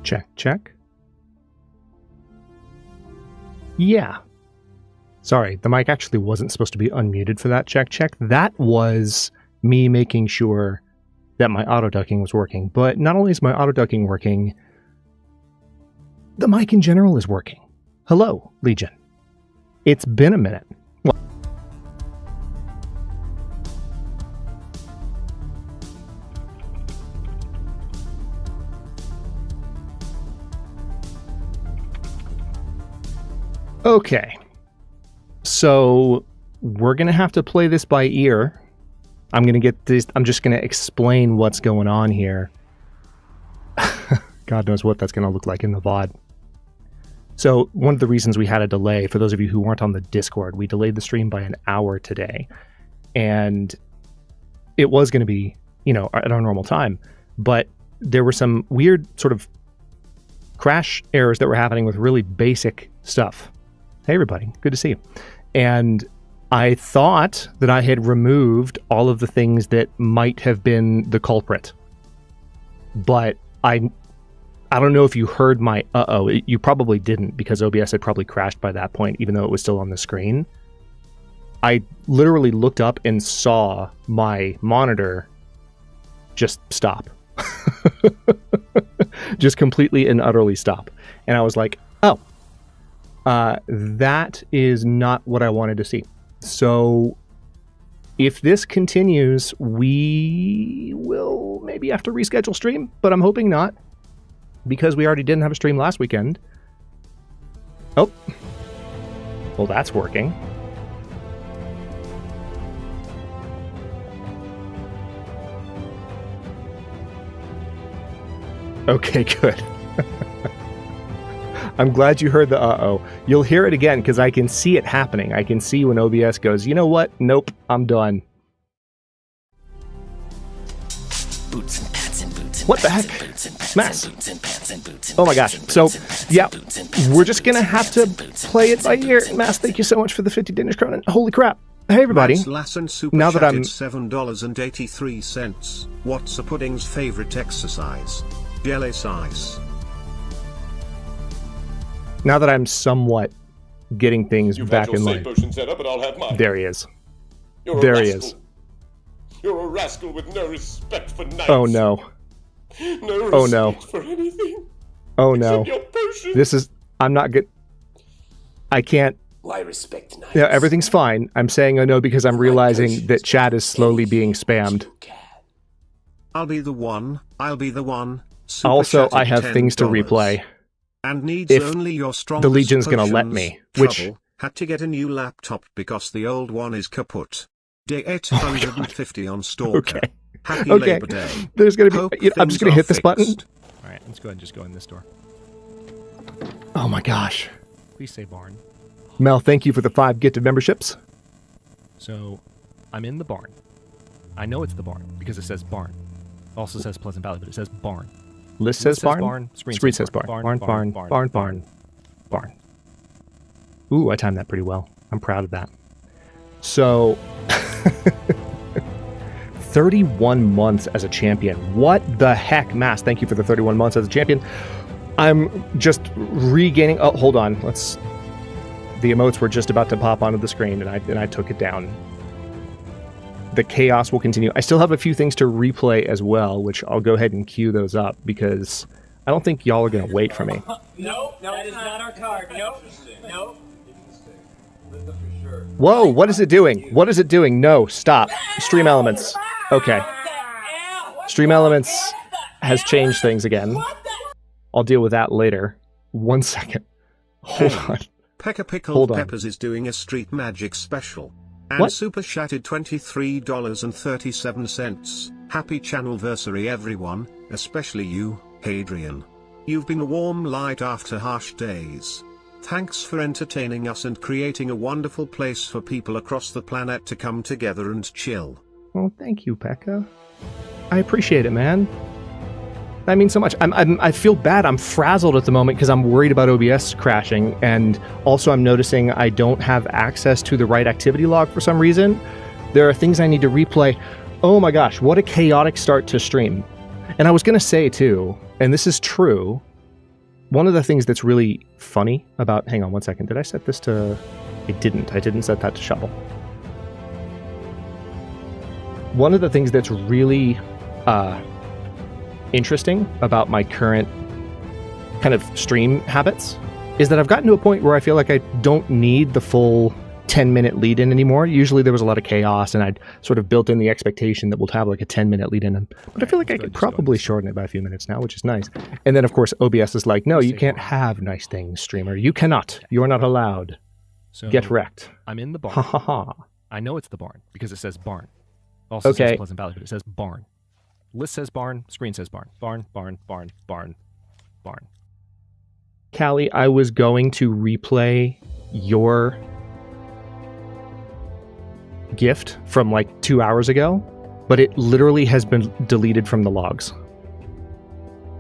Check, check. Yeah. Sorry, the mic actually wasn't supposed to be unmuted for that check, check. That was me making sure that my auto ducking was working. But not only is my auto ducking working, the mic in general is working. Hello, Legion. It's been a minute. Okay, so we're going to have to play this by ear. I'm going to get this. I'm just going to explain what's going on here. God knows what that's going to look like in the VOD. So one of the reasons we had a delay, for those of you who weren't on the Discord, we delayed the stream by an hour today. And it was going to be, at our normal time. But there were some weird sort of crash errors that were happening with really basic stuff. Hey, everybody. Good to see you. And I thought that I had removed all of the things that might have been the culprit. But I don't know if you heard my uh-oh. You probably didn't, because OBS had probably crashed by that point, even though it was still on the screen. I literally looked up and saw my monitor just stop. Just completely and utterly stop. And I was like, oh. That is not what I wanted to see. So if this continues, we will maybe have to reschedule stream, but I'm hoping not, because we already didn't have a stream last weekend. Oh, well, that's working. Okay, good. I'm glad you heard the uh-oh. You'll hear it again because I can see it happening. I can see when OBS goes, you know what? Nope, I'm done. Boots and pants and boots and what the heck? Mass. Oh my gosh. So, yeah, we're just going to have to play it by ear. Mass, thank you so much for the 50 Danish kroner. Holy crap. Hey, everybody. Now that I'm $7.83. What's a pudding's favorite exercise? Jelly size. Now that I'm somewhat getting things back in line. Set up and I'll have mine. There he is. There he is. You're a rascal with no respect for knights. Oh no. No respect oh no. for anything. Oh no. Your potion. This is. I'm not good. I can't. Why respect knights? Yeah, everything's fine. I'm saying oh no because I'm realizing that chat is slowly being spammed. I'll be the one. I'll be the one. Also, I have things to replay. And needs if only your strongest the Legion's gonna let me, which had to get a new laptop because the old one is kaput. Day 850 on Stalker. Okay. Happy okay. Labor Day. There's gonna be. I'm just gonna hit this button. All right, let's go ahead and just go in this door. Oh my gosh. Please say barn. Mel, thank you for the 5 gifted memberships. So, I'm in the barn. I know it's the barn because it says barn. Also says Pleasant Valley, but it says barn. List says barn. Screen says barn. Barn. Ooh, I timed that pretty well. I'm proud of that. So, 31 months as a champion. What the heck, Mass? Thank you for the 31 months as a champion. I'm just regaining. Oh, hold on. The emotes were just about to pop onto the screen, and I took it down. The chaos will continue. I still have a few things to replay as well, which I'll go ahead and queue those up because I don't think y'all are going to wait for me. No, that is not our card. No. Whoa, what is it doing? What is it doing? No, stop. Stream Elements. Okay. Stream Elements has changed things again. I'll deal with that later. 1 second. Hold on. Pekka Pickled Peppers is doing a Street Magic special. And what? Super Chatted $23.37. Happy Channelversary everyone, especially you, Hadrian. You've been a warm light after harsh days. Thanks for entertaining us and creating a wonderful place for people across the planet to come together and chill. Well, thank you, Pekka. I appreciate it, man. That means so much. I feel bad. I'm frazzled at the moment because I'm worried about OBS crashing, and also I'm noticing I don't have access to the right activity log for some reason. There are things I need to replay. Oh my gosh, what a chaotic start to stream. And I was going to say too, and this is true, one of the things that's really funny about... Hang on one second. Did I set this to... I didn't set that to shuffle. One of the things that's really interesting about my current kind of stream habits is that I've gotten to a point where I feel like I don't need the full 10-minute lead-in anymore. Usually there was a lot of chaos, and I'd sort of built in the expectation that we'll have like a 10-minute lead-in. But I feel like I could probably shorten it by a few minutes now, which is nice. And then, of course, OBS is like, no, you can't have nice things, streamer. You cannot. You are not allowed. So Get wrecked. I'm in the barn. Ha ha ha. I know it's the barn because it says barn. Also says Pleasant Valley, but it says barn. List says barn. Screen says barn. Barn, barn, barn, barn, barn. Callie, I was going to replay your gift from like 2 hours ago, but it literally has been deleted from the logs.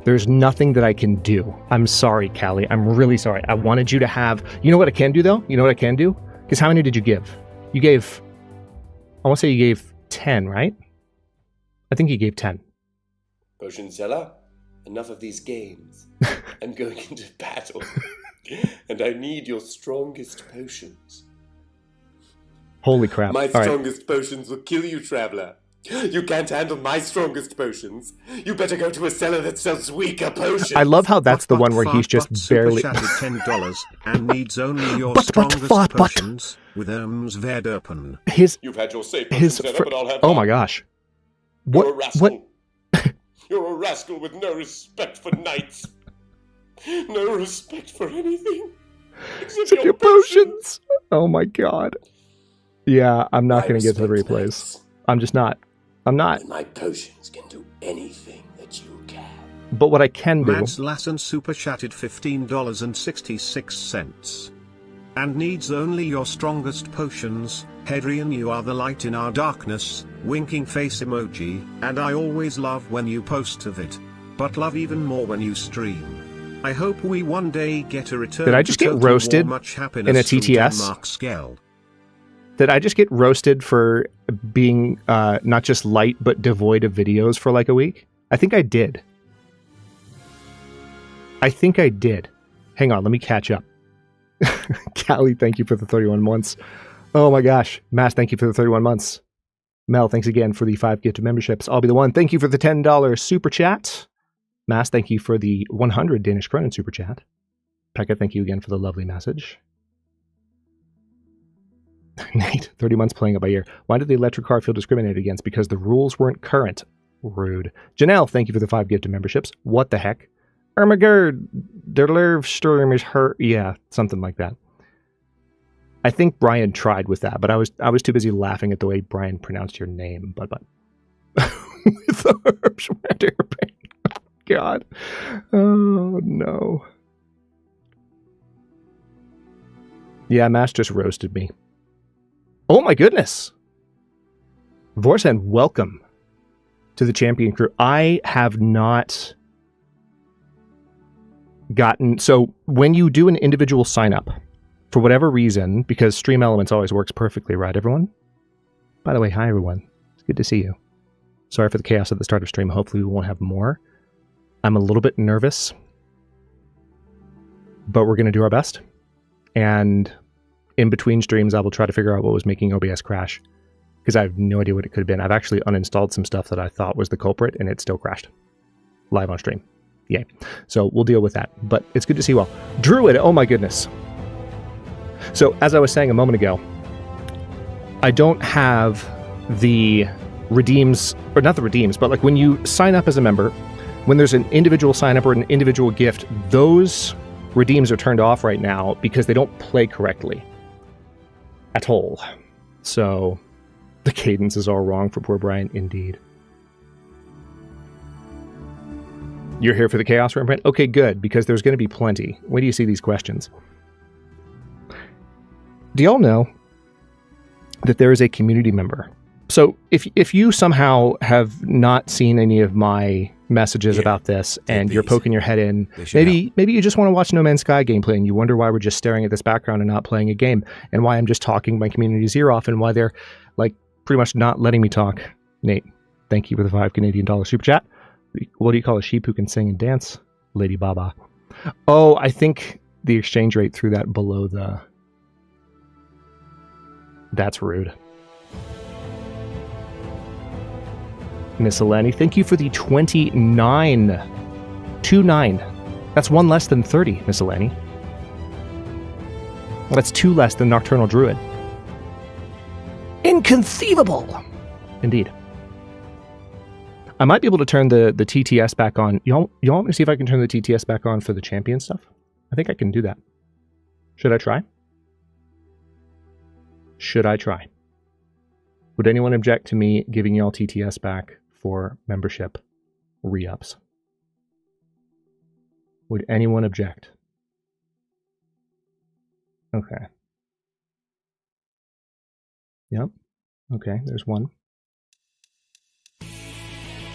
There's nothing that I can do. I'm sorry, Callie. I'm really sorry. I wanted you to have... You know what I can do, though? You know what I can do? Because how many did you give? You gave... I want to say you gave 10, right? I think you gave 10. Potion seller, enough of these games. I'm going into battle, and I need your strongest potions. Holy crap. My All strongest potions will kill you, traveler. You can't handle my strongest potions. You better go to a cellar that sells weaker potions. I love how that's the one where he's just barely... $10 and needs only your strongest potions with Verderpen. You've had your say, potion seller, but I'll have Oh mine. my gosh. You're a What? rascal. You're a rascal with no respect for knights. No respect for anything. Except your potions. Oh my god. Yeah, I'm not I going to get to the respect replays. knights. I'm just not. I'm not. My potions can do anything that you can. But what I can do... Mads Lassen super chatted $15.66. And needs only your strongest potions. Hadrian, you are the light in our darkness. Winking face emoji. And I always love when you post of it. But love even more when you stream. I hope we one day get a return. Did I just get roasted much in a happiness from TTS? Denmark Skell. Did I just get roasted for being not just light, but devoid of videos for like a week? I think I did. Hang on, let me catch up. Callie, thank you for the 31 months. Oh my gosh. Mass, thank you for the 31 months. Mel, thanks again for the 5 gifted memberships. I'll be the one. Thank you for the $10 super chat. Mass, thank you for the 100 Danish Kronen super chat. Pekka, thank you again for the lovely message. Nate, 30 months playing it by ear. Why did the electric car feel discriminated against? Because the rules weren't current. Rude. Janelle, thank you for the 5 gifted memberships. What the heck? Ermagerd, der Livestream is hurt. Yeah, something like that. I think Brian tried with that, but I was too busy laughing at the way Brian pronounced your name. But with the herbs, God. Oh no. Yeah, Mash just roasted me. Oh my goodness. Vorsen, welcome to the champion crew. I have not gotten... So when you do an individual sign up, for whatever reason, because Stream Elements always works perfectly, right, everyone? By the way, hi, everyone. It's good to see you. Sorry for the chaos at the start of stream. Hopefully we won't have more. I'm a little bit nervous, but we're going to do our best. And in between streams, I will try to figure out what was making OBS crash, because I have no idea what it could have been. I've actually uninstalled some stuff that I thought was the culprit, and it still crashed. Live on stream. Yay. So we'll deal with that. But it's good to see you all. Druid, oh my goodness. So, as I was saying a moment ago, I don't have the redeems, or not the redeems, but like when you sign up as a member, when there's an individual sign up or an individual gift, those redeems are turned off right now because they don't play correctly at all. So, the cadence is all wrong for poor Brian, indeed. You're here for the chaos, Rembrandt? Okay, good, because there's going to be plenty. Wait do you see these questions? Do y'all know that there is a community member? So if you somehow have not seen any of my messages about this and you're poking your head in, maybe you just want to watch No Man's Sky gameplay and you wonder why we're just staring at this background and not playing a game, and why I'm just talking my community's ear off, and why they're like pretty much not letting me talk. Nate, thank you for the $5 Canadian super chat. What do you call a sheep who can sing and dance? Lady Baba. Oh, I think the exchange rate threw that below the... That's rude. Miscellany, thank you for the 29. 29. That's one less than 30, Miscellany. That's 2 less than Nocturnal Druid. Inconceivable! Indeed. I might be able to turn the TTS back on. Y'all want me to see if I can turn the TTS back on for the champion stuff? I think I can do that. Should I try? Should I try? Would anyone object to me giving y'all TTS back for membership re-ups? Would anyone object? Okay. Yep. Okay, there's one.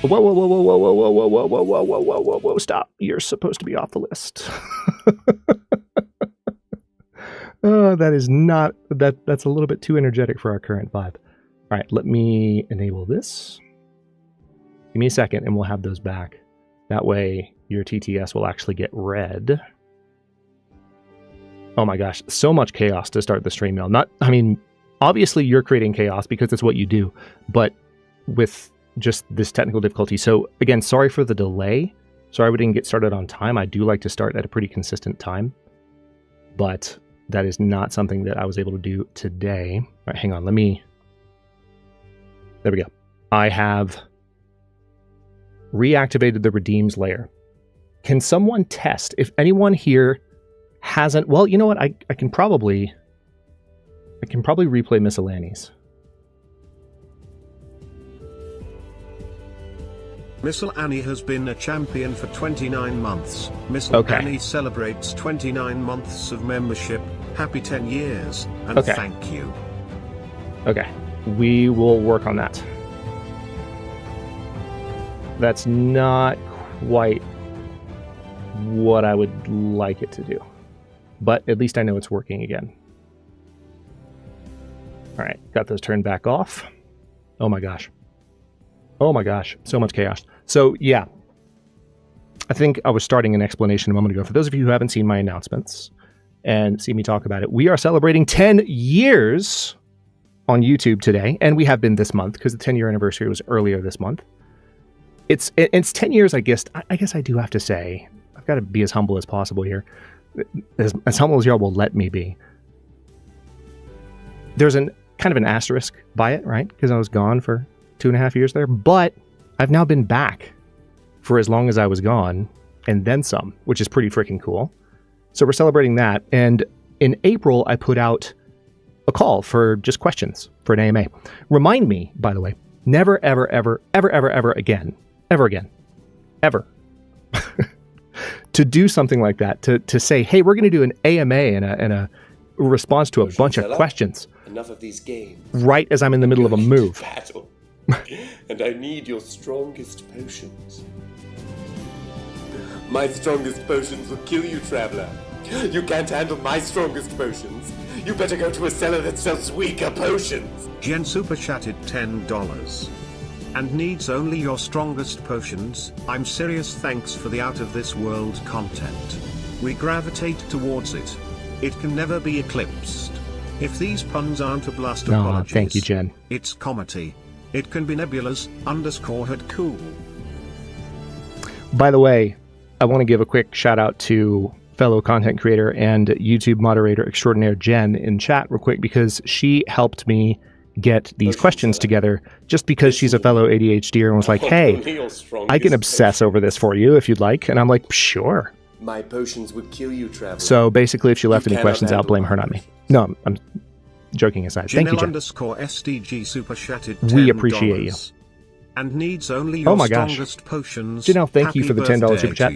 Whoa, whoa, whoa, whoa, whoa, whoa, whoa, whoa, whoa, whoa, whoa, whoa, whoa, whoa, stop. You're supposed to be off the list. Oh, that is not, that's a little bit too energetic for our current vibe. All right, let me enable this. Give me a second and we'll have those back. That way your TTS will actually get read. Oh my gosh, so much chaos to start the stream mail. Obviously you're creating chaos because it's what you do, but with just this technical difficulty. So again, sorry for the delay. Sorry we didn't get started on time. I do like to start at a pretty consistent time, but that is not something that I was able to do today. All right, hang on, there we go. I have reactivated the redeems layer. Can someone test if anyone here hasn't? Well, you know what? I can probably replay miscellanies. Miscellany has been a champion for 29 months. Miscellany celebrates 29 months of membership. Happy 10 years, and thank you. Okay, we will work on that. That's not quite what I would like it to do, but at least I know it's working again. All right, got those turned back off. Oh my gosh. Oh my gosh, so much chaos. So yeah, I think I was starting an explanation a moment ago. For those of you who haven't seen my announcements and see me talk about it, we are celebrating 10 years on YouTube today, and we have been this month because the 10-year anniversary was earlier this month. It's 10 years, I guess I do have to say, I've got to be as humble as possible here. As humble as y'all will let me be. There's kind of an asterisk by it, right? Because I was gone for 2.5 years there, but I've now been back for as long as I was gone and then some, which is pretty freaking cool. So we're celebrating that. And in April, I put out a call for just questions for an AMA. Remind me, by the way, never, ever, ever, ever, ever, ever again, to do something like that, to say, hey, we're going to do an AMA and a response to a bunch of questions. Enough of these games. Right as I'm in the middle of a move. Battle. And I need your strongest potions. My strongest potions will kill you, traveler. You can't handle my strongest potions. You better go to a cellar that sells weaker potions. Jen super chatted $10. And needs only your strongest potions. I'm serious, thanks for the out of this world content. We gravitate towards it. It can never be eclipsed. If these puns aren't a blast of apologies, thank you, Jen. It's comedy. It can be Nebula's _head cool. By the way, I want to give a quick shout out to fellow content creator and YouTube moderator extraordinaire Jen in chat real quick, because she helped me get these questions together just because she's a fellow ADHDer and was like, hey, I can obsess over this for you if you'd like. And I'm like, sure. My potions would kill you, traveler. So basically, if she left any questions out, blame her, not me. No, I'm joking aside. Thank you, Jen. _SDG super chatted $10. We appreciate you. And needs only your strongest potions. Janelle, thank you for the $10 super chat.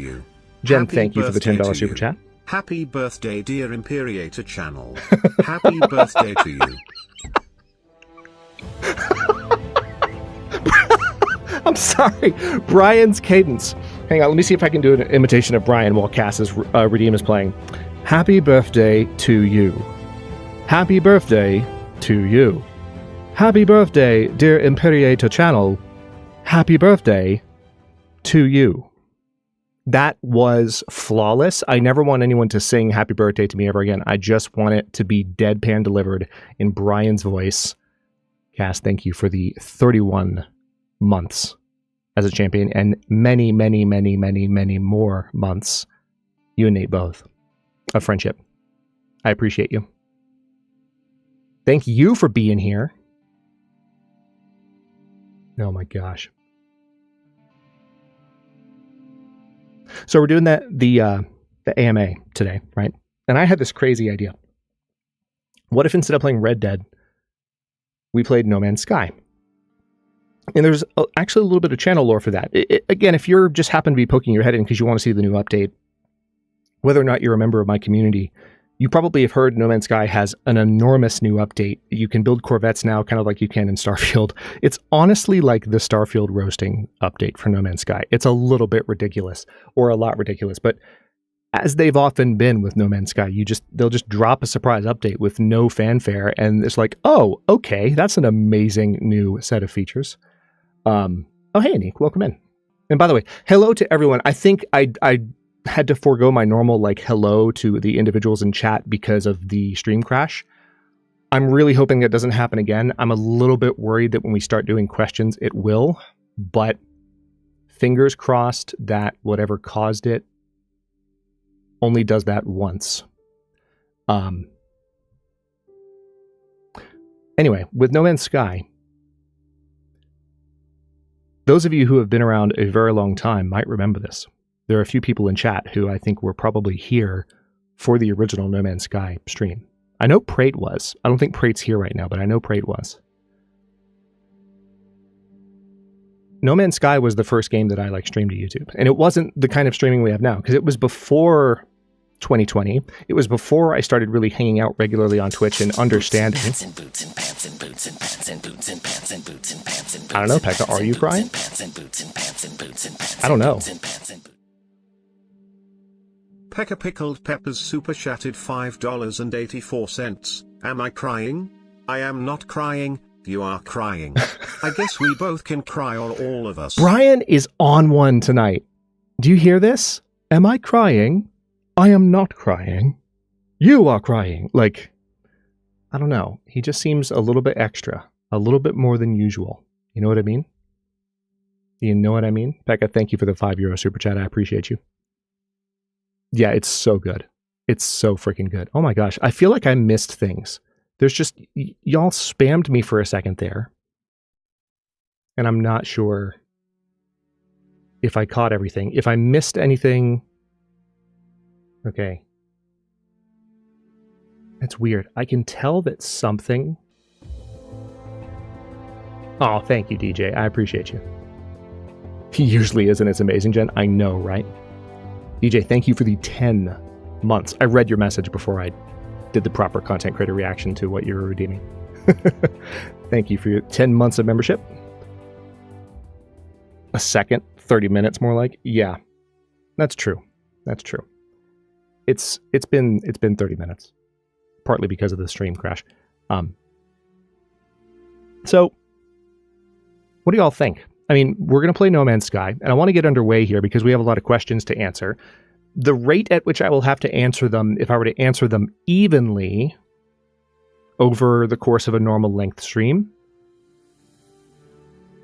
Jen, thank you for the $10 super chat. Happy birthday, dear Imperiator channel. Happy birthday to you. I'm sorry. Brian's cadence. Hang on, let me see if I can do an imitation of Brian while Cass's Redeem is playing. Happy birthday to you. Happy birthday to you. Happy birthday, dear Imperiator channel. Happy birthday to you. That was flawless. I never want anyone to sing happy birthday to me ever again. I just want it to be deadpan delivered in Brian's voice. Cass, thank you for the 31 months as a champion and many, many, many, many, many more months, you and Nate both, of friendship. I appreciate you. Thank you for being here. Oh my gosh. So we're doing the AMA today, right? And I had this crazy idea. What if instead of playing Red Dead, we played No Man's Sky? And there's actually a little bit of channel lore for that. Again, if you're just happen to be poking your head in because you want to see the new update, whether or not you're a member of my community, you probably have heard No Man's Sky has an enormous new update. You can build Corvettes now, kind of like you can in Starfield. It's honestly like the Starfield roasting update for No Man's Sky. It's a little bit ridiculous, or a lot ridiculous, but as they've often been with No Man's Sky, they'll just drop a surprise update with no fanfare, and it's like, oh, okay, that's an amazing new set of features. Oh, hey, Nick, welcome in. And by the way, hello to everyone. I think I had to forego my normal hello to the individuals in chat because of the stream crash. I'm really hoping that doesn't happen again. I'm a little bit worried that when we start doing questions, it will, but fingers crossed that whatever caused it only does that once. Anyway, with No Man's Sky, those of you who have been around a very long time might remember this. There are a few people in chat who I think were probably here for the original No Man's Sky stream. I know Prate was. I don't think Prate's here right now, but I know Prate was. No Man's Sky was the first game that I streamed to YouTube. And it wasn't the kind of streaming we have now, because it was before 2020. It was before I started really hanging out regularly on Twitch and understanding. I don't know, Pekka, are you crying? I don't know. Pekka Pickled Peppers super chatted $5.84. Am I crying? I am not crying, you are crying. I guess we both can cry, or all of us. Brian is on one tonight. Do you hear this? Am I crying? I am not crying. You are crying. I don't know. He just seems a little bit extra. A little bit more than usual. You know what I mean? You know what I mean? Pekka, thank you for the €5 super chat. I appreciate you. Yeah, it's so good. It's so freaking good. Oh my gosh. I feel like I missed things. There's just, y'all spammed me for a second there. And I'm not sure if I caught everything. If I missed anything. Okay. That's weird. I can tell that something. Oh, thank you, DJ. I appreciate you. He usually isn't as amazing, Jen. I know, right? DJ, thank you for the 10 months. I read your message before I did the proper content creator reaction to what you were redeeming. Thank you for your 10 months of membership. A second, 30 minutes more like. Yeah, that's true. That's true. It's been 30 minutes, partly because of the stream crash. So what do y'all think? I mean, we're going to play No Man's Sky, and I want to get underway here because we have a lot of questions to answer. The rate at which I will have to answer them, if I were to answer them evenly over the course of a normal length stream,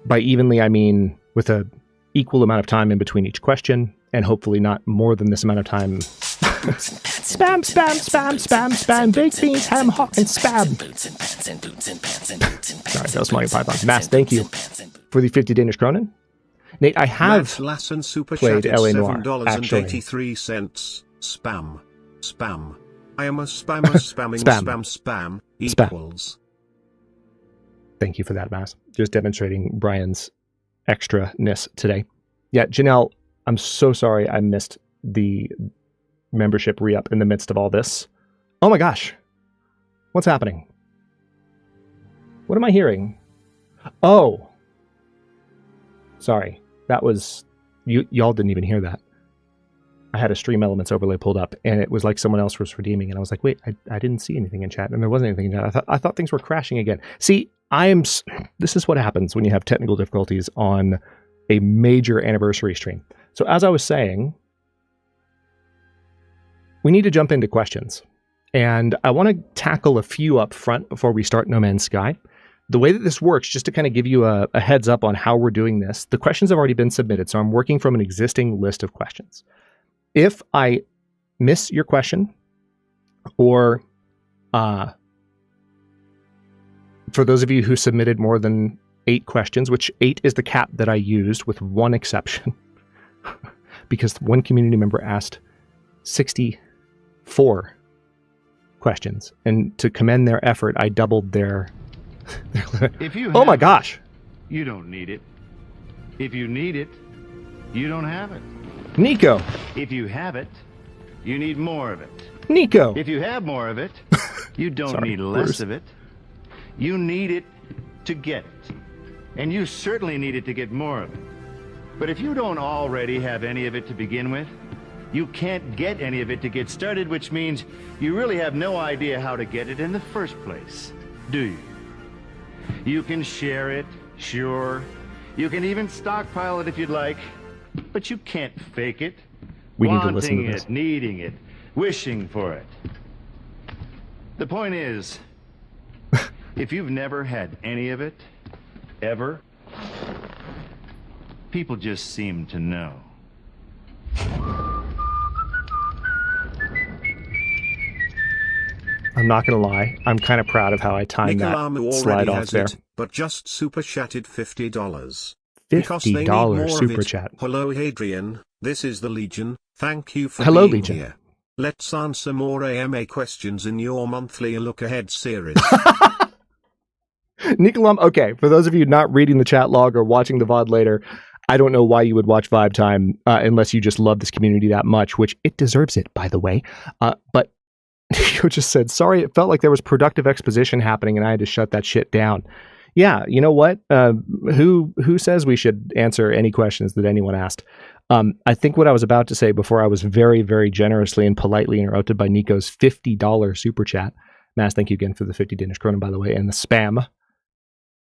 by evenly I mean with a equal amount of time in between each question, and hopefully not more than this amount of time. Spam, spam, spam, spam, spam, baked beans, ham, hock, and spam. Sorry, that was Monty Python. Mass, thank you for the 50 Danish kronen. Nate, I have played L.A. Noire, actually. Spam. Spam. I am a spammer spamming spam equals. Thank you for that, Mass. Just demonstrating Brian's extra-ness today. Yeah, Janelle, I'm so sorry I missed the membership re-up in the midst of all this. Oh my gosh. What's happening? What am I hearing? Oh. Sorry. That was... Y'all didn't even hear that. I had a Stream Elements overlay pulled up, and it was like someone else was redeeming, and I was like, wait, I didn't see anything in chat, and there wasn't anything in chat. I thought things were crashing again. See, this is what happens when you have technical difficulties on a major anniversary stream. So as I was saying, we need to jump into questions. And I want to tackle a few up front before we start No Man's Sky. The way that this works, just to kind of give you a heads up on how we're doing this, the questions have already been submitted, so I'm working from an existing list of questions. If I miss your question, or for those of you who submitted more than 8 questions, which 8 is the cap that I used with one exception, because one community member asked 64 questions, and to commend their effort, I doubled their If you oh my gosh. You don't need it. If you need it, you don't have it. Nico. If you have it, you need more of it. Nico. If you have more of it, you don't Sorry, need less Bruce. of it. You need it to get it. And you certainly need it to get more of it. But if you don't already have any of it to begin with, you can't get any of it to get started, which means you really have no idea how to get it in the first place, do you? You can share it, sure. You can even stockpile it if you'd like, but you can't fake it. We need to listen to Wanting this. it, needing it, wishing for it. The point is, if you've never had any of it, ever, people just seem to know. I'm not going to lie. I'm kind of proud of how I timed Nicolamo that slide already off has there. it, but just super chatted $50. Because they need $50 more super of it. chat. Hello Adrian, this is the Legion. Thank you for Hello, being Legion. here. Let's answer more AMA questions in your monthly Look Ahead series. Nicolum, okay, for those of you not reading the chat log or watching the VOD later, I don't know why you would watch Vibe Time unless you just love this community that much, which it deserves it, by the way. But Nico just said, sorry, it felt like there was productive exposition happening and I had to shut that shit down. Yeah, you know what? Who says we should answer any questions that anyone asked? I think what I was about to say before I was very, very generously and politely interrupted by Nico's $50 super chat. Mass, thank you again for the 50 Danish kroner, by the way, and the spam.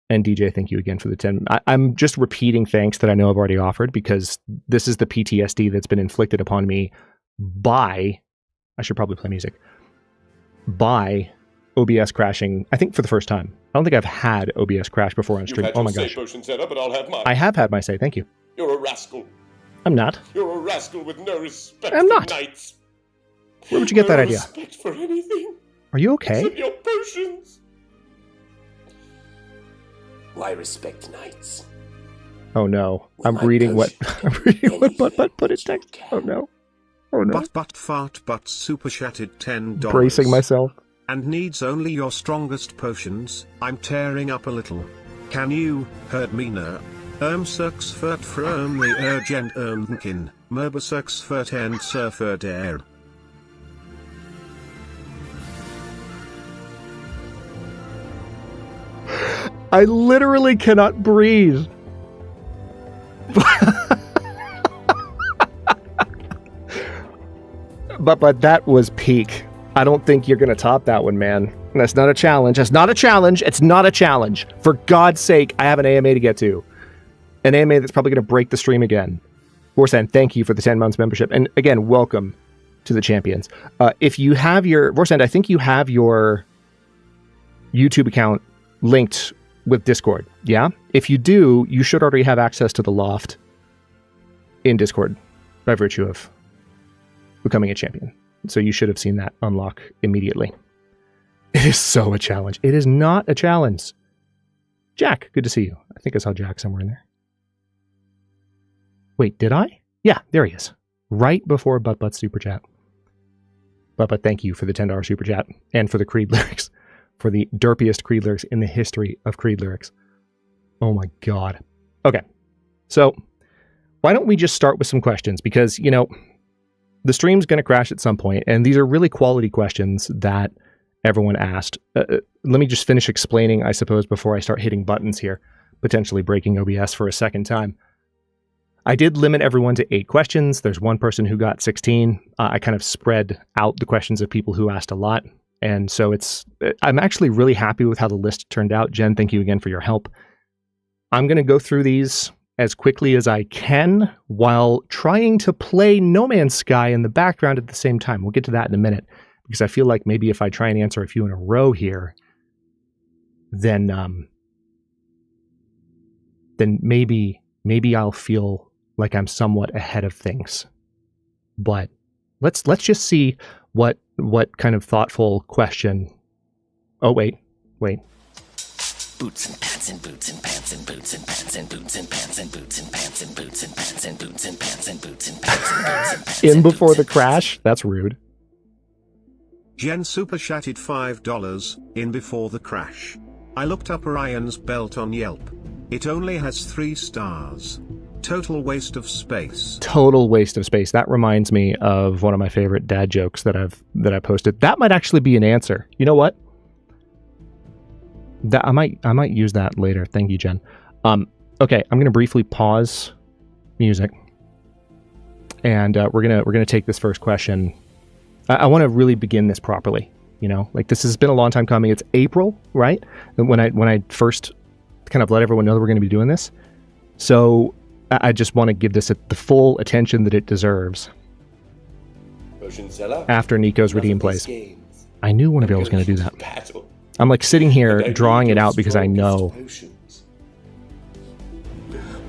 And DJ, thank you again for the 10. I'm just repeating thanks that I know I've already offered because this is the PTSD that's been inflicted upon me by, I should probably play music, by OBS crashing, I think for the first time. I don't think I've had OBS crash before on You've stream. had Oh your my say gosh. potion set up, but I'll have mine. I have had my say, thank you. You're a rascal. I'm not. You're a rascal with no respect I'm for not. knights. Where would you get that No idea? respect for anything Are you okay? except your potions. Why respect knights? Oh no. With I'm my reading what potion, I'm reading what anything Butt put in that you text. can. Oh no. Oh no. But super chatted $10. Bracing myself. And needs only your strongest potions. I'm tearing up a little. Can you hurt me now? Sucks furt from the urgent kin. Merba sucks furt and surfer dare. I literally cannot breathe. But that was peak. I don't think you're going to top that one, man. That's not a challenge. That's not a challenge. It's not a challenge. For God's sake, I have an AMA to get to. An AMA that's probably going to break the stream again. Vorsan, thank you for the 10 months membership. And again, welcome to the champions. If you have your... Vorsan, I think you have your YouTube account linked with Discord, yeah? If you do, you should already have access to the loft in Discord by virtue of becoming a champion. So you should have seen that unlock immediately. It is so a challenge. It is not a challenge. Jack, good to see you. I think I saw Jack somewhere in there. Wait, did I? Yeah, there he is. Right before Butt super chat. But thank you for the $10 super chat and for the Creed lyrics. For the derpiest Creed lyrics in the history of Creed lyrics. Oh my god. Okay. So, why don't we just start with some questions? Because, you know, the stream's going to crash at some point, and these are really quality questions that everyone asked. Let me just finish explaining, I suppose, before I start hitting buttons here, potentially breaking OBS for a second time. I did limit everyone to 8 questions. There's one person who got 16. I kind of spread out the questions of people who asked a lot. And so I'm actually really happy with how the list turned out. Jen, thank you again for your help. I'm going to go through these as quickly as I can while trying to play No Man's Sky in the background at the same time. We'll get to that in a minute, because I feel like maybe if I try and answer a few in a row here, then maybe I'll feel like I'm somewhat ahead of things. But let's just see what kind of thoughtful question. Oh, wait. Boots and pants and boots and pants and boots and pants and boots and pants and boots and pants and boots and pants and boots and pants and boots and pants and boots and pants. In before the crash? That's rude. Jen super chatted $5 in before the crash. I looked up Orion's belt on Yelp. It only has 3 stars. Total waste of space. Total waste of space. That reminds me of one of my favorite dad jokes that I posted. That might actually be an answer. You know what? That I might use that later. Thank you, Jen. Okay, I'm gonna briefly pause music, and we're gonna take this first question. I want to really begin this properly. You know, like this has been a long time coming. It's April, right? When I first kind of let everyone know that we're going to be doing this, so I just want to give this the full attention that it deserves. After Nico's redeem plays, I knew one of y'all was going to do that. Battle. I'm like sitting here drawing it out because I know. Potions.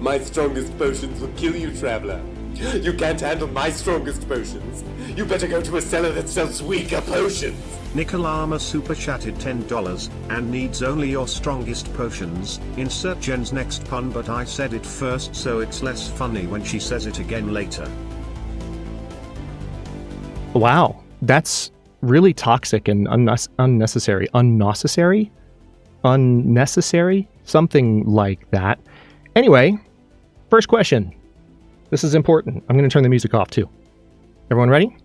My strongest potions will kill you, traveler. You can't handle my strongest potions. You better go to a cellar that sells weaker potions. Nicolama super chatted $10 and needs only your strongest potions. Insert Jen's next pun, but I said it first, so it's less funny when she says it again later. Wow, that's really toxic and unnecessary, something like that. Anyway, first question. This is important. I'm going to turn the music off too. Everyone ready?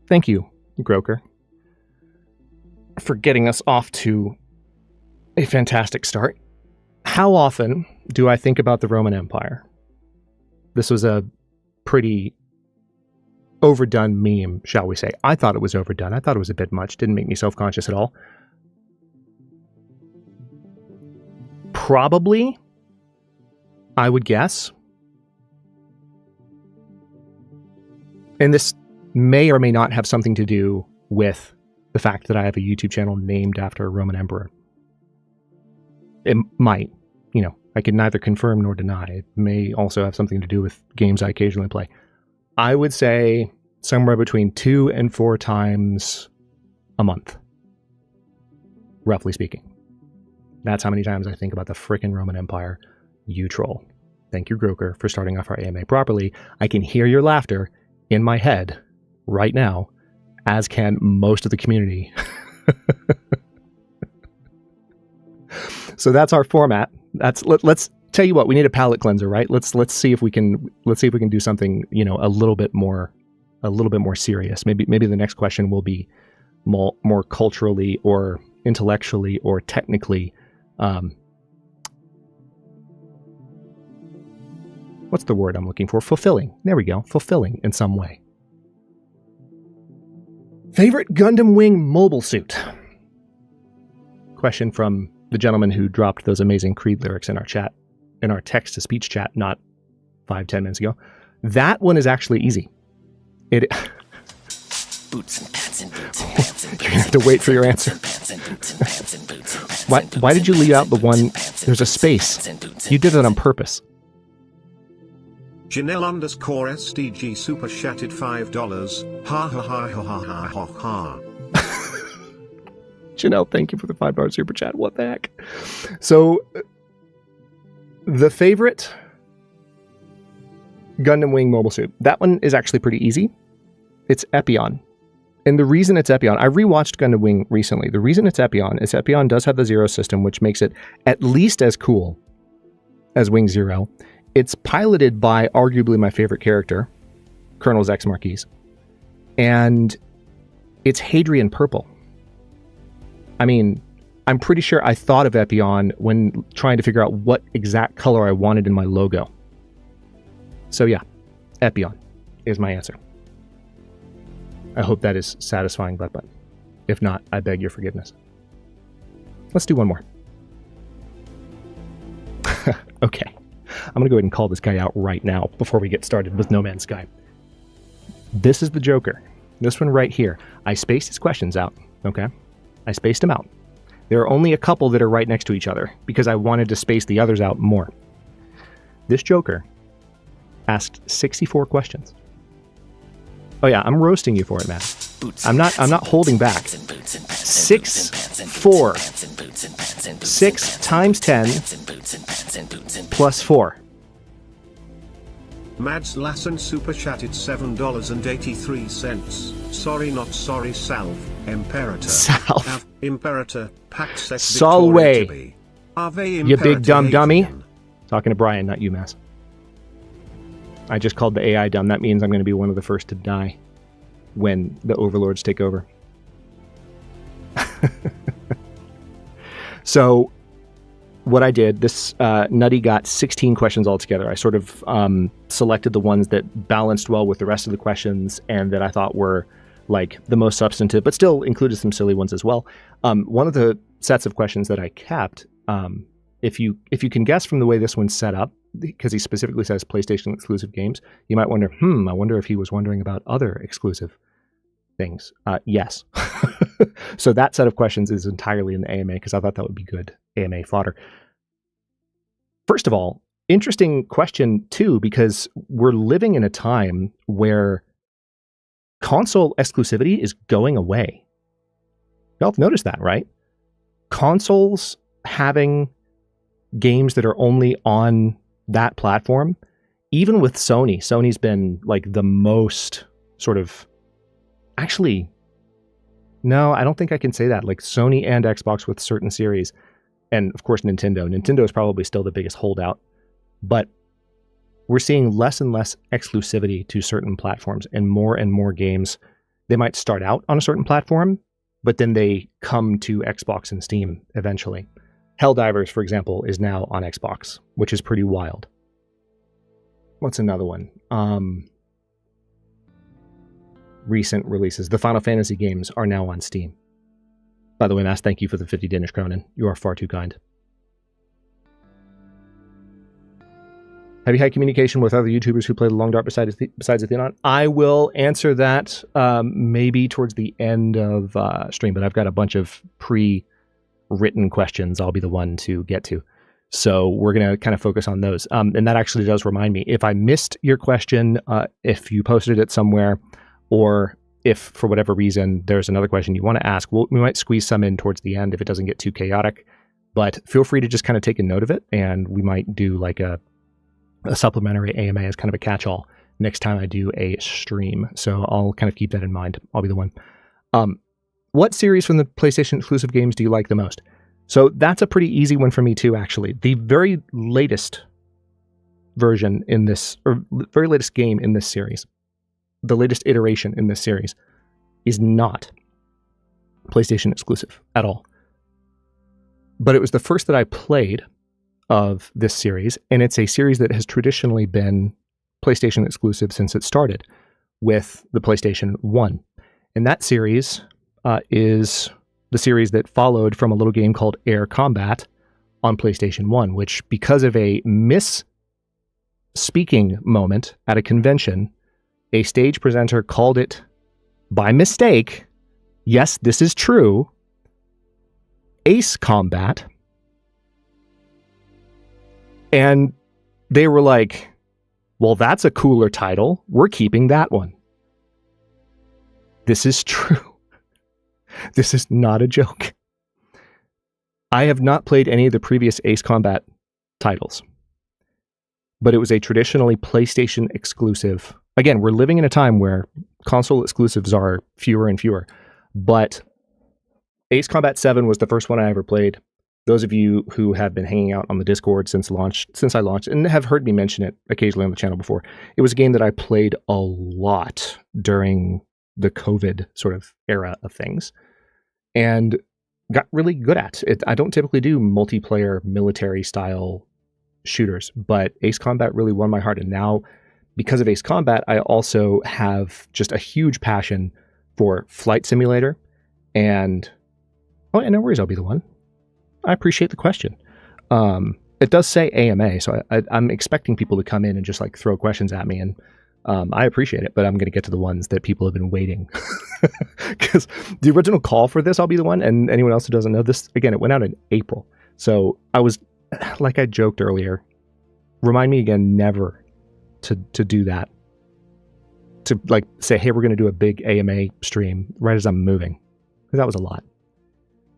Thank you, Groker, for getting us off to a fantastic start. How often do I think about the Roman Empire? This was a pretty overdone meme, shall we say. I thought it was overdone. I thought it was a bit much. Didn't make me self-conscious at all. Probably, I would guess. And this may or may not have something to do with the fact that I have a YouTube channel named after a Roman emperor. It might, I can neither confirm nor deny. It may also have something to do with games I occasionally play. I would say somewhere between 2 and 4 times a month, roughly speaking. That's how many times I think about the frickin' Roman Empire. You troll. Thank you, Groker, for starting off our AMA properly. I can hear your laughter in my head right now, as can most of the community. So that's our format. Let's tell you what, we need a palate cleanser, right? Let's see if we can do something, a little bit more serious. Maybe the next question will be more culturally or intellectually or technically what's the word I'm looking for? Fulfilling. There we go. Fulfilling in some way. Favorite Gundam Wing mobile suit? Question from the gentleman who dropped those amazing Creed lyrics in our chat, in our text-to-speech chat, not 5-10 minutes ago. That one is actually easy. Boots and pants and boots and pants and you have to wait for your answer. Why did you leave out the one? There's a space. You did it on purpose. Janelle_SDG super chatted $5. Ha ha ha ha ha ha ha. Janelle, thank you for the $5 super chat. What the heck? So, the favorite Gundam Wing mobile suit. That one is actually pretty easy. It's Epion. And the reason it's Epion, I rewatched Gundam Wing recently. The reason it's Epion is Epion does have the Zero system, which makes it at least as cool as Wing Zero. It's piloted by arguably my favorite character, Colonel Zex Marquise. And it's Hadrian purple. I mean, I'm pretty sure I thought of Epion when trying to figure out what exact color I wanted in my logo. So yeah, Epion is my answer. I hope that is satisfying, butt. If not, I beg your forgiveness. Let's do one more. Okay. I'm going to go ahead and call this guy out right now before we get started with No Man's Sky. This is the Joker. This one right here. I spaced his questions out, okay? I spaced them out. There are only a couple that are right next to each other because I wanted to space the others out more. This Joker asked 64 questions. Oh yeah, I'm roasting you for it, man. I'm not holding back. 6, 4. 6 times 10 plus 4. Mads Lassen super chatted $7.83. Sorry, not sorry, Salve, Imperator. Salve. Imperator, Pax Ex Solway. Victoria Ave You big dumb dummy. Adrian. Talking to Brian, not you, Mass. I just called the AI dumb. That means I'm going to be one of the first to die when the overlords take over. So what I did, this Nutty got 16 questions altogether. I sort of selected the ones that balanced well with the rest of the questions and that I thought were like the most substantive, but still included some silly ones as well. One of the sets of questions that I kept, if you can guess from the way this one's set up, because he specifically says PlayStation exclusive games, you might wonder, I wonder if he was wondering about other exclusive things. Yes. So that set of questions is entirely in the AMA because I thought that would be good AMA fodder. First of all, interesting question too, because we're living in a time where console exclusivity is going away. Y'all have noticed that, right? Consoles having games that are only on that platform, even with Sony's been like the most sort of, actually, no, I don't think I can say that. Like Sony and Xbox with certain series, and of course Nintendo. Nintendo is probably still the biggest holdout, but we're seeing less and less exclusivity to certain platforms and more games. They might start out on a certain platform, but then they come to Xbox and Steam eventually. Helldivers, for example, is now on Xbox, which is pretty wild. What's another one? Recent releases. The Final Fantasy games are now on Steam. By the way, Mass, thank you for the 50 Danish Kronen. You are far too kind. Have you had communication with other YouTubers who play the Long Dark besides Athenon? I will answer that maybe towards the end of stream, but I've got a bunch of pre-written questions I'll be the one to get to. So we're going to kind of focus on those. And that actually does remind me, if I missed your question, if you posted it somewhere, or if for whatever reason there's another question you want to ask, we might squeeze some in towards the end if it doesn't get too chaotic. But feel free to just kind of take a note of it, and we might do like a supplementary AMA as kind of a catch-all next time I do a stream. So I'll kind of keep that in mind. I'll be the one. What series from the PlayStation exclusive games do you like the most? So that's a pretty easy one for me too, actually. The very latest version in this, or very latest game in this series, the latest iteration in this series, is not PlayStation exclusive at all. But it was the first that I played of this series, and it's a series that has traditionally been PlayStation exclusive since it started with the PlayStation 1. And that series is the series that followed from a little game called Air Combat on PlayStation 1, which, because of a misspeaking moment at a convention, a stage presenter called it by mistake, yes, this is true, Ace Combat. And they were like, well, that's a cooler title. We're keeping that one. This is true. This is not a joke. I have not played any of the previous Ace Combat titles, but it was a traditionally PlayStation exclusive. Again, we're living in a time where console exclusives are fewer and fewer, but Ace Combat 7 was the first one I ever played. Those of you who have been hanging out on the Discord since I launched, and have heard me mention it occasionally on the channel before, it was a game that I played a lot during the COVID sort of era of things. And got really good at. I don't typically do multiplayer military style shooters, but Ace Combat really won my heart. And now, because of Ace Combat, I also have just a huge passion for Flight Simulator. And no worries, I'll be the one. I appreciate the question. It does say AMA, so I'm expecting people to come in and just like throw questions at me, and I appreciate it, but I'm going to get to the ones that people have been waiting. Because the original call for this, I'll be the one, and anyone else who doesn't know this, again, it went out in April. So I was, like I joked earlier, remind me again never to do that. To like say, hey, we're going to do a big AMA stream right as I'm moving. Because that was a lot.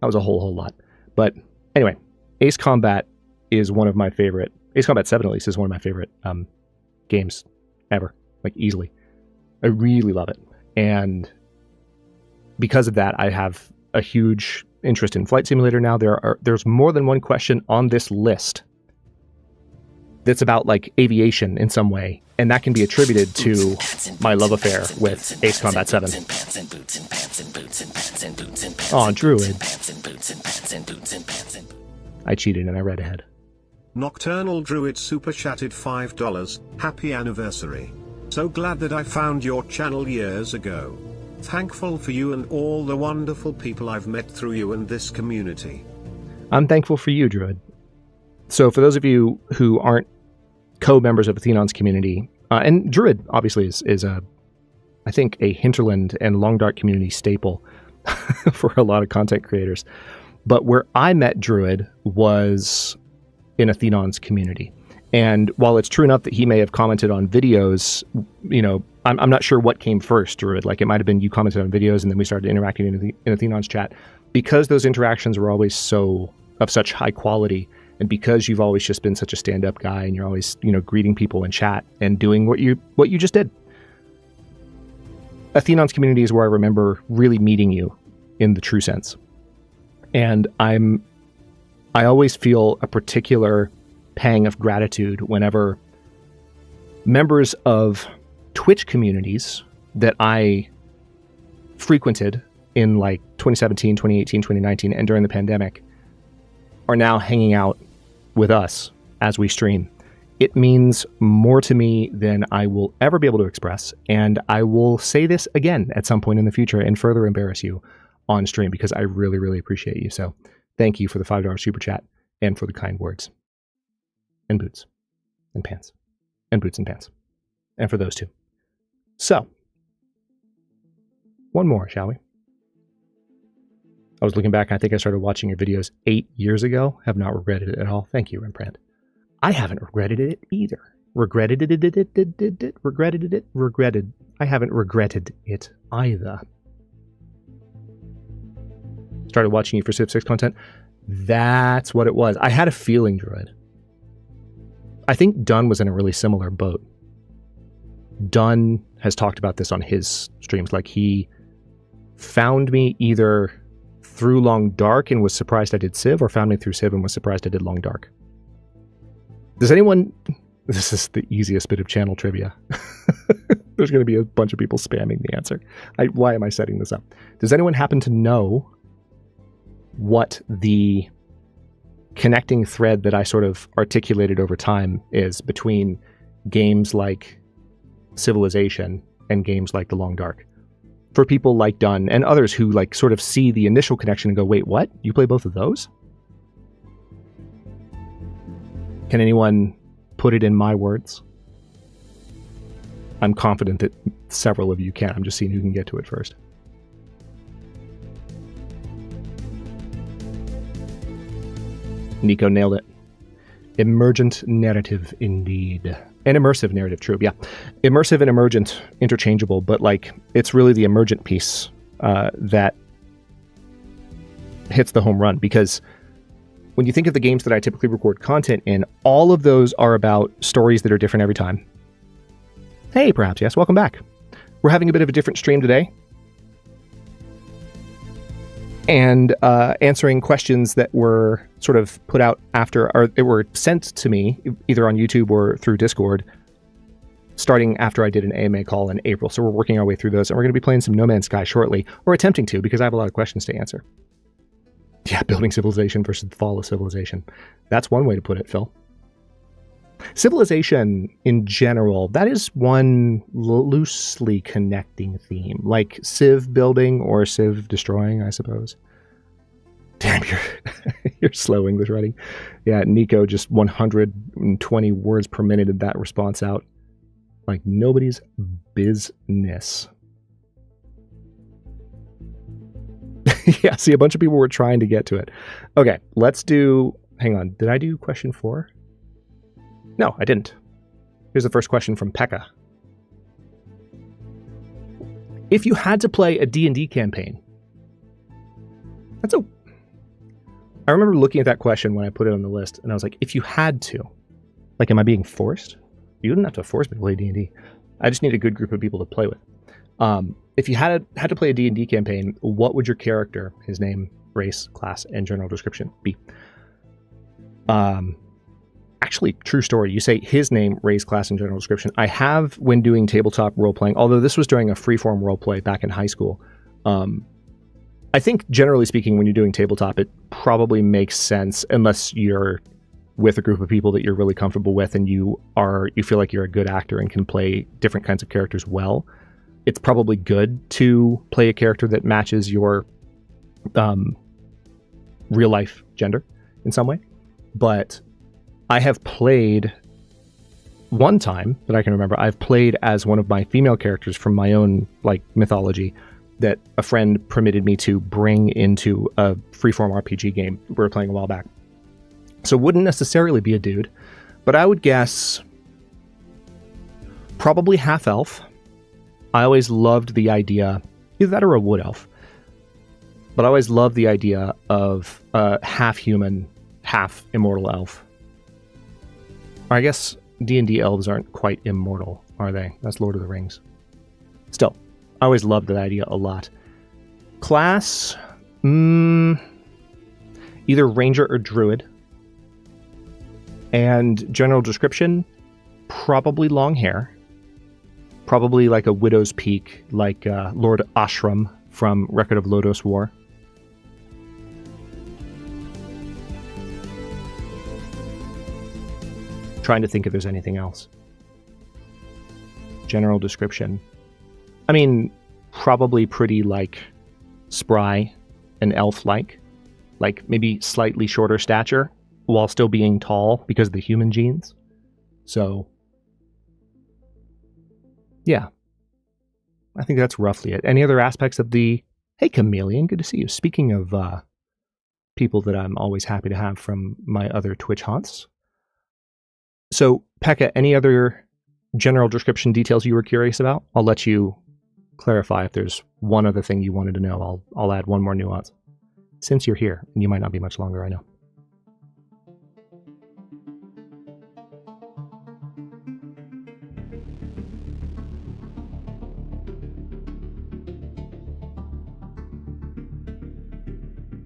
That was a whole lot. But anyway, Ace Combat is one of my favorite, Ace Combat 7 at least, is one of my favorite games ever. Like, easily. I really love it. And because of that, I have a huge interest in Flight Simulator now. There's more than one question on this list that's about like aviation in some way, and that can be attributed to my love affair with Ace Combat 7. Oh, Druid. I cheated and I read ahead. Nocturnal Druid super chatted $5. Happy anniversary. So glad that I found your channel years ago. Thankful for you and all the wonderful people I've met through you and this community. I'm thankful for you, Druid. So for those of you who aren't co-members of Athenon's community, and Druid obviously is I think a Hinterland and Long Dark community staple for a lot of content creators. But where I met Druid was in Athenon's community. And while it's true enough that he may have commented on videos, you know, I'm not sure what came first, Druid. Like, it might have been you commented on videos and then we started interacting in Athenon's chat. Because those interactions were always of such high quality, and because you've always just been such a stand-up guy and you're always, you know, greeting people in chat and doing what you just did. Athenon's community is where I remember really meeting you in the true sense. And I always feel a particular pang of gratitude whenever members of Twitch communities that I frequented in like 2017, 2018, 2019, and during the pandemic are now hanging out with us as we stream. It means more to me than I will ever be able to express, and I will say this again at some point in the future and further embarrass you on stream because I really, really appreciate you. So thank you for the $5 super chat and for the kind words. And boots and pants and boots and pants. And for those two. So, one more, shall we? I was looking back, I think I started watching your videos 8 years ago. Have not regretted it at all. Thank you, Rembrandt. I haven't regretted it either. Regretted. I haven't regretted it either. Started watching you for Civ 6 content. That's what it was. I had a feeling, Druid. I think Dunn was in a really similar boat. Dunn has talked about this on his streams. Like, he found me either through Long Dark and was surprised I did Civ, or found me through Civ and was surprised I did Long Dark. Does anyone... This is the easiest bit of channel trivia. There's going to be a bunch of people spamming the answer. Why am I setting this up? Does anyone happen to know what the connecting thread that I sort of articulated over time is between games like Civilization and games like The Long Dark? For people like Dunn and others who like sort of see the initial connection and go, wait, what? You play both of those? Can anyone put it in my words? I'm confident that several of you can. I'm just seeing who can get to it first. Nico nailed it. Emergent narrative, indeed. And immersive narrative, true, yeah. Immersive and emergent, interchangeable, but like, it's really the emergent piece that hits the home run, because when you think of the games that I typically record content in, all of those are about stories that are different every time. Hey, perhaps, yes, welcome back. We're having a bit of a different stream today. And answering questions that were sort of put out after, or they were sent to me either on YouTube or through Discord, starting after I did an AMA call in April. So we're working our way through those, and we're going to be playing some No Man's Sky shortly, or attempting to, because I have a lot of questions to answer. Yeah, building civilization versus the fall of civilization. That's one way to put it, Phil. Civilization in general, that is one loosely connecting theme, like Civ building or Civ destroying, I suppose. Damn, you're slow English writing. Yeah, Nico just 120 words per minute in that response out. Like nobody's business. Yeah, see, a bunch of people were trying to get to it. Okay, let's do... Hang on, did I do question 4? No, I didn't. Here's the first question from Pekka. If you had to play a D&D campaign... I remember looking at that question when I put it on the list, and I was like, if you had to... Like, am I being forced? You didn't have to force me to play D&D. I just need a good group of people to play with. If you had to play a D&D campaign, what would your character, his name, race, class, and general description be? Actually, true story. You say his name, race, class, and general description. I have, when doing tabletop role-playing, although this was during a freeform role-play back in high school, I think, generally speaking, when you're doing tabletop, it probably makes sense, unless you're with a group of people that you're really comfortable with and you feel like you're a good actor and can play different kinds of characters well. It's probably good to play a character that matches your real life gender in some way. But I have played one time that I can remember, I've played as one of my female characters from my own mythology that a friend permitted me to bring into a freeform RPG game we were playing a while back. So wouldn't necessarily be a dude, but I would guess probably half elf. I always loved the idea, either that or a wood elf, but I always loved the idea of a half human, half immortal elf. Or I guess D&D elves aren't quite immortal, are they? That's Lord of the Rings. Still, I always loved that idea a lot. Class, either ranger or druid. And general description, probably long hair. Probably like a widow's peak, like Lord Ashram from Record of Lodoss War. Trying to think if there's anything else. General description. I mean, probably pretty spry and elf-like. Maybe slightly shorter stature while still being tall because of the human genes. So, yeah. I think that's roughly it. Any other aspects of the... Hey, Chameleon, good to see you. Speaking of people that I'm always happy to have from my other Twitch haunts. So, Pekka, any other general description details you were curious about? I'll let you clarify if there's one other thing you wanted to know. I'll add one more nuance. Since you're here, and you might not be much longer, I know.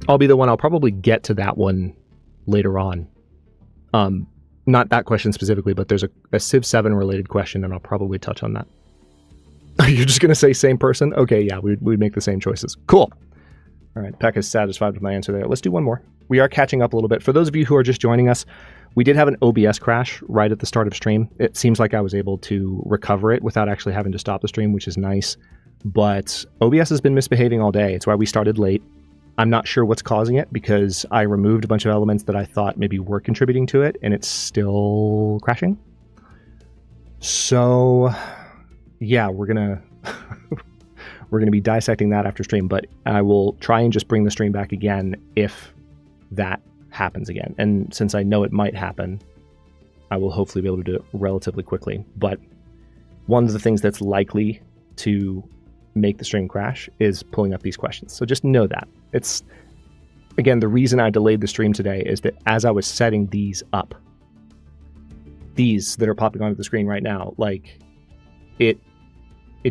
I'll be the one. I'll probably get to that one later on. Not that question specifically, but there's a Civ 7 related question, and I'll probably touch on that. You're just going to say same person? Okay, yeah, we'd make the same choices. Cool. All right, Peck is satisfied with my answer there. Let's do one more. We are catching up a little bit. For those of you who are just joining us, we did have an OBS crash right at the start of stream. It seems like I was able to recover it without actually having to stop the stream, which is nice. But OBS has been misbehaving all day. It's why we started late. I'm not sure what's causing it because I removed a bunch of elements that I thought maybe were contributing to it, and it's still crashing. So, yeah, we're gonna be dissecting that after stream, but I will try and just bring the stream back again if that happens again. And since I know it might happen, I will hopefully be able to do it relatively quickly. But one of the things that's likely to make the stream crash is pulling up these questions. So just know that. It's, again, the reason I delayed the stream today is that as I was setting these up, these that are popping onto the screen right now, it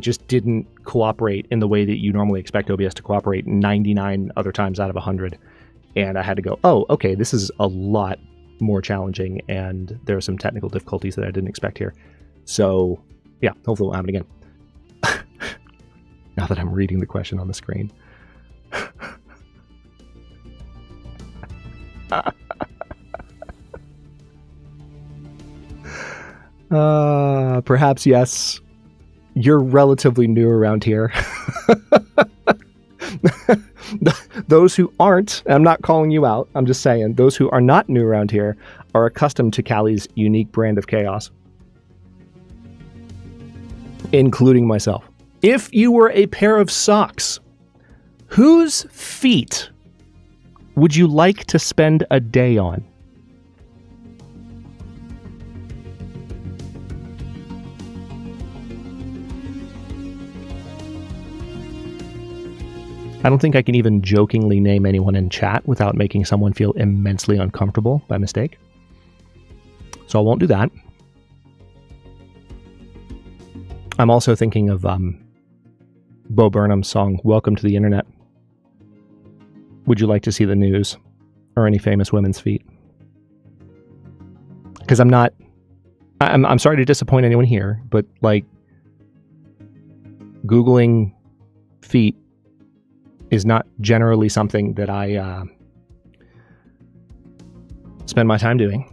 just didn't cooperate in the way that you normally expect OBS to cooperate 99 other times out of 100. And I had to go, oh, okay, this is a lot more challenging, and there are some technical difficulties that I didn't expect here. So, yeah, hopefully it won't happen again. Now that I'm reading the question on the screen. Perhaps yes. You're relatively new around here. Those who aren't, I'm not calling you out, I'm just saying, those who are not new around here are accustomed to Callie's unique brand of chaos. Including myself. If you were a pair of socks, whose feet would you like to spend a day on? I don't think I can even jokingly name anyone in chat without making someone feel immensely uncomfortable by mistake. So I won't do that. I'm also thinking of Bo Burnham's song, Welcome to the Internet. Would you like to see the news or any famous women's feet? Because I'm sorry to disappoint anyone here, but like Googling feet is not generally something that I spend my time doing.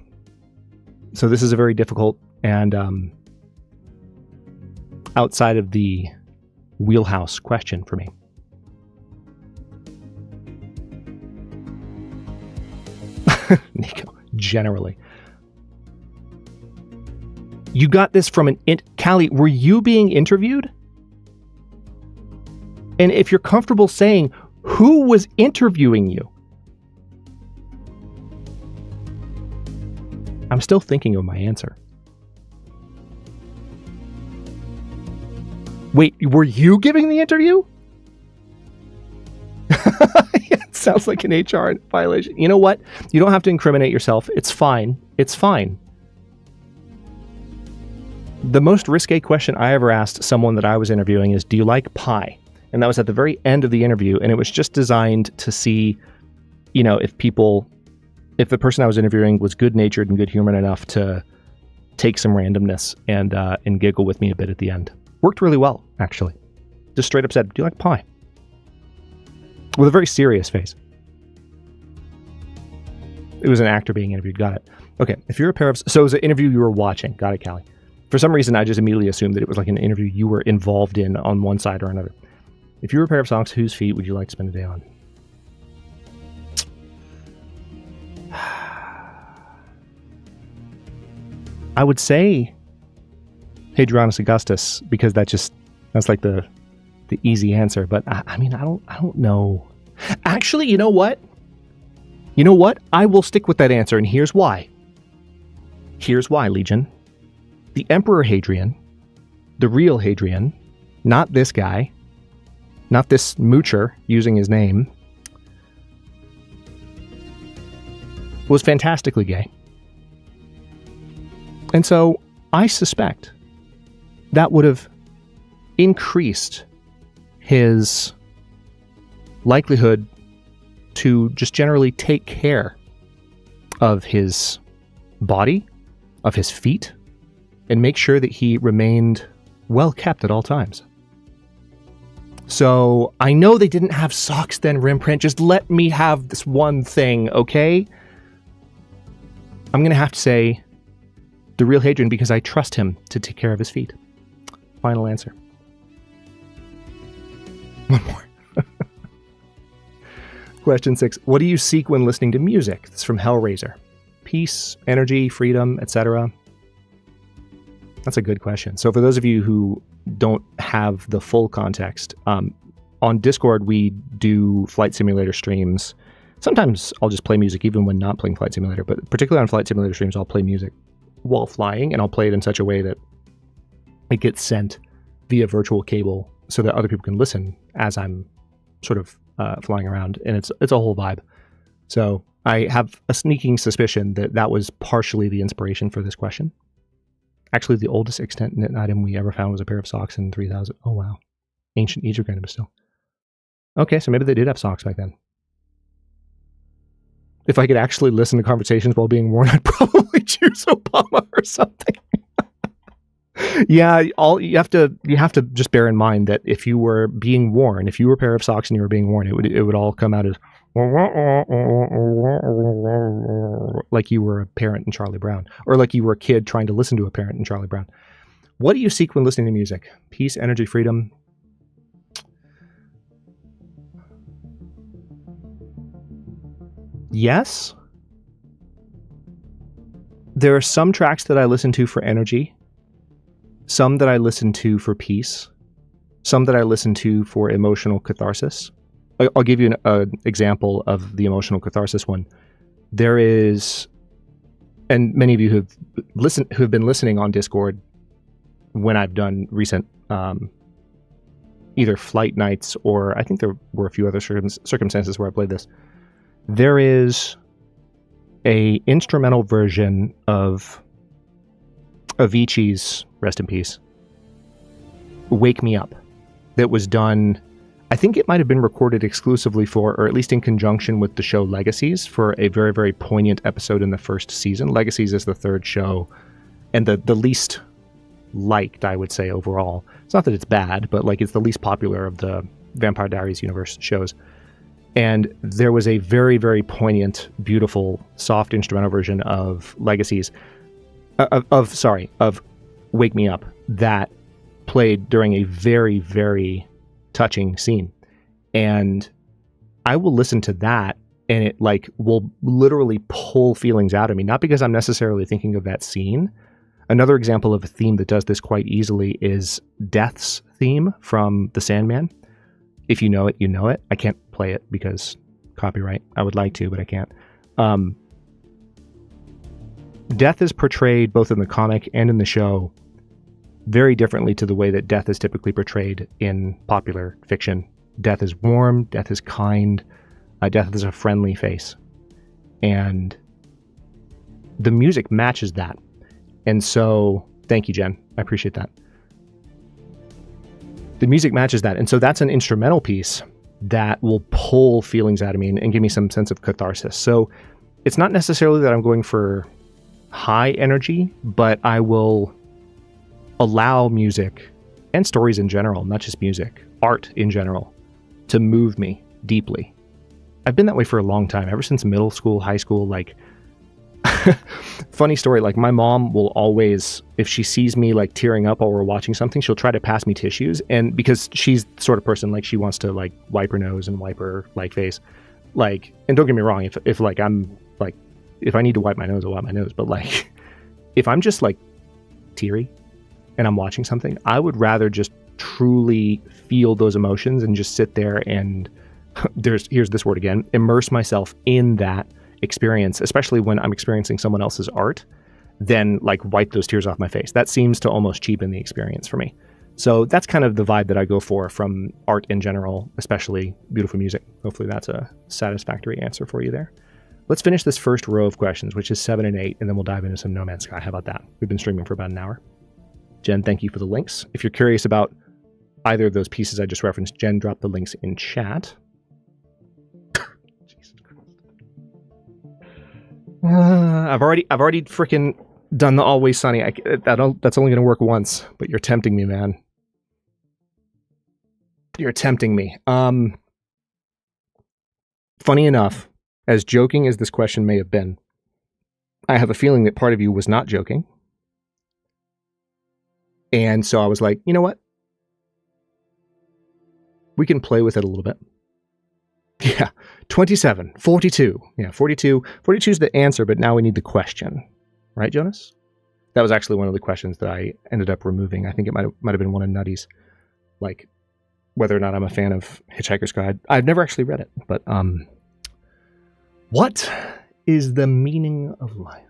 So this is a very difficult and outside of the wheelhouse question for me. Nico, generally. You got this from Callie, were you being interviewed? And if you're comfortable saying, who was interviewing you? I'm still thinking of my answer. Wait, were you giving the interview? It sounds like an HR violation. You know what? You don't have to incriminate yourself. It's fine. It's fine. The most risque question I ever asked someone that I was interviewing is, do you like pie? And that was at the very end of the interview, and it was just designed to see, you know, if the person I was interviewing was good-natured and good-humored enough to take some randomness and giggle with me a bit at the end. Worked really well, actually. Just straight up said, do you like pie? With a very serious face. It was an actor being interviewed. Got it. Okay, if you're a pair of... So it was an interview you were watching. Got it, Callie. For some reason, I just immediately assumed that it was like an interview you were involved in on one side or another. If you were a pair of socks, whose feet would you like to spend a day on? I would say Hadrianus Augustus, because that's like the easy answer. But I mean, I don't know. Actually, you know what? I will stick with that answer, and here's why. Here's why, Legion. The Emperor Hadrian, the real Hadrian, not this guy, not this moocher using his name, was fantastically gay. And so I suspect that would have increased his likelihood to just generally take care of his body, of his feet, and make sure that he remained well kept at all times. So I know they didn't have socks then, Rimprint. Just let me have this one thing, okay? I'm going to have to say the real Hadrian because I trust him to take care of his feet. Final answer. One more. Question 6. What do you seek when listening to music? This is from Hellraiser. Peace, energy, freedom, etc. That's a good question. So for those of you who don't have the full context, on Discord we do Flight Simulator streams. Sometimes I'll just play music even when not playing Flight Simulator, but particularly on Flight Simulator streams I'll play music while flying, and I'll play it in such a way that it gets sent via virtual cable so that other people can listen as I'm sort of flying around, and it's a whole vibe. So I have a sneaking suspicion that was partially the inspiration for this question. Actually, the oldest extant item we ever found was a pair of socks in 3000. Oh, wow. Ancient Egypt random still. Okay, so maybe they did have socks back then. If I could actually listen to conversations while being worn, I'd probably choose Obama or something. Yeah, you have to just bear in mind that if you were being worn, if you were a pair of socks and you were being worn, it would all come out as like you were a parent in Charlie Brown, or like you were a kid trying to listen to a parent in Charlie Brown. What do you seek when listening to music? Peace, energy, freedom. Yes. There are some tracks that I listen to for energy, some that I listen to for peace, some that I listen to for emotional catharsis. I'll give you an example of the emotional catharsis one. There is, and many of you who have been listening on Discord when I've done recent either flight nights, or I think there were a few other circumstances where I played this. There is a instrumental version of Avicii's, rest in peace, Wake Me Up, that was done, I think it might have been recorded exclusively for, or at least in conjunction with the show Legacies, for a very, very poignant episode in the first season. Legacies is the third show, and the least liked, I would say, overall. It's not that it's bad, but like it's the least popular of the Vampire Diaries universe shows. And there was a very, very poignant, beautiful, soft instrumental version of Legacies, of Wake Me Up, that played during a very, very touching scene. And I will listen to that, and it like will literally pull feelings out of me, not because I'm necessarily thinking of that scene. Another example of a theme that does this quite easily is Death's theme from The Sandman. If you know it, you know it. I can't play it because copyright. I would like to, but I can't. Death is portrayed both in the comic and in the show very differently to the way that death is typically portrayed in popular fiction. Death is warm, death is kind, death is a friendly face. And the music matches that. And so, thank you, Jen. I appreciate that. The music matches that. And so that's an instrumental piece that will pull feelings out of me and give me some sense of catharsis. So it's not necessarily that I'm going for high energy, but I will allow music and stories in general, not just music, art in general, to move me deeply. I've been that way for a long time, ever since middle school, high school. Like, funny story, like my mom will always, if she sees me like tearing up while we're watching something, she'll try to pass me tissues. And because she's the sort of person, like she wants to like wipe her nose and wipe her like face. Like, and don't get me wrong, if like I'm like, if I need to wipe my nose, I'll wipe my nose. But like, if I'm just like teary and I'm watching something, I would rather just truly feel those emotions and just sit there and here's this word again, immerse myself in that experience, especially when I'm experiencing someone else's art, than like wipe those tears off my face. That seems to almost cheapen the experience for me. So that's kind of the vibe that I go for from art in general, especially beautiful music. Hopefully that's a satisfactory answer for you there. Let's finish this first row of questions, which is 7 and 8, and then we'll dive into some No Man's Sky. How about that? We've been streaming for about an hour. Jen, thank you for the links. If you're curious about either of those pieces I just referenced, Jen dropped the links in chat. Jesus Christ. I've already freaking done the Always Sunny. That's only going to work once, but you're tempting me, man. You're tempting me. Funny enough, as joking as this question may have been, I have a feeling that part of you was not joking. And so I was like, you know what? We can play with it a little bit. Yeah, 27, 42. Yeah, 42. 42 is the answer, but now we need the question. Right, Jonas? That was actually one of the questions that I ended up removing. I think it might have been one of Nutty's. Like, whether or not I'm a fan of Hitchhiker's Guide. I've never actually read it, but what is the meaning of life?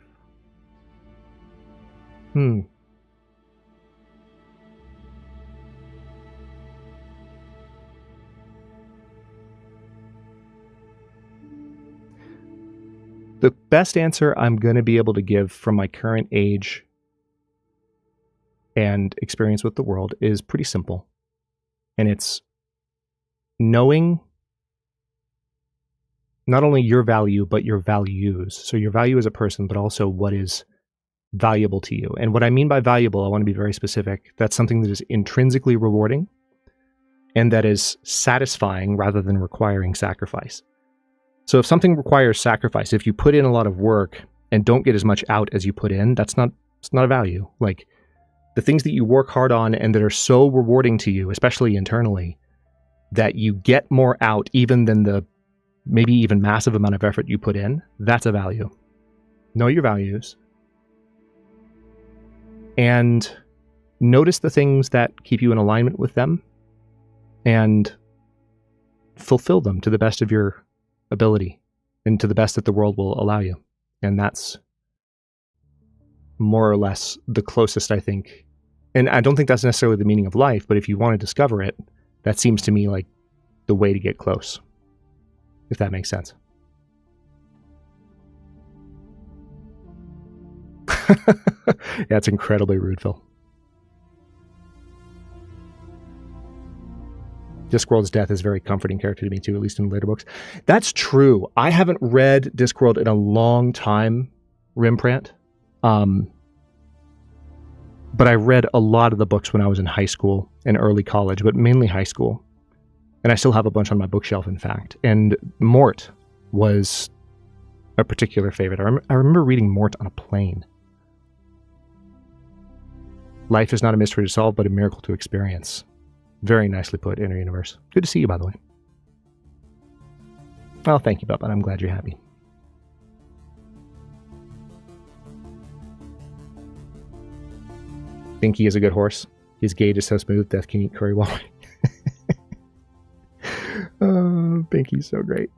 The best answer I'm going to be able to give from my current age and experience with the world is pretty simple. And it's knowing not only your value, but your values. So your value as a person, but also what is valuable to you. And what I mean by valuable, I want to be very specific. That's something that is intrinsically rewarding and that is satisfying rather than requiring sacrifice. So if something requires sacrifice, if you put in a lot of work and don't get as much out as you put in, it's not a value. Like the things that you work hard on and that are so rewarding to you, especially internally, that you get more out even than the maybe even massive amount of effort you put in, that's a value. Know your values. And notice the things that keep you in alignment with them and fulfill them to the best of your ability and to the best that the world will allow you. And that's more or less the closest, I think. And I don't think that's necessarily the meaning of life, but if you want to discover it, that seems to me like the way to get close, if that makes sense. Yeah, it's incredibly rude, Phil. Discworld's death is a very comforting character to me too, at least in later books. That's true. I haven't read Discworld in a long time, Rimprant. But I read a lot of the books when I was in high school and early college, but mainly high school. And I still have a bunch on my bookshelf, in fact. And Mort was a particular favorite. I remember reading Mort on a plane. Life is not a mystery to solve, but a miracle to experience. Very nicely put, Inner Universe. Good to see you, by the way. Well, thank you, Bubba. I'm glad you're happy. Binky is a good horse. His gait is so smooth, death can eat curry water. Oh, Binky's so great.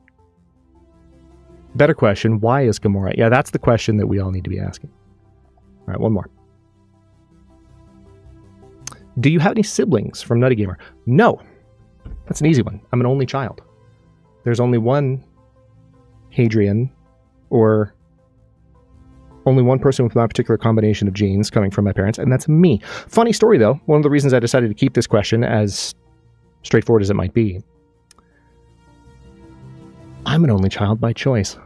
Better question, why is Gamora? Yeah, that's the question that we all need to be asking. All right, one more. Do you have any siblings from Nutty Gamer? No. That's an easy one. I'm an only child. There's only one Hadrian, or only one person with my particular combination of genes coming from my parents, and that's me. Funny story, though. One of the reasons I decided to keep this question, as straightforward as it might be, I'm an only child by choice.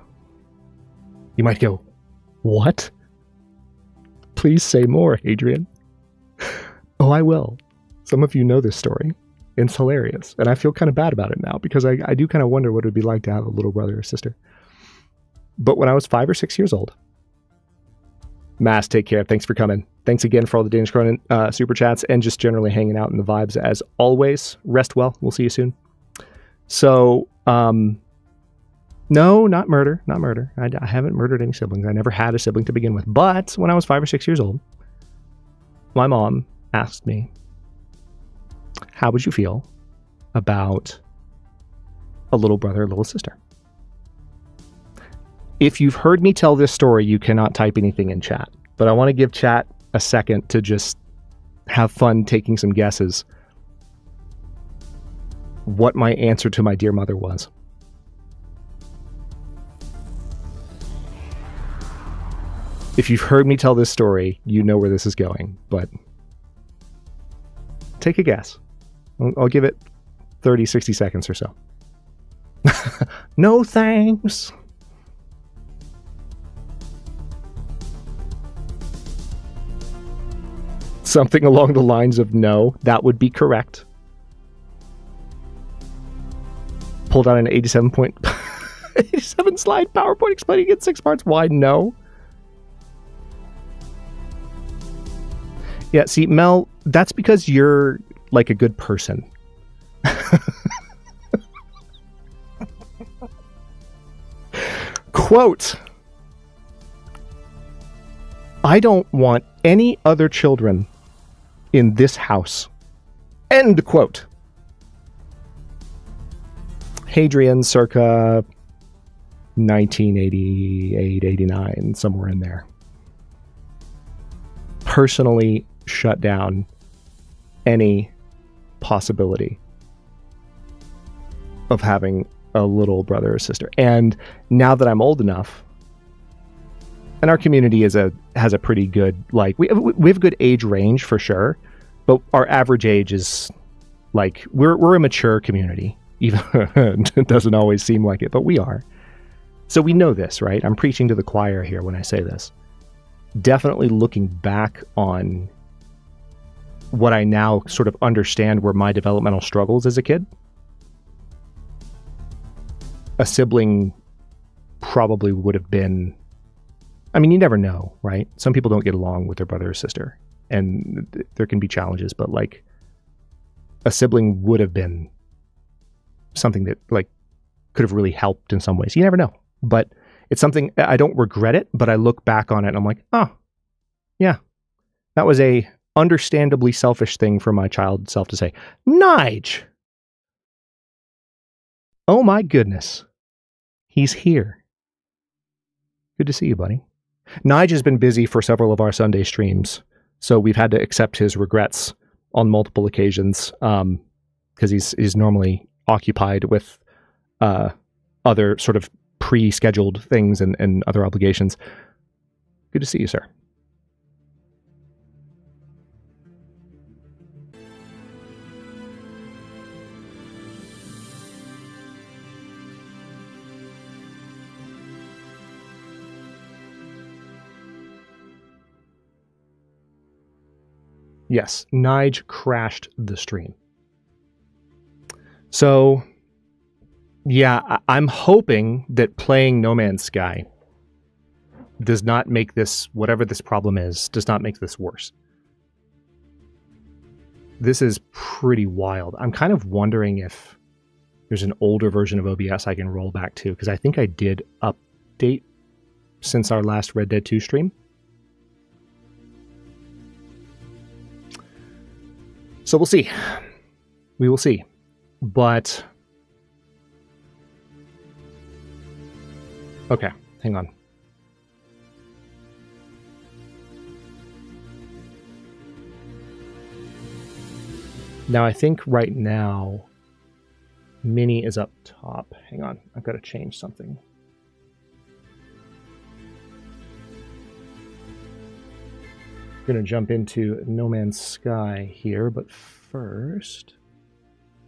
You might go, what? Please say more, Hadrian. Oh, I will. Some of you know this story. It's hilarious. And I feel kind of bad about it now because I do kind of wonder what it would be like to have a little brother or sister. But when I was 5 or 6 years old, Mass, take care. Thanks for coming. Thanks again for all the Danish Cronin super chats and just generally hanging out in the vibes as always. Rest well. We'll see you soon. So, no, not murder. Not murder. I haven't murdered any siblings. I never had a sibling to begin with. But when I was 5 or 6 years old, my mom asked me, how would you feel about a little brother or little sister? If you've heard me tell this story, you cannot type anything in chat. But I want to give chat a second to just have fun taking some guesses what my answer to my dear mother was. If you've heard me tell this story, you know where this is going, but take a guess. I'll give it 30, 60 seconds or so. No thanks. Something along the lines of no, that would be correct. Pulled out an 87 slide PowerPoint explaining it in 6 parts. Why no? Yeah, see, Mel, that's because you're like a good person. Quote, I don't want any other children in this house. End quote. Hadrian circa 1988, 89, somewhere in there. Personally shut down any possibility of having a little brother or sister. And now that I'm old enough, and our community has a pretty good, like, we have a good age range for sure, but our average age is like, we're a mature community, even it doesn't always seem like it, but we are. So we know this, right? I'm preaching to the choir here when I say this. Definitely looking back on what I now sort of understand were my developmental struggles as a kid. A sibling probably would have been, I mean, you never know, right? Some people don't get along with their brother or sister, and there can be challenges, but like a sibling would have been something that like could have really helped in some ways. You never know, but it's something I don't regret it, but I look back on it and I'm like, oh yeah, that was a understandably selfish thing for my child self to say. Nige! Oh my goodness. He's here. Good to see you, buddy. Nige has been busy for several of our Sunday streams, so we've had to accept his regrets on multiple occasions, because he's normally occupied with other sort of pre-scheduled things and other obligations. Good to see you, sir. Yes, Nige crashed the stream. So, yeah, I'm hoping that playing No Man's Sky does not make this, whatever this problem is, does not make this worse. This is pretty wild. I'm kind of wondering if there's an older version of OBS I can roll back to, because I think I did update since our last Red Dead 2 stream. So we'll see. We will see. But okay, hang on. Now I think right now Mini is up top. Hang on, I've got to change something. We're going to jump into No Man's Sky here, but first,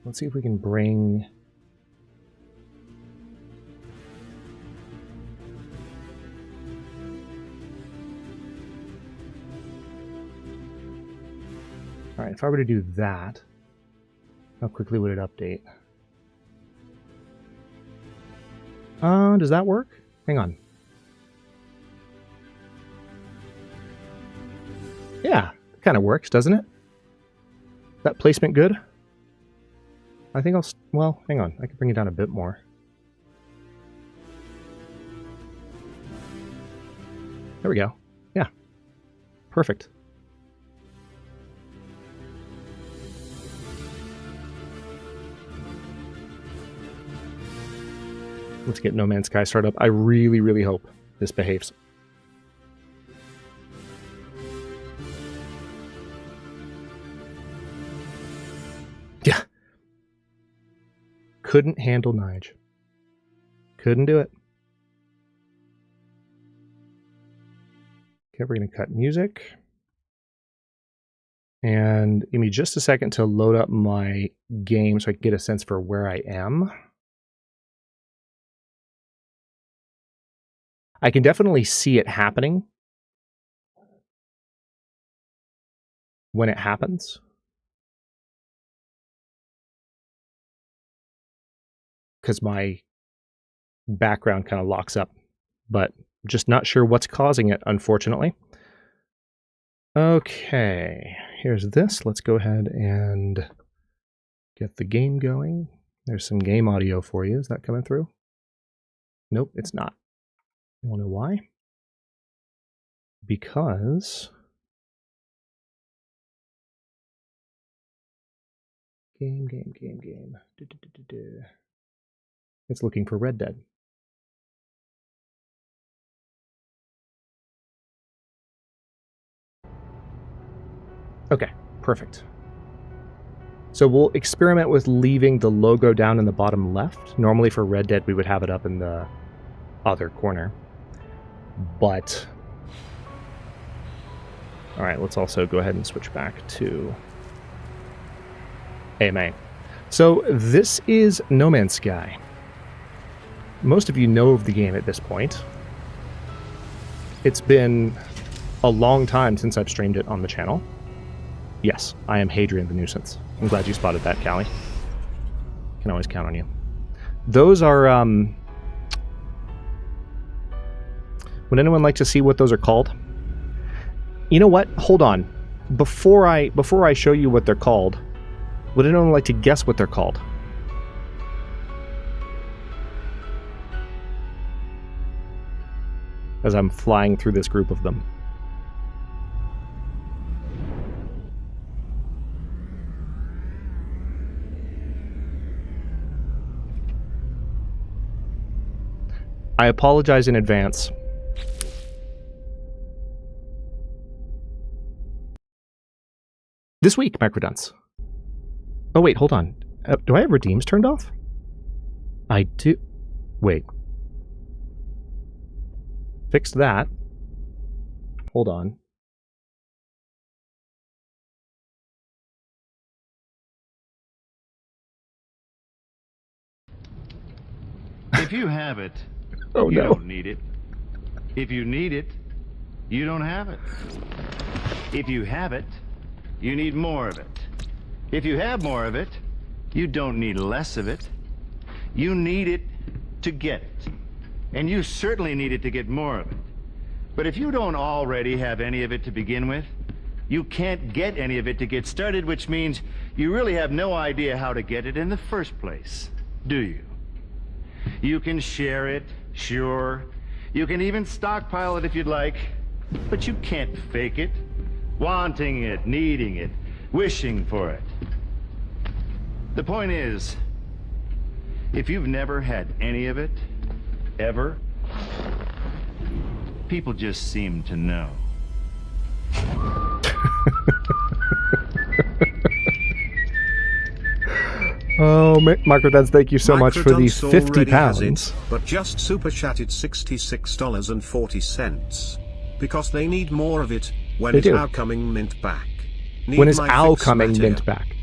let's see if we can bring all right, if I were to do that, how quickly would it update? Does that work? Hang on. Yeah, it kind of works, doesn't it? That placement good? I think I'll, well, hang on. I can bring it down a bit more. There we go. Yeah. Perfect. Let's get No Man's Sky started up. I really, really hope this behaves. Yeah. Couldn't handle Nige. Couldn't do it. Okay, we're going to cut music. And give me just a second to load up my game so I can get a sense for where I am. I can definitely see it happening when it happens. Because my background kind of locks up, but just not sure what's causing it, unfortunately. Okay, here's this. Let's go ahead and get the game going. There's some game audio for you. Is that coming through? Nope, it's not. You want to know why? Because game. It's looking for Red Dead. Okay, perfect. So we'll experiment with leaving the logo down in the bottom left. Normally for Red Dead, we would have it up in the other corner. But, all right, let's also go ahead and switch back to AMA. So this is No Man's Sky. Most of you know of the game at this point. It's been a long time since I've streamed it on the channel. Yes, I am Hadrian the Nuisance. I'm glad you spotted that, Callie. Can always count on you. Those are Would anyone like to see what those are called? You know what? Hold on. Before I show you what they're called, would anyone like to guess what they're called? As I'm flying through this group of them. I apologize in advance. This week, Microdunce. Oh wait, hold on. Do I have redeems turned off? I do. Wait. Fixed that. Hold on. If you have it, Oh you no. don't need it. If you need it, you don't have it. If you have it, you need more of it. If you have more of it, you don't need less of it. You need it to get it. And you certainly need it to get more of it. But if you don't already have any of it to begin with, you can't get any of it to get started, which means you really have no idea how to get it in the first place, do you? You can share it, sure. You can even stockpile it if you'd like, but you can't fake it. Wanting it, needing it, wishing for it. The point is, if you've never had any of it, ever, people just seem to know. Oh, Microdunce, thank you so much for these 50 pounds. It, but just super chatted $66.40. Because they need more of it when it's now coming mint back. When is OW coming mint back?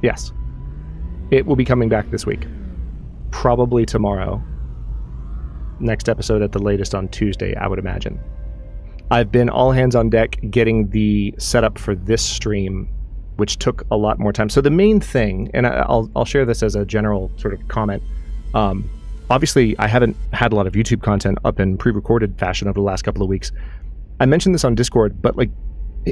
Yes. It will be coming back this week. Probably tomorrow. Next episode at the latest on Tuesday, I would imagine. I've been all hands on deck getting the setup for this stream, which took a lot more time. So the main thing, and I'll share this as a general sort of comment. Obviously, I haven't had a lot of YouTube content up in pre-recorded fashion over the last couple of weeks. I mentioned this on Discord, but like,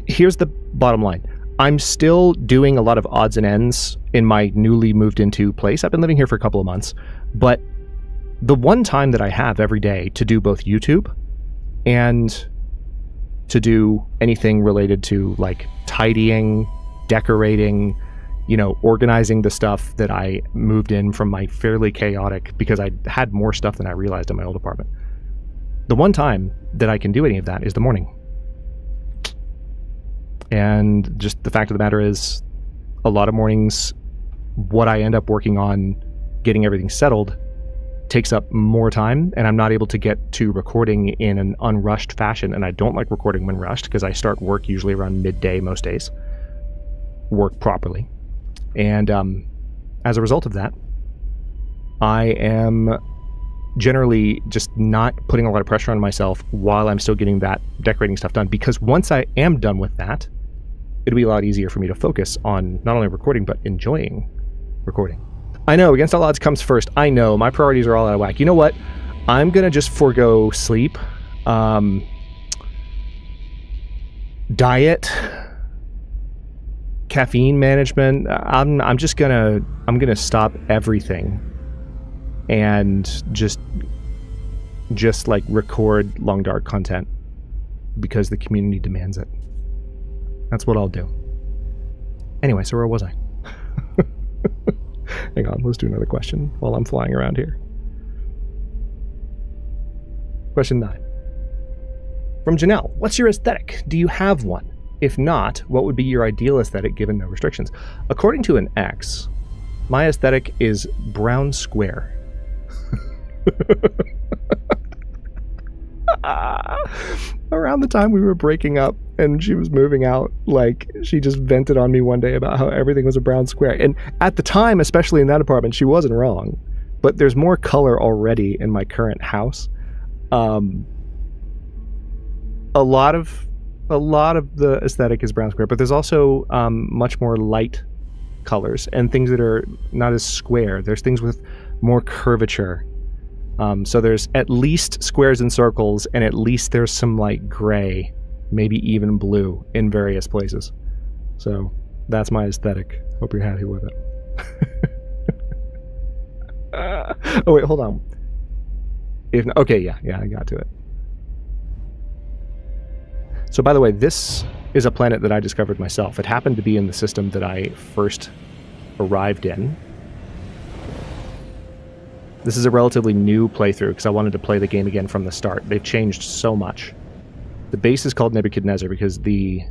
here's the bottom line. I'm still doing a lot of odds and ends in my newly moved into place. I've been living here for a couple of months, but the one time that I have every day to do both YouTube and to do anything related to like tidying, decorating, you know, organizing the stuff that I moved in from my fairly chaotic, because I had more stuff than I realized in my old apartment. The one time that I can do any of that is the morning. And just the fact of the matter is, a lot of mornings, what I end up working on, getting everything settled, takes up more time, and I'm not able to get to recording in an unrushed fashion. And I don't like recording when rushed, because I start work usually around midday most days. Work properly. And as a result of that, I am generally just not putting a lot of pressure on myself while I'm still getting that decorating stuff done, because once I am done with that, it'll be a lot easier for me to focus on not only recording, but enjoying recording. I know, against all odds comes first. I know, my priorities are all out of whack. You know what? I'm going to just forego sleep, diet, caffeine management. I'm just going to stop everything and just like record long dark content because the community demands it. That's what I'll do. Anyway, so where was I? Hang on, let's do another question while I'm flying around here. Question 9. From Janelle, what's your aesthetic? Do you have one? If not, what would be your ideal aesthetic given no restrictions? According to an X, my aesthetic is brown square. Around the time we were breaking up and she was moving out, like, she just vented on me one day about how everything was a brown square. And at the time, especially in that apartment, she wasn't wrong. But there's more color already in my current house. A lot of the aesthetic is brown square, but there's also much more light colors and things that are not as square. There's things with more curvature. So there's at least squares and circles, and at least there's some like gray, maybe even blue in various places. So that's my aesthetic. Hope you're happy with it. Oh wait, hold on. Okay, yeah, I got to it. So by the way, this is a planet that I discovered myself. It happened to be in the system that I first arrived in. This is a relatively new playthrough because I wanted to play the game again from the start. They've changed so much. The base is called Nebuchadnezzar because the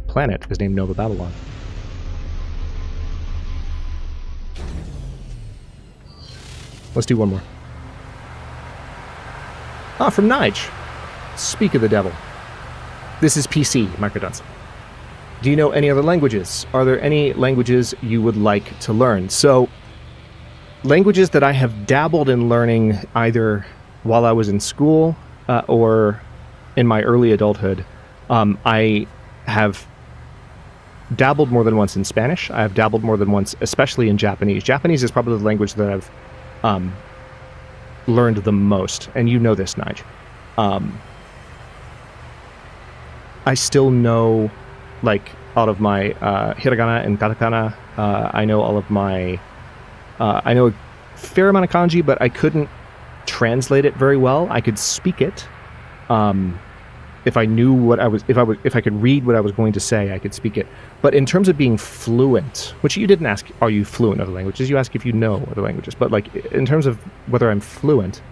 planet was named Nova Babylon. Let's do one more. Ah, from Nige. Speak of the devil. This is PC, Microdunce. Do you know any other languages? Are there any languages you would like to learn? So, languages that I have dabbled in learning either while I was in school or in my early adulthood. I have dabbled more than once in Spanish. I have dabbled more than once, especially in Japanese. Japanese is probably the language that I've learned the most, and you know this, Nige. I still know, like, out of my hiragana and katakana. I know all of my... I know a fair amount of kanji, but I couldn't translate it very well. I could speak it. If I knew what I was... If I could read what I was going to say, I could speak it. But in terms of being fluent, which you didn't ask, are you fluent in other languages? You ask if you know other languages. But, like, in terms of whether I'm fluent...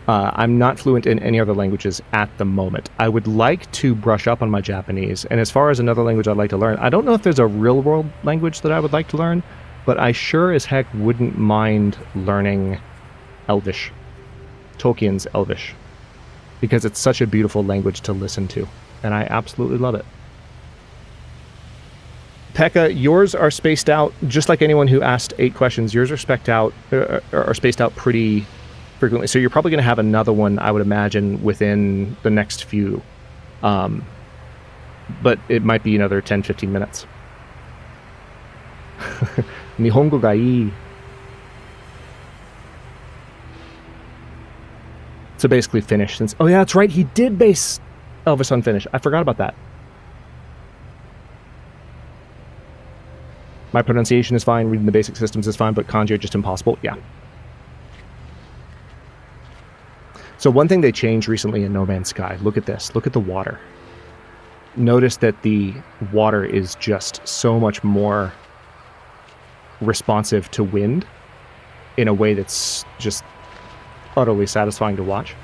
I'm not fluent in any other languages at the moment. I would like to brush up on my Japanese, and as far as another language I'd like to learn, I don't know if there's a real-world language that I would like to learn, but I sure as heck wouldn't mind learning Elvish. Tolkien's Elvish. Because it's such a beautiful language to listen to, and I absolutely love it. Pekka, yours are spaced out, just like anyone who asked 8 questions, yours are spaced out pretty... frequently, so you're probably going to have another one, I would imagine, within the next few. But it might be another 10-15 minutes. Nihongo ga ii. So basically finished since... Oh yeah, that's right, he did base Elvis on Finnish. I forgot about that. My pronunciation is fine, reading the basic systems is fine, but kanji are just impossible. Yeah. So one thing they changed recently in No Man's Sky, look at this, look at the water. Notice that the water is just so much more responsive to wind in a way that's just utterly satisfying to watch.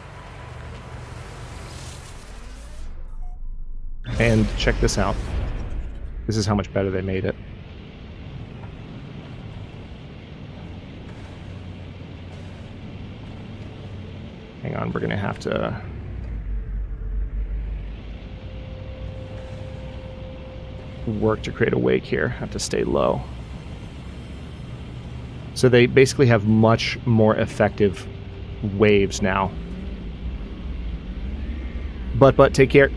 And check this out. This is how much better they made it. Hang on, we're going to have to... work to create a wake here. Have to stay low. So they basically have much more effective waves now. But take care.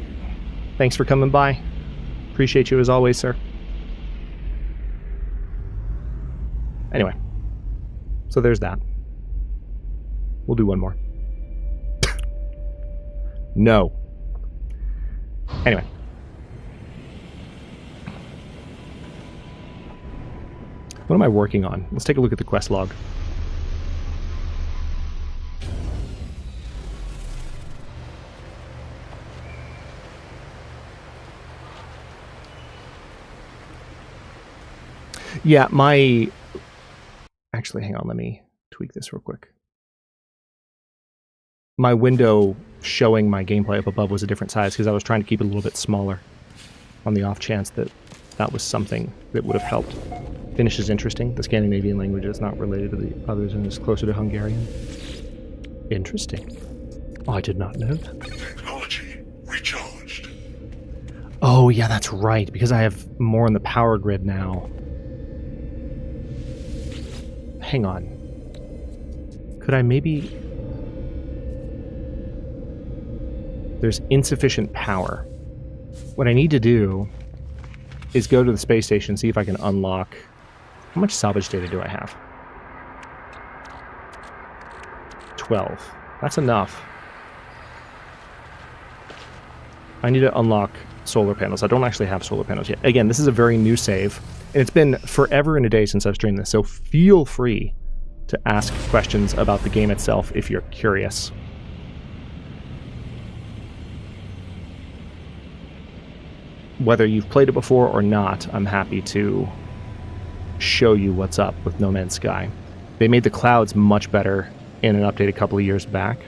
Thanks for coming by. Appreciate you as always, sir. Anyway. So there's that. We'll do one more. No. Anyway. What am I working on? Let's take a look at the quest log. Yeah, my... Actually, hang on, let me tweak this real quick. My window showing my gameplay up above was a different size because I was trying to keep it a little bit smaller on the off chance that that was something that would have helped. Finnish is interesting. The Scandinavian language is not related to the others and is closer to Hungarian. Interesting. Oh, I did not know that. Technology recharged. Oh, yeah, that's right. Because I have more on the power grid now. Hang on. Could I maybe... There's insufficient power. What I need to do is go to the space station, see if I can unlock... How much salvage data do I have? 12. That's enough. I need to unlock solar panels. I don't actually have solar panels yet. Again, this is a very new save, and it's been forever and a day since I've streamed this, so feel free to ask questions about the game itself if you're curious. Whether you've played it before or not, I'm happy to show you what's up with No Man's Sky. They made the clouds much better in an update a couple of years back.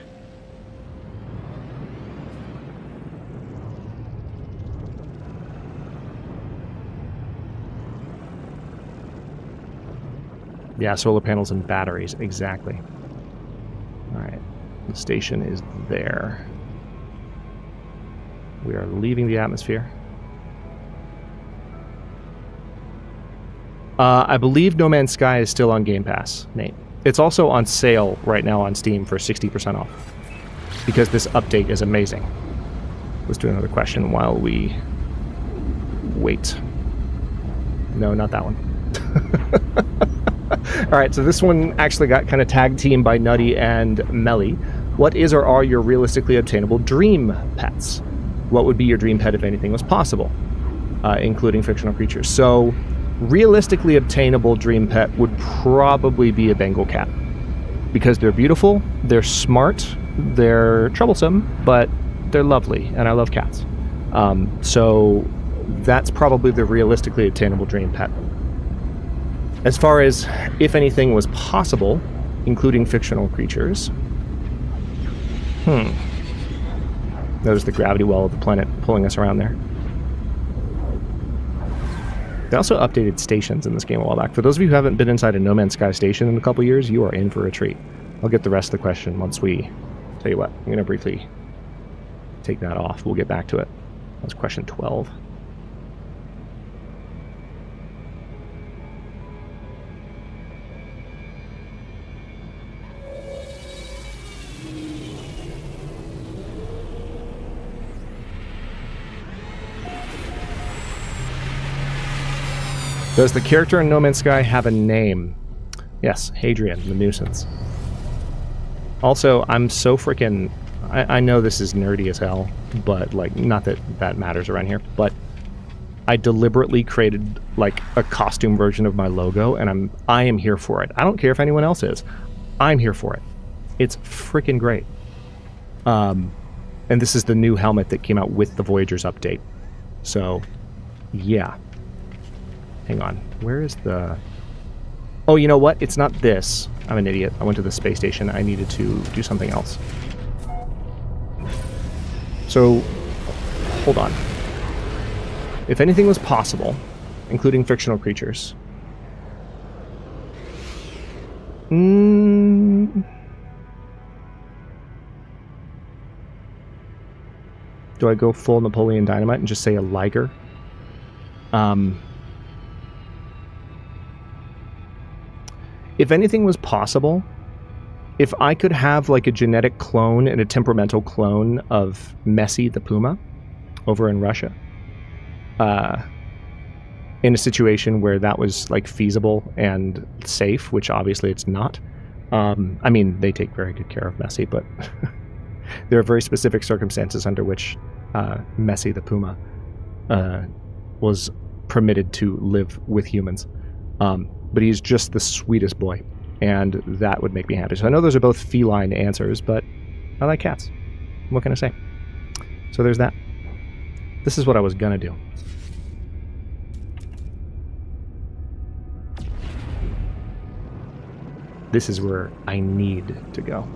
Yeah, solar panels and batteries, exactly. Alright, the station is there. We are leaving the atmosphere. I believe No Man's Sky is still on Game Pass, Nate. It's also on sale right now on Steam for 60% off. Because this update is amazing. Let's do another question while we wait. No, not that one. Alright, so this one actually got kind of tag teamed by Nutty and Melly. What is or are your realistically obtainable dream pets? What would be your dream pet if anything was possible? Including fictional creatures. So, realistically obtainable dream pet would probably be a Bengal cat. Because they're beautiful, they're smart, they're troublesome, but they're lovely, and I love cats. So that's probably the realistically obtainable dream pet. As far as if anything was possible, including fictional creatures, Notice the gravity well of the planet pulling us around there. They also updated stations in this game a while back. For those of you who haven't been inside a No Man's Sky station in a couple years, you are in for a treat. I'll get the rest of the question once we... Tell you what, I'm going to briefly take that off. We'll get back to it. That's question 12. Does the character in No Man's Sky have a name? Yes, Hadrian, the nuisance. Also, I'm so freaking... I know this is nerdy as hell, but, like, not that that matters around here, but I deliberately created, like, a costume version of my logo, and I am here for it. I don't care if anyone else is. I'm here for it. It's freaking great. And this is the new helmet that came out with the Voyagers update. So, yeah. Hang on. Where is the... Oh, you know what? It's not this. I'm an idiot. I went to the space station. I needed to do something else. So, hold on. If anything was possible, including fictional creatures... Do I go full Napoleon Dynamite and just say a liger? If anything was possible, if I could have like a genetic clone and a temperamental clone of Messi the Puma over in Russia, in a situation where that was like feasible and safe, which obviously it's not. I mean, they take very good care of Messi, but there are very specific circumstances under which Messi the Puma was permitted to live with humans. But he's just the sweetest boy, and that would make me happy. So I know those are both feline answers, but I like cats. What can I say? So there's that. This is what I was gonna do. This is where I need to go.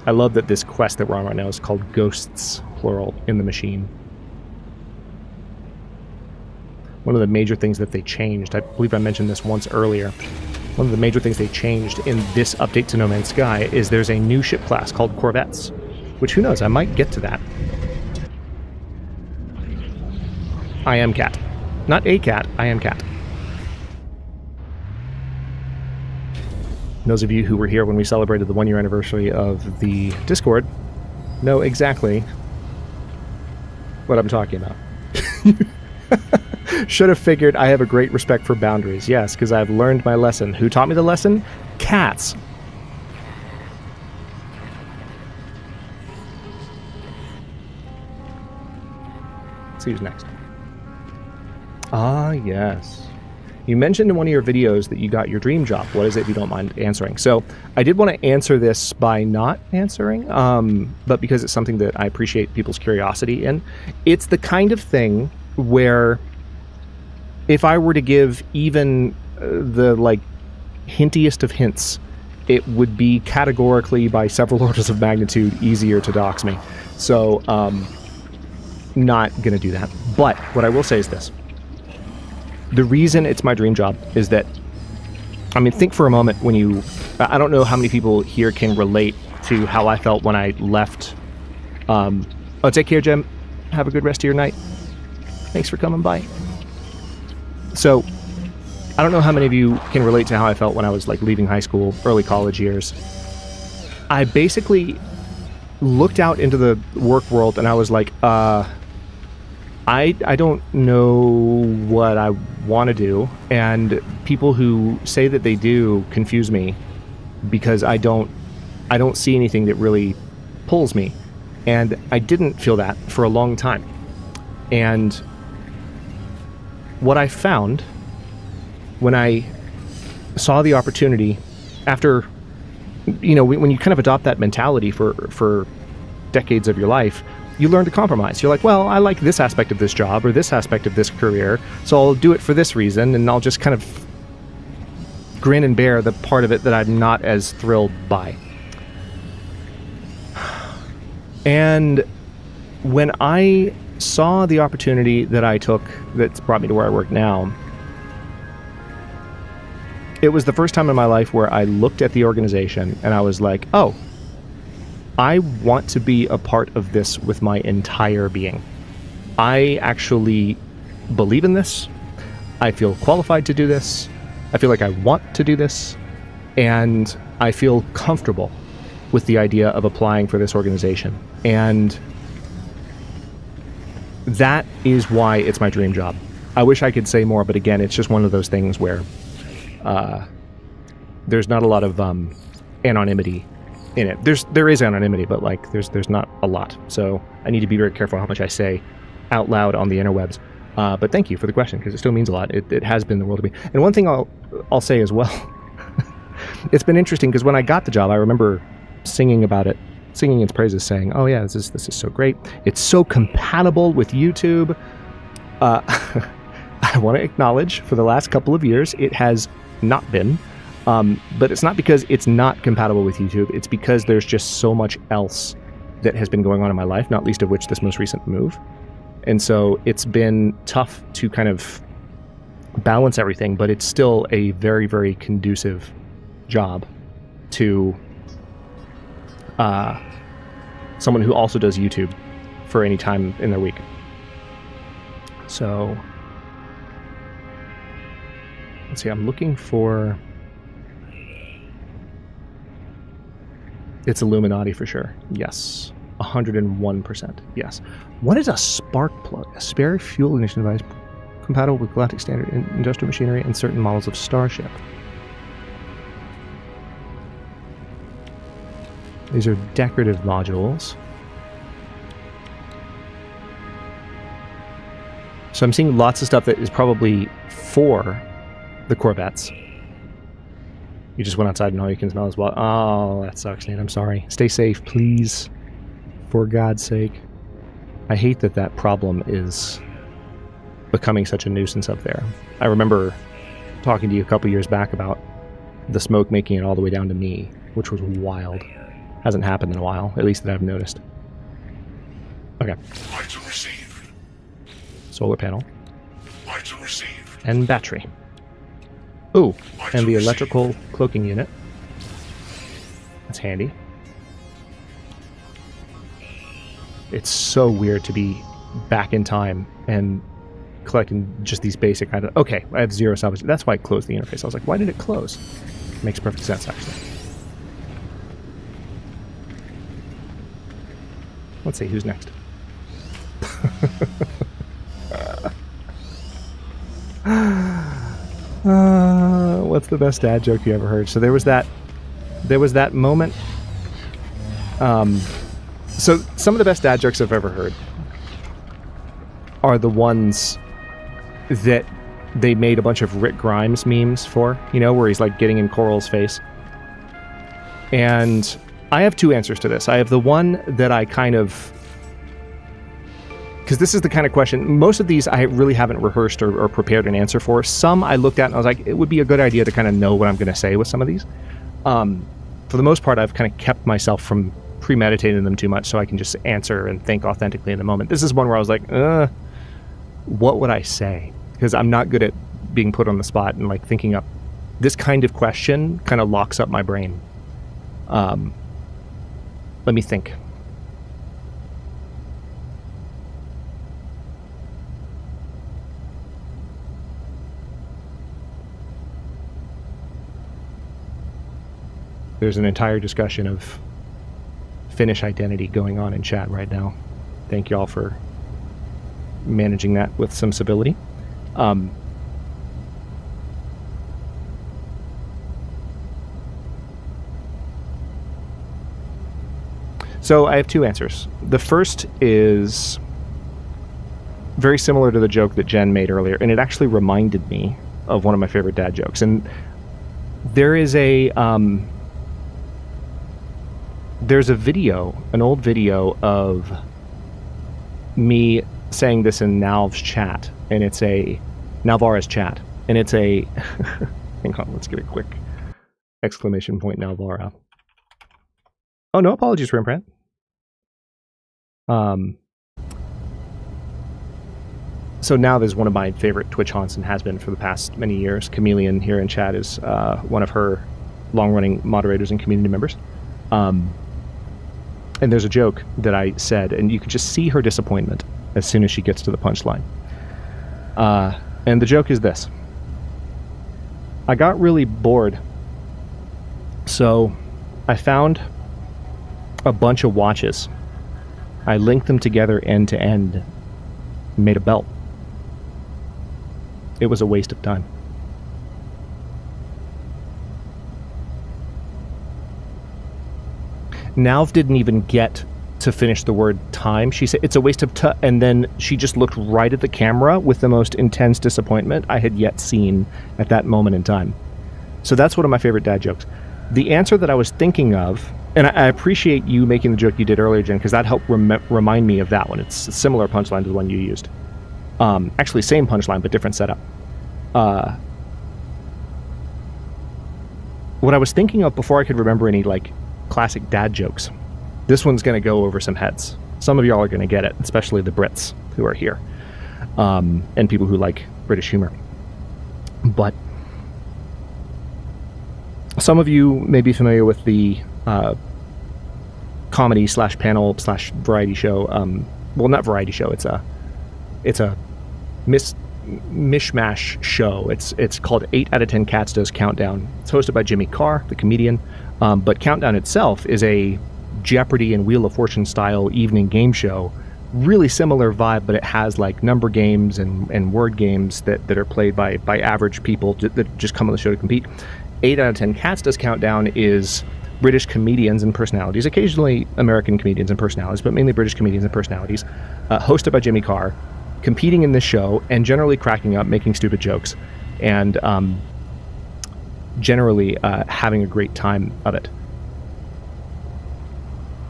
I love that this quest that we're on right now is called Ghosts, plural, in the Machine. One of the major things that they changed, I believe I mentioned this once earlier, one of the major things they changed in this update to No Man's Sky is there's a new ship class called Corvettes, which, who knows, I might get to that. I am cat. Not a cat, I am cat. Those of you who were here when we celebrated the 1-year anniversary of the Discord know exactly what I'm talking about. Should have figured I have a great respect for boundaries. Yes, because I've learned my lesson. Who taught me the lesson? Cats. Let's see who's next. Ah, yes. You mentioned in one of your videos that you got your dream job. What is it, if you don't mind answering? So I did want to answer this by not answering, but because it's something that I appreciate people's curiosity in. It's the kind of thing where if I were to give even the like hintiest of hints, it would be categorically by several orders of magnitude easier to dox me. So not going to do that. But what I will say is this. The reason it's my dream job is that, I mean, think for a moment when you, I don't know how many people here can relate to how I felt when I left. Oh, take care, Jim. Have a good rest of your night. Thanks for coming by. So, I don't know how many of you can relate to how I felt when I was like leaving high school, early college years. I basically looked out into the work world and I was like, I don't know what I want to do, and people who say that they do confuse me because I don't see anything that really pulls me, and I didn't feel that for a long time. And what I found when I saw the opportunity after, you know, when you kind of adopt that mentality for decades of your life, you learn to compromise. You're like, well, I like this aspect of this job or this aspect of this career, so I'll do it for this reason, and I'll just kind of grin and bear the part of it that I'm not as thrilled by. And when I saw the opportunity that I took that's brought me to where I work now, it was the first time in my life where I looked at the organization and I was like, oh, I want to be a part of this with my entire being. I actually believe in this. I feel qualified to do this. I feel like I want to do this. And I feel comfortable with the idea of applying for this organization. And that is why it's my dream job. I wish I could say more, but again, it's just one of those things where there's not a lot of anonymity in it. There is anonymity, but like there's not a lot. So I need to be very careful how much I say out loud on the interwebs. But thank you for the question, because it still means a lot. It has been the world to me. And one thing I'll say as well, it's been interesting because when I got the job, I remember singing about it, singing its praises, saying, "Oh yeah, this is so great. It's so compatible with YouTube." I want to acknowledge for the last couple of years it has not been. But it's not because it's not compatible with YouTube. It's because there's just so much else that has been going on in my life, not least of which this most recent move. And so it's been tough to kind of balance everything, but it's still a very, very conducive job to someone who also does YouTube for any time in their week. So let's see, I'm looking for... It's Illuminati for sure. Yes. 101%. Yes. What is a spark plug? A spare fuel ignition device compatible with galactic standard industrial machinery and certain models of Starship. These are decorative modules. So I'm seeing lots of stuff that is probably for the Corvettes. You just went outside and all you can smell is water. Oh, that sucks, Nate. I'm sorry. Stay safe, please. For God's sake. I hate that that problem is becoming such a nuisance up there. I remember talking to you a couple years back about the smoke making it all the way down to me, which was wild. Hasn't happened in a while, at least that I've noticed. Okay. Item received. Solar panel. Item received. And battery. Ooh, and the electrical cloaking unit. That's handy. It's so weird to be back in time and collecting just these basic items. Okay, I have 0 salvage. That's why I closed the interface. I was like, why did it close? Makes perfect sense, actually. Let's see, who's next? What's the best dad joke you ever heard? So there was that moment. So some of the best dad jokes I've ever heard are the ones that they made a bunch of Rick Grimes memes for, where he's like getting in Coral's face. And I have two answers to this. I have the one that I kind of, because this is the kind of question, most of these I really haven't rehearsed or prepared an answer for. Some I looked at and I was like, it would be a good idea to kind of know what I'm going to say with some of these. For the most part, I've kind of kept myself from premeditating them too much so I can just answer and think authentically in the moment. This is one where I was like, what would I say? Because I'm not good at being put on the spot and like thinking up. This kind of question kind of locks up my brain. Let me think. There's an entire discussion of Finnish identity going on in chat right now. Thank y'all for managing that with some civility. So I have two answers. The first is very similar to the joke that Jen made earlier, and it actually reminded me of one of my favorite dad jokes. And there is there's a video, an old video of me saying this in Nalv's chat, and it's Nalvara's chat, and it's hang on, let's get a quick exclamation point, Nalvara. Oh, no apologies, Rembrandt. So now there's one of my favorite Twitch haunts and has been for the past many years. Chameleon here in chat is one of her long-running moderators and community members. And there's a joke that I said, and you can just see her disappointment as soon as she gets to the punchline. And the joke is this. I got really bored, so I found a bunch of watches. I linked them together end to end, made a belt. It was a waste of time. Nalv didn't even get to finish the word time. She said, it's a waste of time, and then she just looked right at the camera with the most intense disappointment I had yet seen at that moment in time. So that's one of my favorite dad jokes. The answer that I was thinking of, and I appreciate you making the joke you did earlier, Jen, because that helped remind me of that one. It's a similar punchline to the one you used. Actually, same punchline, but different setup. What I was thinking of before I could remember any, classic dad jokes, this one's going to go over some heads. Some of y'all are going to get it, especially the Brits who are here, and people who like British humor. But some of you may be familiar with the comedy / panel / variety show. Well, not variety show. It's a mishmash show. It's called 8 out of 10 Cats Does Countdown. It's hosted by Jimmy Carr, the comedian. But Countdown itself is a Jeopardy and Wheel of Fortune style evening game show. Really similar vibe, but it has number games and word games that are played by average people that just come on the show to compete. 8 out of 10 Cats Does Countdown is British comedians and personalities, occasionally American comedians and personalities, but mainly British comedians and personalities, hosted by Jimmy Carr, competing in this show and generally cracking up, making stupid jokes, and generally having a great time of it.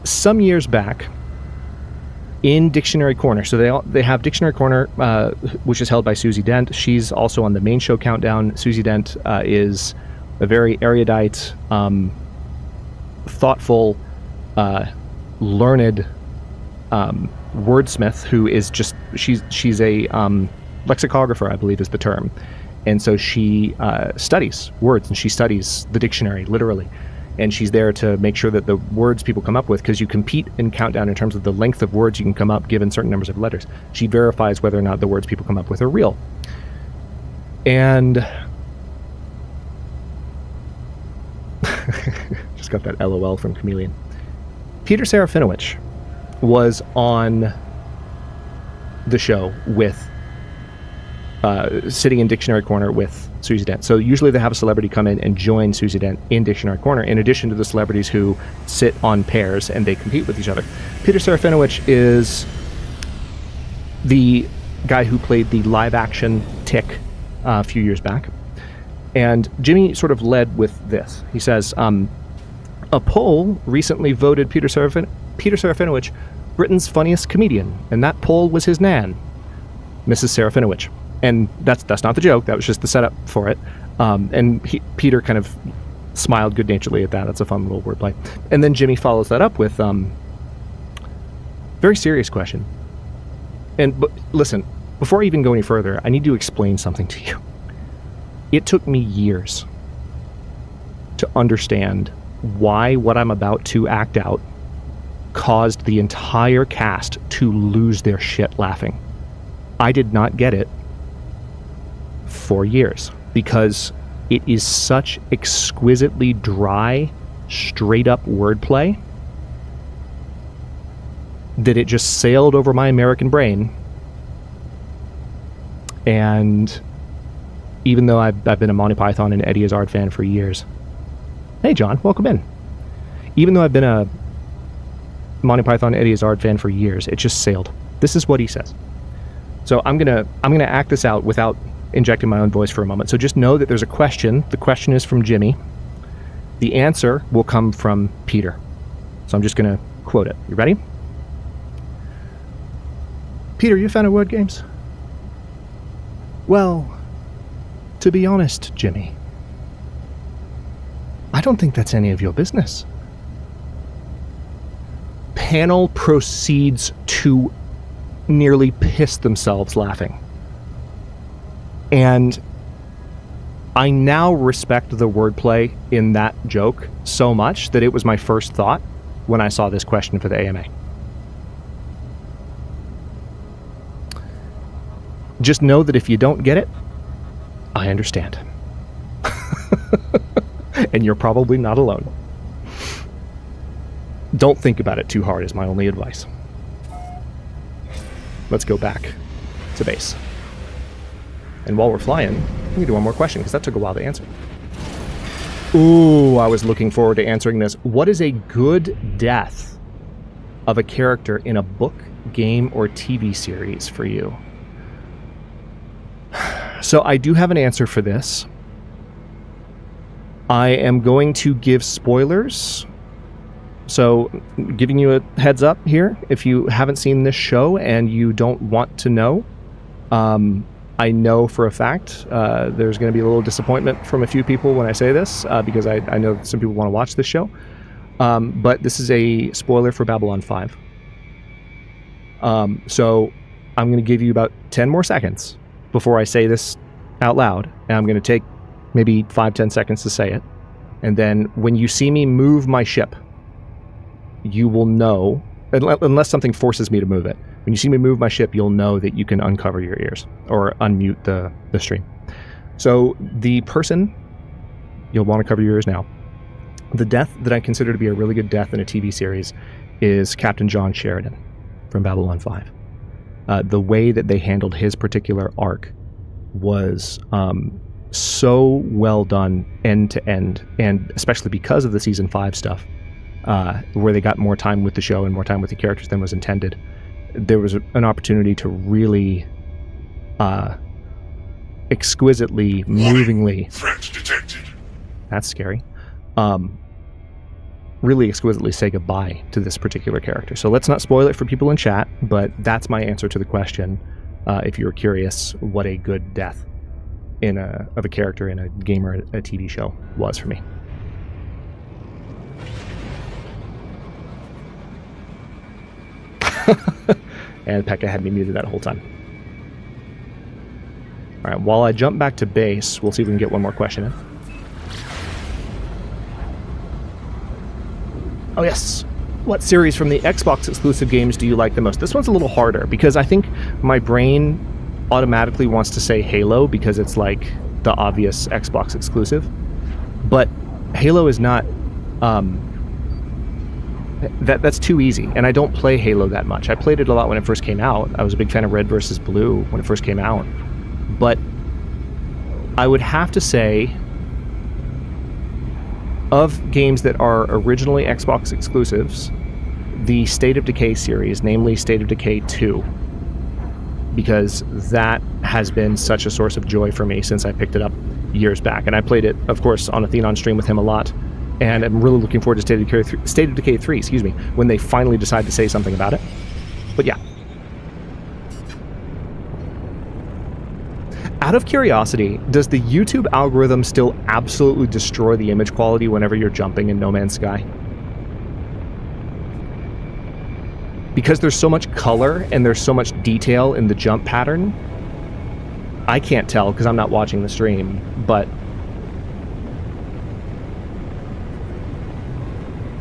Some years back, in Dictionary Corner, so they have Dictionary Corner, which is held by Susie Dent. She's also on the main show Countdown. Susie Dent is a very erudite, thoughtful, learned wordsmith who is just she's a lexicographer, I believe is the term, and so she studies words and she studies the dictionary literally, and she's there to make sure that the words people come up with, because you compete in Countdown in terms of the length of words you can come up given certain numbers of letters. She verifies whether or not the words people come up with are real. And just got that LOL from Chameleon. Peter Serafinowicz was on the show with sitting in Dictionary Corner with Susie Dent. So usually they have a celebrity come in and join Susie Dent in Dictionary Corner, in addition to the celebrities who sit on pairs and they compete with each other. Peter Serafinowicz is the guy who played the live-action Tick a few years back. And Jimmy sort of led with this. He says, a poll recently voted Peter Serafinowicz Britain's funniest comedian, and that poll was his nan, Mrs. Serafinowicz. And that's not the joke. That was just the setup for it. And Peter kind of smiled good-naturedly at that. That's a fun little wordplay. And then Jimmy follows that up with very serious question. But listen, before I even go any further, I need to explain something to you. It took me years to understand why what I'm about to act out caused the entire cast to lose their shit laughing. I did not get it for years because it is such exquisitely dry, straight-up wordplay that it just sailed over my American brain. And even though I've been a Monty Python and Eddie Izzard fan for years. Hey, John, welcome in. Even though I've been a Monty Python, Eddie Izzard fan for years, it just sailed. This is what he says. So I'm gonna act this out without injecting my own voice for a moment. So just know that there's a question. The question is from Jimmy. The answer will come from Peter. So I'm just gonna quote it. You ready? Peter, you a fan of word games? Well, to be honest, Jimmy, I don't think that's any of your business. Panel proceeds to nearly piss themselves laughing. And I now respect the wordplay in that joke so much that it was my first thought when I saw this question for the AMA. Just know that if you don't get it, I understand. And you're probably not alone. Don't think about it too hard is my only advice. Let's go back to base. And while we're flying, we can do one more question because that took a while to answer. Ooh, I was looking forward to answering this. What is a good death of a character in a book, game, or TV series for you? So I do have an answer for this. I am going to give spoilers. So giving you a heads up here, if you haven't seen this show and you don't want to know, I know for a fact there's going to be a little disappointment from a few people when I say this, because I know some people want to watch this show. But this is a spoiler for Babylon 5. So I'm going to give you about 10 more seconds before I say this out loud, and I'm going to take maybe 5-10 seconds to say it. And then when you see me move my ship, you will know, unless something forces me to move it, when you see me move my ship, you'll know that you can uncover your ears or unmute the stream. So the person, you'll want to cover your ears now. The death that I consider to be a really good death in a TV series is Captain John Sheridan from Babylon 5. The way that they handled his particular arc was so well done end to end, and especially because of the season 5 stuff, where they got more time with the show and more time with the characters than was intended. There was an opportunity to really exquisitely, movingly... Threat detected. That's scary. Really exquisitely say goodbye to this particular character. So let's not spoil it for people in chat, but that's my answer to the question. If you're curious what a good death of a character in a game or a TV show was for me. And Pekka had me muted that whole time. All right, while I jump back to base, we'll see if we can get one more question in. Oh yes. What series from the Xbox exclusive games do you like the most? This one's a little harder because I think my brain automatically wants to say Halo because it's like the obvious Xbox exclusive. But Halo is not... That's too easy, and I don't play Halo that much. I played it a lot when it first came out. I was a big fan of Red vs. Blue when it first came out. But I would have to say, of games that are originally Xbox exclusives, the State of Decay series, namely State of Decay 2, because that has been such a source of joy for me since I picked it up years back. And I played it, of course, on Athenon stream with him a lot. And I'm really looking forward to State of Decay 3, when they finally decide to say something about it. But yeah. Out of curiosity, does the YouTube algorithm still absolutely destroy the image quality whenever you're jumping in No Man's Sky? Because there's so much color and there's so much detail in the jump pattern, I can't tell because I'm not watching the stream, but...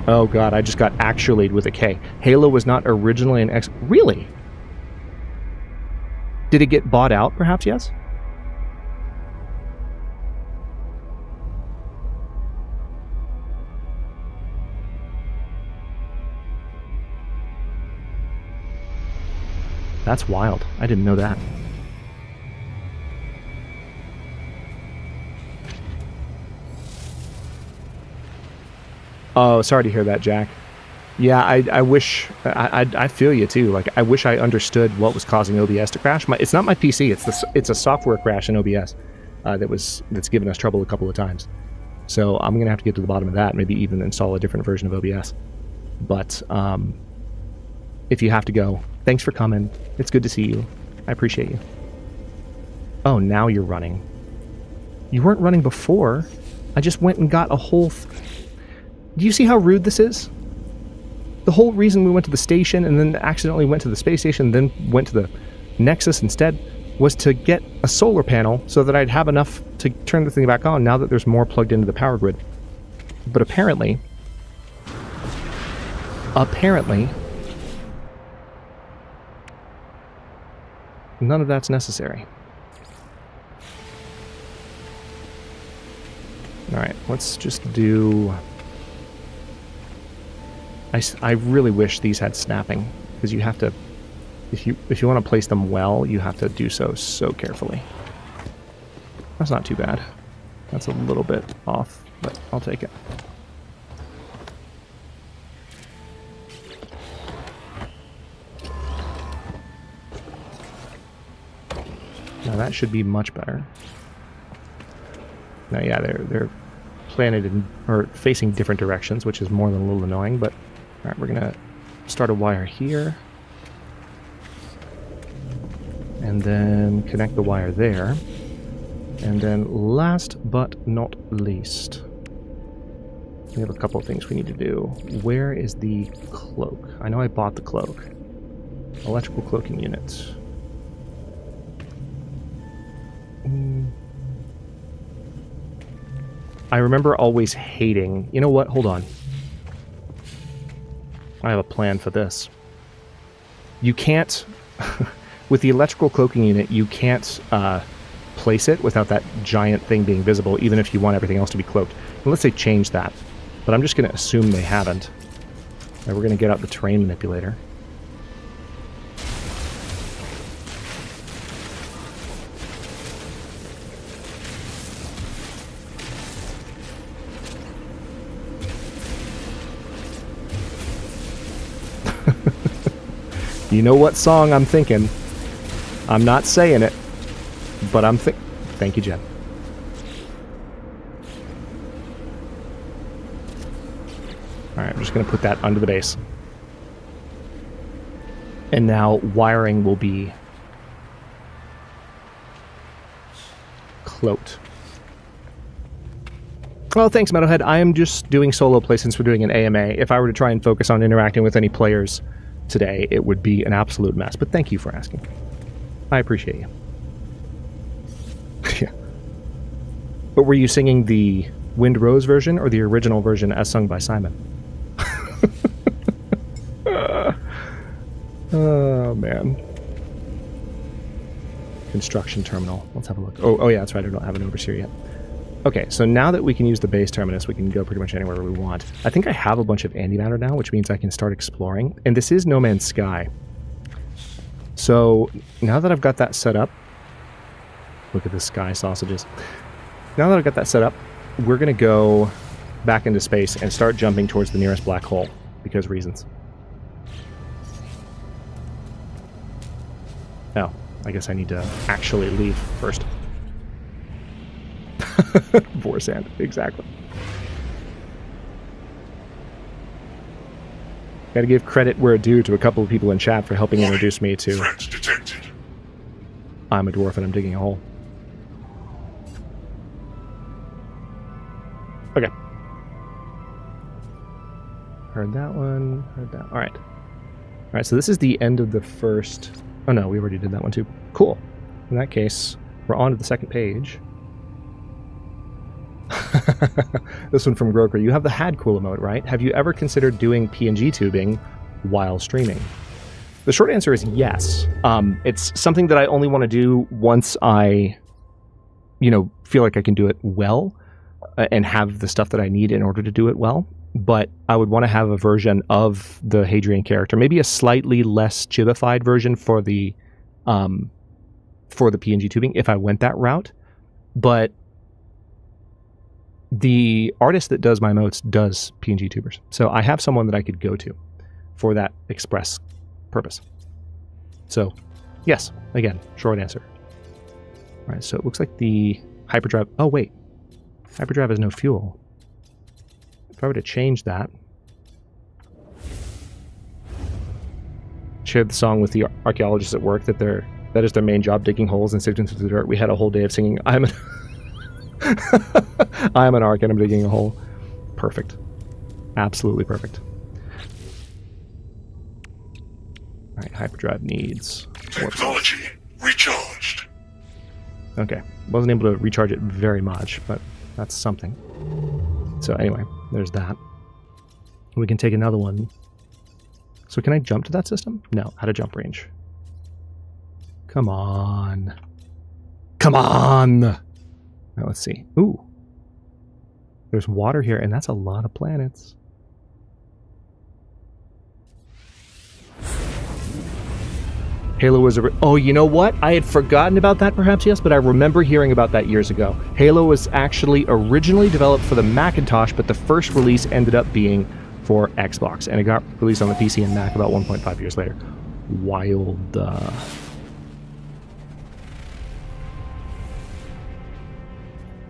Oh god, I just got actually with a K. Halo was not originally an X... Really? Did it get bought out, perhaps? Yes? That's wild. I didn't know that. Oh, sorry to hear that, Jack. Yeah, I wish... I feel you, too. Like, I wish I understood what was causing OBS to crash. It's not my PC. It's a software crash in OBS that's given us trouble a couple of times. So I'm going to have to get to the bottom of that, maybe even install a different version of OBS. But if you have to go, thanks for coming. It's good to see you. I appreciate you. Oh, now you're running. You weren't running before. I just went and got a whole... Do you see how rude this is? The whole reason we went to the station and then accidentally went to the space station, then went to the Nexus instead, was to get a solar panel so that I'd have enough to turn the thing back on now that there's more plugged into the power grid. But apparently, none of that's necessary. Alright, let's just do... I really wish these had snapping, because you have to... If you want to place them well, you have to do so carefully. That's not too bad. That's a little bit off, but I'll take it. Now that should be much better. Now, yeah, they're planted in, or facing different directions, which is more than a little annoying, but all right, we're gonna start a wire here, and then connect the wire there, and then last but not least, we have a couple of things we need to do. Where is the cloak? I know I bought the cloak. Electrical cloaking unit. I remember always hating... You know what? Hold on. I have a plan for this. You can't... with the electrical cloaking unit, you can't place it without that giant thing being visible, even if you want everything else to be cloaked. Unless they change that. But I'm just going to assume they haven't. And we're going to get out the terrain manipulator. You know what song I'm thinking. I'm not saying it, but I'm Thank you, Jen. Alright, I'm just going to put that under the base. And now wiring will be cloaked. Well, thanks, Metalhead. I am just doing solo play since we're doing an AMA. If I were to try and focus on interacting with any players today, it would be an absolute mess. But thank you for asking. I appreciate you. Yeah. But were you singing the Wind Rose version or the original version as sung by Simon? Oh, man. Construction terminal. Let's have a look. Oh yeah, that's right. I don't have an overseer yet. Okay, so now that we can use the base terminus, we can go pretty much anywhere we want. I think I have a bunch of antimatter now, which means I can start exploring. And this is No Man's Sky. So now that I've got that set up, Look at the sky sausages. Now that I've got that set up, we're going to go back into space and start jumping towards the nearest black hole, because reasons. Oh, I guess I need to actually leave first. Vorsand, exactly. Gotta give credit where due to a couple of people in chat for helping introduce me to... Threat detected. I'm a dwarf and I'm digging a hole. Okay. Heard that one. Heard that. All right. All right, so this is the end of the first... Oh, no, we already did that one, too. Cool. In that case, we're on to the second page. This one from Groker. You have the had cool emote, right? Have you ever considered doing PNG tubing while streaming? The short answer is yes. It's something that I only want to do once I, feel like I can do it well and have the stuff that I need in order to do it well. But I would want to have a version of the Hadrian character, maybe a slightly less chibified version for the PNG tubing if I went that route. But the artist that does my emotes does PNG tubers. So I have someone that I could go to for that express purpose. So, yes, again, short answer. All right, so it looks like the hyperdrive... Oh, wait. Hyperdrive has no fuel. If I were to change that... Shared the song with the archaeologists at work that is their main job, digging holes and sifting through the dirt. We had a whole day of singing, I'm an arc and I'm digging a hole. Perfect. Absolutely perfect. Alright, hyperdrive needs... Technology recharged. Okay. Wasn't able to recharge it very much, but that's something. So anyway, there's that. We can take another one. So can I jump to that system? No, out of jump range. Come on. Come on! Now let's see. Ooh. There's water here, and that's a lot of planets. Halo was oh, you know what? I had forgotten about that, perhaps, yes, but I remember hearing about that years ago. Halo was actually originally developed for the Macintosh, but the first release ended up being for Xbox, and it got released on the PC and Mac about 1.5 years later. Wild,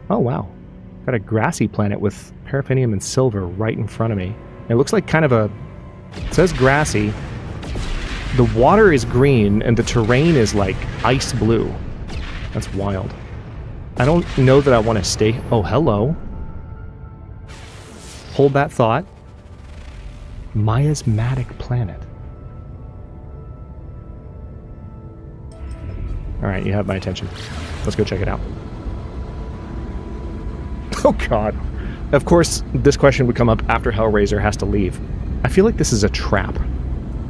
Oh, wow. Got a grassy planet with paraffinium and silver right in front of me. It looks like kind of a... It says grassy. The water is green, and the terrain is like ice blue. That's wild. I don't know that I want to stay... Oh, hello. Hold that thought. Miasmatic planet. Alright, you have my attention. Let's go check it out. Oh god. Of course, this question would come up after Hellraiser has to leave. I feel like this is a trap.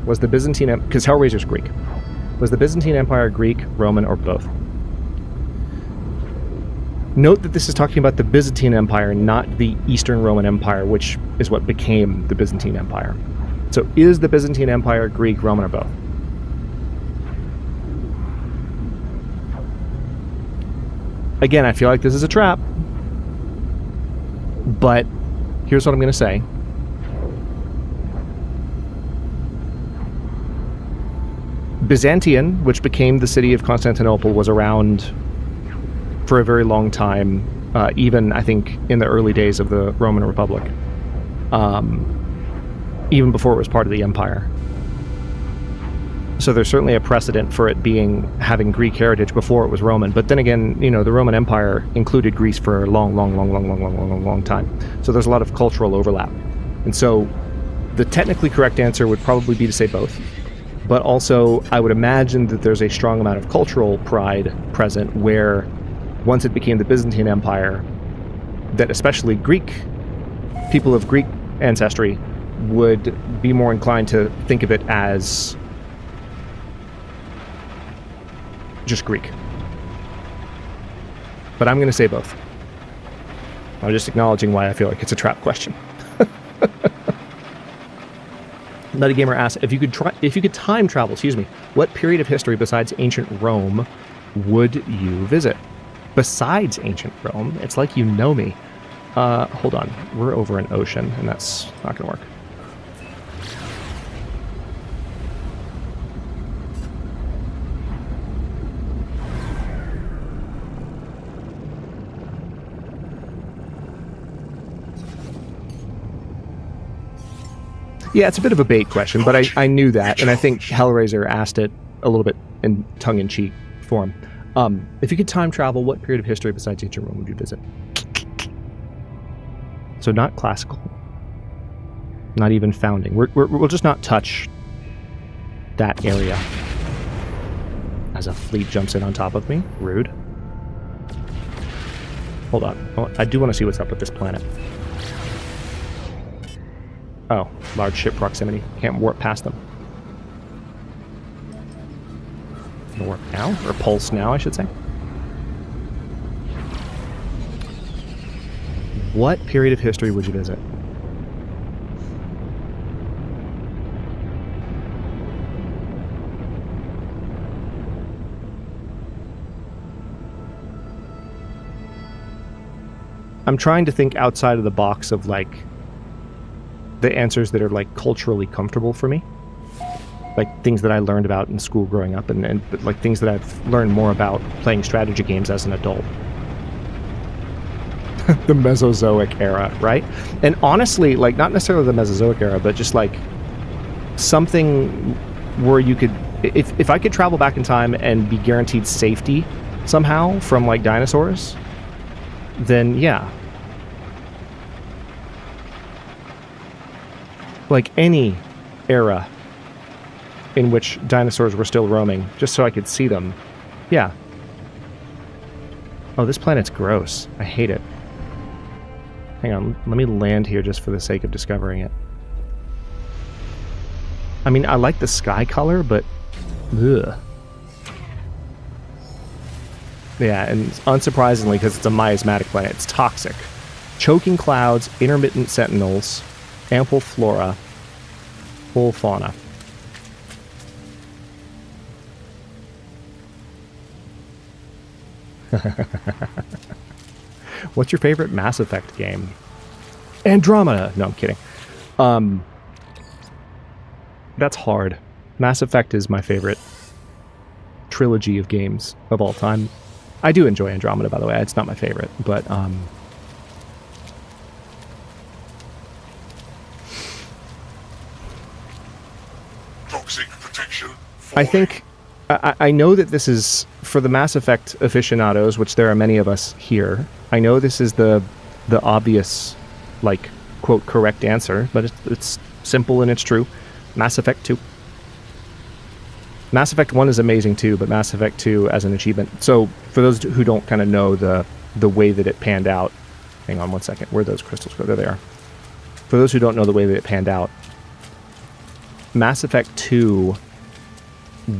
Was the Byzantine... Because Hellraiser's Greek. Was the Byzantine Empire Greek, Roman, or both? Note that this is talking about the Byzantine Empire, not the Eastern Roman Empire, which is what became the Byzantine Empire. So is the Byzantine Empire Greek, Roman, or both? Again, I feel like this is a trap. But here's what I'm going to say. Byzantium, which became the city of Constantinople, was around for a very long time, even, I think, in the early days of the Roman Republic. Even before it was part of the empire. So there's certainly a precedent for it having Greek heritage before it was Roman. But then again, the Roman Empire included Greece for a long time. So there's a lot of cultural overlap. And so the technically correct answer would probably be to say both. But also, I would imagine that there's a strong amount of cultural pride present where once it became the Byzantine Empire, that especially people of Greek ancestry would be more inclined to think of it as just Greek. But I'm going to say both. I'm just acknowledging why I feel like it's a trap question. Metagamer asks, if you could time travel, what period of history besides ancient Rome would you visit? besides ancient Rome. It's like you know me. Hold on. We're over an ocean, and that's not going to work. Yeah, it's a bit of a bait question, but I knew that, and I think Hellraiser asked it a little bit in tongue-in-cheek form. If you could time travel, what period of history besides ancient Rome would you visit? So not classical, not even founding. We'll just not touch that area. As a fleet jumps in on top of me, rude. Hold on, I do want to see what's up with this planet. Oh, large ship proximity. Can't warp past them. Warp now? Or pulse now, I should say. What period of history would you visit? I'm trying to think outside of the box of, like, the answers that are, like, culturally comfortable for me. Like, things that I learned about in school growing up, and like, things that I've learned more about playing strategy games as an adult. The Mesozoic era, right? And honestly, like, not necessarily the Mesozoic era, but just, like, something where you could... If I could travel back in time and be guaranteed safety somehow from, like, dinosaurs, then, yeah. Like, any era in which dinosaurs were still roaming, just so I could see them. Yeah. Oh, this planet's gross. I hate it. Hang on, let me land here just for the sake of discovering it. I mean, I like the sky color, but... ugh. Yeah, and unsurprisingly, because it's a miasmatic planet, it's toxic. Choking clouds, intermittent sentinels, ample flora, full fauna. What's your favorite Mass Effect game? Andromeda! No, I'm kidding. That's hard. Mass Effect is my favorite trilogy of games of all time. I do enjoy Andromeda, by the way. It's not my favorite, but Toxic protection. I think I know that this is for the Mass Effect aficionados, which there are many of us here. I know this is the obvious, like, quote, correct answer, but it's simple and it's true. Mass Effect 2. Mass Effect 1 is amazing too, but Mass Effect 2 as an achievement. So for those who don't kind of know the way that it panned out, hang on one second, where'd those crystals go? There they are. For those who don't know the way that it panned out, Mass Effect 2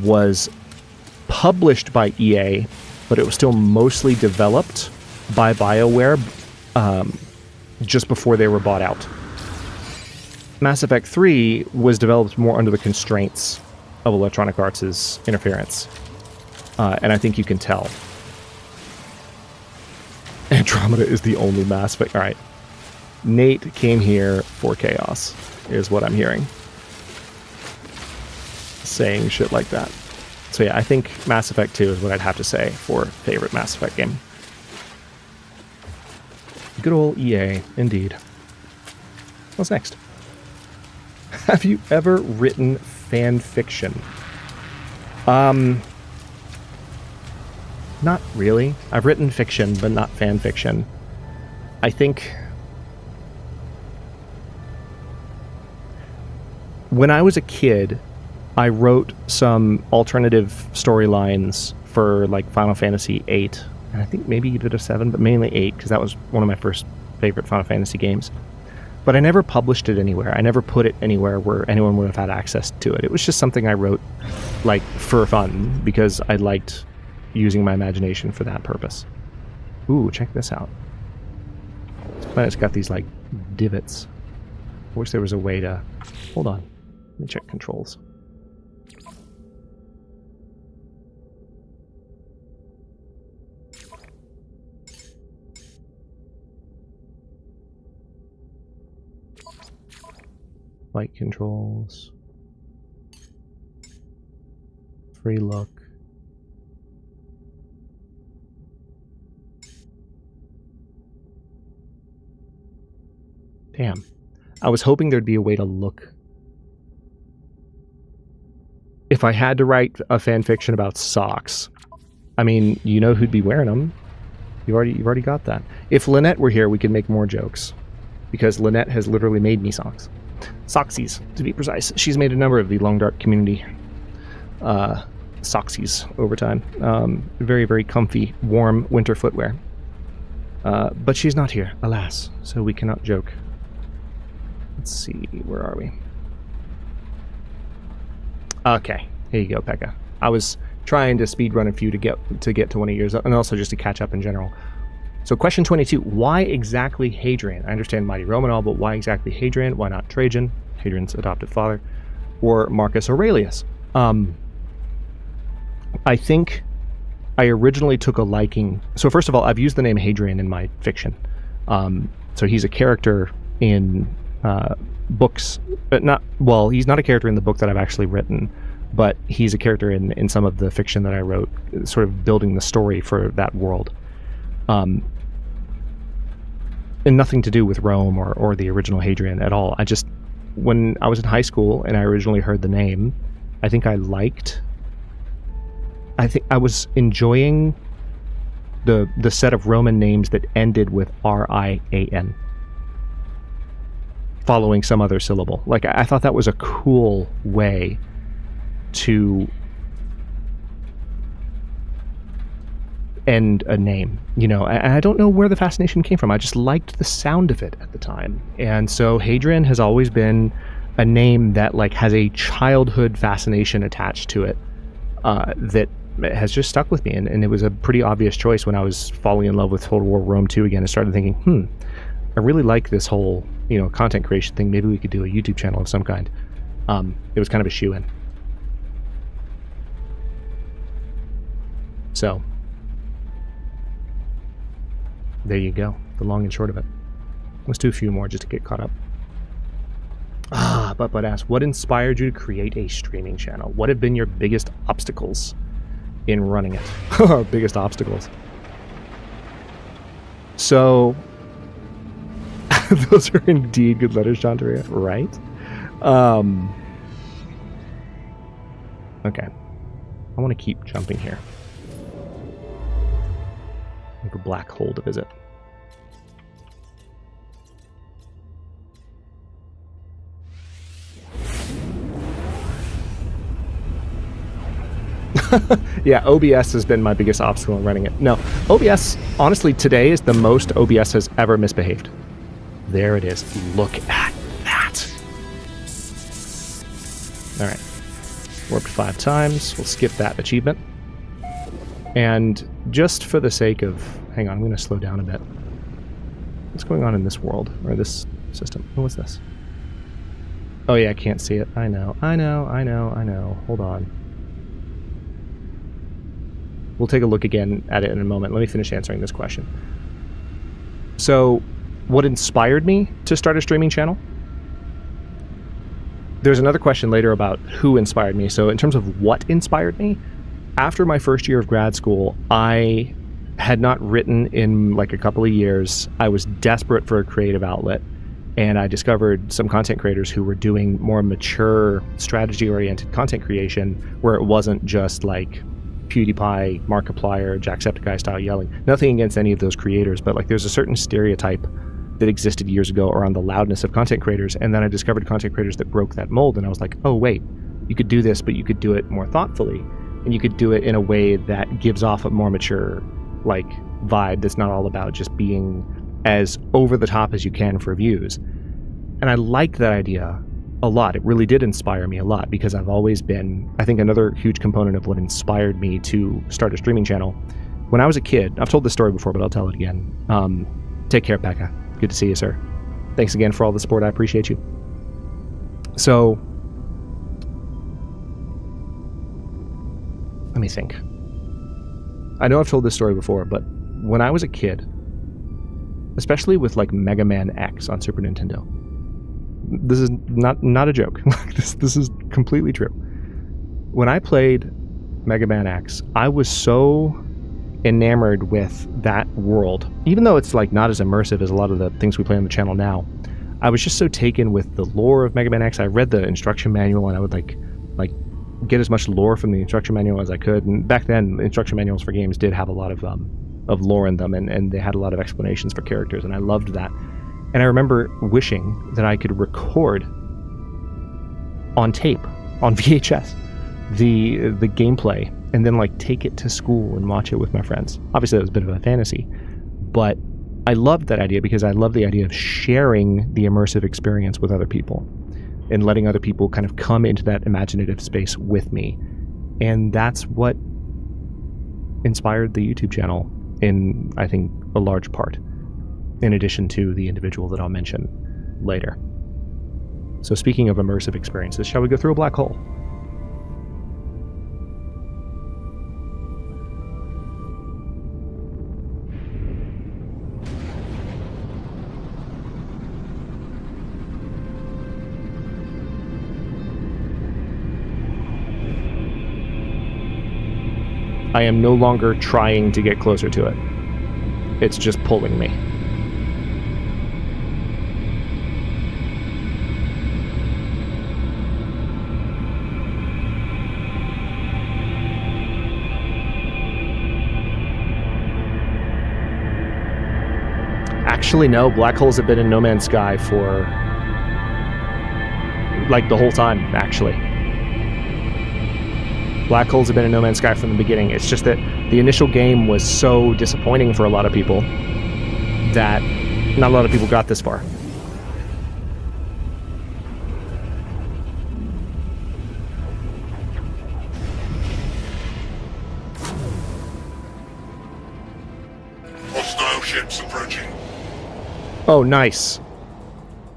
was published by EA, but it was still mostly developed by BioWare just before they were bought out. Mass Effect 3 was developed more under the constraints of Electronic Arts' interference. And I think you can tell. Andromeda is the only Mass Effect. Alright. Nate came here for chaos, is what I'm hearing. Saying shit like that. So yeah, I think Mass Effect 2 is what I'd have to say for favorite Mass Effect game. Good old EA, indeed. What's next? Have you ever written fan fiction? Not really. I've written fiction, but not fan fiction. I think when I was a kid, I wrote some alternative storylines for, like, Final Fantasy VIII, and I think maybe a bit of 7, but mainly 8, because that was one of my first favorite Final Fantasy games. But I never published it anywhere. I never put it anywhere where anyone would have had access to it. It was just something I wrote, like, for fun, because I liked using my imagination for that purpose. Ooh, check this out. This planet's got these, like, divots. I wish there was a way to... Hold on. Let me check controls. Light controls. Free look. Damn. I was hoping there'd be a way to look. If I had to write a fan fiction about socks, I mean, you know who'd be wearing them. You've already got that. If Lynette were here, we could make more jokes. Because Lynette has literally made me socks. Socksies, to be precise. She's made a number of the Long Dark community socksies over time. Very, very comfy, warm winter footwear. But she's not here, alas, so we cannot joke. Let's see, where are we? Okay, here you go, Pekka. I was trying to speedrun a few to get to one of yours, and also just to catch up in general. So question 22, why exactly Hadrian? I understand Mighty Rome and all, but why exactly Hadrian? Why not Trajan, Hadrian's adopted father, or Marcus Aurelius? I think I originally took a liking... So first of all, I've used the name Hadrian in my fiction. So he's a character in books, but not... Well, he's not a character in the book that I've actually written, but he's a character in some of the fiction that I wrote, sort of building the story for that world. And nothing to do with Rome or the original Hadrian at all. I just... When I was in high school and I originally heard the name, I think I was enjoying the set of Roman names that ended with R-I-A-N, following some other syllable. Like, I thought that was a cool way to end a name, you know. And I don't know where the fascination came from. I just liked the sound of it at the time. And so Hadrian has always been a name that, like, has a childhood fascination attached to it, that has just stuck with me. And it was a pretty obvious choice when I was falling in love with Total War Rome 2 again. I started thinking, I really like this whole, you know, content creation thing. Maybe we could do a YouTube channel of some kind. It was kind of a shoe-in. So there you go, the long and short of it. Let's do a few more just to get caught up. But ask, what inspired you to create a streaming channel? What have been your biggest obstacles in running it? Biggest obstacles. So, those are indeed good letters, John Teria, right? Okay. I want to keep jumping here. I have a black hole to visit. Yeah, OBS has been my biggest obstacle in running it. No, OBS, honestly, today is the most OBS has ever misbehaved. There it is. Look at that. All right. Warped 5 times. We'll skip that achievement. And just for the sake of... Hang on, I'm going to slow down a bit. What's going on in this world? Or this system? Oh, what's this? Oh, yeah, I can't see it. I know. Hold on. We'll take a look again at it in a moment. Let me finish answering this question. So, what inspired me to start a streaming channel? There's another question later about who inspired me. So in terms of what inspired me, after my first year of grad school, I had not written in like a couple of years. I was desperate for a creative outlet, and I discovered some content creators who were doing more mature, strategy-oriented content creation, where it wasn't just like PewDiePie, Markiplier, Jacksepticeye style yelling. Nothing against any of those creators, but like there's a certain stereotype that existed years ago around the loudness of content creators, and then I discovered content creators that broke that mold, and I was like, oh wait, you could do this, but you could do it more thoughtfully, and you could do it in a way that gives off a more mature like vibe that's not all about just being as over the top as you can for views. And I liked that idea a lot. It really did inspire me a lot, because I've always been, I think another huge component of what inspired me to start a streaming channel, when I was a kid, I've told this story before, but I'll tell it again. Take care, Pekka. Good to see you, sir. Thanks again for all the support. I appreciate you. So, let me think. I know I've told this story before, but when I was a kid, especially with like Mega Man X on Super Nintendo, This is not a joke. This is completely true. When I played Mega Man X, I was so enamored with that world, even though it's like not as immersive as a lot of the things we play on the channel now. I was just so taken with the lore of Mega Man X. I read the instruction manual, and I would like get as much lore from the instruction manual as I could. And back then, instruction manuals for games did have a lot of lore in them, and they had a lot of explanations for characters, and I loved that. And I remember wishing that I could record on tape, on VHS, the gameplay, and then like take it to school and watch it with my friends. Obviously, that was a bit of a fantasy, but I loved that idea because I love the idea of sharing the immersive experience with other people and letting other people kind of come into that imaginative space with me. And that's what inspired the YouTube channel in, I think, a large part, in addition to the individual that I'll mention later. So speaking of immersive experiences, shall we go through a black hole? I am no longer trying to get closer to it. It's just pulling me. Actually, no. Black holes have been in No Man's Sky for like the whole time, actually. Black holes have been in No Man's Sky from the beginning. It's just that the initial game was so disappointing for a lot of people that not a lot of people got this far. Hostile ships approaching. Oh, nice.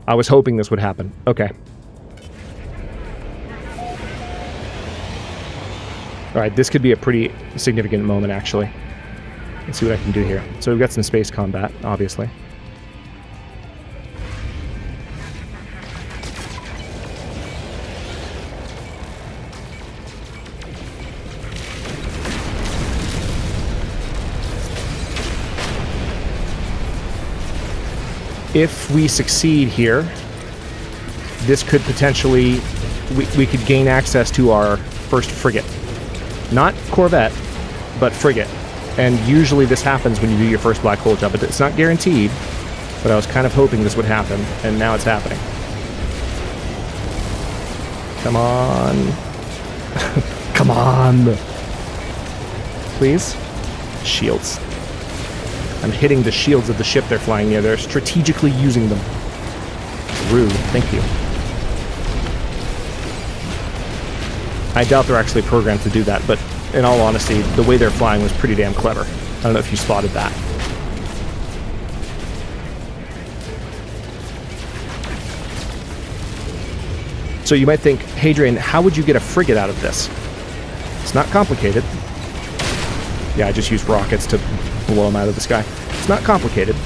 I was hoping this would happen. Okay. Alright, this could be a pretty significant moment, actually. Let's see what I can do here. So we've got some space combat, obviously. If we succeed here, this could potentially... We could gain access to our first frigate. Not corvette, but frigate. And usually this happens when you do your first black hole jump. It's not guaranteed, but I was kind of hoping this would happen, and now it's happening. Come on. Come on. Please? Shields. I'm hitting the shields of the ship they're flying near. They're strategically using them. Rude. Thank you. I doubt they're actually programmed to do that, but in all honesty, the way they're flying was pretty damn clever. I don't know if you spotted that. So you might think, Hadrian, how would you get a frigate out of this? It's not complicated. Yeah, I just used rockets to blow them out of the sky. It's not complicated.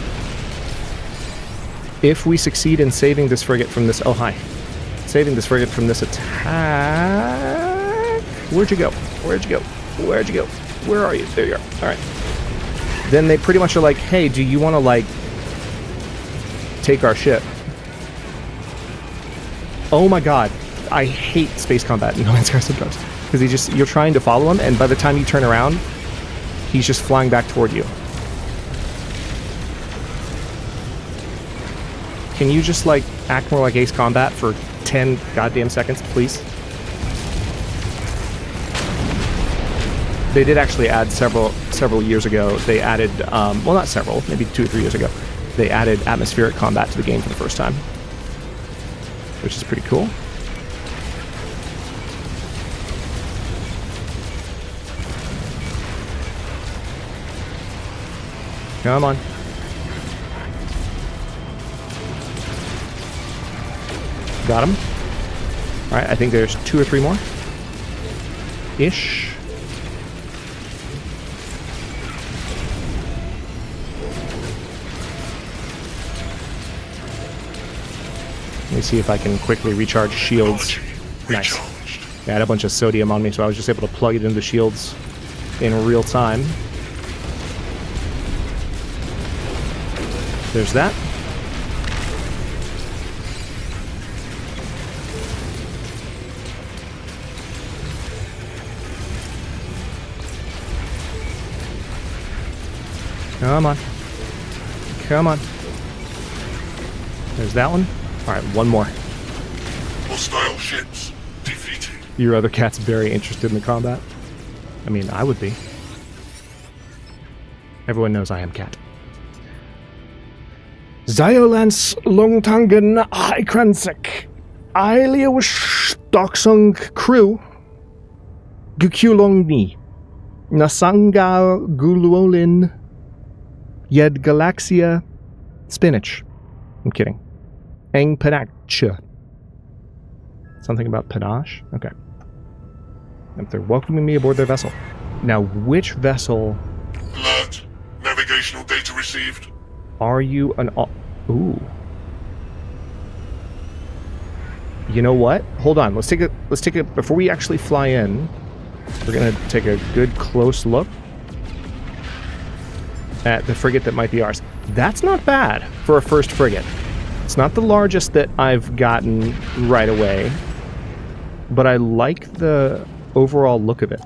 If we succeed in saving this frigate from this... Oh, hi. Saving this frigate from this attack... Where'd you go? Where'd you go? Where'd you go? Where are you? There you are. Alright. Then they pretty much are like, hey, do you want to, like, take our ship? Oh my god. I hate space combat in No Man's Sky sometimes. Because you're trying to follow him, and by the time you turn around, he's just flying back toward you. Can you just, like, act more like Ace Combat for 10 goddamn seconds, please? They did actually add several years ago. They added, well, not several, maybe 2 or 3 years ago. They added atmospheric combat to the game for the first time, which is pretty cool. Come on. Got him. All right, I think there's 2 or 3 more. Ish. Let me see if I can quickly recharge shields. Nice. I had a bunch of sodium on me, so I was just able to plug it into the shields in real time. There's that. Come on. Come on. There's that one. Alright, one more. Hostile ships defeated. Your other cat's very interested in the combat. I mean, I would be. Everyone knows I am cat. Ziolans Longtangen Ikransek. Ailiawish Doksung Crew. Gukulongni. Nasanga Guluolin. Yed Galaxia Spinach. I'm kidding. Eng Panacha. Something about panache? Okay. If they're welcoming me aboard their vessel. Now, which vessel... Alert. Navigational data received. Are you an... Ooh. You know what? Hold on. Let's take a... Before we actually fly in, we're going to take a good close look at the frigate that might be ours. That's not bad for a first frigate. It's not the largest that I've gotten right away, but I like the overall look of it.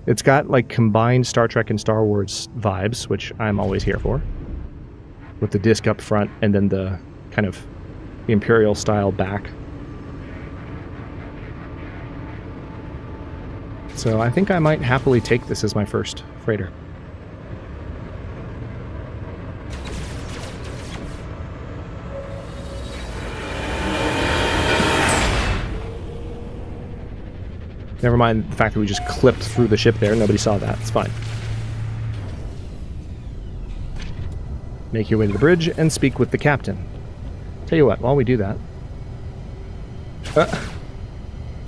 It's got like combined Star Trek and Star Wars vibes, which I'm always here for, with the disc up front and then the kind of Imperial style back. So I think I might happily take this as my first freighter. Never mind the fact that we just clipped through the ship there. Nobody saw that. It's fine. Make your way to the bridge and speak with the captain. Tell you what, while we do that...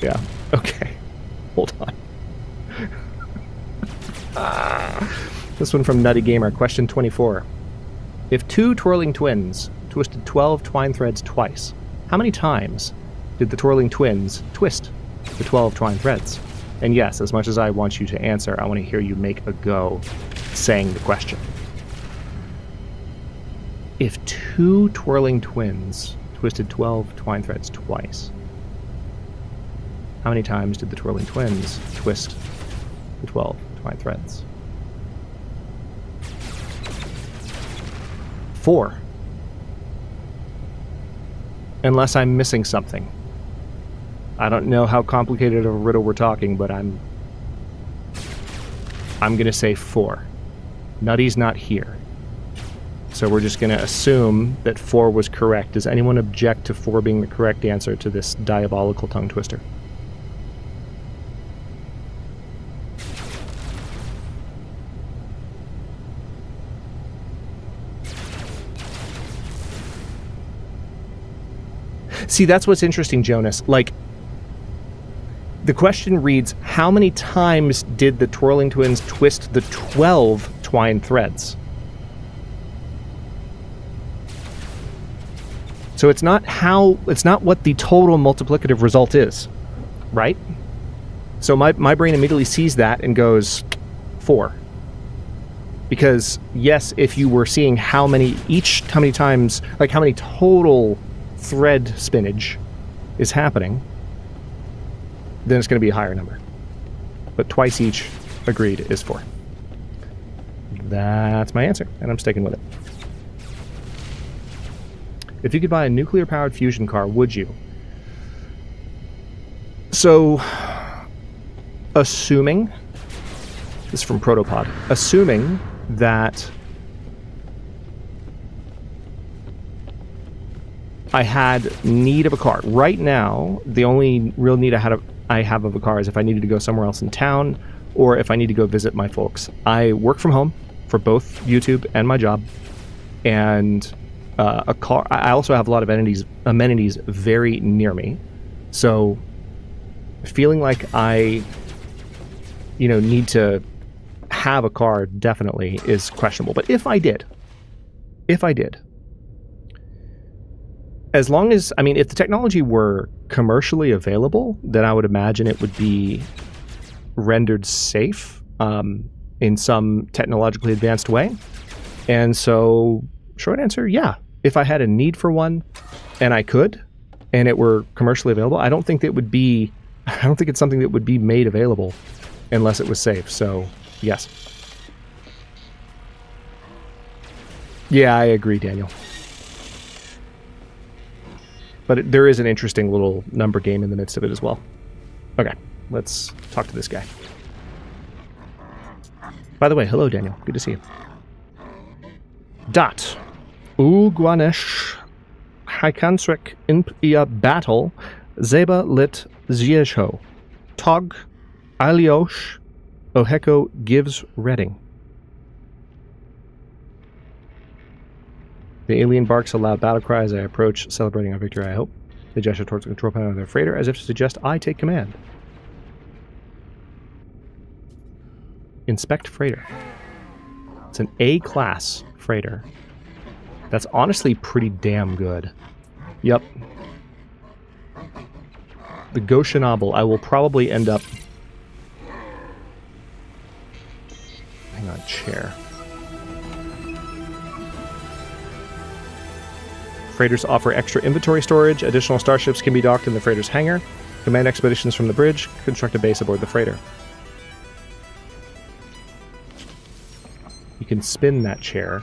yeah, okay. Hold on. This one from Nutty Gamer. Question 24. If two twirling twins twisted 12 twine threads twice, how many times did the twirling twins twist the 12 twine threads? And yes, as much as I want you to answer, I want to hear you make a go saying the question. If two twirling twins twisted 12 twine threads twice, how many times did the twirling twins twist the 12 twine threads? 4. Unless I'm missing something. I don't know how complicated of a riddle we're talking, but I'm going to say 4. Nutty's not here. So we're just going to assume that 4 was correct. Does anyone object to 4 being the correct answer to this diabolical tongue twister? See, that's what's interesting, Jonas. Like, the question reads, how many times did the twirling twins twist the 12 twine threads? So it's not what the total multiplicative result is, right? So my brain immediately sees that and goes 4. Because yes, if you were seeing how many times, like how many total thread spinach is happening, then it's going to be a higher number. But twice each, agreed, is 4. That's my answer, and I'm sticking with it. If you could buy a nuclear-powered fusion car, would you? So, assuming, this is from Protopod, assuming that I had need of a car. Right now, the only real need I have of a car is if I needed to go somewhere else in town or if I need to go visit my folks. I work from home for both YouTube and my job, and a car. I also have a lot of amenities very near me, so feeling like I, need to have a car definitely is questionable. But if I did, as long as, I mean, if the technology were commercially available, then I would imagine it would be rendered safe in some technologically advanced way. And so, short answer, yeah. If I had a need for one, and I could, and it were commercially available, I don't think it's something that would be made available unless it was safe. So, yes. Yeah, I agree, Daniel. But there is an interesting little number game in the midst of it as well. Okay, let's talk to this guy. By the way, hello, Daniel. Good to see you. Dat. Ugwanesh Hikansrek imp ia battle Zeba lit Ziesho. Tog Aliosh Oheko gives Redding. The alien barks a loud battle cry as I approach, celebrating our victory, I hope. They gesture towards the control panel of their freighter as if to suggest I take command. Inspect freighter. It's an A-class freighter. That's honestly pretty damn good. Yep. The Goshenable, I will probably end up... Hang on, chair. Freighters offer extra inventory storage. Additional starships can be docked in the freighter's hangar. Command expeditions from the bridge. Construct a base aboard the freighter. You can spin that chair.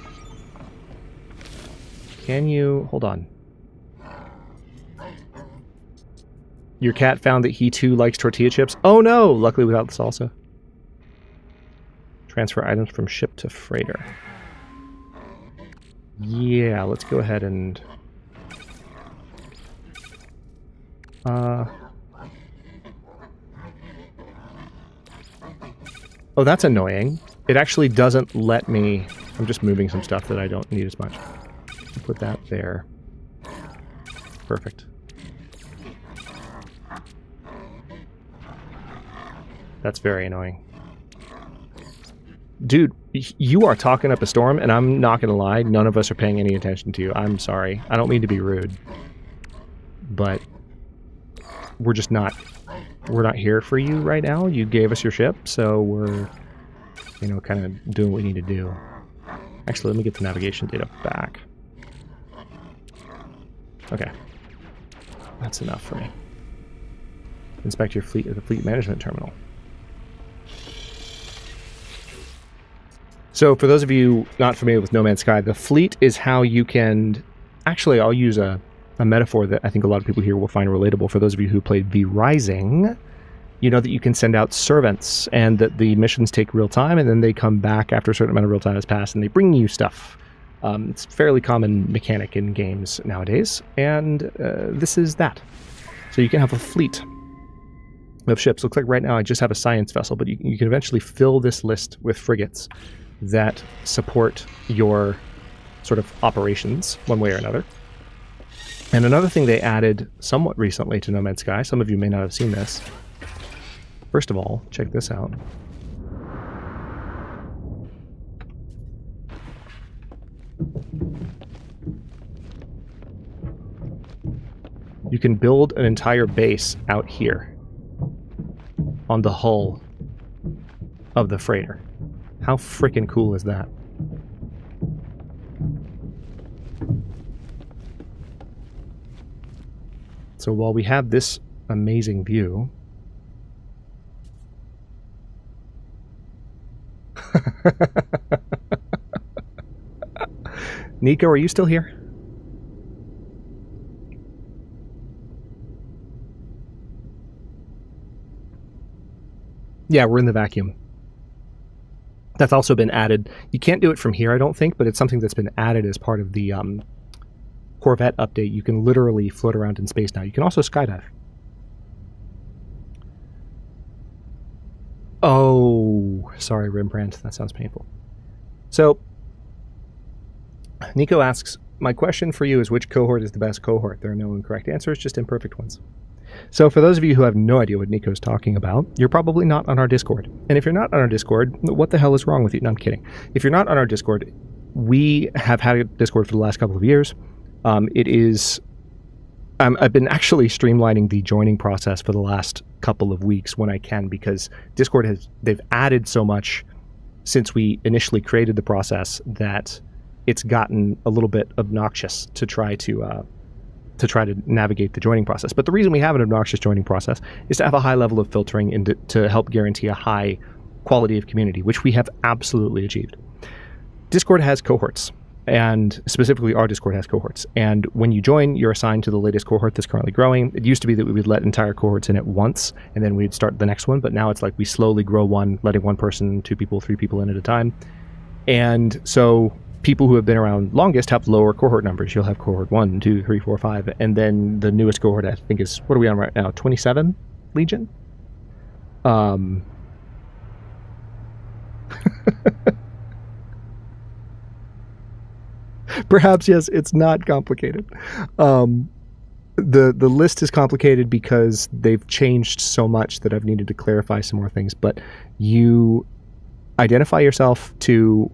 Can you... Hold on. Your cat found that he too likes tortilla chips. Oh no! Luckily without the salsa. Transfer items from ship to freighter. Yeah, let's go ahead and... Oh, that's annoying. It actually doesn't let me... I'm just moving some stuff that I don't need as much. Put that there. Perfect. That's very annoying. Dude, you are talking up a storm, and I'm not gonna lie, none of us are paying any attention to you. I'm sorry. I don't mean to be rude. But... we're just not... we're not here for you right now. You gave us your ship, so we're, you know, kind of doing what we need to do. Actually, let me get the navigation data back. Okay. That's enough for me. Inspect your fleet at the fleet management terminal. So, for those of you not familiar with No Man's Sky, the fleet is how you can... Actually, I'll use a metaphor that I think a lot of people here will find relatable. For those of you who played V Rising, you know that you can send out servants and that the missions take real time and then they come back after a certain amount of real time has passed and they bring you stuff. It's a fairly common mechanic in games nowadays, and this is that. So you can have a fleet of ships. Looks like right now I just have a science vessel, but you can eventually fill this list with frigates that support your sort of operations one way or another. And another thing they added somewhat recently to No Man's Sky, some of you may not have seen this. First of all, check this out. You can build an entire base out here on the hull of the freighter. How freaking cool is that? So while we have this amazing view... Nico, are you still here? Yeah, we're in the vacuum. That's also been added. You can't do it from here, I don't think, but it's something that's been added as part of the Corvette update. You can literally float around in space now. You can also skydive. Oh, sorry, Rembrandt. That sounds painful. So, Nico asks, my question for you is which cohort is the best cohort? There are no incorrect answers, just imperfect ones. So for those of you who have no idea what Nico's talking about, you're probably not on our Discord. And if you're not on our Discord, what the hell is wrong with you? No, I'm kidding. If you're not on our Discord, we have had a Discord for the last couple of years. It is I've been actually streamlining the joining process for the last couple of weeks when I can, because Discord they've added so much since we initially created the process that it's gotten a little bit obnoxious to try to navigate the joining process. But the reason we have an obnoxious joining process is to have a high level of filtering and to help guarantee a high quality of community, which we have absolutely achieved. Discord has cohorts, and specifically our Discord has cohorts. And when you join, you're assigned to the latest cohort that's currently growing. It used to be that we would let entire cohorts in at once, and then we'd start the next one. But now it's like we slowly grow one, letting one person, 2 people, 3 people in at a time. And so people who have been around longest have lower cohort numbers. You'll have cohort 1, 2, 3, 4, 5. And then the newest cohort, I think, is, what are we on right now? 27 Legion? Perhaps, yes, it's not complicated. The list is complicated because they've changed so much that I've needed to clarify some more things. But you identify yourself to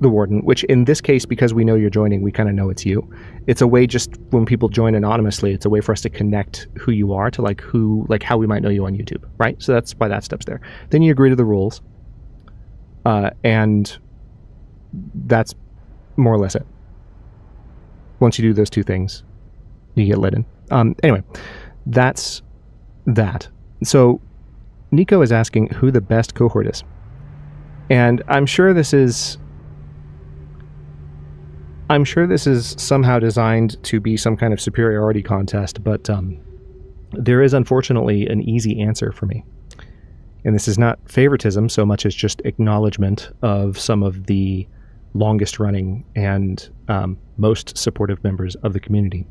the warden, which in this case, because we know you're joining, we kind of know it's you. It's a way, just when people join anonymously, it's a way for us to connect who you are to how we might know you on YouTube, right? So that's why that step's there. Then you agree to the rules, and that's more or less it. Once you do those 2 things, you get let in. Anyway, that's that. So Nico is asking who the best cohort is. And I'm sure this is somehow designed to be some kind of superiority contest, but there is unfortunately an easy answer for me. And this is not favoritism so much as just acknowledgement of some of the longest running and most supportive members of the community.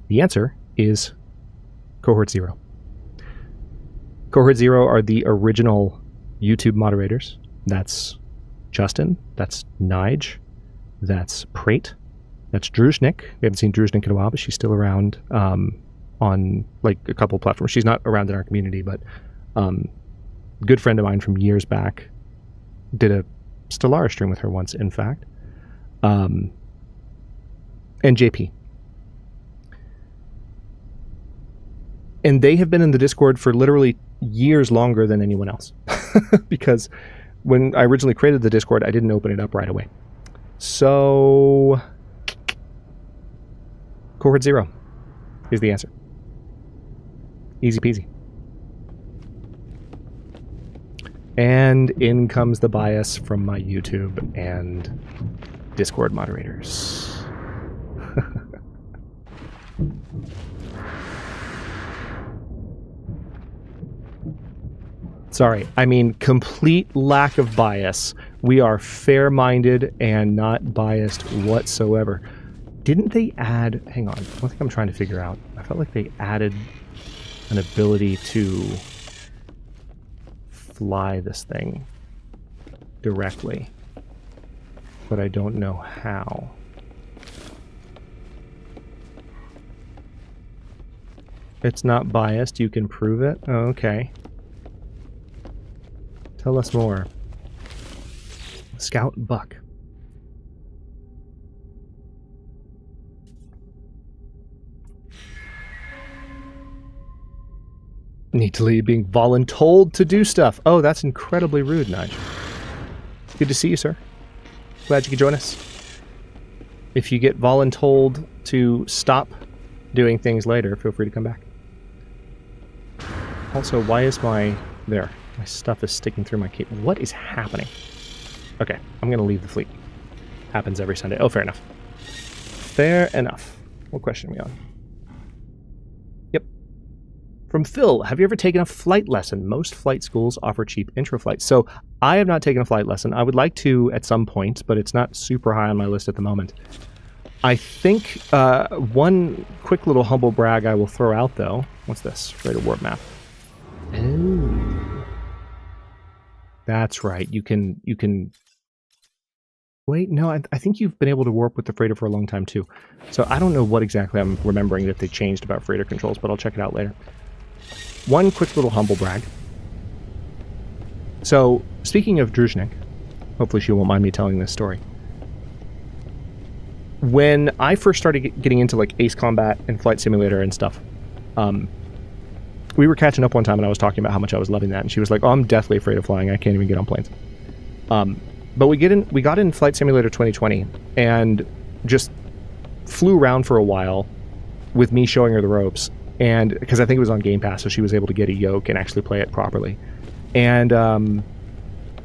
The answer is Cohort 0. Cohort 0 are the original YouTube moderators. That's Justin, that's Nige, that's Prate, that's Druzhnik. We haven't seen Druzhnik in a while, but she's still around on like a couple of platforms. She's not around in our community, but good friend of mine from years back did a Stellaris stream with her once, in fact. And JP. And they have been in the Discord for literally years longer than anyone else. Because when I originally created the Discord, I didn't open it up right away. So Cohort 0 is the answer. Easy peasy. And in comes the bias from my YouTube and Discord moderators. Sorry, I mean complete lack of bias. We are fair-minded and not biased whatsoever. Didn't they add... Hang on, one thing I'm trying to figure out. I felt like they added an ability to fly this thing directly, but I don't know how. It's not biased, you can prove it? Oh, okay. Tell us more. Scout Buck. Need to leave being voluntold to do stuff. Oh, that's incredibly rude, Nige. Good to see you, sir. Glad you could join us. If you get voluntold to stop doing things later, feel free to come back. Also, why is my stuff is sticking through my cape? What is happening? Okay, I'm going to leave the fleet. Happens every Sunday. Oh, fair enough. Fair enough. What question are we on? Yep. From Phil, have you ever taken a flight lesson? Most flight schools offer cheap intro flights. So I have not taken a flight lesson. I would like to at some point, but it's not super high on my list at the moment. I think one quick little humble brag I will throw out, though. What's this? Freighter warp map. Oh. That's right. You can... Wait, no, I think you've been able to warp with the freighter for a long time, too. So I don't know what exactly I'm remembering that they changed about freighter controls, but I'll check it out later. One quick little humble brag. So, speaking of Druzhnik, hopefully she won't mind me telling this story. when I first started getting into like Ace Combat and Flight Simulator and stuff, we were catching up one time and I was talking about how much I was loving that, and she was like, "Oh, I'm deathly afraid of flying. I can't even get on planes." But we got in Flight Simulator 2020 and just flew around for a while with me showing her the ropes, and because I think it was on Game Pass, so she was able to get a yoke and actually play it properly. And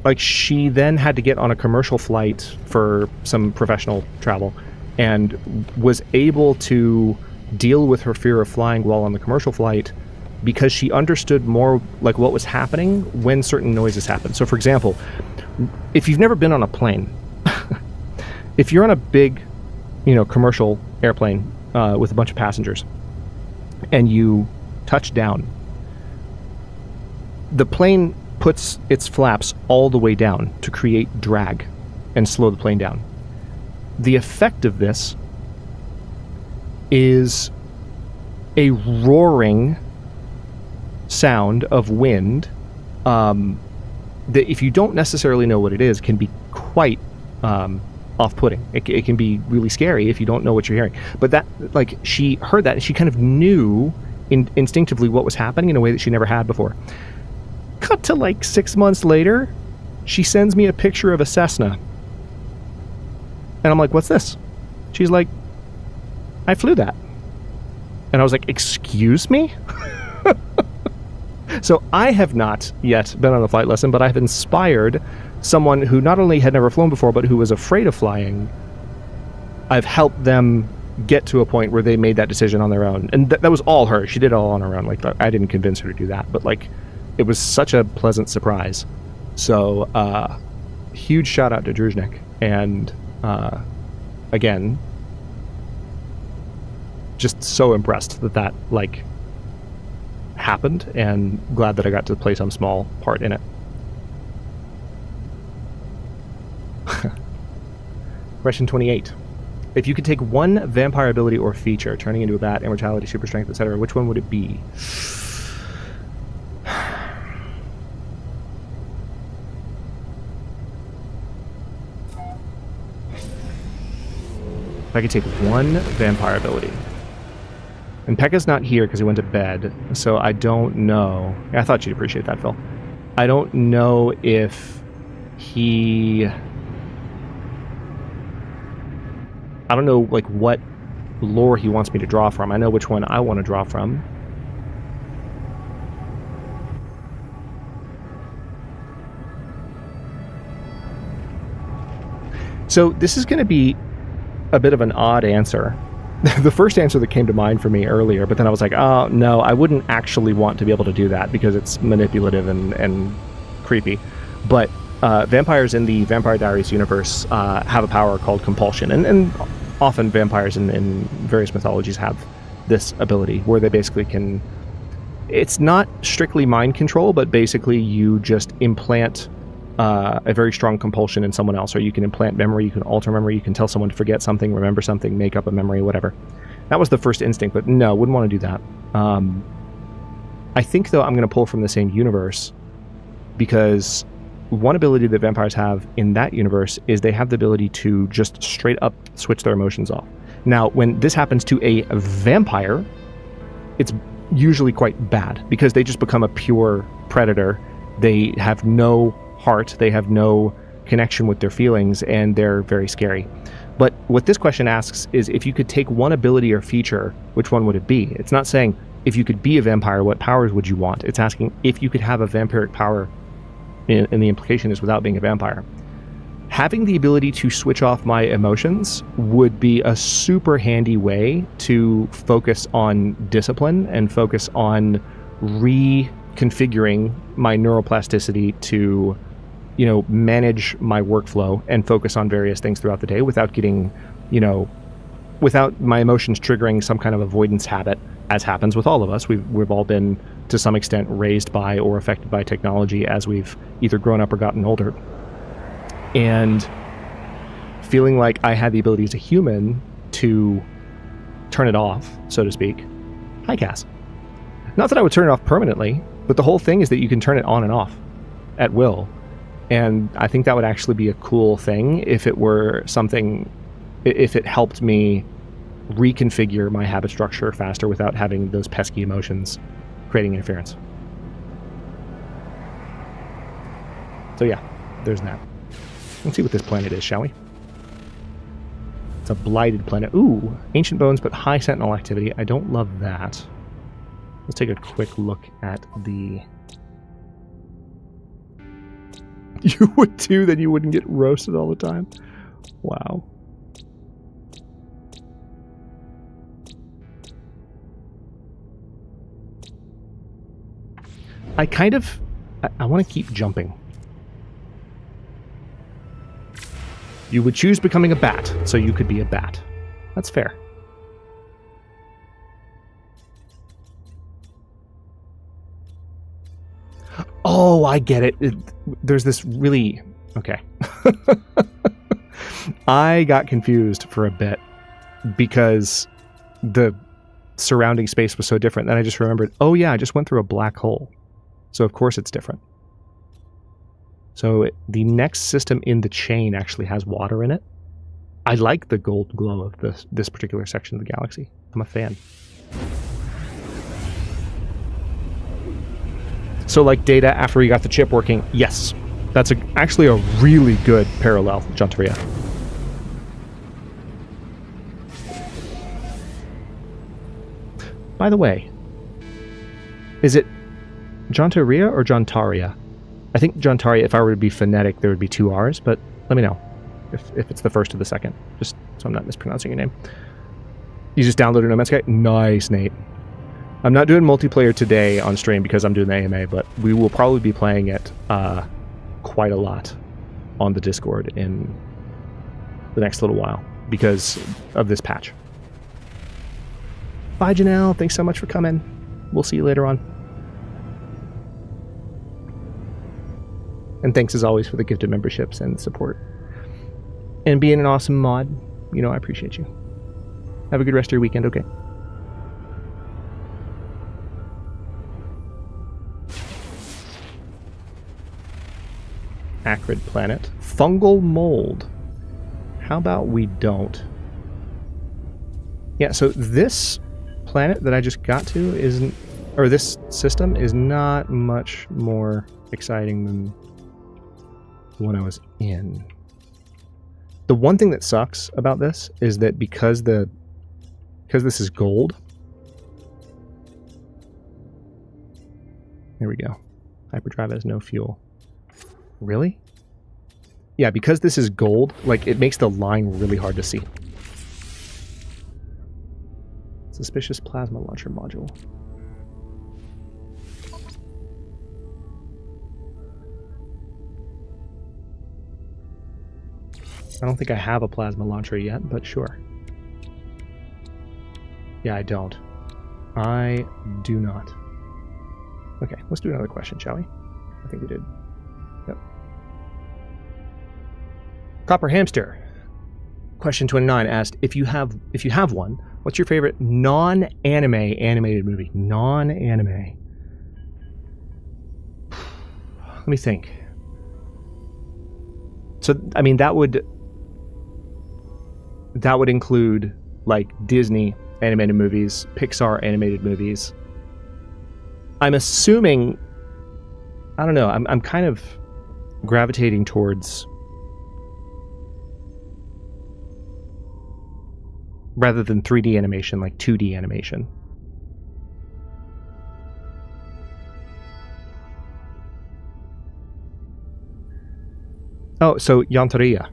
like she then had to get on a commercial flight for some professional travel, and was able to deal with her fear of flying while on the commercial flight because she understood more like what was happening when certain noises happen. So for example, if you've never been on a plane, if you're on a big, commercial airplane with a bunch of passengers and you touch down, the plane puts its flaps all the way down to create drag and slow the plane down. The effect of this is a roaring sound of wind that, if you don't necessarily know what it is, can be quite off-putting. It can be really scary if you don't know what you're hearing. But that, like, she heard that and she kind of knew instinctively what was happening in a way that she never had before. Cut to like 6 months later, she sends me a picture of a Cessna. And I'm like, "What's this?" She's like, "I flew that." And I was like, "Excuse me?" So I have not yet been on a flight lesson, but I've inspired someone who not only had never flown before, but who was afraid of flying. I've helped them get to a point where they made that decision on their own. And that was all her. She did it all on her own. Like, I didn't convince her to do that, but like, it was such a pleasant surprise. So, huge shout out to Druzhnik. And, again, just so impressed that like happened, and glad that I got to play some small part in it. Question 28. If you could take one vampire ability or feature, turning into a bat, immortality, super strength, etc., which one would it be? If I could take one vampire ability. And Pekka's not here because he went to bed, so I don't know. I thought you'd appreciate that, Phil. I don't know if he... I don't know, like, what lore he wants me to draw from. I know which one I want to draw from. So this is going to be a bit of an odd answer. The first answer that came to mind for me earlier, but then I was like, oh, no, I wouldn't actually want to be able to do that because it's manipulative and creepy. But vampires in the Vampire Diaries universe have a power called compulsion. And often vampires in various mythologies have this ability where they basically can... It's not strictly mind control, but basically you just implant a very strong compulsion in someone else, or you can implant memory, you can alter memory, you can tell someone to forget something, remember something, make up a memory, whatever. That was the first instinct, but no, wouldn't want to do that. I think, though, I'm going to pull from the same universe, because one ability that vampires have in that universe is they have the ability to just straight up switch their emotions off. Now, when this happens to a vampire, it's usually quite bad, because they just become a pure predator. They have no heart, they have no connection with their feelings, and they're very scary. But what this question asks is, if you could take one ability or feature, which one would it be? It's not saying if you could be a vampire, what powers would you want? It's asking if you could have a vampiric power, and the implication is without being a vampire. Having the ability to switch off my emotions would be a super handy way to focus on discipline and focus on reconfiguring my neuroplasticity to, manage my workflow and focus on various things throughout the day without getting, without my emotions triggering some kind of avoidance habit, as happens with all of us. We've all been, to some extent, raised by or affected by technology as we've either grown up or gotten older. And feeling like I had the ability as a human to turn it off, so to speak. Hi, Cass. Not that I would turn it off permanently, but the whole thing is that you can turn it on and off at will. And I think that would actually be a cool thing if it were something if it helped me reconfigure my habit structure faster without having those pesky emotions creating interference. So yeah, there's that. Let's see what this planet is, shall we? It's a blighted planet. Ooh, ancient bones, but high sentinel activity. I don't love that. Let's take a quick look at the... You would too, then you wouldn't get roasted all the time. Wow. I want to keep jumping. You would choose becoming a bat, so you could be a bat. That's fair. Oh, I get it. There's this really... Okay. I got confused for a bit because the surrounding space was so different. Then I just remembered, oh yeah, I just went through a black hole. So of course it's different. So the next system in the chain actually has water in it. I like the gold glow of this particular section of the galaxy. I'm a fan. So like Data after we got the chip working, yes. That's actually a really good parallel, Jantaria. By the way, is it Jantaria or Jantaria? I think Jantaria, if I were to be phonetic, there would be 2 R's, but let me know if it's the first or the second, just so I'm not mispronouncing your name. You just downloaded No Man's Sky? Nice, Nate. I'm not doing multiplayer today on stream because I'm doing the AMA, but we will probably be playing it quite a lot on the Discord in the next little while because of this patch. Bye, Janelle. Thanks so much for coming. We'll see you later on. And thanks as always for the gifted memberships and support. And being an awesome mod, you know I appreciate you. Have a good rest of your weekend, okay? Acrid planet. Fungal mold. How about we don't? Yeah, so this planet that I just got to isn't... Or this system is not much more exciting than the one I was in. The one thing that sucks about this is that because this is gold. There we go. Hyperdrive has no fuel. Really? Yeah, because this is gold, like it makes the line really hard to see. Suspicious plasma launcher module. I don't think I have a plasma launcher yet, but sure. Yeah, I don't. I do not. Okay, let's do another question, shall we? I think we did. Yep. Copper Hamster. Question 29 asked, if you have one, what's your favorite non-anime animated movie? Non-anime. Let me think. So, I mean, that would include like Disney animated movies, Pixar animated movies. I'm assuming, I don't know, I'm kind of gravitating towards, rather than 3D animation, like 2D animation. Oh, so Yantaria.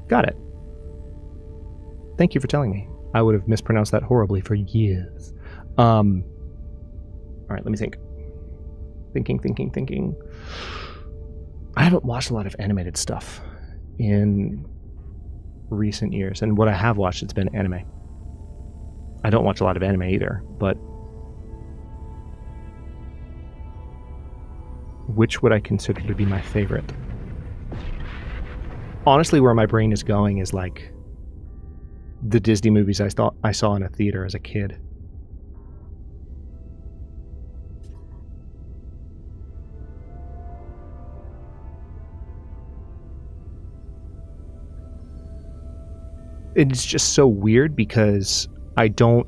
Got it. Thank you for telling me. I would have mispronounced that horribly for years. All right, let me think. Thinking. I haven't watched a lot of animated stuff in recent years, and what I have watched, it's been anime. I don't watch a lot of anime either, but which would I consider to be my favorite? Honestly, where my brain is going is like the Disney movies I saw in a theater as a kid. it's just so weird because I don't.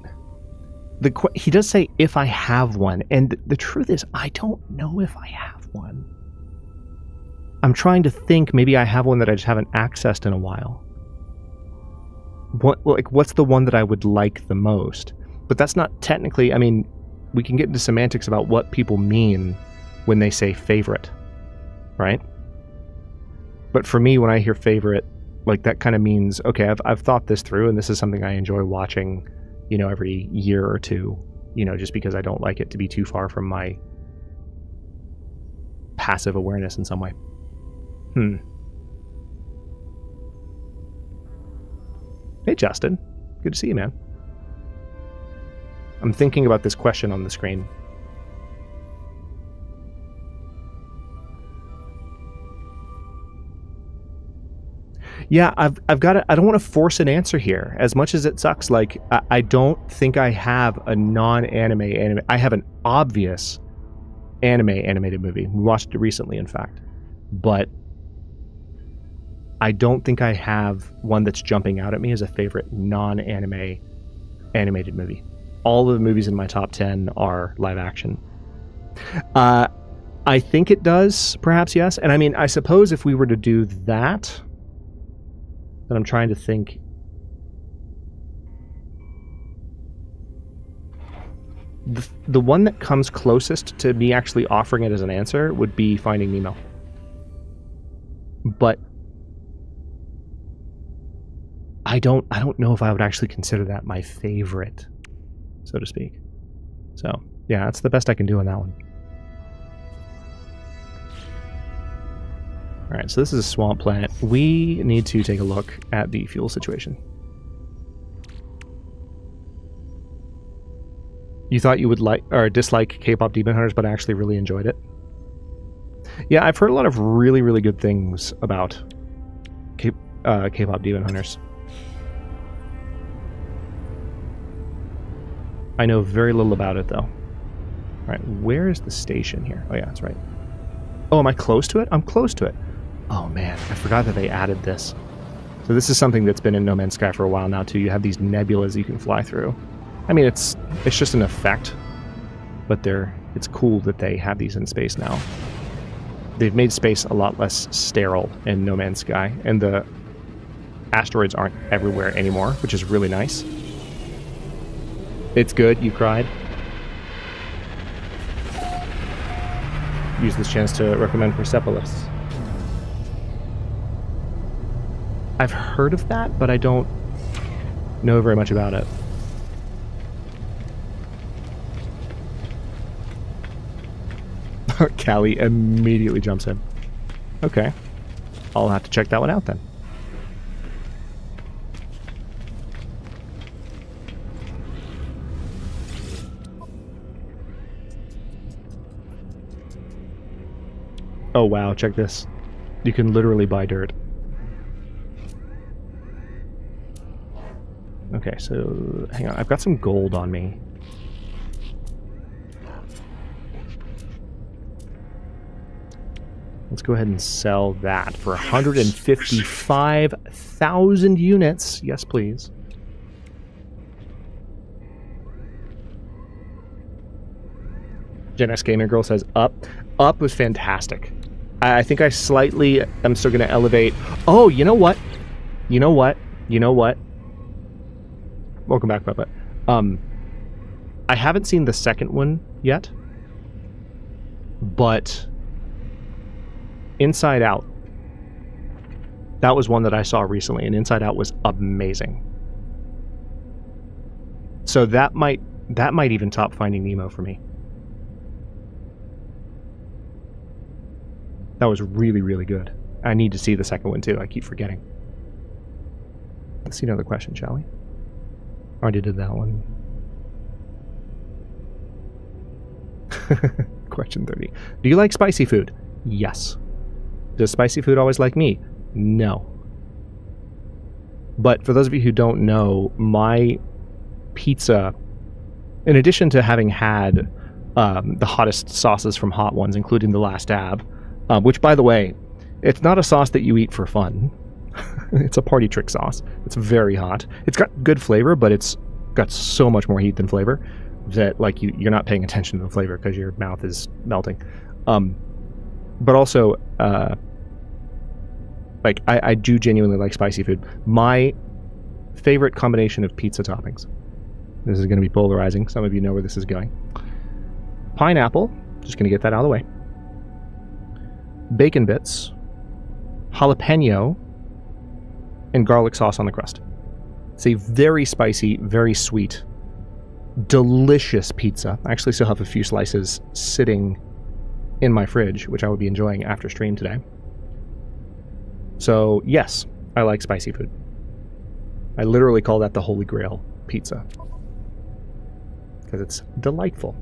He does say if I have one, and the truth is I don't know if I have one. I'm trying to think. Maybe I have one that I just haven't accessed in a while. What's the one that I would like the most? But that's not technically. I mean, we can get into semantics about what people mean when they say favorite, right? But for me, when I hear favorite, like that kind of means, okay, I've thought this through, and this is something I enjoy watching, you know, every year or two, you know, just because I don't like it to be too far from my passive awareness in some way. Hey, Justin. Good to see you, man. I'm thinking about this question on the screen. Yeah, I've got to, I don't want to force an answer here. As much as it sucks, like, I don't think I have a non-anime. I have an obvious animated movie. We watched it recently, in fact. But I don't think I have one that's jumping out at me as a favorite non-anime animated movie. All of the movies in my top 10 are live action. I think it does, perhaps, yes. And I mean, I suppose if we were to do that, then I'm trying to think. The one that comes closest to me actually offering it as an answer would be Finding Nemo. But I don't know if I would actually consider that my favorite, so to speak. So, yeah, that's the best I can do on that one. Alright, so this is a swamp planet. We need to take a look at the fuel situation. You thought you would like or dislike K-pop Demon Hunters, but I actually really enjoyed it. Yeah, I've heard a lot of really, really good things about K-pop Demon Hunters. I know very little about it, though. Alright, where is the station here? Oh, yeah, that's right. Oh, am I close to it? I'm close to it. Oh, man, I forgot that they added this. So this is something that's been in No Man's Sky for a while now, too. You have these nebulas you can fly through. I mean, it's just an effect, but it's cool that they have these in space now. They've made space a lot less sterile in No Man's Sky, and the asteroids aren't everywhere anymore, which is really nice. It's good, you cried. Use this chance to recommend Persepolis. I've heard of that, but I don't know very much about it. Callie immediately jumps in. Okay. I'll have to check that one out then. Oh wow, check this. You can literally buy dirt. Okay, so hang on. I've got some gold on me. Let's go ahead and sell that for 155,000 units. Yes, please. Gen X Gamer Girl says up. Up was fantastic. I think I slightly am still going to elevate. Oh, you know what? You know what? You know what? Welcome back, Puppet. I haven't seen the second one yet, but Inside Out, that was one that I saw recently, and Inside Out was amazing. So that might even top Finding Nemo for me. That was really, really good. I need to see the second one too. I keep forgetting. Let's see another question, shall we? Already did that one. Question 30. Do you like spicy food? Yes. Does spicy food always like me? No. But for those of you who don't know, my pizza, in addition to having had the hottest sauces from Hot Ones, including the Last Dab, which, by the way, it's not a sauce that you eat for fun. It's a party trick sauce. It's very hot. It's got good flavor, but it's got so much more heat than flavor that like you're not paying attention to the flavor because your mouth is melting. But also, like I do genuinely like spicy food. My favorite combination of pizza toppings. This is going to be polarizing. Some of you know where this is going. Pineapple. Just going to get that out of the way. Bacon bits. Jalapeno. And garlic sauce on the crust. It's a very spicy, very sweet, delicious pizza. I actually still have a few slices sitting in my fridge, which I will be enjoying after stream today. So, yes, I like spicy food. I literally call that the Holy Grail pizza. Because it's delightful.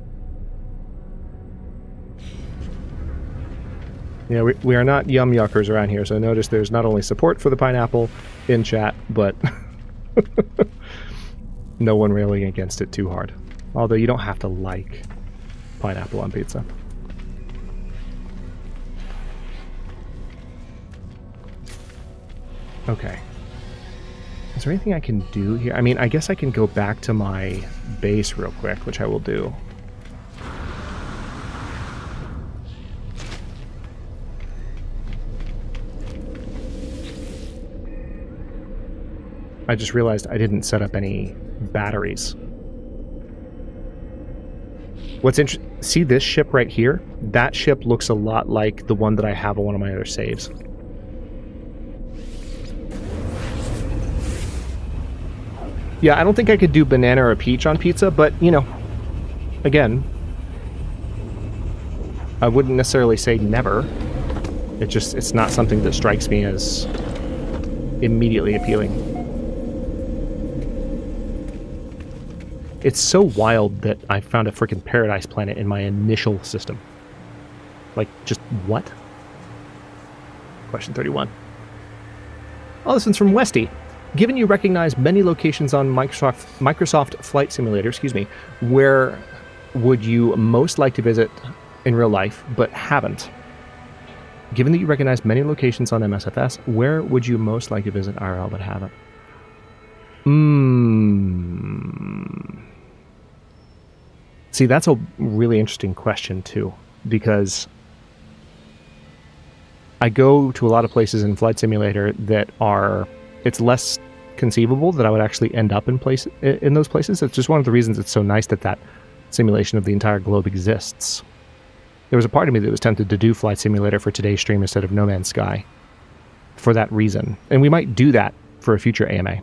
Yeah, we are not yum yuckers around here, so notice there's not only support for the pineapple in chat, but no one railing against it too hard. Although you don't have to like pineapple on pizza. Okay. Is there anything I can do here? I mean, I guess I can go back to my base real quick, which I will do. I just realized I didn't set up any batteries. What's interesting, see this ship right here? That ship looks a lot like the one that I have on one of my other saves. Yeah, I don't think I could do banana or peach on pizza, but, you know, again, I wouldn't necessarily say never. It's not something that strikes me as immediately appealing. It's so wild that I found a freaking paradise planet in my initial system. Like, just what? Question 31. Oh, this one's from Westy. Given you recognize many locations on Microsoft Flight Simulator, where would you most like to visit in real life but haven't? Given that you recognize many locations on MSFS, where would you most like to visit IRL but haven't? See, that's a really interesting question, too, because I go to a lot of places in Flight Simulator that are... It's less conceivable that I would actually end up in those places. It's just one of the reasons it's so nice that that simulation of the entire globe exists. There was a part of me that was tempted to do Flight Simulator for today's stream instead of No Man's Sky for that reason. And we might do that for a future AMA.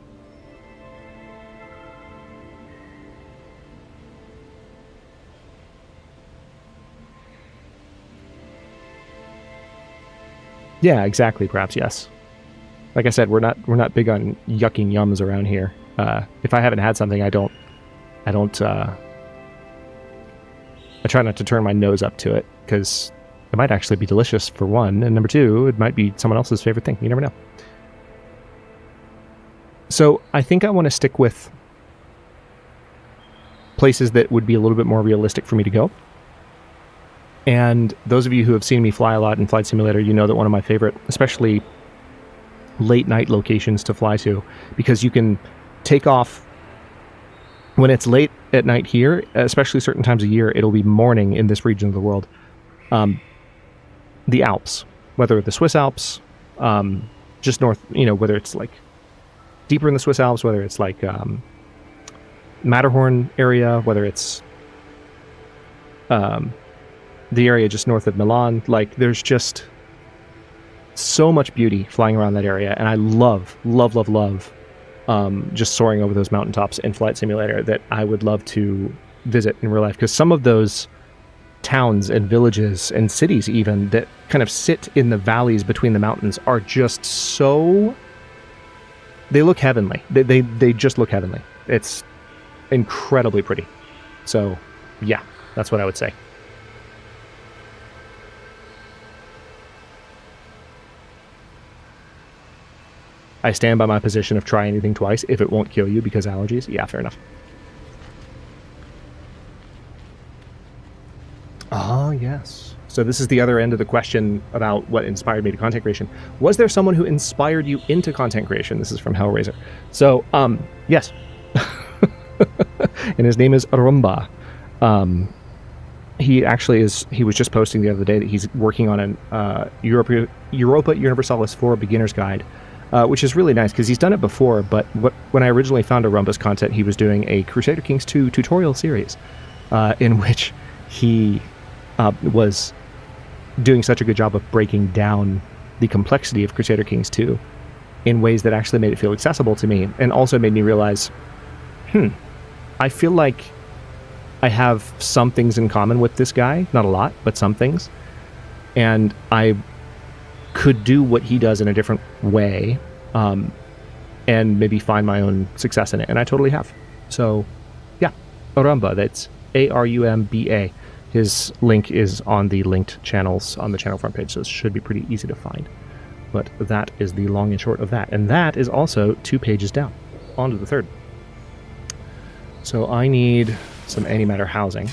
Yeah, exactly, perhaps, yes. Like I said, we're not big on yucking yums around here. If I haven't had something, I try not to turn my nose up to it, because it might actually be delicious, for one, and number two, it might be someone else's favorite thing. You never know. So I think I want to stick with places that would be a little bit more realistic for me to go. And those of you who have seen me fly a lot in Flight Simulator, you know that one of my favorite, especially late night locations to fly to, because you can take off when it's late at night here, especially certain times of year. It'll be morning in this region of the world. The Alps, whether the Swiss Alps, just north, whether it's like deeper in the Swiss Alps, whether it's like Matterhorn area, whether it's the area just north of Milan. Like, there's just so much beauty flying around that area, and I love just soaring over those mountaintops in Flight Simulator that I would love to visit in real life, because some of those towns and villages and cities even that kind of sit in the valleys between the mountains are just so... They look heavenly. They just look heavenly. It's incredibly pretty. So, yeah, that's what I would say. I stand by my position of try anything twice if it won't kill you because allergies. Yeah, fair enough. Oh, yes. So this is the other end of the question about what inspired me to content creation. Was there someone who inspired you into content creation? This is from Hellraiser. So, yes. And his name is Rumba. He was just posting the other day that he's working on an Europa Universalis 4 beginner's guide, which is really nice because he's done it before, but when I originally found Rumba's content, he was doing a Crusader Kings 2 tutorial series in which he was doing such a good job of breaking down the complexity of Crusader Kings 2 in ways that actually made it feel accessible to me, and also made me realize, I feel like I have some things in common with this guy. Not a lot, but some things. And I could do what he does in a different way, and maybe find my own success in it. And I totally have. So, yeah, Arumba. That's Arumba. His link is on the linked channels on the channel front page, so it should be pretty easy to find. But that is the long and short of that. And that is also 2 pages down. On to the third. So I need some antimatter housing.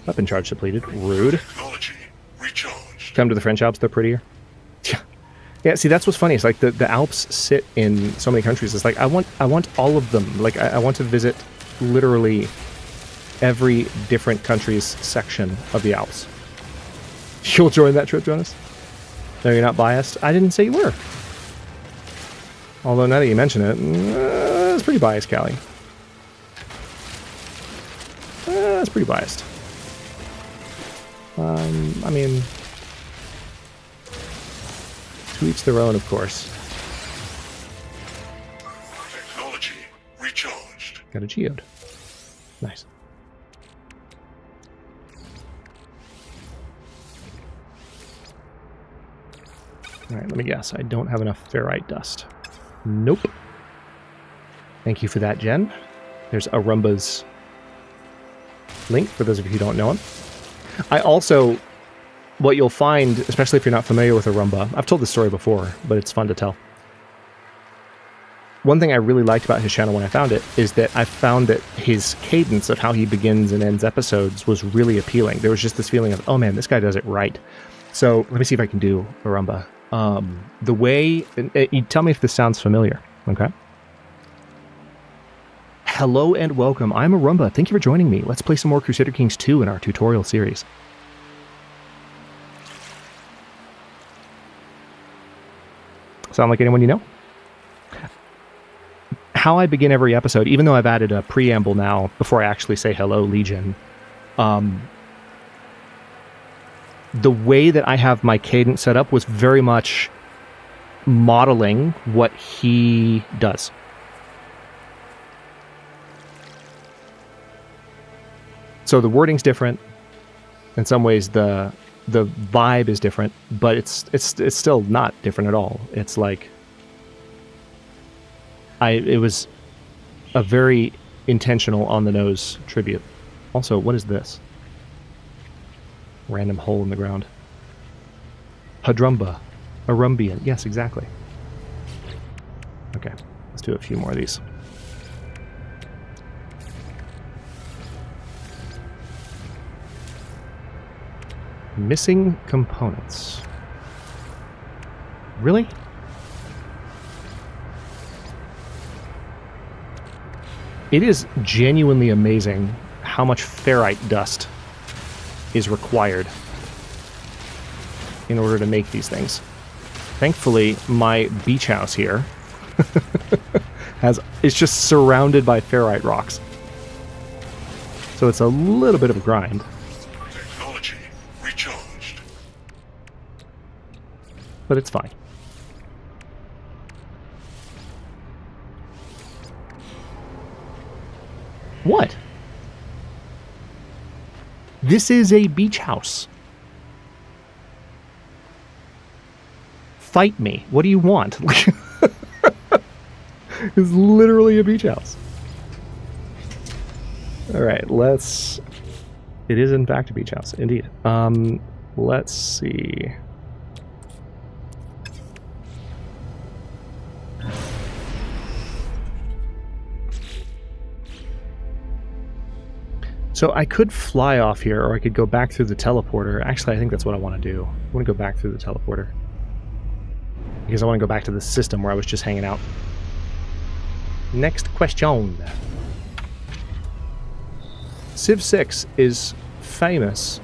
Weapon charge depleted. Rude. Technology recharged. Come to the French Alps, they're prettier. Yeah, see, that's what's funny. It's like the Alps sit in so many countries. It's like I want all of them. Like I want to visit literally every different country's section of the Alps. You'll join that trip, Jonas? No, you're not biased? I didn't say you were. Although now that you mention it, it's pretty biased, Callie. That's pretty biased. I mean, to each their own, of course. Technology recharged. Got a geode. Nice. Alright, let me guess. I don't have enough ferrite dust. Nope. Thank you for that, Jen. There's Arumba's link for those of you who don't know him. I also, what you'll find, especially if you're not familiar with Arumba, I've told this story before, but it's fun to tell. One thing I really liked about his channel when I found it is that I found that his cadence of how he begins and ends episodes was really appealing. There was just this feeling of, oh man, this guy does it right. So let me see if I can do Arumba. The way, you tell me if this sounds familiar, okay? Hello and welcome. I'm Arumba. Thank you for joining me. Let's play some more Crusader Kings 2 in our tutorial series. Sound like anyone you know? How I begin every episode, even though I've added a preamble now before I actually say hello, Legion, the way that I have my cadence set up was very much modeling what he does. So the wording's different. In some ways, the vibe is different, but it's still not different at all. It's like it was a very intentional, on the nose tribute. Also, what is this? Random hole in the ground. Hadrumba, Arumbian. Yes, exactly. Okay, let's do a few more of these. Missing components. Really? It is genuinely amazing how much ferrite dust is required in order to make these things. Thankfully, my beach house here it's just surrounded by ferrite rocks. So it's a little bit of a grind. Technology recharged. But it's fine. What? This is a beach house. Fight me. What do you want? It's literally a beach house. Alright, let's... It is in fact a beach house, indeed. Let's see... So I could fly off here, or I could go back through the teleporter. Actually, I think that's what I want to do. I want to go back through the teleporter. Because I want to go back to the system where I was just hanging out. Next question. Civ 6 is famous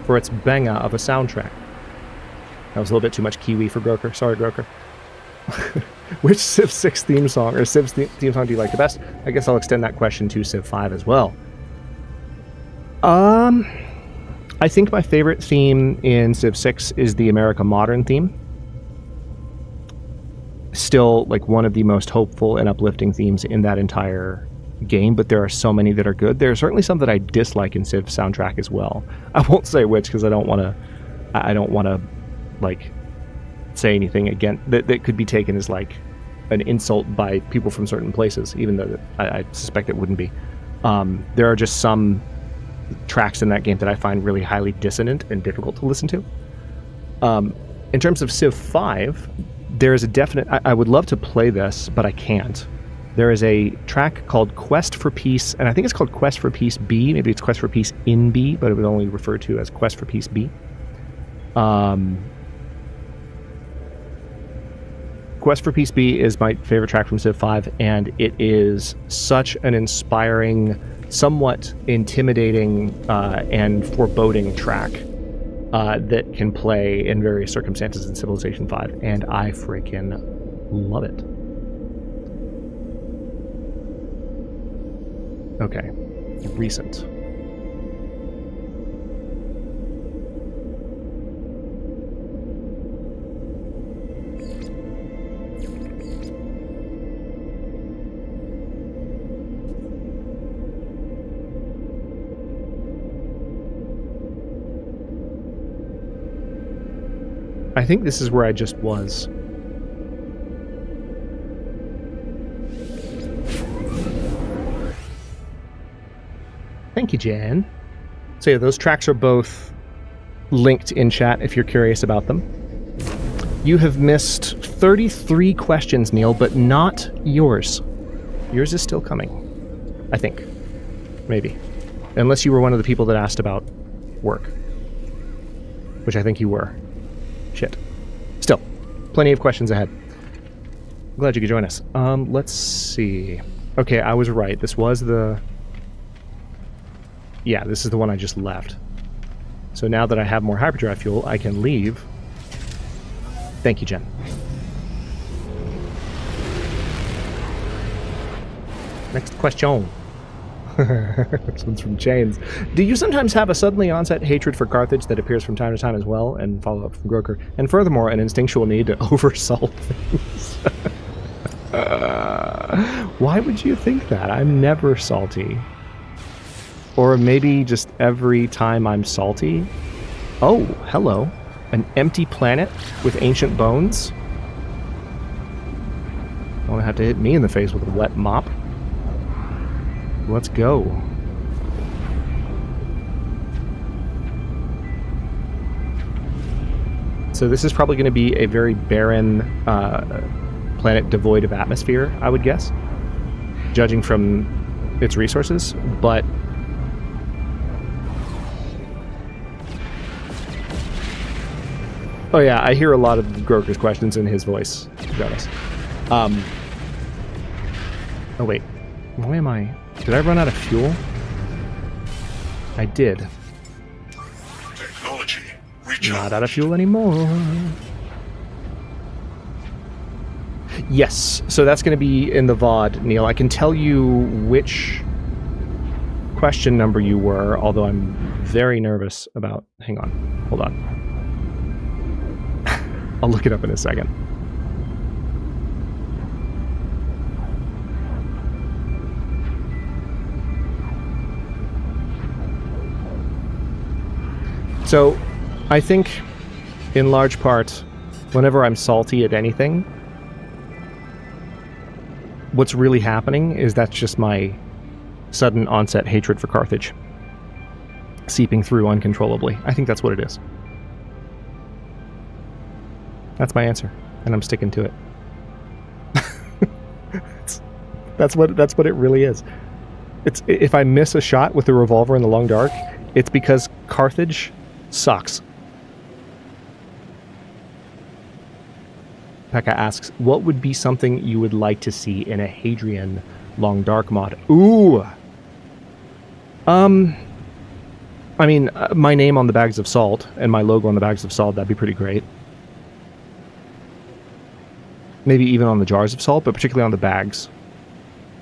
for its banger of a soundtrack. That was a little bit too much Kiwi for Groker. Sorry, Groker. Which Civ 6 theme song, or Civ's theme song do you like the best? I guess I'll extend that question to Civ 5 as well. I think my favorite theme in Civ 6 is the America Modern theme. Still, like, one of the most hopeful and uplifting themes in that entire game, but there are so many that are good. There are certainly some that I dislike in Civ soundtrack as well. I won't say which, because I don't want to, like, say anything again that could be taken as, like, an insult by people from certain places, even though I suspect it wouldn't be. There are just some tracks in that game that I find really highly dissonant and difficult to listen to. In terms of Civ 5, there is a definite... I would love to play this, but I can't. There is a track called Quest for Peace, and I think it's called Quest for Peace B. Maybe it's Quest for Peace in B, but it would only refer to as Quest for Peace B. Quest for Peace B is my favorite track from Civ 5, and it is such an inspiring, somewhat intimidating, and foreboding track that can play in various circumstances in Civilization 5, and I freaking love it. Okay, recent. I think this is where I just was. Thank you, Jan. So yeah, those tracks are both linked in chat if you're curious about them. You have missed 33 questions, Neil, but not yours. Yours is still coming, I think. Maybe. Unless you were one of the people that asked about work. Which I think you were. Shit. Still, plenty of questions ahead. I'm glad you could join us. Let's see. Okay, I was right. This was the... Yeah, this is the one I just left. So now that I have more hyperdrive fuel, I can leave. Thank you, Jen. Next question. This one's from Chains. Do you sometimes have a suddenly onset hatred for Carthage that appears from time to time as well? And follow up from Groker. And furthermore, an instinctual need to oversalt things. Why would you think that? I'm never salty. Or maybe just every time I'm salty? Oh, hello. An empty planet with ancient bones? Don't have to hit me in the face with a wet mop. Let's go. So this is probably going to be a very barren planet devoid of atmosphere, I would guess, judging from its resources, but oh yeah, I hear a lot of Groker's questions in his voice, to be honest. Oh wait, why am I... Did I run out of fuel? I did. Technology recharged. Not out of fuel anymore. Yes, so that's going to be in the VOD, Neil. I can tell you which question number you were, although I'm very nervous about... Hang on. Hold on. I'll look it up in a second. So, I think, in large part, whenever I'm salty at anything, what's really happening is that's just my sudden onset hatred for Carthage seeping through uncontrollably. I think that's what it is. That's my answer, and I'm sticking to it. That's what it really is. if I miss a shot with the revolver in the long dark, it's because Carthage sucks. Pekka asks, what would be something you would like to see in a Hadrian Long Dark mod? Ooh! I mean, my name on the bags of salt and my logo on the bags of salt, that'd be pretty great. Maybe even on the jars of salt, but particularly on the bags.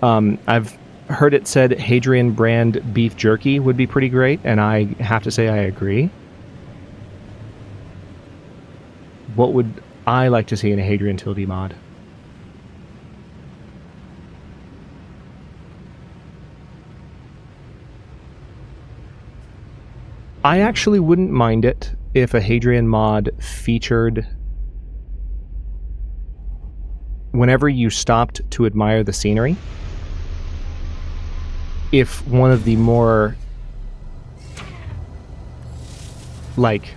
I've heard it said Hadrian brand beef jerky would be pretty great, and I have to say I agree. What would I like to see in a Hadrian Tilde mod? I actually wouldn't mind it if a Hadrian mod featured whenever you stopped to admire the scenery, if one of the more like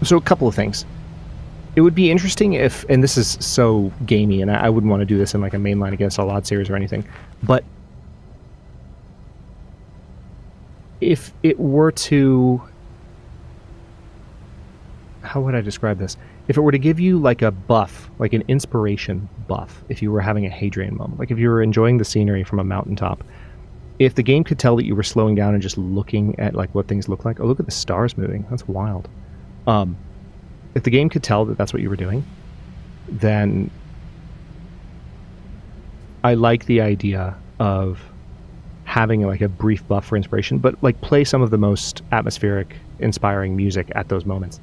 so a couple of things. It would be interesting if, and this is so gamey and I wouldn't want to do this in like a mainline against all odds series or anything, but if it were to, how would I describe this? If it were to give you like a buff, like an inspiration buff, if you were having a Hadrian moment, like if you were enjoying the scenery from a mountaintop, if the game could tell that you were slowing down and just looking at like what things look like, oh, look at the stars moving, that's wild. If the game could tell that that's what you were doing, then I like the idea of having like a brief buff for inspiration, but like play some of the most atmospheric, inspiring music at those moments.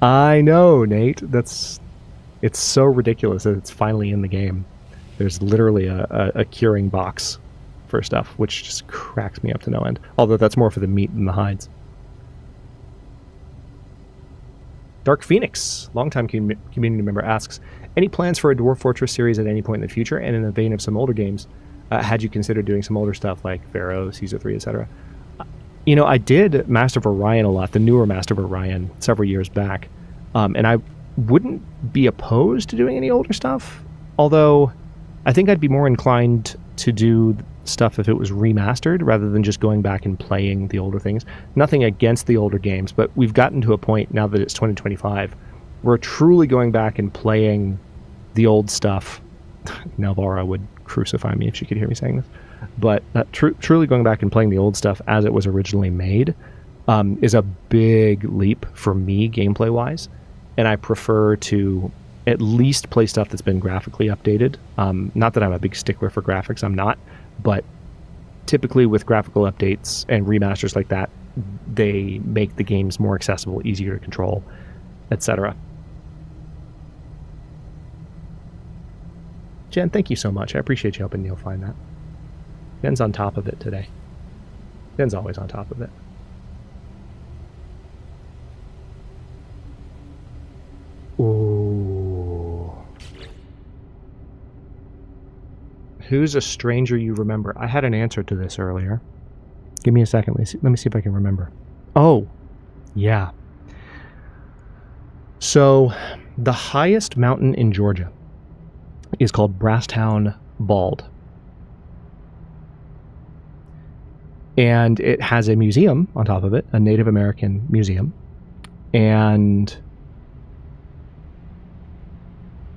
I know, Nate. It's so ridiculous that it's finally in the game. There's literally a curing box for stuff, which just cracks me up to no end. Although that's more for the meat than the hides. Dark Phoenix, longtime community member, asks, any plans for a Dwarf Fortress series at any point in the future? And in the vein of some older games, had you considered doing some older stuff like Pharaoh, Caesar 3, etc.? You know, I did Master of Orion a lot, the newer Master of Orion, several years back. And I wouldn't be opposed to doing any older stuff, although I think I'd be more inclined to do stuff if it was remastered rather than just going back and playing the older things. Nothing against the older games, but we've gotten to a point now that it's 2025 where truly going back and playing the old stuff, Nelvara would crucify me if she could hear me saying this, but truly going back and playing the old stuff as it was originally made is a big leap for me gameplay wise, and I prefer to at least play stuff that's been graphically updated. Not that I'm a big stickler for graphics, I'm not, but typically with graphical updates and remasters like that, they make the games more accessible, easier to control, etc. Jen, thank you so much. I appreciate you helping Neil find that. Jen's on top of it today. Jen's always on top of it. Ooh. Who's a stranger you remember? I had an answer to this earlier. Give me a second. Let me see if I can remember. Oh, yeah. So, the highest mountain in Georgia is called Brasstown Bald. And it has a museum on top of it, a Native American museum. And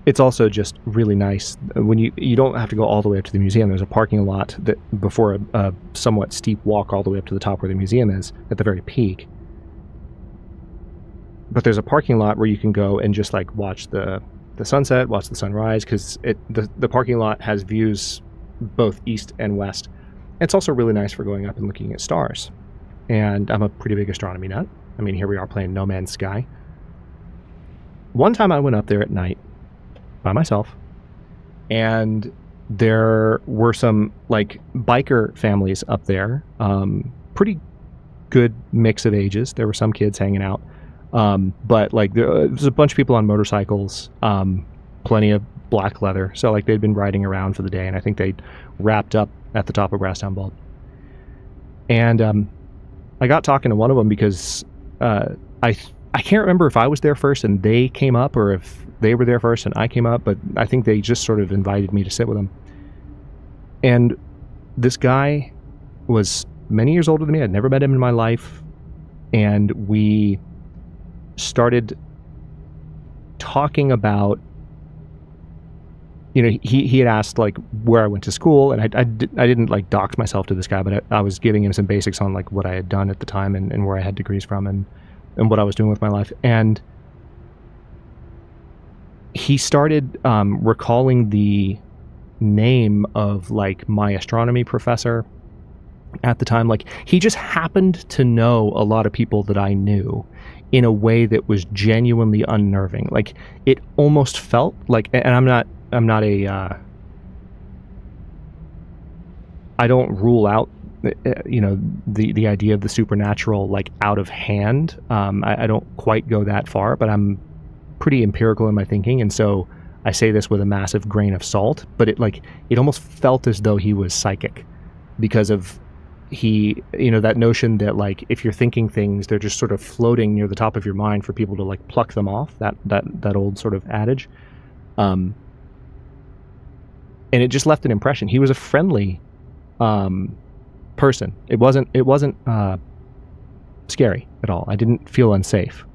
it's also just really nice. When you don't have to go all the way up to the museum. There's a parking lot that before a somewhat steep walk all the way up to the top where the museum is at the very peak. But there's a parking lot where you can go and just like watch the sunset, watch the sunrise, because the parking lot has views both east and west. It's also really nice for going up and looking at stars. And I'm a pretty big astronomy nut. I mean, here we are playing No Man's Sky. One time I went up there at night by myself, and there were some like biker families up there. Pretty good mix of ages. There were some kids hanging out. But like there was a bunch of people on motorcycles, plenty of black leather. So like they'd been riding around for the day, and I think they wrapped up at the top of Brasstown Bald. And I got talking to one of them because I I can't remember if I was there first and they came up, or if they were there first and I came up, but I think they just sort of invited me to sit with them. And this guy was many years older than me. I'd never met him in my life. And we started talking about, you know, he had asked like where I went to school, and I didn't like dox myself to this guy, but I was giving him some basics on like what I had done at the time and where I had degrees from and what I was doing with my life. And he started recalling the name of like my astronomy professor at the time. Like, he just happened to know a lot of people that I knew in a way that was genuinely unnerving. Like, it almost felt like, and I'm not a I don't rule out you know, the idea of the supernatural like out of hand. I don't quite go that far, but I'm pretty empirical in my thinking, and so I say this with a massive grain of salt, but it almost felt as though he was psychic, because of that notion that like if you're thinking things, they're just sort of floating near the top of your mind for people to like pluck them off, that old sort of adage. And it just left an impression. He was a friendly person. It wasn't scary at all. I didn't feel unsafe,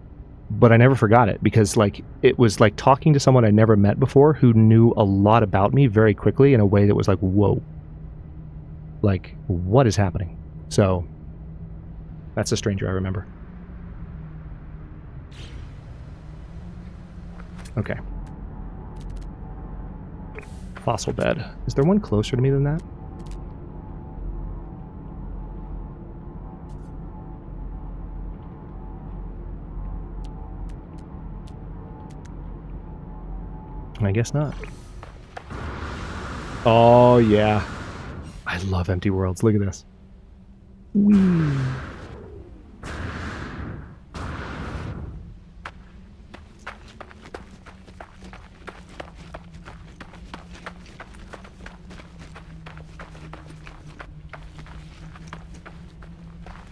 but I never forgot it, because like it was like talking to someone I never met before who knew a lot about me very quickly in a way that was like, whoa, like what is happening? So that's a stranger I remember. Okay. Fossil bed. Is there one closer to me than that? I guess not. Oh, yeah. I love empty worlds. Look at this. Whee.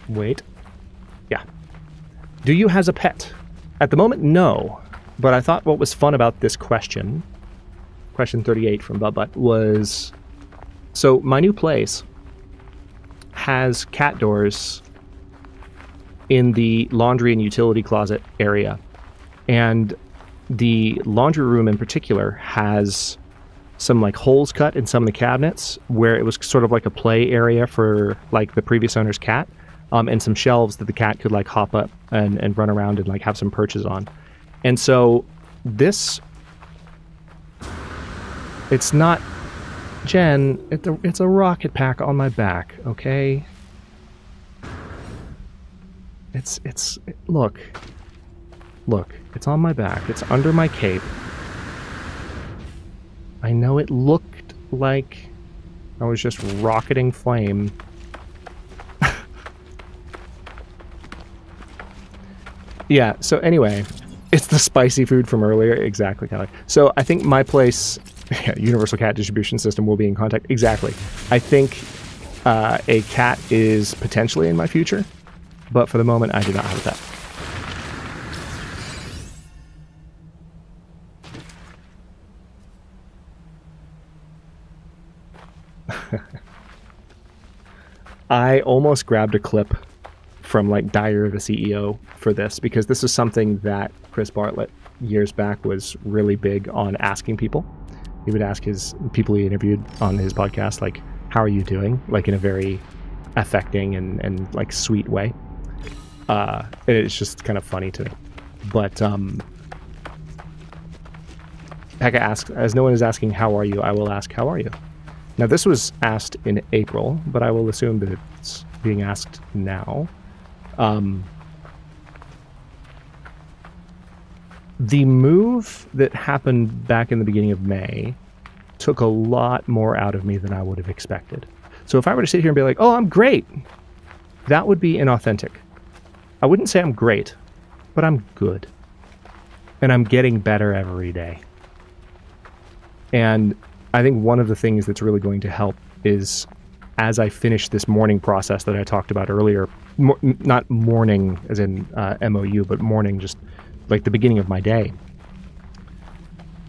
Wait. Yeah. Do you has a pet? At the moment, no. But I thought what was fun about this question 38 from Butt, was, so my new place has cat doors in the laundry and utility closet area. And the laundry room in particular has some like holes cut in some of the cabinets where it was sort of like a play area for like the previous owner's cat, and some shelves that the cat could like hop up and run around and like have some perches on. And so this, it's not, Jen, it's a rocket pack on my back, okay? Look, it's on my back. It's under my cape. I know it looked like I was just rocketing flame. Yeah, so anyway, it's the spicy food from earlier. Exactly, Kelly. So I think my place, Universal Cat Distribution System, will be in contact. Exactly. I think a cat is potentially in my future, but for the moment, I do not have a pet. I almost grabbed a clip from like Diary of a CEO for this, because this is something that Chris Bartlett years back was really big on asking people. He would ask his people he interviewed on his podcast, like, how are you doing? Like in a very affecting and like sweet way. It's just kind of funny to me. But Pekka asks, as no one is asking how are you, I will ask how are you. Now this was asked in April, but I will assume that it's being asked now. The move that happened back in the beginning of May took a lot more out of me than I would have expected. So if I were to sit here and be like, oh, I'm great, that would be inauthentic. I wouldn't say I'm great, but I'm good. And I'm getting better every day. And I think one of the things that's really going to help is as I finish this mourning process that I talked about earlier, not mourning as in MOU, but mourning just like the beginning of my day.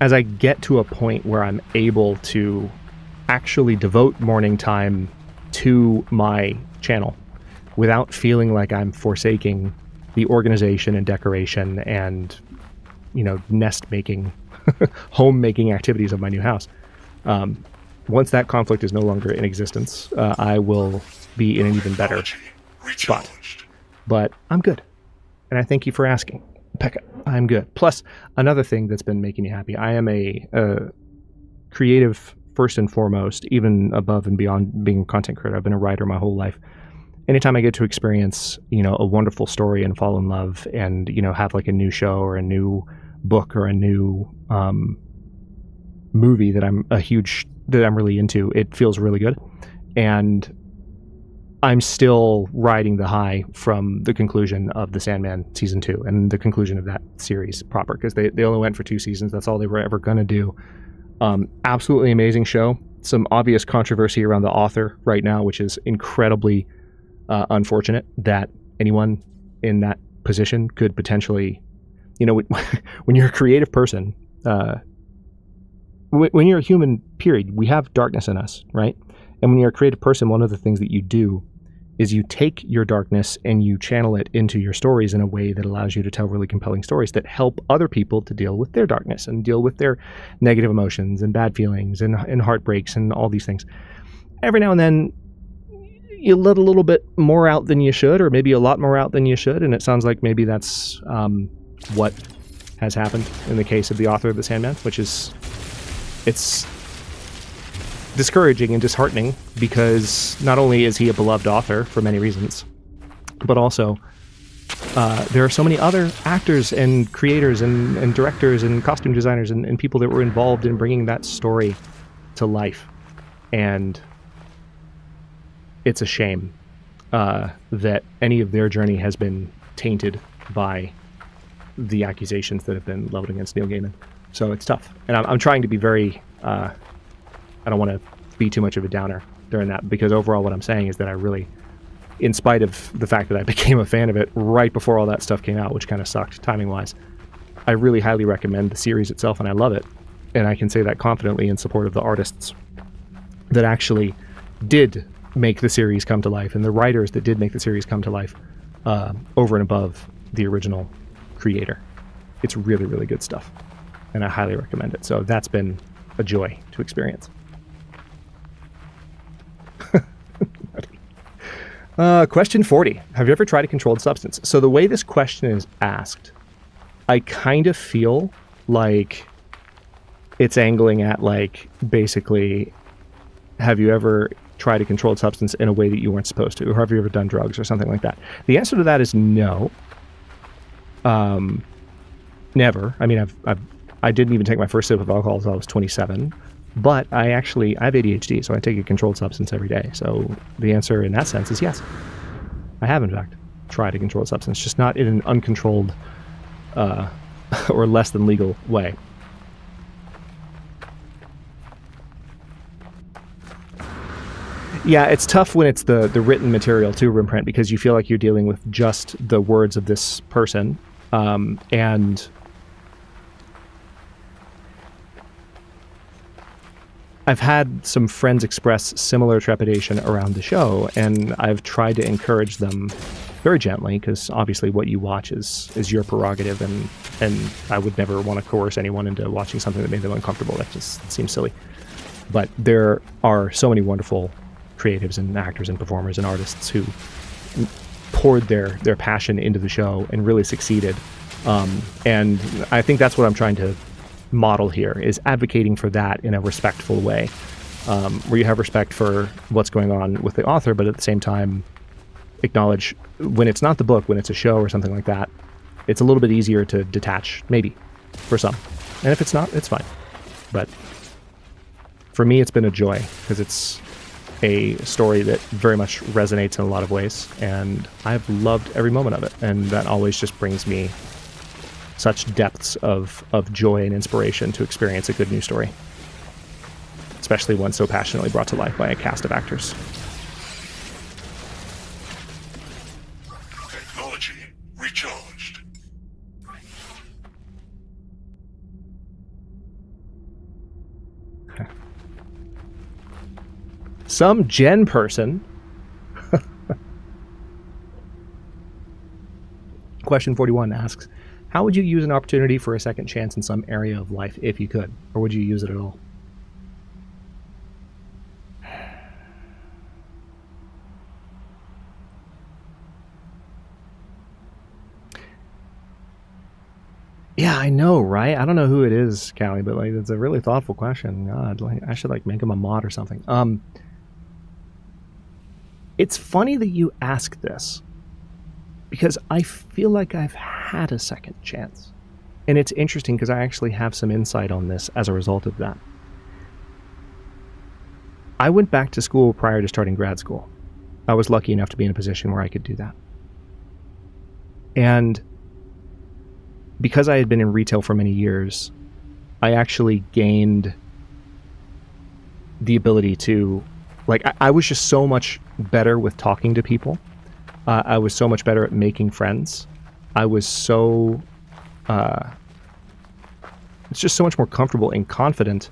As I get to a point where I'm able to actually devote morning time to my channel without feeling like I'm forsaking the organization and decoration and, nest making, home making activities of my new house. Once that conflict is no longer in existence, I will be in an even better spot. But I'm good. And I thank you for asking, Pekka. I'm good. Plus, another thing that's been making me happy, I am a creative first and foremost, even above and beyond being a content creator. I've been a writer my whole life. Anytime I get to experience, a wonderful story and fall in love and, have like a new show or a new book or a new movie that I'm really into, it feels really good. And I'm still riding the high from the conclusion of The Sandman season 2 and the conclusion of that series proper, because they only went for 2 seasons. That's all they were ever going to do. Absolutely amazing show. Some obvious controversy around the author right now, which is incredibly unfortunate that anyone in that position could potentially, when you're a creative person, when you're a human, period, we have darkness in us, right? And when you're a creative person, one of the things that you do is you take your darkness and you channel it into your stories in a way that allows you to tell really compelling stories that help other people to deal with their darkness and deal with their negative emotions and bad feelings and heartbreaks and all these things. Every now and then, you let a little bit more out than you should, or maybe a lot more out than you should, and it sounds like maybe that's what has happened in the case of the author of The Sandman, which is, it's discouraging and disheartening, because not only is he a beloved author for many reasons, but also there are so many other actors and creators and directors and costume designers and people that were involved in bringing that story to life. And it's a shame that any of their journey has been tainted by the accusations that have been leveled against Neil Gaiman. So it's tough. And I'm trying to be very... I don't want to be too much of a downer during that, because overall what I'm saying is that I really, in spite of the fact that I became a fan of it right before all that stuff came out, which kind of sucked timing-wise, I really highly recommend the series itself, and I love it. And I can say that confidently in support of the artists that actually did make the series come to life, and the writers that did make the series come to life over and above the original creator. It's really, really good stuff, and I highly recommend it. So that's been a joy to experience. Question 40. Have you ever tried a controlled substance? So the way this question is asked, I kind of feel like it's angling at, like, basically, have you ever tried a controlled substance in a way that you weren't supposed to? Or have you ever done drugs or something like that? The answer to that is no. Never. I mean, I didn't even take my first sip of alcohol until I was 27. But I have ADHD, so I take a controlled substance every day. So the answer in that sense is yes. I have, in fact, tried a controlled substance, just not in an uncontrolled or less than legal way. Yeah, it's tough when it's the written material too, Rimprint, because you feel like you're dealing with just the words of this person. And I've had some friends express similar trepidation around the show, and I've tried to encourage them very gently, because obviously what you watch is your prerogative, and I would never want to coerce anyone into watching something that made them uncomfortable. That just seems silly. But there are so many wonderful creatives and actors and performers and artists who poured their passion into the show and really succeeded. And I think that's what I'm trying to model here, is advocating for that in a respectful way, where you have respect for what's going on with the author, but at the same time acknowledge when it's not the book, when it's a show or something like that, it's a little bit easier to detach, maybe, for some. And if it's not, it's fine. But for me, it's been a joy, because it's a story that very much resonates in a lot of ways, and I've loved every moment of it, and that always just brings me such depths of joy and inspiration to experience a good news story, especially one so passionately brought to life by a cast of actors. Some gen person. Question 41 asks, how would you use an opportunity for a second chance in some area of life if you could? Or would you use it at all? Yeah, I know, right? I don't know who it is, Callie, but like it's a really thoughtful question. God, like I should like make him a mod or something. It's funny that you ask this because I feel like I've had a second chance. And it's interesting because I actually have some insight on this as a result of that. I went back to school prior to starting grad school. I was lucky enough to be in a position where I could do that. And because I had been in retail for many years, I actually gained the ability to, like, I was just so much better with talking to people. I was so much better at making friends. I was so, it's just so much more comfortable and confident.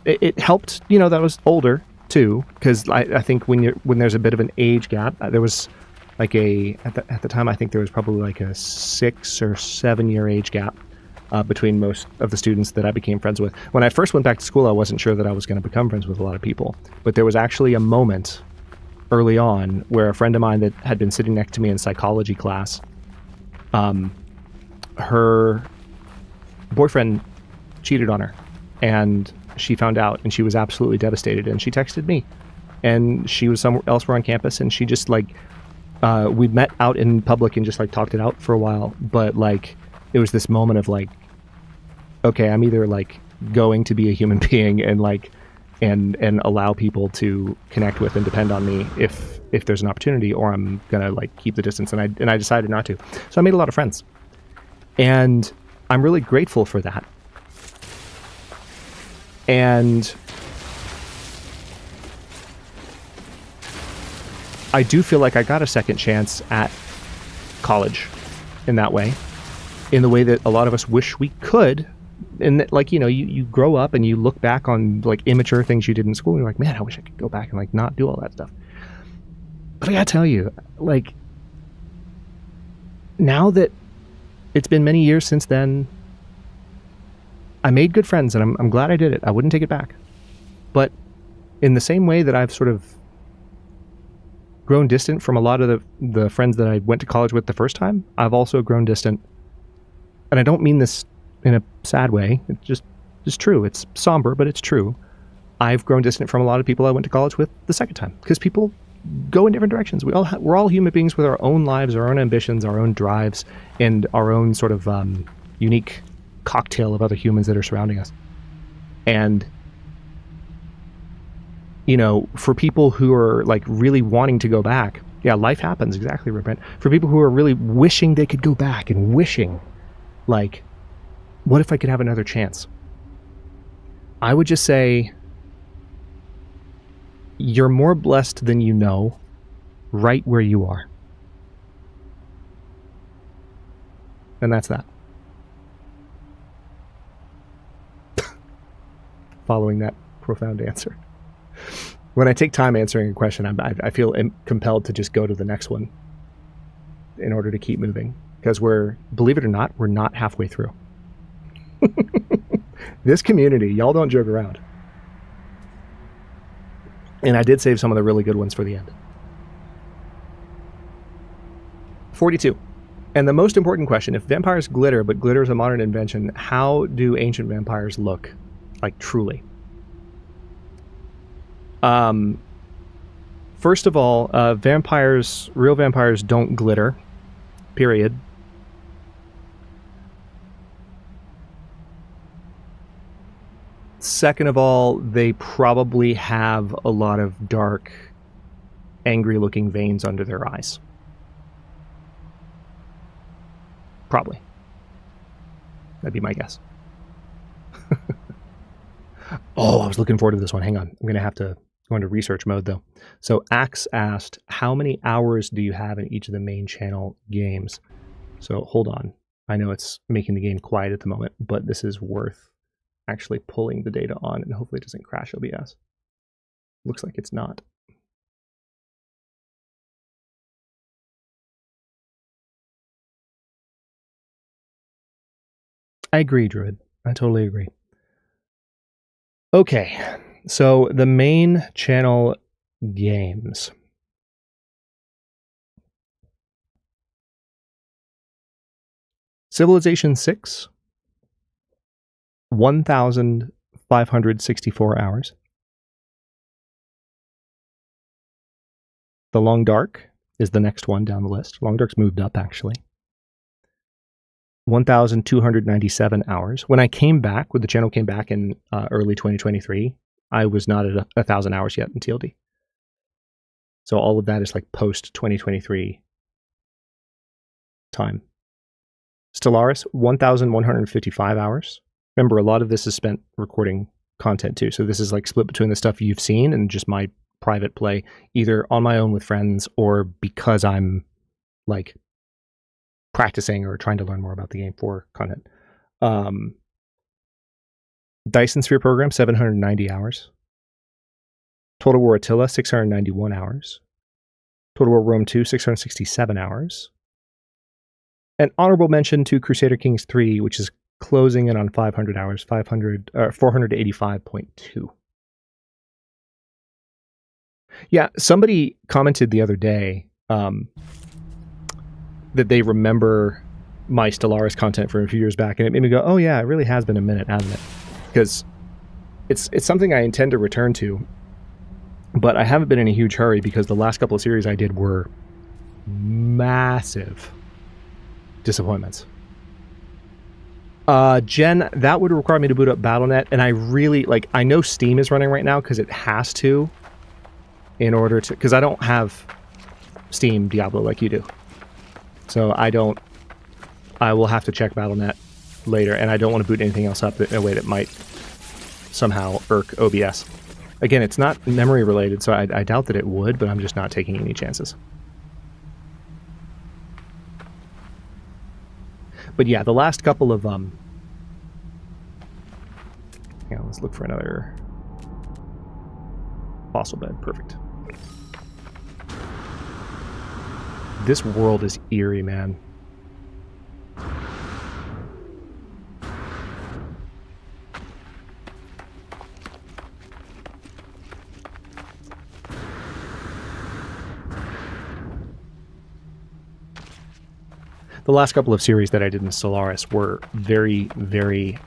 It helped, you know, that I was older too, because I think when there's a bit of an age gap, there was like at the time I think there was probably like a 6 or 7 year age gap between most of the students that I became friends with. When I first went back to school, I wasn't sure that I was going to become friends with a lot of people, but there was actually a moment early on where a friend of mine that had been sitting next to me in psychology class, her boyfriend cheated on her, and she found out, and she was absolutely devastated, and she texted me, and she was somewhere elsewhere on campus, and she just like we met out in public and just like talked it out for a while, but like it was this moment of like, okay, I'm either like going to be a human being and like and allow people to connect with and depend on me if there's an opportunity, or I'm gonna like keep the distance, and I decided not to. So I made a lot of friends, and I'm really grateful for that. And I do feel like I got a second chance at college in that way, in the way that a lot of us wish we could. And that, like, you know, you grow up and you look back on like immature things you did in school and you're like, man, I wish I could go back and like not do all that stuff. But I gotta tell you, like, now that it's been many years since then, I made good friends, and I'm glad I did it. I wouldn't take it back. But in the same way that I've sort of grown distant from a lot of the friends that I went to college with the first time, I've also grown distant. And I don't mean this in a sad way. It's true. It's somber, but it's true. I've grown distant from a lot of people I went to college with the second time, because people go in different directions. We're all human beings with our own lives, our own ambitions, our own drives, and our own sort of unique cocktail of other humans that are surrounding us. And you know, for people who are like really wanting to go back, yeah, life happens, exactly, Brent. For people who are really wishing they could go back and wishing, like, what if I could have another chance? I would just say, you're more blessed than you know, right where you are. And that's that. Following that profound answer. When I take time answering a question, I feel compelled to just go to the next one in order to keep moving. Because believe it or not, we're not halfway through. This community, y'all don't joke around. And I did save some of the really good ones for the end. 42. And the most important question, if vampires glitter, but glitter is a modern invention, how do ancient vampires look? Like, truly. First of all, real vampires don't glitter, period. Second of all, they probably have a lot of dark, angry-looking veins under their eyes. Probably. That'd be my guess. Oh, I was looking forward to this one. Hang on. I'm going to have to go into research mode, though. So Axe asked, how many hours do you have in each of the main channel games? So hold on. I know it's making the game quiet at the moment, but this is worth actually pulling the data on, and hopefully it doesn't crash OBS. Looks like it's not. I agree, Druid. I totally agree. Okay, so the main channel games. Civilization 6, 1,564 hours. The Long Dark is the next one down the list. Long Dark's moved up, actually. 1,297 hours. When I came back, when the channel came back in early 2023, I was not at 1,000 hours yet in TLD. So all of that is like post 2023 time. Stellaris, 1,155 hours. Remember, a lot of this is spent recording content too. So this is like split between the stuff you've seen and just my private play, either on my own with friends or because I'm like practicing or trying to learn more about the game for content. Dyson Sphere program, 790 hours. Total War Attila, 691 hours. Total War Rome 2, 667 hours. An honorable mention to Crusader Kings 3, which is closing in on 500 hours, 485.2. Yeah, somebody commented the other day that they remember my Stellaris content from a few years back, and it made me go, oh yeah, it really has been a minute, hasn't it? Because it's something I intend to return to, but I haven't been in a huge hurry because the last couple of series I did were massive disappointments. Jen, that would require me to boot up Battle.net, and I really, like, I know Steam is running right now because it has to, in order to, because I don't have Steam Diablo like you do. So I will have to check Battle.net later, and I don't want to boot anything else up in a way that might somehow irk OBS. Again, it's not memory related, so I doubt that it would, but I'm just not taking any chances. But yeah, the last couple of hang on, let's look for another fossil bed. Perfect. This world is eerie, man. The last couple of series that I did in Stellaris were very, very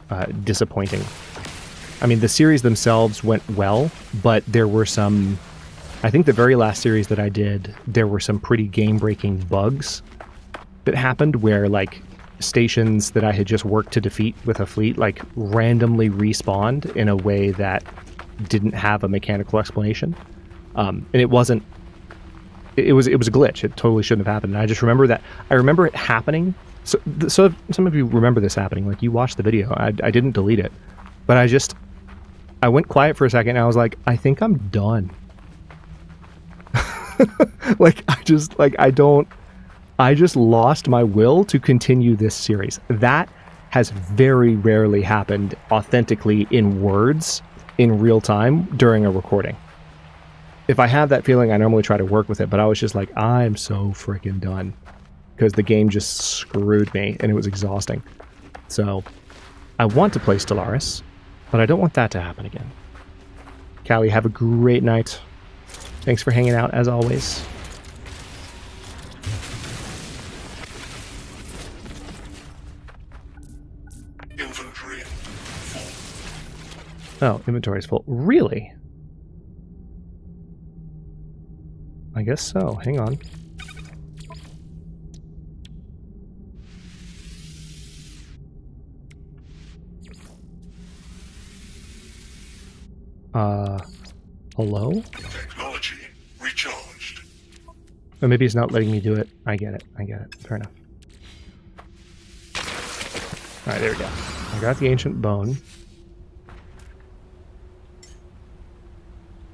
disappointing. I mean, the series themselves went well, but there were some... I think the very last series that I did, there were some pretty game-breaking bugs that happened where, like, stations that I had just worked to defeat with a fleet, like, randomly respawned in a way that didn't have a mechanical explanation. And it wasn't... It was a glitch. It totally shouldn't have happened. And I just remember that. I remember it happening. So some of you remember this happening. Like, you watched the video. I didn't delete it. But I went quiet for a second, and I was like, I think I'm done. I just lost my will to continue this series. That has very rarely happened authentically in words in real time during a recording. If I have that feeling, I normally try to work with it, but I was just like, I'm so freaking done. Because the game just screwed me, and it was exhausting. So, I want to play Stellaris, but I don't want that to happen again. Callie, have a great night. Thanks for hanging out, as always. Inventory full. Oh, inventory's full. Really? I guess so. Hang on. Hello? Technology recharged. Or maybe it's not letting me do it. I get it. Fair enough. Alright, there we go. I got the ancient bone.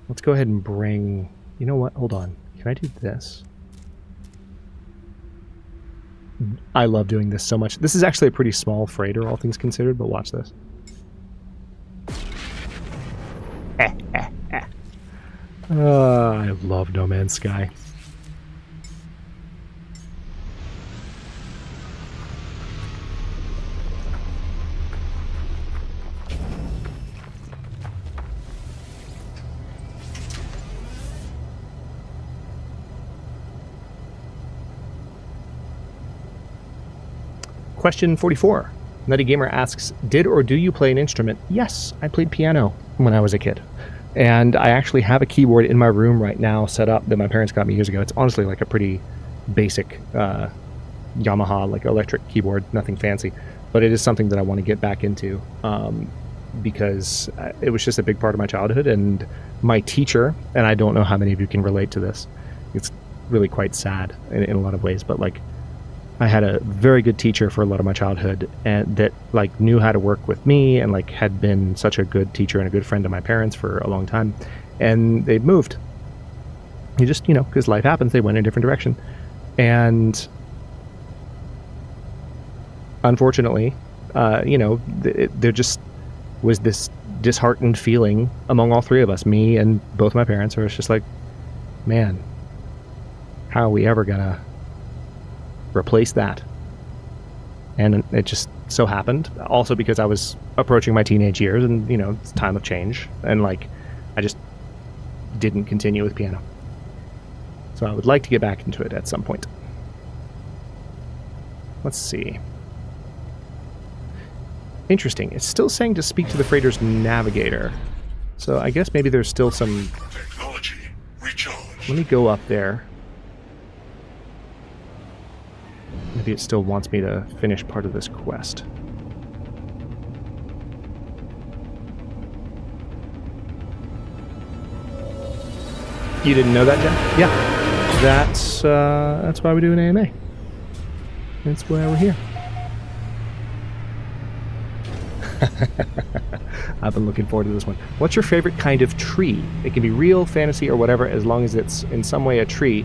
Let's go ahead and bring... You know what? Hold on. Can I do this? I love doing this so much. This is actually a pretty small freighter, all things considered, but watch this. I love No Man's Sky. Question 44. Nutty Gamer asks, did or do you play an instrument? Yes, I played piano when I was a kid. And I actually have a keyboard in my room right now set up that my parents got me years ago. It's honestly like a pretty basic Yamaha, like electric keyboard, nothing fancy. But it is something that I want to get back into because it was just a big part of my childhood. And my teacher, and I don't know how many of you can relate to this, it's really quite sad in a lot of ways, but like I had a very good teacher for a lot of my childhood and that like knew how to work with me and like had been such a good teacher and a good friend to my parents for a long time. And they'd moved. He just, because life happens, they went in a different direction. And unfortunately, there just was this disheartened feeling among all three of us, me and both my parents, where it's just like, man, how are we ever gonna replace that? And it just so happened also because I was approaching my teenage years and it's time of change, and like I just didn't continue with piano. So I would like to get back into it at some point. Let's see. Interesting. It's still saying to speak to the freighter's navigator. So I guess maybe there's still some Technology recharged. Let me go up there. Maybe it still wants me to finish part of this quest. You didn't know that, Jen? Yeah. That's why we do an AMA. That's why we're here. I've been looking forward to this one. What's your favorite kind of tree? It can be real, fantasy, or whatever, as long as it's in some way a tree.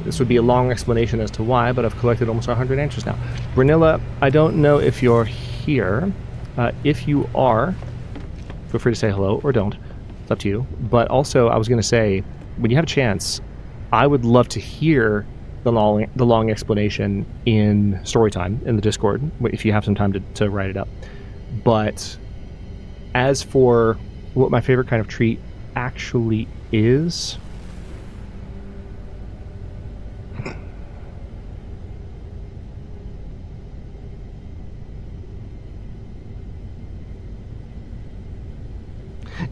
This would be a long explanation as to why, but I've collected almost 100 answers now. Brunilla, I don't know if you're here. If you are, feel free to say hello or don't. It's up to you. But also, I was going to say, when you have a chance, I would love to hear the long explanation in Storytime in the Discord, if you have some time to write it up. But as for what my favorite kind of tree actually is,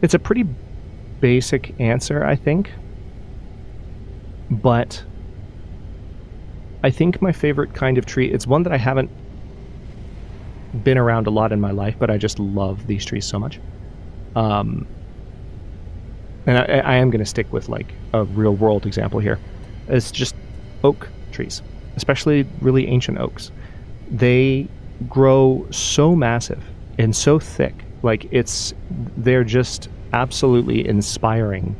it's a pretty basic answer, I think. But I think my favorite kind of tree, it's one that I haven't been around a lot in my life, but I just love these trees so much. And I am going to stick with like a real world example here. It's just oak trees, especially really ancient oaks. They grow so massive and so thick. Like they're just absolutely inspiring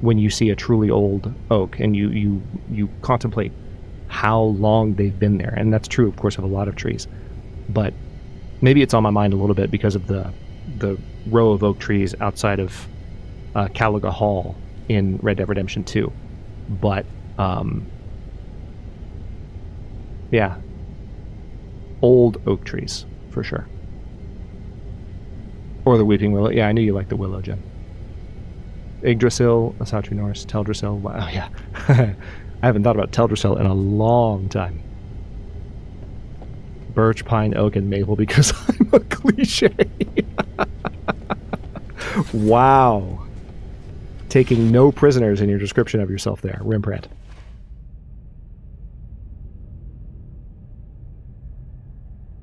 when you see a truly old oak and you contemplate how long they've been there. And that's true, of course, of a lot of trees. But maybe it's on my mind a little bit because of the row of oak trees outside of Calaga Hall in Red Dead Redemption 2. But yeah, old oak trees for sure. Or the weeping willow. Yeah, I knew you liked the willow, Jen. Yggdrasil, Asatru Norse, Teldrassil. Wow, yeah. I haven't thought about Teldrassil in a long time. Birch, pine, oak, and maple because I'm a cliche. Wow. Taking no prisoners in your description of yourself there, Rembrandt.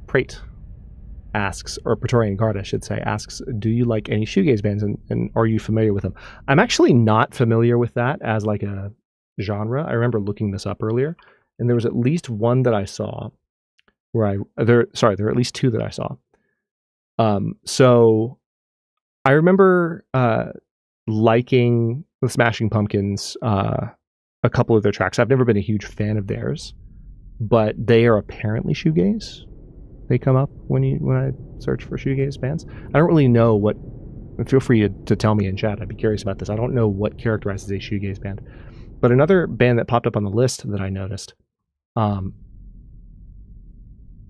Prate asks, or Praetorian Guard, I should say, asks, do you like any shoegaze bands and are you familiar with them? I'm actually not familiar with that as like a genre. I remember looking this up earlier, and there was at least one that I saw where there are at least two that I saw. So I remember liking the Smashing Pumpkins, a couple of their tracks. I've never been a huge fan of theirs, but they are apparently shoegaze. They come up when I search for shoegaze bands. I don't really know what feel free to tell me in chat. I'd be curious about this. I don't know what characterizes a shoegaze band. But another band that popped up on the list that I noticed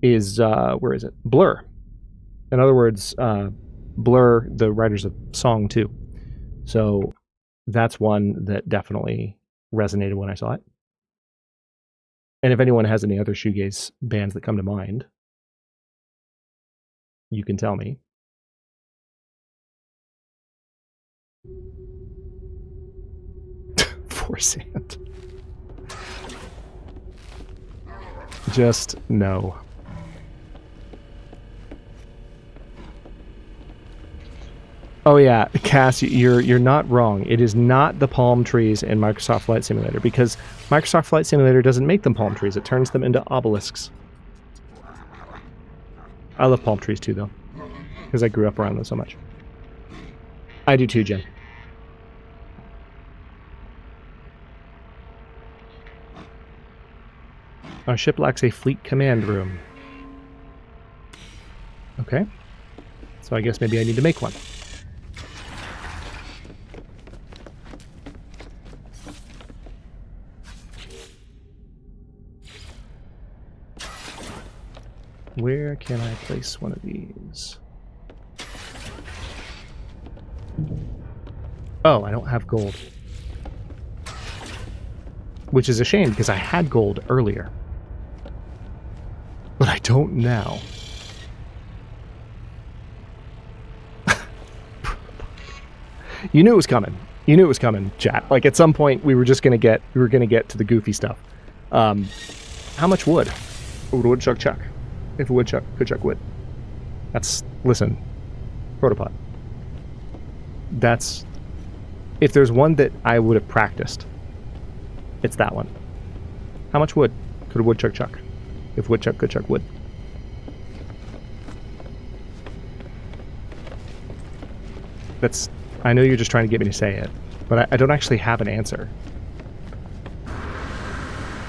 is, where is it? Blur. In other words, Blur, the writers of Song 2. So that's one that definitely resonated when I saw it. And if anyone has any other shoegaze bands that come to mind, you can tell me. For sand. Just no. Oh yeah, Cass, you're not wrong. It is not the palm trees in Microsoft Flight Simulator, because Microsoft Flight Simulator doesn't make them palm trees. It turns them into obelisks. I love palm trees too, though, because I grew up around them so much. I do too, Jen. Our ship lacks a fleet command room. Okay. So I guess maybe I need to make one. Where can I place one of these? Oh, I don't have gold. Which is a shame, because I had gold earlier. But I don't now. You knew it was coming. You knew it was coming, chat. Like at some point we were gonna get to the goofy stuff. How much wood? Would a woodchuck chuck? If a woodchuck could chuck wood. Listen, Protopod. If there's one that I would have practiced, it's that one. How much wood could a woodchuck chuck? If woodchuck could chuck wood. I know you're just trying to get me to say it, but I don't actually have an answer.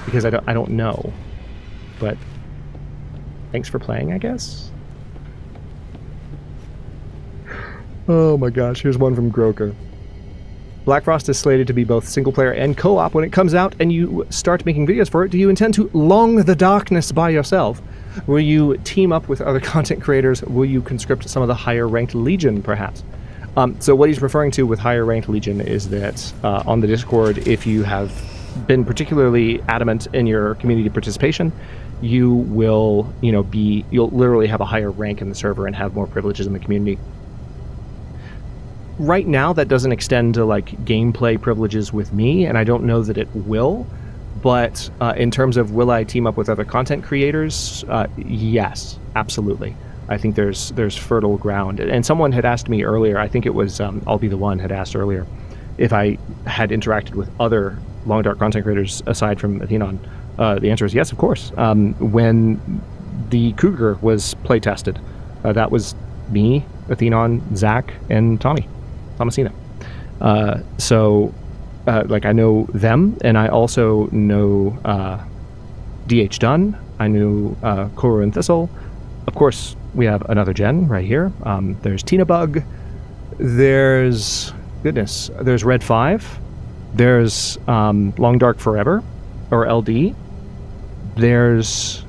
Because I don't know. But thanks for playing, I guess? Oh my gosh, here's one from Groker. Black Frost is slated to be both single-player and co-op when it comes out and you start making videos for it. Do you intend to long the darkness by yourself? Will you team up with other content creators? Will you conscript some of the higher-ranked Legion, perhaps? So what he's referring to with higher-ranked Legion is that on the Discord, if you have been particularly adamant in your community participation, you will, you'll literally have a higher rank in the server and have more privileges in the community. Right now, that doesn't extend to like gameplay privileges with me, and I don't know that it will. But in terms of will I team up with other content creators, yes, absolutely. I think there's fertile ground. And someone had asked me earlier, I think it was I'll Be the One had asked earlier, if I had interacted with other Long Dark content creators aside from Athenon. The answer is yes, of course. When the Cougar was play tested, that was me, Athenon, Zach, and Thomasina. So I know them, and I also know DH Dunn. I knew Koru and Thistle. Of course, we have another Jen right here. There's Tina Bug. There's Red 5. There's Long Dark Forever, or LD. There's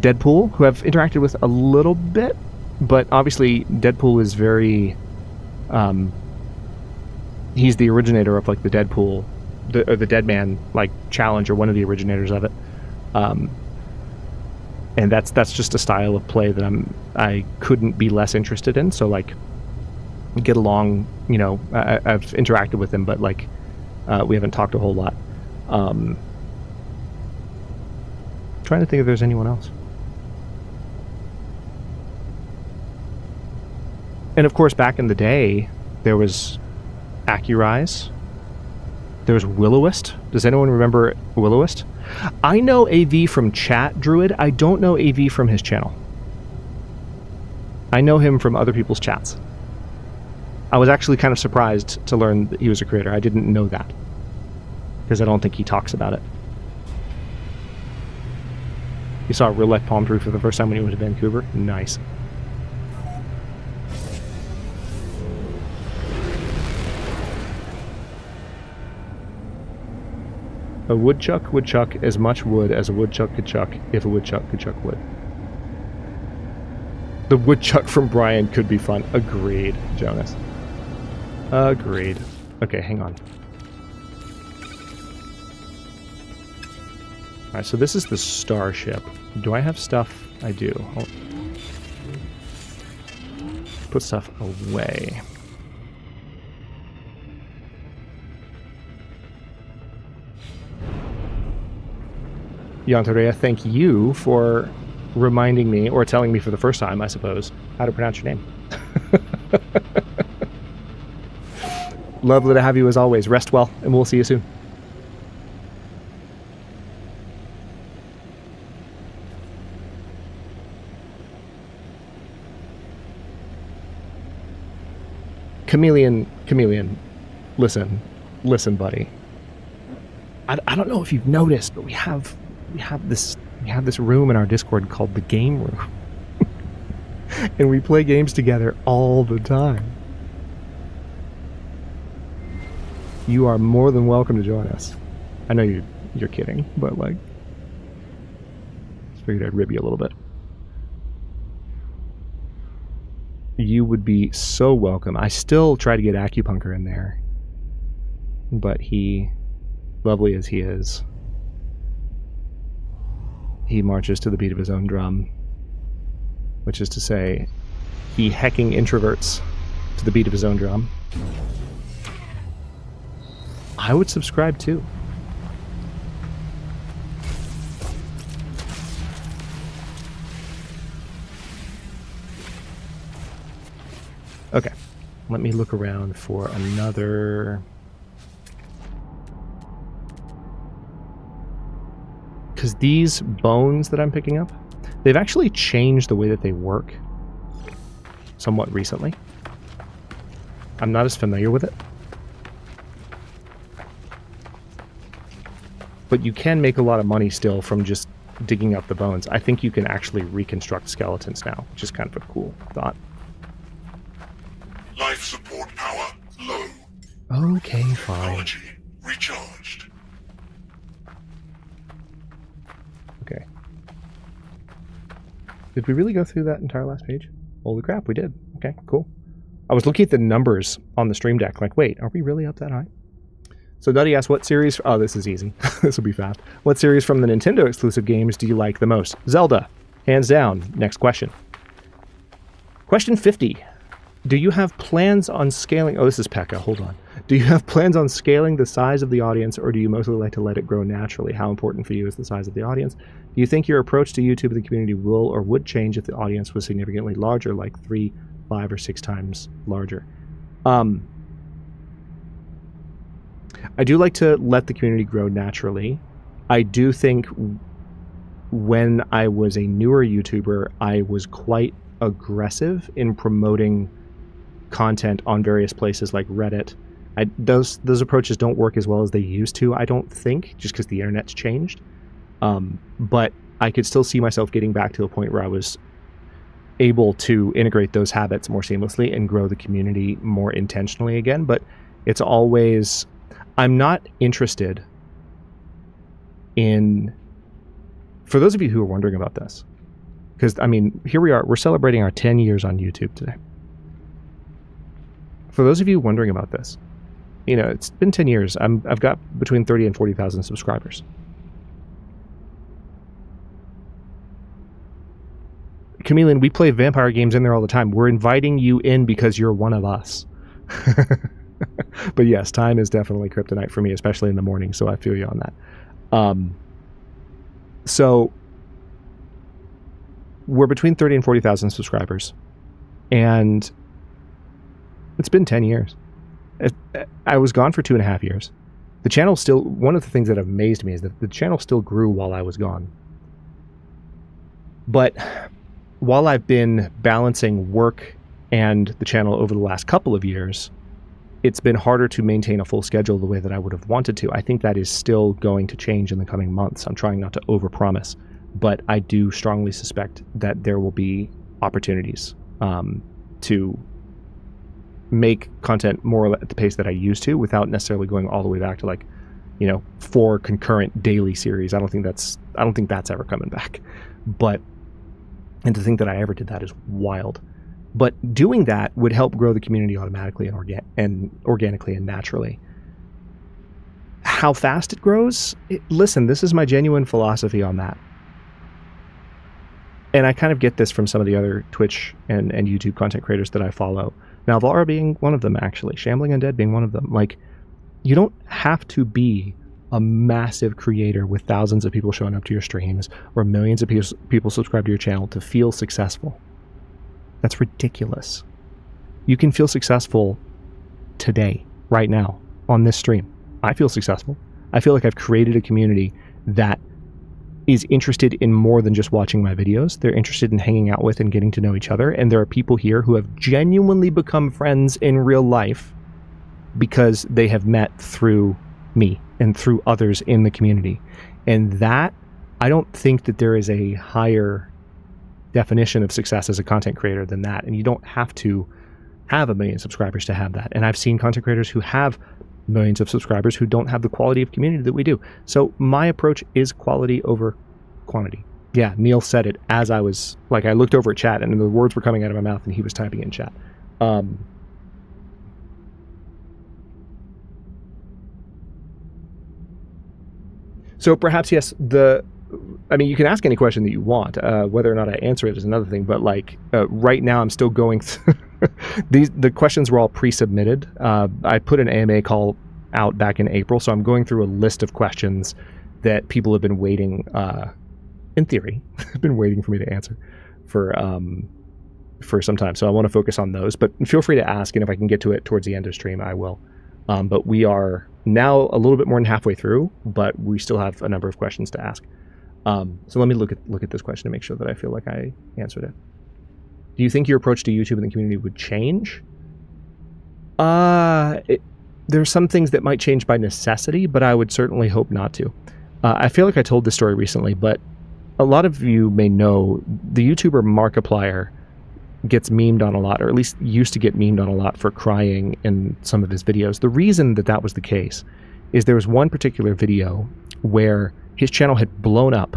Deadpool, who I've interacted with a little bit, but obviously Deadpool is very... he's the originator of like the Deadpool, the Deadman like challenge, or one of the originators of it. And that's just a style of play that I couldn't be less interested in. So like, get along, I've interacted with him, but like, we haven't talked a whole lot. Trying to think if there's anyone else. And of course, back in the day, there was Accurise. There was Will-O-Wisp. Does anyone remember Will-O-Wisp? I know AV from chat, Druid. I don't know AV from his channel. I know him from other people's chats. I was actually kind of surprised to learn that he was a creator. I didn't know that, because I don't think he talks about it. You saw a real life palm tree for the first time when you went to Vancouver? Nice. A woodchuck would chuck as much wood as a woodchuck could chuck if a woodchuck could chuck wood. The woodchuck from Brian could be fun. Agreed, Jonas. Agreed. Okay, hang on. Alright, so this is the starship. Do I have stuff? I do. Put stuff away. Yantarea, thank you for reminding me, or telling me for the first time, I suppose, how to pronounce your name. Lovely to have you as always. Rest well, and we'll see you soon. Chameleon, listen, buddy. I don't know if you've noticed, but we have this room in our Discord called the Game Room. And we play games together all the time. You are more than welcome to join us. I know you're kidding, but like, just figured I'd rib you a little bit. You would be so welcome. I still try to get Acupunker in there, but he, lovely as he is, he marches to the beat of his own drum, which is to say, he hecking introverts to the beat of his own drum. I would subscribe too. Okay, let me look around for another... Because these bones that I'm picking up, they've actually changed the way that they work somewhat recently. I'm not as familiar with it. But you can make a lot of money still from just digging up the bones. I think you can actually reconstruct skeletons now, which is kind of a cool thought. Life support power low. Okay, fine. Technology recharged. Okay. Did we really go through that entire last page? Holy crap, we did. Okay, cool. I was looking at the numbers on the stream deck, like, wait, are we really up that high? So Duddy asked, what series... Oh, this is easy. This will be fast. What series from the Nintendo exclusive games do you like the most? Zelda. Hands down. Next question. Question 50. Do you have plans on scaling... Oh, this is Pekka. Hold on. Do you have plans on scaling the size of the audience, or do you mostly like to let it grow naturally? How important for you is the size of the audience? Do you think your approach to YouTube and the community will or would change if the audience was significantly larger, like 3, 5, or 6 times larger? I do like to let the community grow naturally. I do think when I was a newer YouTuber, I was quite aggressive in promoting content on various places like Reddit. Those approaches don't work as well as they used to, I don't think, just because the internet's changed. But I could still see myself getting back to a point where I was able to integrate those habits more seamlessly and grow the community more intentionally again. But it's always... I'm not interested in... For those of you who are wondering about this, because, I mean, here we are. We're celebrating our 10 years on YouTube today. For those of you wondering about this, you know, it's been 10 years. I've got between 30 and 40,000 subscribers. Chameleon, we play vampire games in there all the time. We're inviting you in because you're one of us. But yes, time is definitely kryptonite for me, especially in the morning, so I feel you on that. So we're between 30 and 40,000 subscribers, and it's been 10 years. I was gone for 2.5 years. The channel still... One of the things that amazed me is that the channel still grew while I was gone. But while I've been balancing work and the channel over the last couple of years, it's been harder to maintain a full schedule the way that I would have wanted to. I think that is still going to change in the coming months. I'm trying not to overpromise, but I do strongly suspect that there will be opportunities to make content more at the pace that I used to, without necessarily going all the way back to like 4 concurrent daily series. I don't think that's ever coming back. And to think that I ever did that is wild. But doing that would help grow the community automatically and organically and naturally. How fast it grows? Listen, this is my genuine philosophy on that. And I kind of get this from some of the other Twitch and YouTube content creators that I follow. Now, Vara being one of them, actually. Shambling Undead being one of them. Like, you don't have to be a massive creator with thousands of people showing up to your streams or millions of people subscribe to your channel to feel successful. That's ridiculous. You can feel successful today, right now, on this stream. I feel successful. I feel like I've created a community that is interested in more than just watching my videos. They're interested in hanging out with and getting to know each other. And there are people here who have genuinely become friends in real life because they have met through me and through others in the community. And that, I don't think that there is a higher definition of success as a content creator than that. And you don't have to have 1 million subscribers to have that. And I've seen content creators who have millions of subscribers who don't have the quality of community that we do. So my approach is quality over quantity. Yeah, Neil said it as I was, like, I looked over at chat and the words were coming out of my mouth and he was typing in chat. So perhaps, yes, you can ask any question that you want. Whether or not I answer it is another thing. But right now, I'm still going through the questions were all pre-submitted. I put an AMA call out back in April, so I'm going through a list of questions that people have been waiting, in theory, have been waiting for me to answer for some time. So I want to focus on those. But feel free to ask, and if I can get to it towards the end of stream, I will. But we are now a little bit more than halfway through, but we still have a number of questions to ask. So let me look at this question to make sure that I feel like I answered it. Do you think your approach to YouTube and the community would change? There are some things that might change by necessity, but I would certainly hope not to. I feel like I told this story recently, but a lot of you may know the YouTuber Markiplier gets memed on a lot, or at least used to get memed on a lot for crying in some of his videos. The reason that was the case is there was one particular video where his channel had blown up,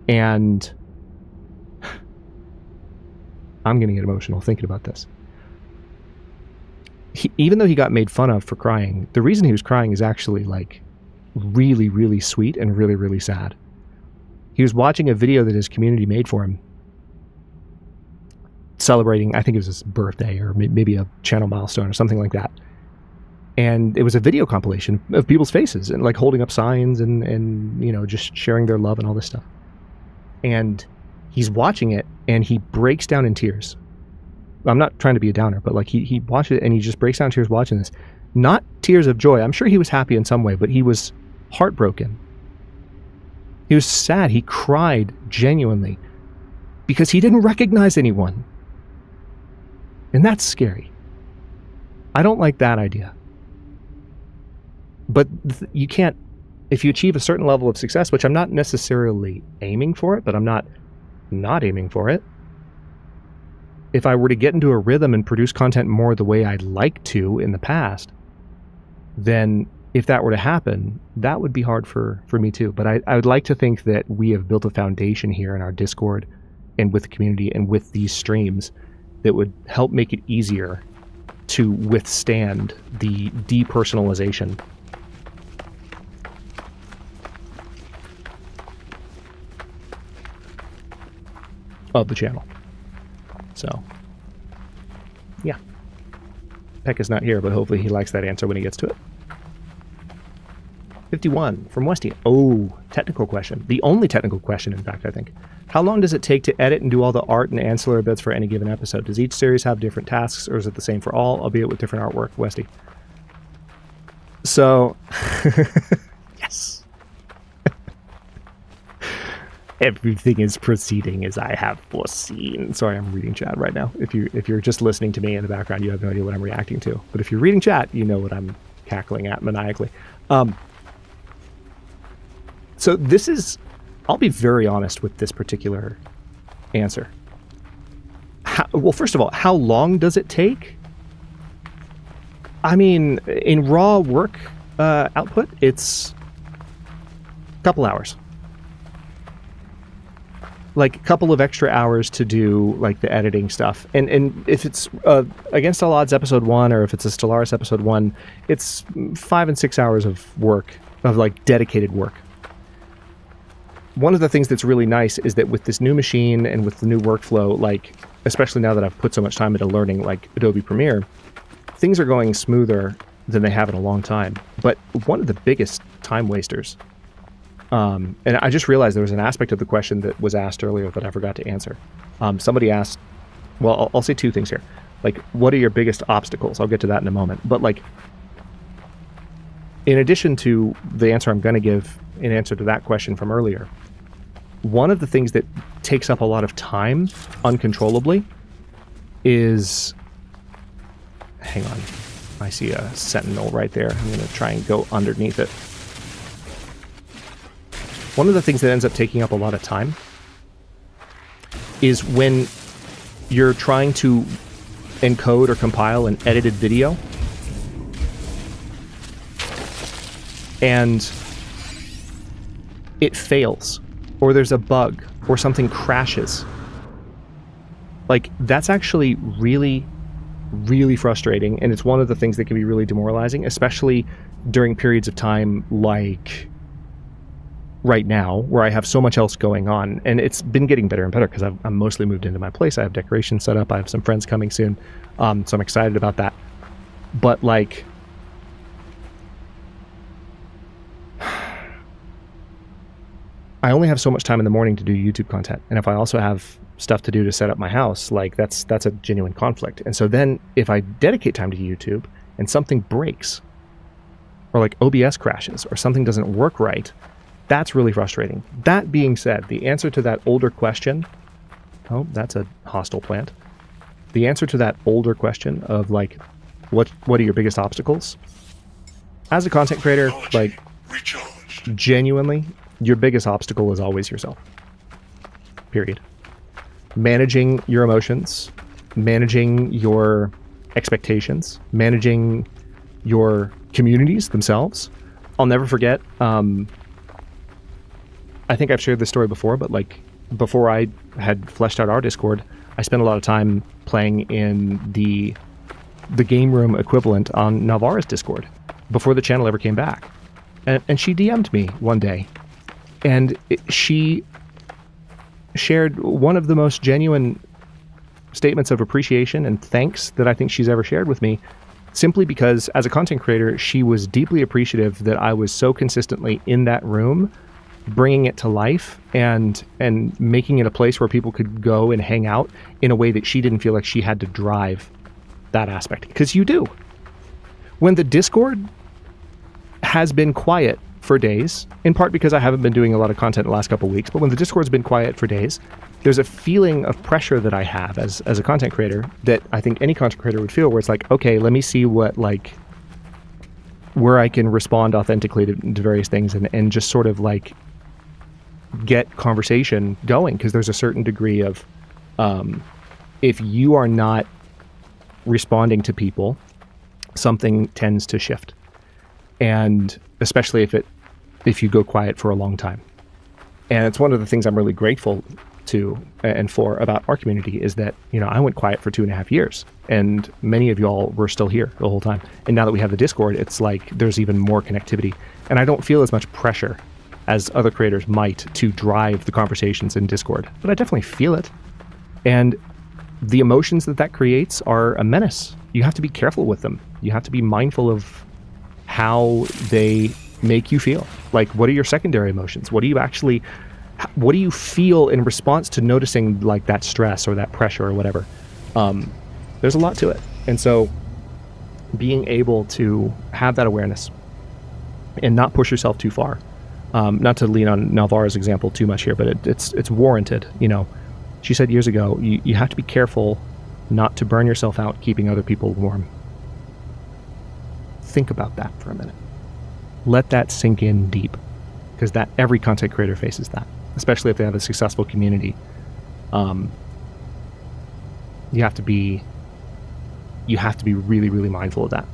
and I'm going to get emotional thinking about this. Even though he got made fun of for crying, the reason he was crying is actually really, really sweet and really, really sad. He was watching a video that his community made for him, celebrating, I think it was his birthday or maybe a channel milestone or something like that. And it was a video compilation of people's faces and holding up signs and just sharing their love and all this stuff. And he's watching it and he breaks down in tears. I'm not trying to be a downer, but he watched it and he just breaks down in tears watching this. Not tears of joy. I'm sure he was happy in some way, but he was heartbroken. He was sad. He cried genuinely because he didn't recognize anyone. And that's scary. I don't like that idea. But you can't, if you achieve a certain level of success, which I'm not necessarily aiming for it, but I'm not aiming for it. If I were to get into a rhythm and produce content more the way I'd like to in the past, then if that were to happen, that would be hard for me too. But I would like to think that we have built a foundation here in our Discord and with the community and with these streams that would help make it easier to withstand the depersonalization of the channel. So, yeah. Peck is not here, but hopefully he likes that answer when he gets to it. 51 from Westy. Oh, technical question. The only technical question, in fact, I think. How long does it take to edit and do all the art and ancillary bits for any given episode? Does each series have different tasks, or is it the same for all, albeit with different artwork? Westy. So, yes. Everything is proceeding as I have foreseen. Sorry, I'm reading chat right now. If you're just listening to me in the background, you have no idea what I'm reacting to. But if you're reading chat, you know what I'm cackling at maniacally. So this is, I'll be very honest with this particular answer. Well, first of all, how long does it take? I mean, in raw work, output, it's a couple hours. Like a couple of extra hours to do like the editing stuff. And if it's Against All Odds episode 1, or if it's a Stellaris episode 1, it's 5 and 6 hours of work, of like dedicated work. One of the things that's really nice is that with this new machine and with the new workflow, like especially now that I've put so much time into learning like Adobe Premiere, things are going smoother than they have in a long time. But one of the biggest time wasters, and I just realized there was an aspect of the question that was asked earlier that I forgot to answer. Somebody asked, well, I'll say two things here. Like, what are your biggest obstacles? I'll get to that in a moment. But like, in addition to the answer I'm going to give in answer to that question from earlier, one of the things that takes up a lot of time uncontrollably is, hang on, I see a sentinel right there. I'm going to try and go underneath it. One of the things that ends up taking up a lot of time is when you're trying to encode or compile an edited video and it fails, or there's a bug, or something crashes. Like, that's actually really, really frustrating, and it's one of the things that can be really demoralizing, especially during periods of time like right now, where I have so much else going on. And it's been getting better and better because I'm mostly moved into my place. I have decorations set up. I have some friends coming soon, so I'm excited about that. But like, I only have so much time in the morning to do YouTube content, and if I also have stuff to do to set up my house, like that's a genuine conflict. And so then if I dedicate time to YouTube and something breaks, or like OBS crashes, or something doesn't work right, that's really frustrating. That being said, the answer to that older question, oh, that's a hostile plant. The answer to that older question of like, what are your biggest obstacles? As a content creator, like, genuinely, your biggest obstacle is always yourself. Period. Managing your emotions, managing your expectations, managing your communities themselves. I'll never forget, I think I've shared this story before, but like, before I had fleshed out our Discord, I spent a lot of time playing in the game room equivalent on Navarra's Discord before the channel ever came back. And she DM'd me one day, and she shared one of the most genuine statements of appreciation and thanks that I think she's ever shared with me, simply because as a content creator, she was deeply appreciative that I was so consistently in that room, bringing it to life and making it a place where people could go and hang out in a way that she didn't feel like she had to drive that aspect. Because you do. When the Discord has been quiet for days, in part because I haven't been doing a lot of content the last couple of weeks, but when the Discord's been quiet for days, there's a feeling of pressure that I have as a content creator that I think any content creator would feel, where it's like, okay, let me see what, like, where I can respond authentically to various things and just sort of like get conversation going, because there's a certain degree of if you are not responding to people, something tends to shift, and especially if you go quiet for a long time. And it's one of the things I'm really grateful to and for about our community, is that, you know, I went quiet for 2.5 years, and many of y'all were still here the whole time. And now that we have the Discord, it's like there's even more connectivity, and I don't feel as much pressure as other creators might to drive the conversations in Discord, but I definitely feel it. And the emotions that creates are a menace. You have to be careful with them. You have to be mindful of how they make you feel. Like, what are your secondary emotions? What do you feel in response to noticing like that stress or that pressure or whatever? There's a lot to it. And so being able to have that awareness and not push yourself too far, not to lean on Navarra's example too much here, but it's warranted. You know, she said years ago, you have to be careful not to burn yourself out keeping other people warm. Think about that for a minute. Let that sink in deep, because that every content creator faces that, especially if they have a successful community. You have to be really, really mindful of that.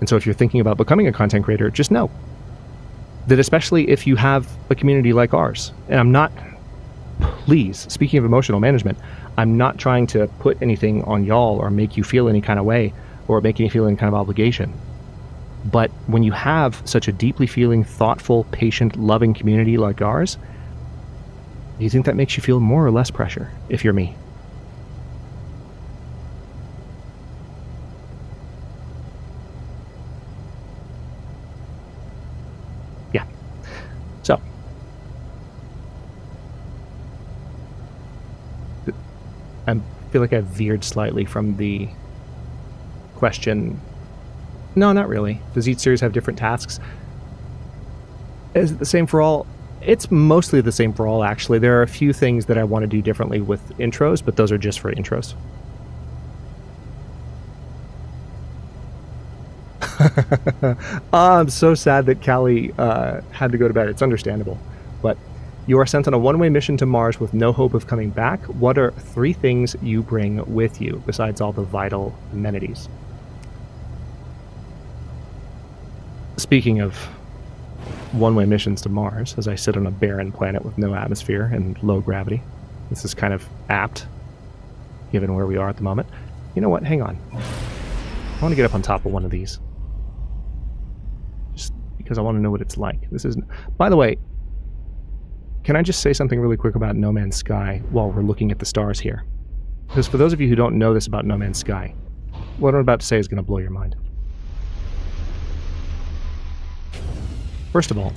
And so if you're thinking about becoming a content creator, just know that especially if you have a community like ours, and I'm not, please, speaking of emotional management, I'm not trying to put anything on y'all or make you feel any kind of way or make you feel any kind of obligation. But when you have such a deeply feeling, thoughtful, patient, loving community like ours, do you think that makes you feel more or less pressure if you're me? Yeah. So, I feel like I veered slightly from the question. No, not really. Does each series have different tasks? Is it the same for all? It's mostly the same for all, actually. There are a few things that I want to do differently with intros, but those are just for intros. I'm so sad that Callie had to go to bed. It's understandable. But you are sent on a one-way mission to Mars with no hope of coming back. What are 3 things you bring with you, besides all the vital amenities? Speaking of one-way missions to Mars, as I sit on a barren planet with no atmosphere and low gravity, this is kind of apt, given where we are at the moment. You know what? Hang on. I want to get up on top of one of these. Just because I want to know what it's like. This isn't... By the way, can I just say something really quick about No Man's Sky while we're looking at the stars here? Because for those of you who don't know this about No Man's Sky, what I'm about to say is going to blow your mind. First of all,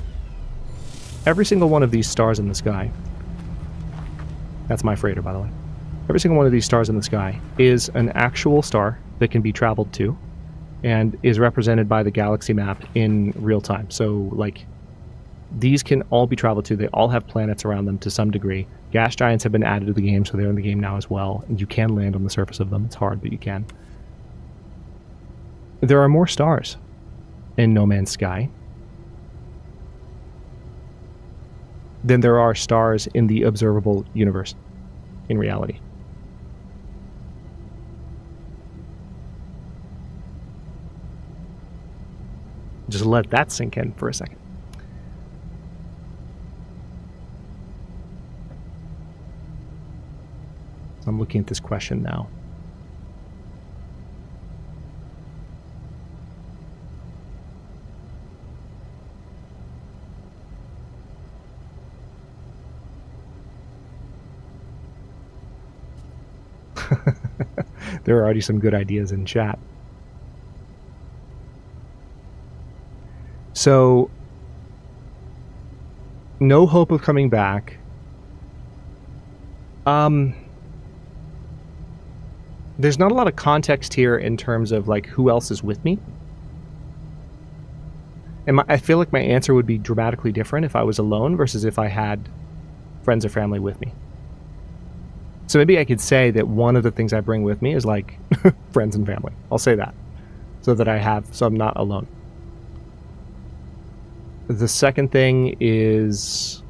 every single one of these stars in the sky, that's my freighter, by the way, every single one of these stars in the sky is an actual star that can be traveled to and is represented by the galaxy map in real time. So, like, these can all be traveled to. They all have planets around them to some degree. Gas giants have been added to the game, so they're in the game now as well. And you can land on the surface of them. It's hard, but you can. There are more stars in No Man's Sky than there are stars in the observable universe in reality. Just let that sink in for a second. I'm looking at this question now. There are already some good ideas in chat. So, no hope of coming back. There's not a lot of context here in terms of like who else is with me. And I feel like my answer would be dramatically different if I was alone versus if I had friends or family with me. So maybe I could say that one of the things I bring with me is like friends and family. I'll say that so I'm not alone. The second thing is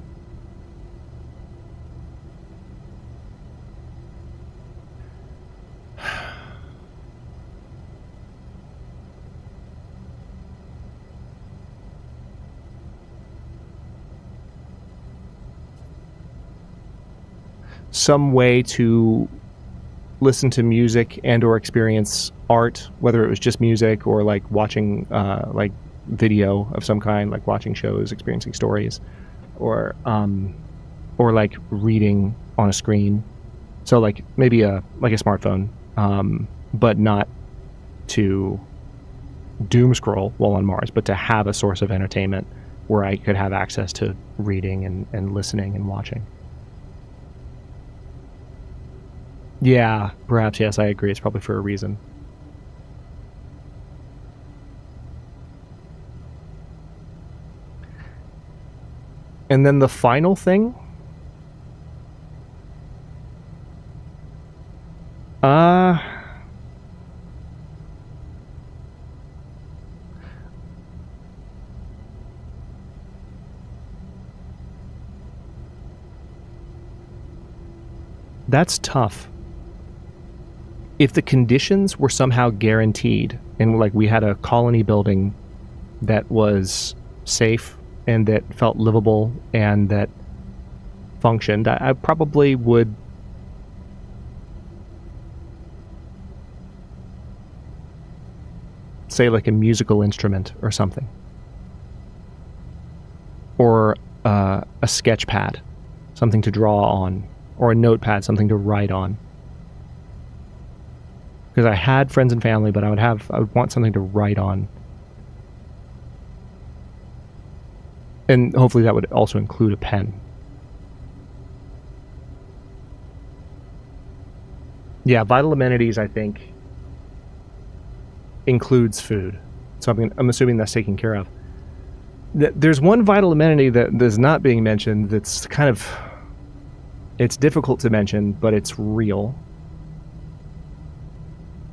some way to listen to music and or experience art, whether it was just music or like watching like video of some kind, like watching shows, experiencing stories, or like reading on a screen. So like maybe a smartphone, but not to doom scroll while on Mars, but to have a source of entertainment where I could have access to reading and listening and watching. Yeah, perhaps, yes, I agree. It's probably for a reason. And then the final thing? That's tough. if the conditions were somehow guaranteed, and like we had a colony building that was safe and that felt livable and that functioned, I probably would say like a musical instrument or something, or a sketch pad, something to draw on, or a notepad, something to write on. Because I had friends and family, but I would want something to write on. And hopefully that would also include a pen. Yeah, vital amenities, I think, includes food. So I'm assuming that's taken care of. There's one vital amenity that is not being mentioned that's kind of... It's difficult to mention, but it's real.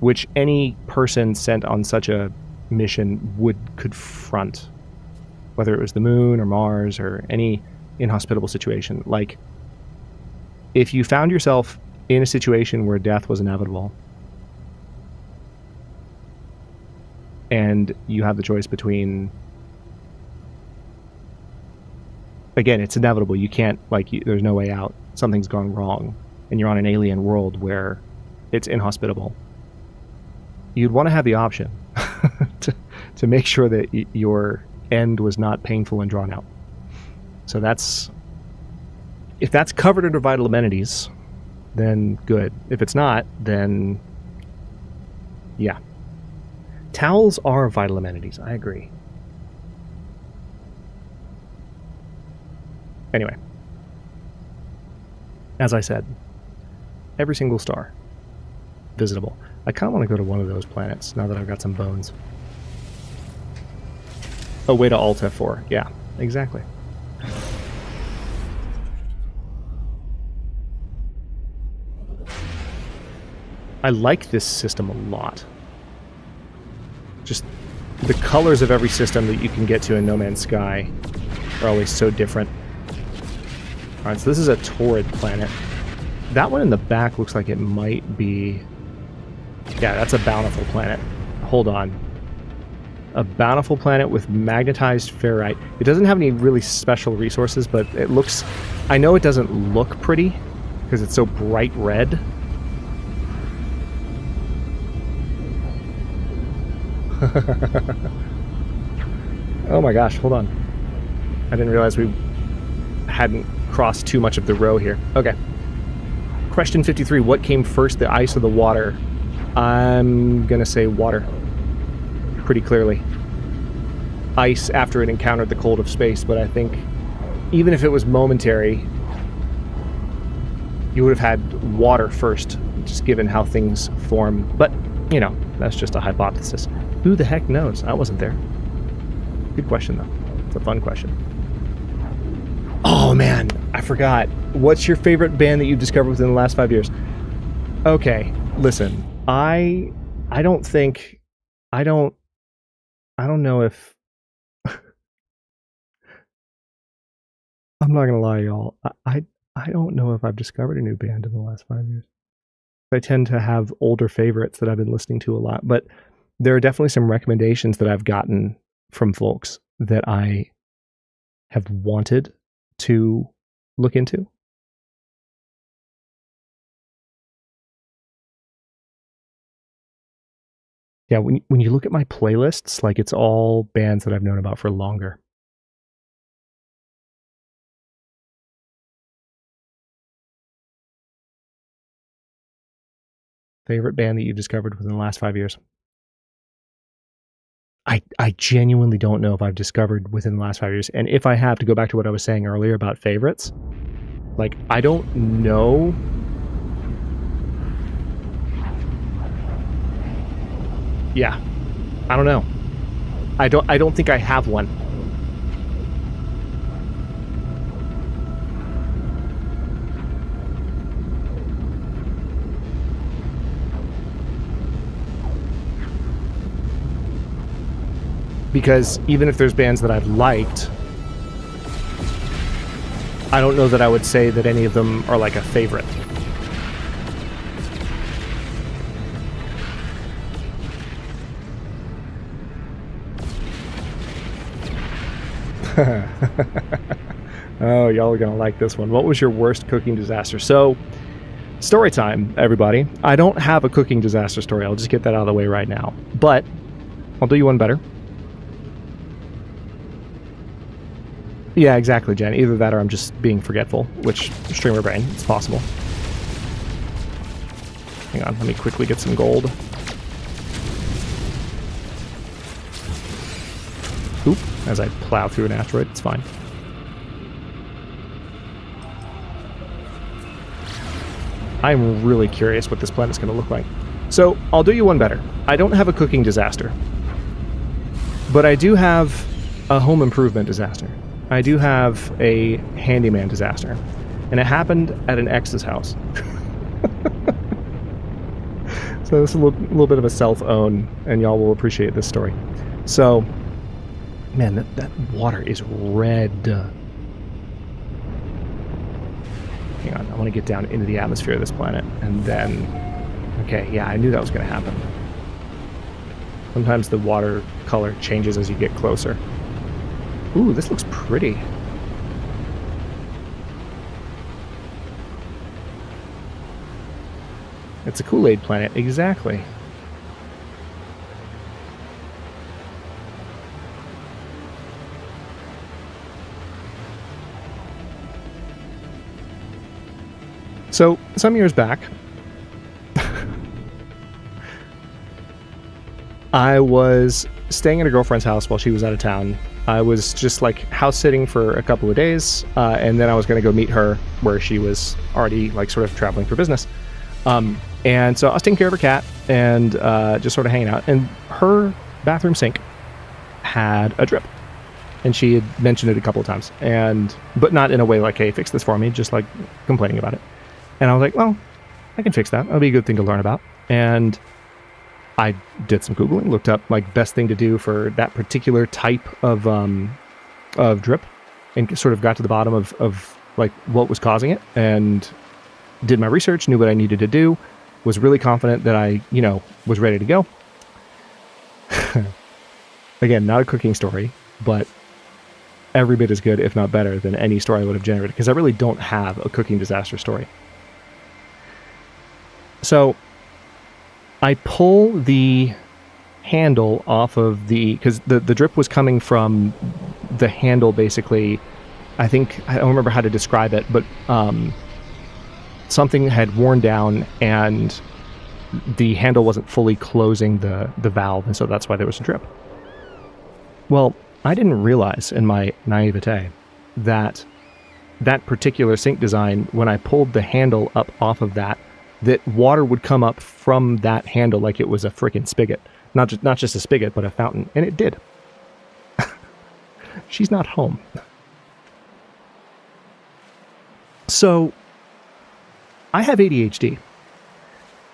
Which any person sent on such a mission would confront. Whether it was the moon or Mars or any inhospitable situation. Like, if you found yourself in a situation where death was inevitable, and you have the choice between... Again, it's inevitable. You can't, there's no way out. Something's gone wrong. And you're on an alien world where it's inhospitable. You'd want to have the option to make sure that your end was not painful and drawn out. So if that's covered under vital amenities, then good. If it's not, then yeah. Towels are vital amenities. I agree. Anyway, as I said, every single star visitable. I kind of want to go to one of those planets now that I've got some bones. Oh, way to Alt F4. Yeah, exactly. I like this system a lot. Just the colors of every system that you can get to in No Man's Sky are always so different. Alright, so this is a Torrid planet. That one in the back looks like it might be... Yeah, that's a bountiful planet. Hold on. A bountiful planet with magnetized ferrite. It doesn't have any really special resources, but it looks... I know it doesn't look pretty, because it's so bright red. Oh my gosh, hold on. I didn't realize we hadn't crossed too much of the row here. Okay. Question 53. What came first, the ice or the water? I'm gonna say water. Pretty clearly. Ice after it encountered the cold of space, but I think even if it was momentary, you would have had water first, just given how things form. But, you know, that's just a hypothesis. Who the heck knows? I wasn't there. Good question, though. It's a fun question. Oh, man. I forgot. What's your favorite band that you've discovered within the last 5 years? Okay. Listen. I don't think... I don't know if... I'm not gonna lie, y'all. I don't know if I've discovered a new band in the last 5 years. I tend to have older favorites that I've been listening to a lot, but there are definitely some recommendations that I've gotten from folks that I have wanted to look into. Yeah, when you look at my playlists, like, it's all bands that I've known about for longer. Favorite band that you've discovered within the last 5 years? I genuinely don't know if I've discovered within the last 5 years. And if I have, to go back to what I was saying earlier about favorites, like, I don't know. Yeah. I don't know. I don't think I have one. Because even if there's bands that I've liked, I don't know that I would say that any of them are like a favorite. Oh, y'all are going to like this one. What was your worst cooking disaster? So, story time, everybody. I don't have a cooking disaster story. I'll just get that out of the way right now. But I'll do you one better. Yeah, exactly, Jen. Either that or I'm just being forgetful, which streamer brain, it's possible. Hang on, let me quickly get some gold. Oop, as I plow through an asteroid, it's fine. I'm really curious what this planet's going to look like. So, I'll do you one better. I don't have a cooking disaster. But I do have a home improvement disaster. I do have a handyman disaster. And it happened at an ex's house. So this is a little bit of a self-own, and y'all will appreciate this story. So, man, that water is red. Hang on, I want to get down into the atmosphere of this planet, and then... Okay, yeah, I knew that was going to happen. Sometimes the water color changes as you get closer. Ooh, this looks pretty. It's a Kool-Aid planet, exactly. So, some years back, I was staying at a girlfriend's house while she was out of town. I was just like house sitting for a couple of days, and then I was going to go meet her where she was already like sort of traveling for business. And so I was taking care of her cat and just sort of hanging out. And her bathroom sink had a drip, and she had mentioned it a couple of times, but not in a way like, "Hey, fix this for me," just like complaining about it. And I was like, "Well, I can fix that. That'll be a good thing to learn about." And I did some Googling, looked up like best thing to do for that particular type of drip, and sort of got to the bottom of like what was causing it, and did my research, knew what I needed to do, was really confident that I, was ready to go. Again, not a cooking story, but every bit as good, if not better, than any story I would have generated, because I really don't have a cooking disaster story. So I pull the handle off of because the drip was coming from the handle, basically. I don't remember how to describe it, but something had worn down and the handle wasn't fully closing the valve, and so that's why there was a drip. Well, I didn't realize in my naivete that particular sink design, when I pulled the handle up off of that water would come up from that handle like it was a freaking spigot. Not just a spigot, but a fountain. And it did. She's not home. So, I have ADHD.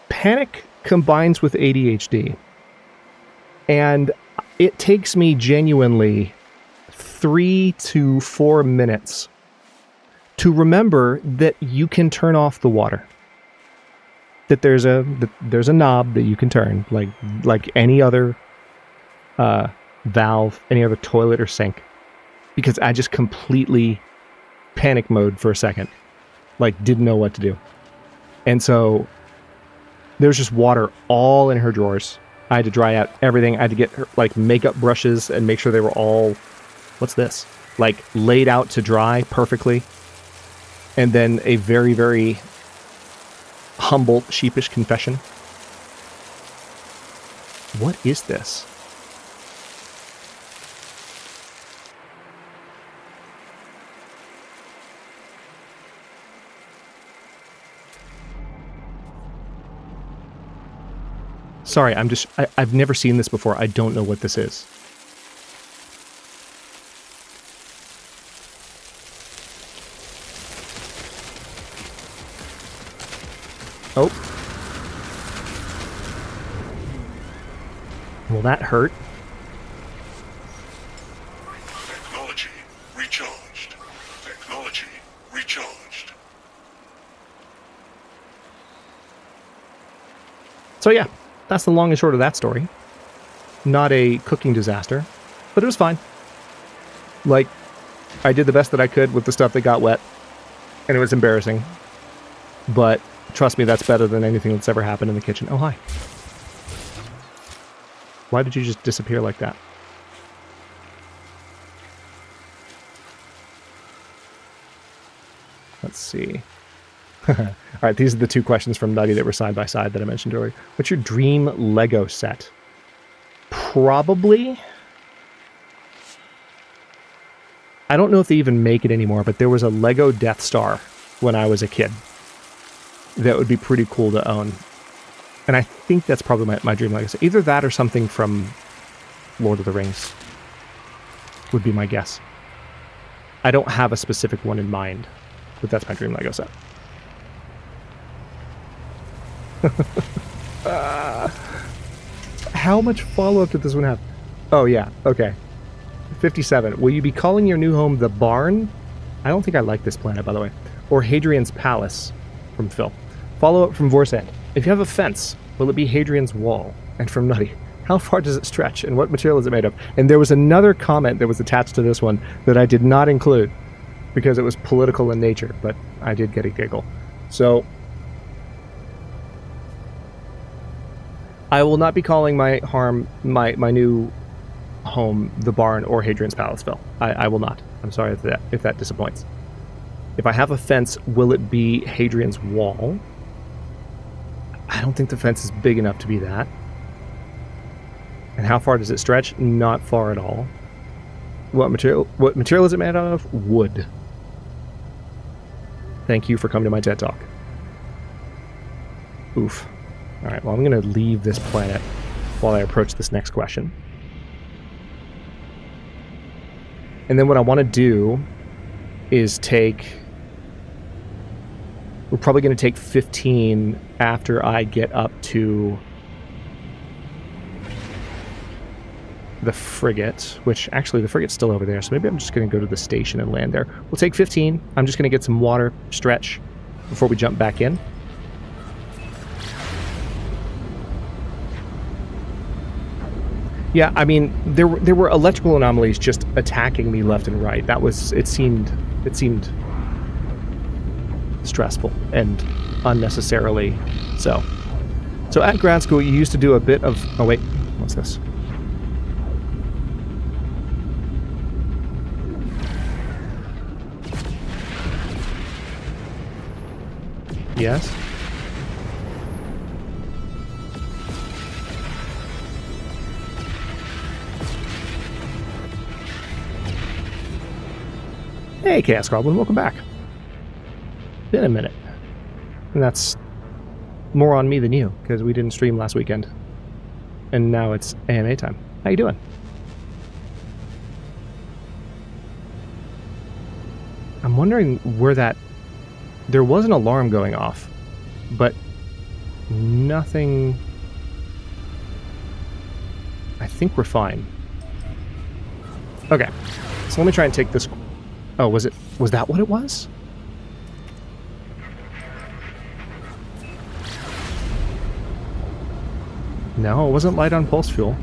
Panic combines with ADHD. And it takes me genuinely 3 to 4 minutes to remember that you can turn off the water. That there's a knob that you can turn, like any other valve, any other toilet or sink, because I just completely panic mode for a second, like didn't know what to do, and so there's just water all in her drawers. I had to dry out everything. I had to get her like makeup brushes and make sure they were all, what's this, like laid out to dry perfectly, and then a very, very humble, sheepish confession. What is this? Sorry, I've never seen this before. I don't know what this is. Oh. Well, that hurt. Technology recharged. Technology recharged. So yeah, that's the long and short of that story. Not a cooking disaster, but it was fine. Like, I did the best that I could with the stuff that got wet, and it was embarrassing. But trust me, that's better than anything that's ever happened in the kitchen. Oh, hi. Why did you just disappear like that? Let's see. All right, these are the two questions from Nutty that were side by side that I mentioned earlier. What's your dream Lego set? Probably... I don't know if they even make it anymore, but there was a Lego Death Star when I was a kid that would be pretty cool to own. And I think that's probably my dream Lego set. Either that or something from Lord of the Rings would be my guess. I don't have a specific one in mind, but that's my dream Lego set. How much follow-up did this one have? Oh, yeah. Okay. 57. Will you be calling your new home the Barn? I don't think I like this planet, by the way. Or Hadrian's Palace, from Phil. Follow-up from Vorsand. If you have a fence, will it be Hadrian's Wall? And from Nutty. How far does it stretch, and what material is it made of? And there was another comment that was attached to this one that I did not include because it was political in nature, but I did get a giggle. So I will not be calling my new home the Barn or Hadrian's Palace, Phil. I will not. I'm sorry if that disappoints. If I have a fence, will it be Hadrian's Wall? I don't think the fence is big enough to be that. And how far does it stretch? Not far at all. What material is it made out of? Wood. Thank you for coming to my TED Talk. Oof. Alright, well, I'm going to leave this planet while I approach this next question. And then what I want to do is we're probably going to take 15 after I get up to the frigate, which actually the frigate's still over there, so maybe I'm just going to go to the station and land there. We'll take 15. I'm just going to get some water, stretch, before we jump back in. Yeah, I mean, there were electrical anomalies just attacking me left and right. It seemed stressful and unnecessarily so. So at grad school, you used to do a bit of... Oh, wait. What's this? Yes? Hey, Chaos Goblin, welcome back. Been a minute. And that's more on me than you, because we didn't stream last weekend. And now it's AMA time. How you doing? I'm wondering where that... There was an alarm going off, but nothing... I think we're fine. Okay, so let me try and take this... Oh, was that what it was? No, it wasn't light on pulse fuel.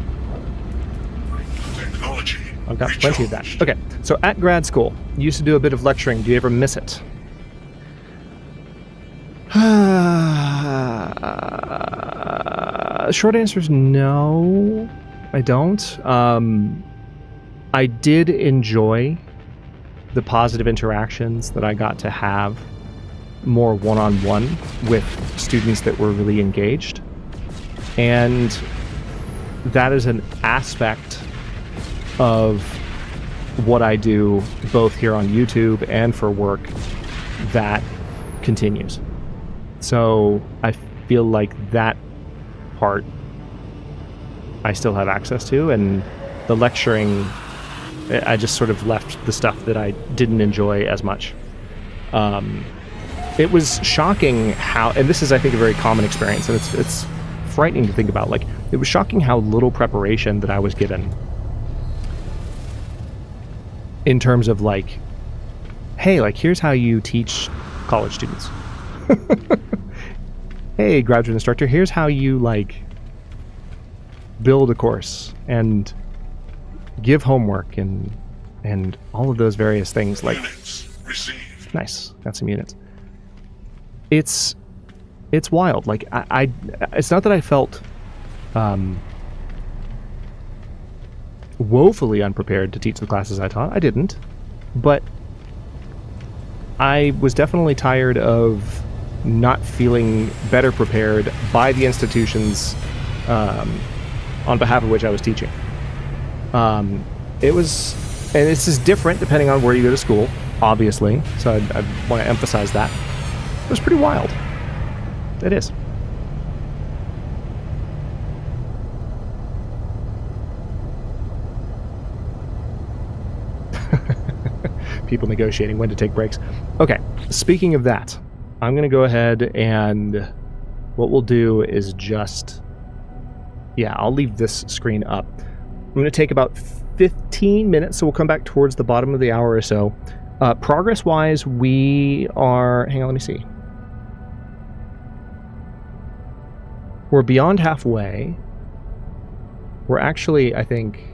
Technology I've got plenty of that. Okay, so at grad school, you used to do a bit of lecturing. Do you ever miss it? Short answer is no, I don't. I did enjoy the positive interactions that I got to have more one-on-one with students that were really engaged. And that is an aspect of what I do both here on YouTube and for work that continues. So I feel like that part I still have access to, and the lecturing, I just sort of left the stuff that I didn't enjoy as much. It was shocking how, and this is I think a very common experience, and it's frightening to think about, like, it was shocking how little preparation that I was given in terms of, like, hey, like, here's how you teach college students. Hey, graduate instructor, here's how you, like, build a course and give homework and and all of those various things. Like, Units received. nice, got some units. It's wild. Like, I it's not that I felt woefully unprepared to teach the classes I taught. I didn't, but I was definitely tired of not feeling better prepared by the institutions on behalf of which I was teaching. It was, and this is different depending on where you go to school, obviously, so I want to emphasize that. It was pretty wild. It is. People negotiating when to take breaks. Okay, speaking of that, I'm going to go ahead and what we'll do is just... Yeah, I'll leave this screen up. I'm going to take about 15 minutes, so we'll come back towards the bottom of the hour or so. Progress-wise, we are... Hang on, let me see. We're beyond halfway. We're actually, I think...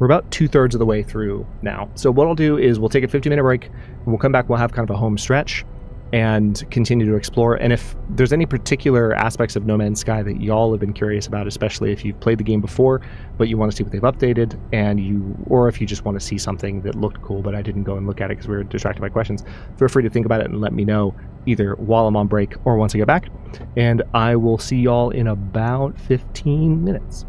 We're about 2/3 of the way through now. So what I'll do is we'll take a 15-minute break, and we'll come back, we'll have kind of a home stretch, and continue to explore. And if there's any particular aspects of No Man's Sky that y'all have been curious about, especially if you've played the game before, but you want to see what they've updated, or if you just want to see something that looked cool, but I didn't go and look at it because we were distracted by questions, feel free to think about it and let me know either while I'm on break or once I get back. And I will see y'all in about 15 minutes.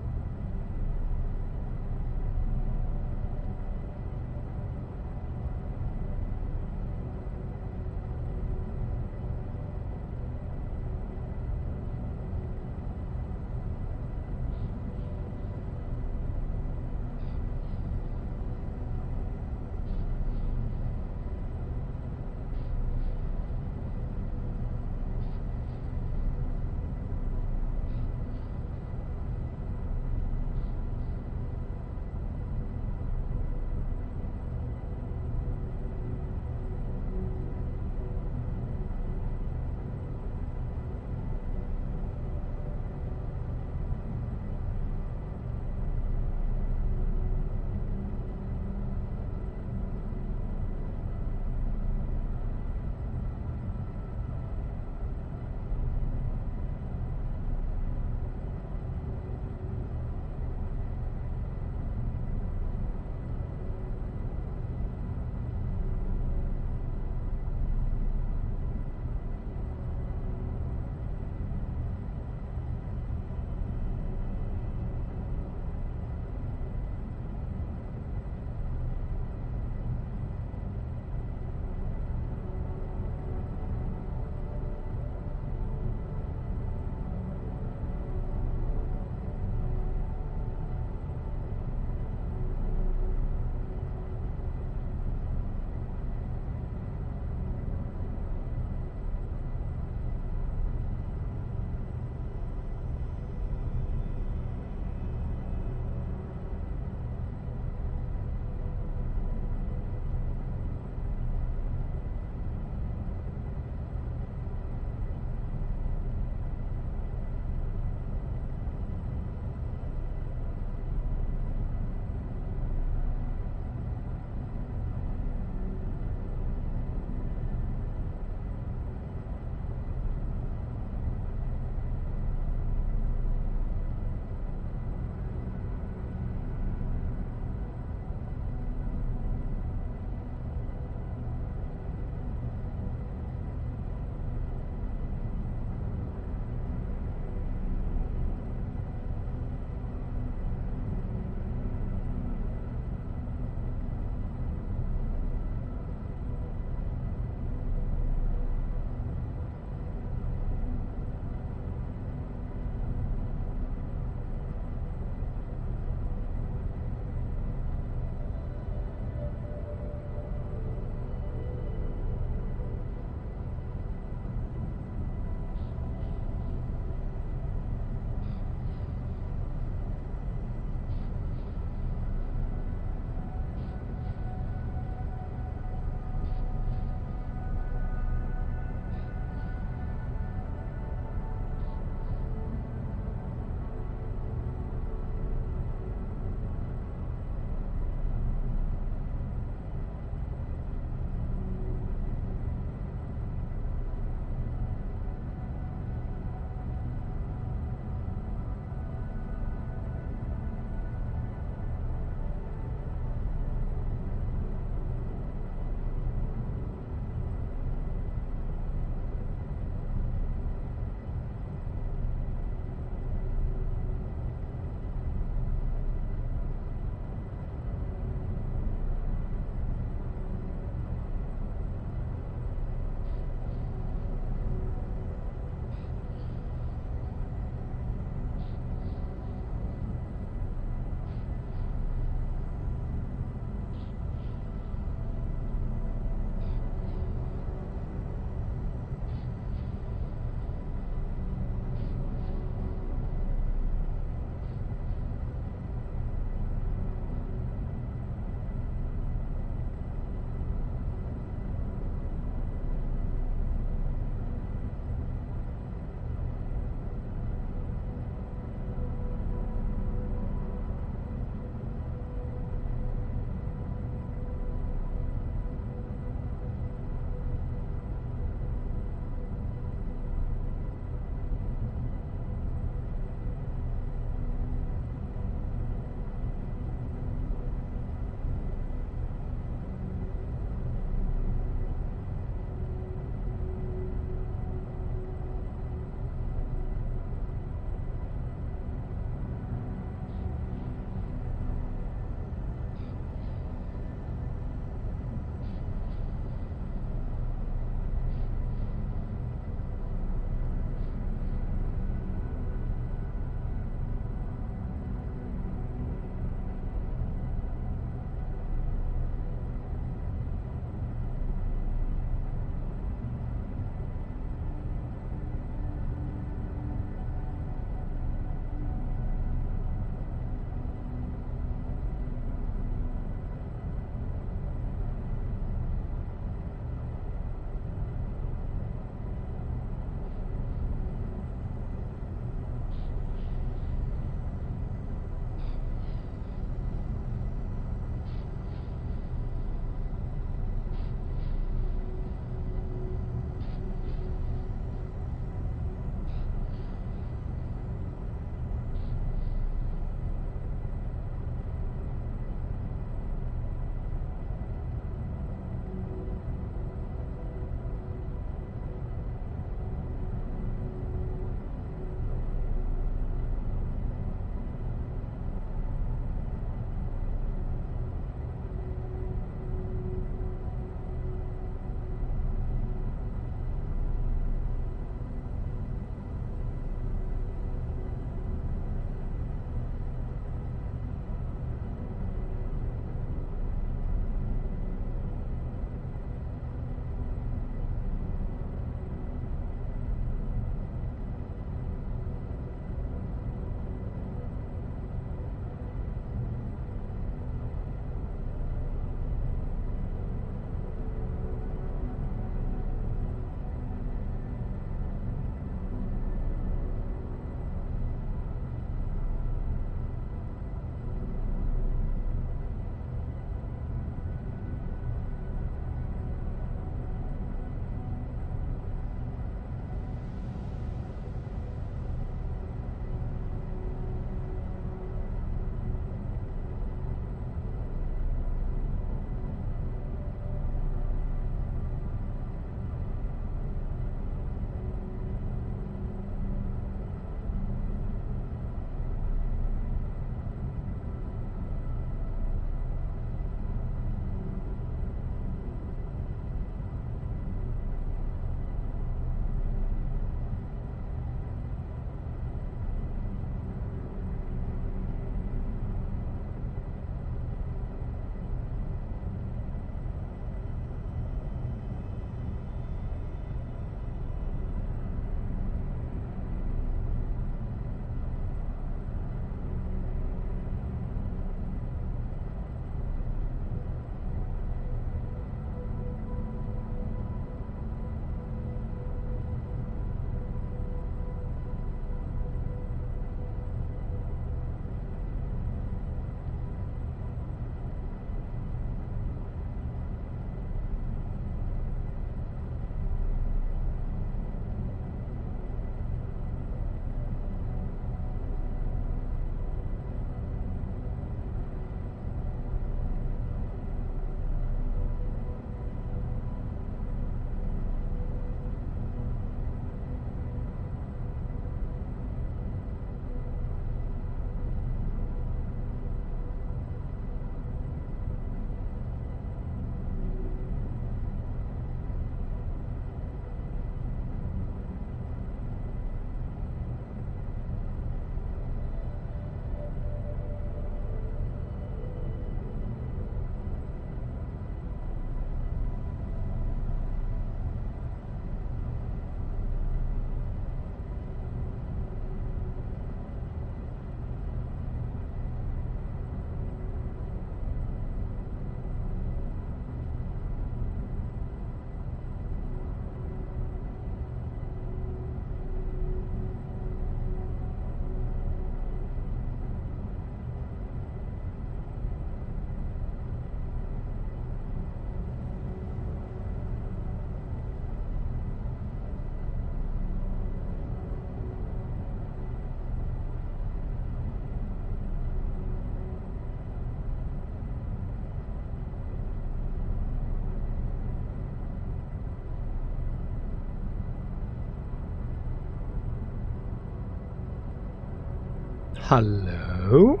Hello?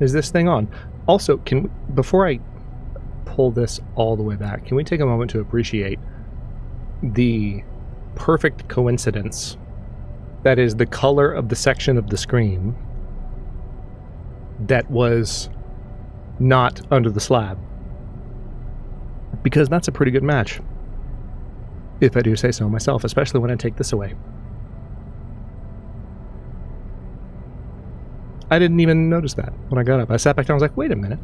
Is this thing on? Also, before I pull this all the way back, can we take a moment to appreciate the perfect coincidence that is the color of the section of the screen that was not under the slab? Because that's a pretty good match, if I do say so myself, especially when I take this away. I didn't even notice that when I got up. I sat back down, I was like, wait a minute.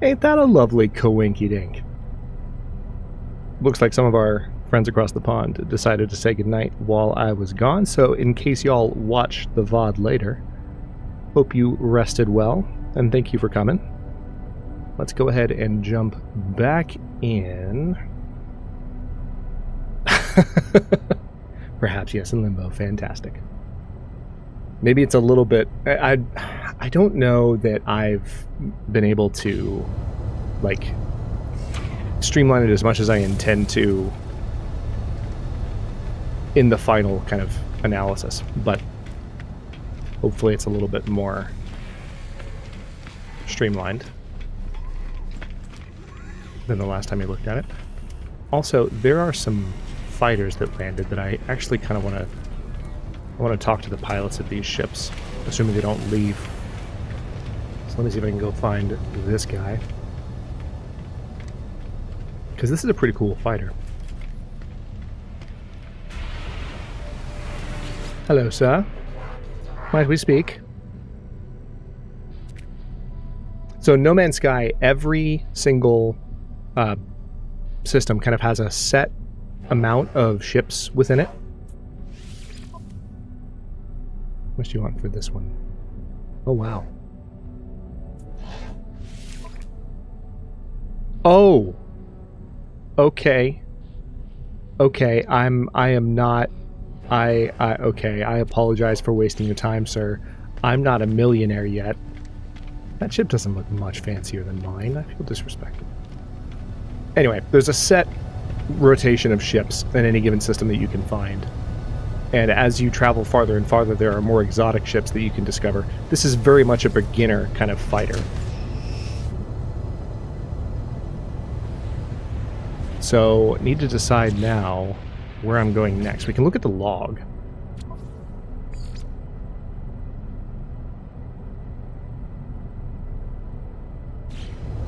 Ain't that a lovely coinky-dink? Looks like some of our friends across the pond decided to say goodnight while I was gone, so in case y'all watch the VOD later, hope you rested well, and thank you for coming. Let's go ahead and jump back in. Perhaps, yes, in limbo. Fantastic. Maybe it's a little bit... I don't know that I've been able to, like, streamline it as much as I intend to in the final kind of analysis, but hopefully it's a little bit more streamlined than the last time you looked at it. Also, there are some fighters that landed that I actually kind of want to talk to the pilots of these ships, assuming they don't leave. So let me see if I can go find this guy, because this is a pretty cool fighter. Hello, sir. Might we speak? So No Man's Sky, every single system kind of has a set amount of ships within it. How much do you want for this one? Oh, wow. Oh! Okay. Okay, I am not... okay, I apologize for wasting your time, sir. I'm not a millionaire yet. That ship doesn't look much fancier than mine. I feel disrespected. Anyway, there's a set rotation of ships in any given system that you can find. And as you travel farther and farther, there are more exotic ships that you can discover. This is very much a beginner kind of fighter. So, need to decide now where I'm going next. We can look at the log.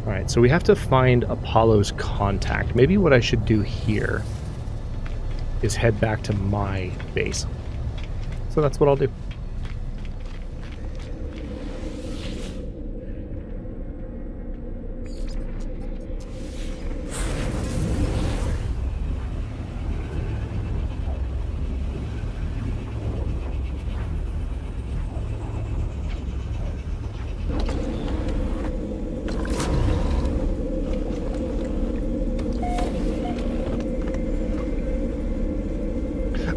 Alright, so we have to find Apollo's contact. Maybe what I should do here is head back to my base. So that's what I'll do.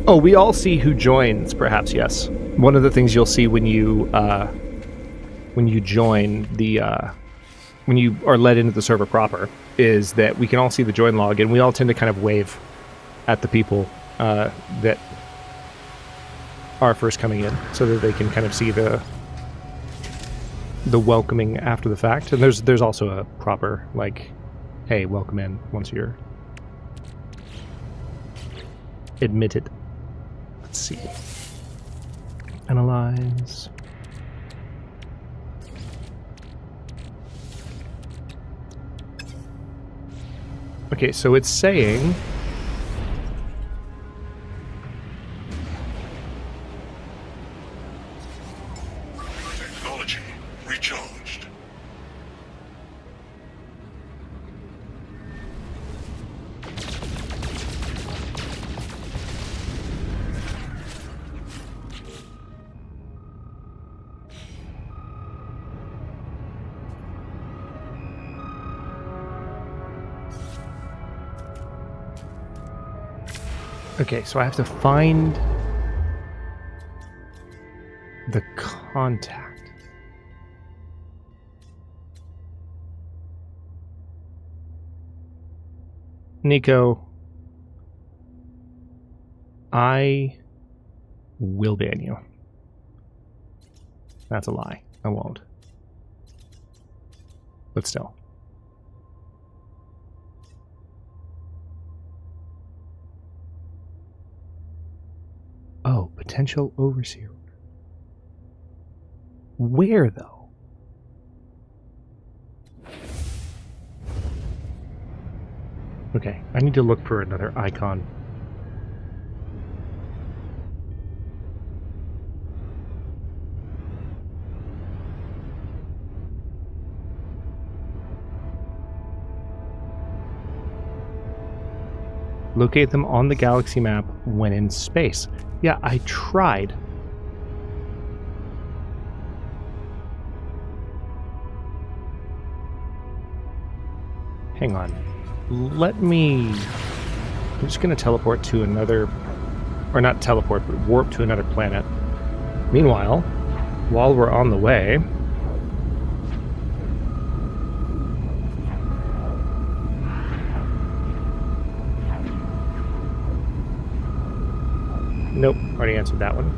Oh, we all see who joins, perhaps, yes. One of the things you'll see when you join the when you are led into the server proper is that we can all see the join log, and we all tend to kind of wave at the people that are first coming in, so that they can kind of see the welcoming after the fact. And there's also a proper, like, hey, welcome in once you're admitted. Let's see. Analyze. Okay, so it's saying Technology recharged. okay, so I have to find the contact. Nico, I will ban you. That's a lie. I won't. But still. Oh, potential overseer. Where, though? Okay, I need to look for another icon. Locate them on the galaxy map when in space. Yeah, I tried. Hang on. Let me... I'm just going to teleport to another... Or not teleport, but warp to another planet. Meanwhile, while we're on the way... Nope, already answered that one.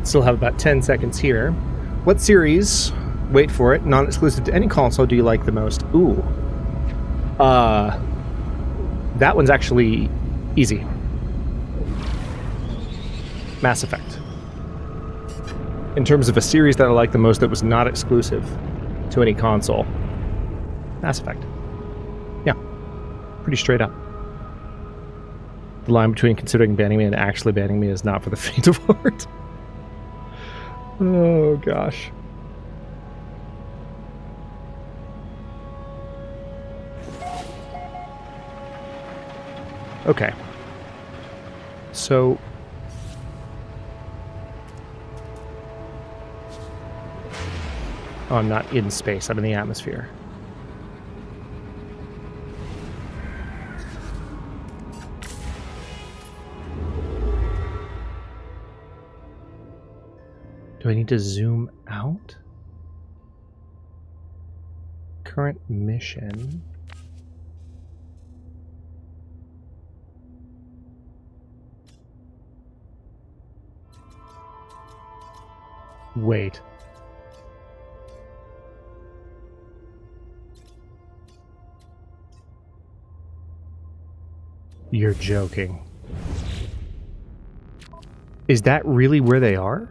Still have about 10 seconds here. What series, wait for it, non-exclusive to any console, do you like the most? Ooh. That one's actually easy. Mass Effect. In terms of a series that I like the most that was not exclusive to any console, Mass Effect. Yeah, pretty straight up. The line between considering banning me and actually banning me is not for the faint of heart. Oh gosh. Okay. So oh, I'm not in space, I'm in the atmosphere. Do I need to zoom out? Current mission. Wait. You're joking. Is that really where they are?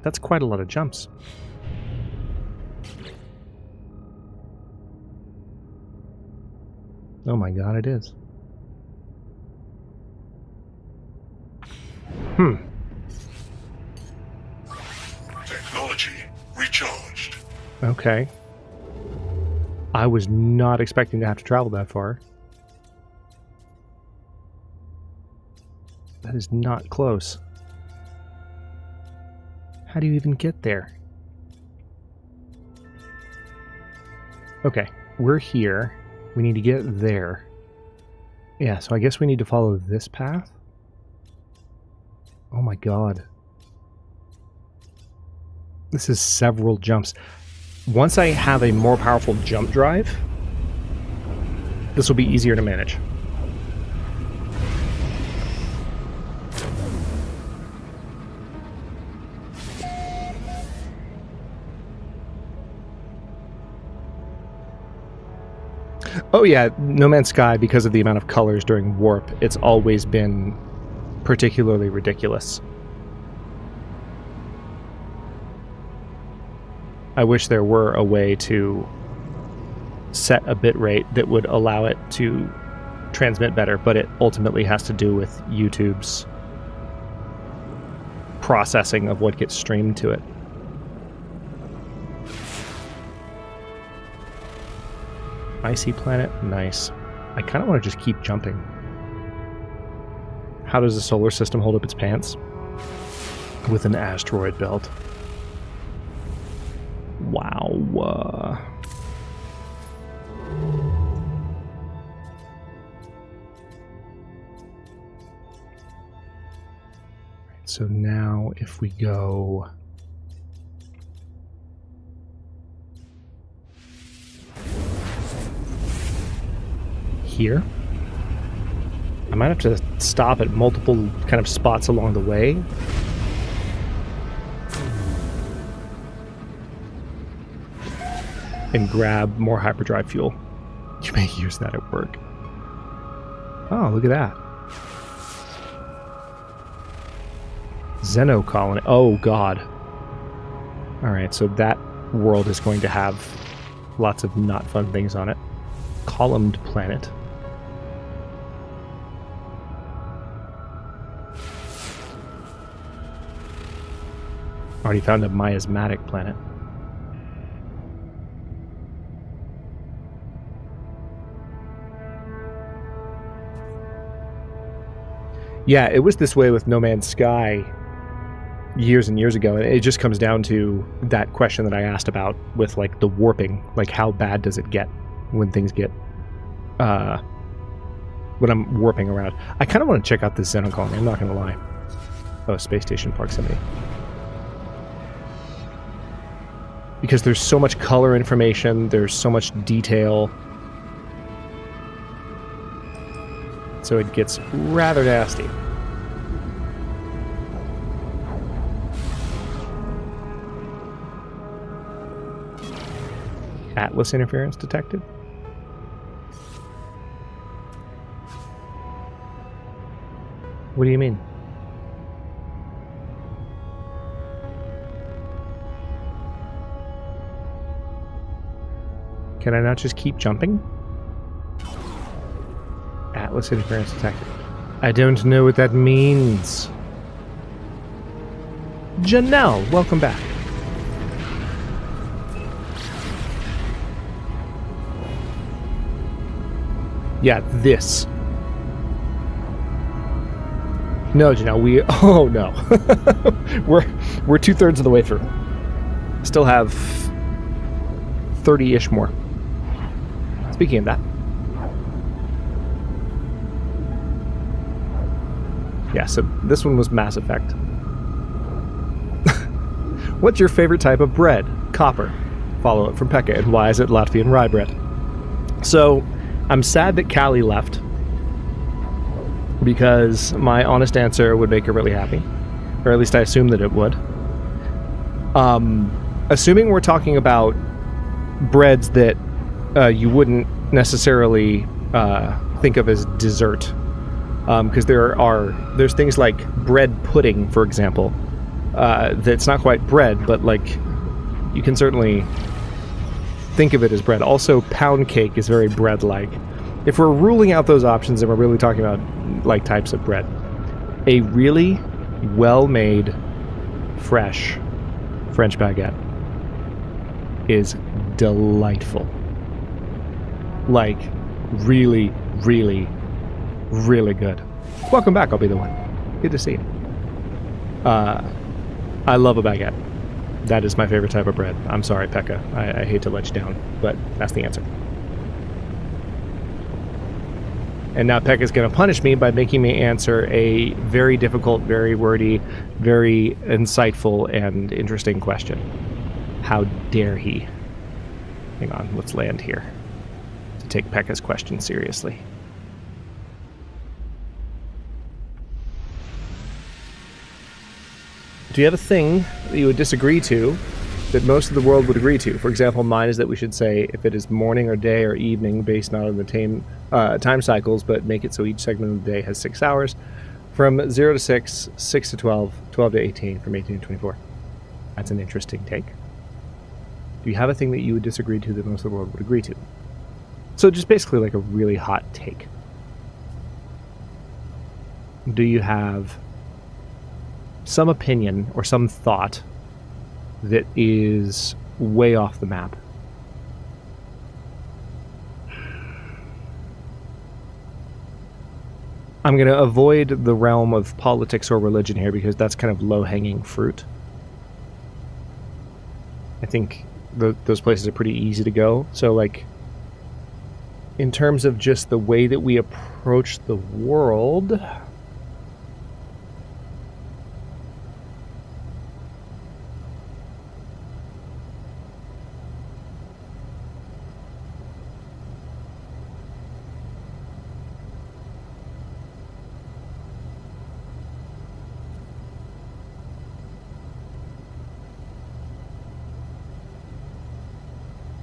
That's quite a lot of jumps. Oh my god, it is. Technology recharged. Okay. I was not expecting to have to travel that far. That is not close. How do you even get there? Okay, we're here. We need to get there. Yeah, so I guess we need to follow this path. Oh my god. This is several jumps. Once I have a more powerful jump drive, this will be easier to manage. Oh yeah, No Man's Sky, because of the amount of colors during warp, it's always been particularly ridiculous. I wish there were a way to set a bit rate that would allow it to transmit better, but it ultimately has to do with YouTube's processing of what gets streamed to it. Icy planet, nice. I kind of want to just keep jumping. How does the solar system hold up its pants? With an asteroid belt. Wow. So now if we go... here. I might have to stop at multiple kind of spots along the way. And grab more hyperdrive fuel. You may use that at work. Oh, look at that. Xeno colony. Oh, God. Alright, so that world is going to have lots of not fun things on it. Columned planet. Already found a miasmatic planet. Yeah, it was this way with No Man's Sky years and years ago, and it just comes down to that question that I asked about with like the warping. Like, how bad does it get when things get when I'm warping around? I kind of want to check out this Xeno colony, I'm not going to lie. Oh, space station proximity. Because there's so much color information, there's so much detail. So it gets rather nasty. Atlas interference detected. What do you mean? Can I not just keep jumping? Atlas interference detected. I don't know what that means. Janelle, welcome back. Yeah, this. No, Janelle, we... Oh, no. we're 2/3 of the way through. Still have 30-ish more. Speaking of that. Yeah, so this one was Mass Effect. What's your favorite type of bread? Copper. Follow it from Pekka, and why is it Latvian rye bread? So, I'm sad that Callie left, because my honest answer would make her really happy. Or at least I assume that it would. Assuming we're talking about breads that you wouldn't necessarily think of as dessert. Because there's things like bread pudding, for example, that's not quite bread, but like you can certainly think of it as bread. Also, pound cake is very bread-like. If we're ruling out those options and we're really talking about like types of bread, a really well-made, fresh French baguette is delightful. Like, really, really, really good. Welcome back, I'll be the one. Good to see you. I love a baguette. That is my favorite type of bread. I'm sorry, Pekka. I hate to let you down, but that's the answer. And now Pekka's going to punish me by making me answer a very difficult, very wordy, very insightful, and interesting question. How dare he? Hang on, let's land here to take Pekka's question seriously. Do you have a thing that you would disagree to that most of the world would agree to? For example, mine is that we should say if it is morning or day or evening based not on the time cycles, but make it so each segment of the day has 6 hours. From 0 to 6, 6 to 12, 12 to 18, from 18 to 24. That's an interesting take. Do you have a thing that you would disagree to that most of the world would agree to? So just basically like a really hot take. Do you have some opinion or some thought that is way off the map? I'm going to avoid the realm of politics or religion here because that's kind of low-hanging fruit. I think those places are pretty easy to go. So, like, in terms of just the way that we approach the world...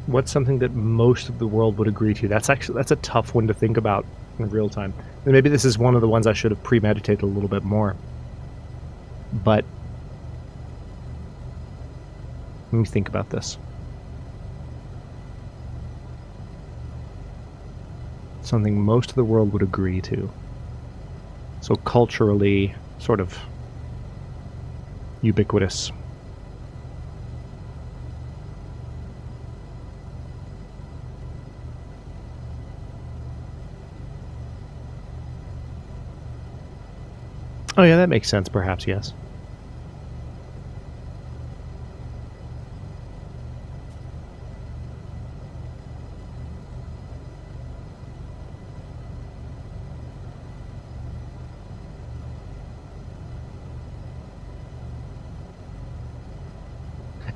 What's something that most of the world would agree to? That's a tough one to think about in real time. And maybe this is one of the ones I should have premeditated a little bit more. But let me think about this. Something most of the world would agree to. So culturally, sort of ubiquitous. Oh yeah, that makes sense, perhaps, yes.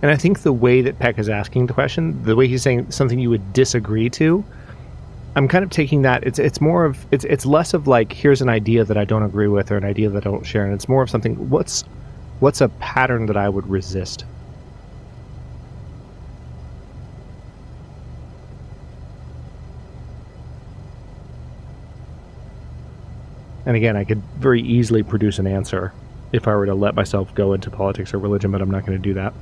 And I think the way that Peck is asking the question, the way he's saying something you would disagree to, I'm kind of taking that, it's more of, it's less of like, here's an idea that I don't agree with or an idea that I don't share, and it's more of something, what's a pattern that I would resist? And again, I could very easily produce an answer if I were to let myself go into politics or religion, but I'm not going to do that.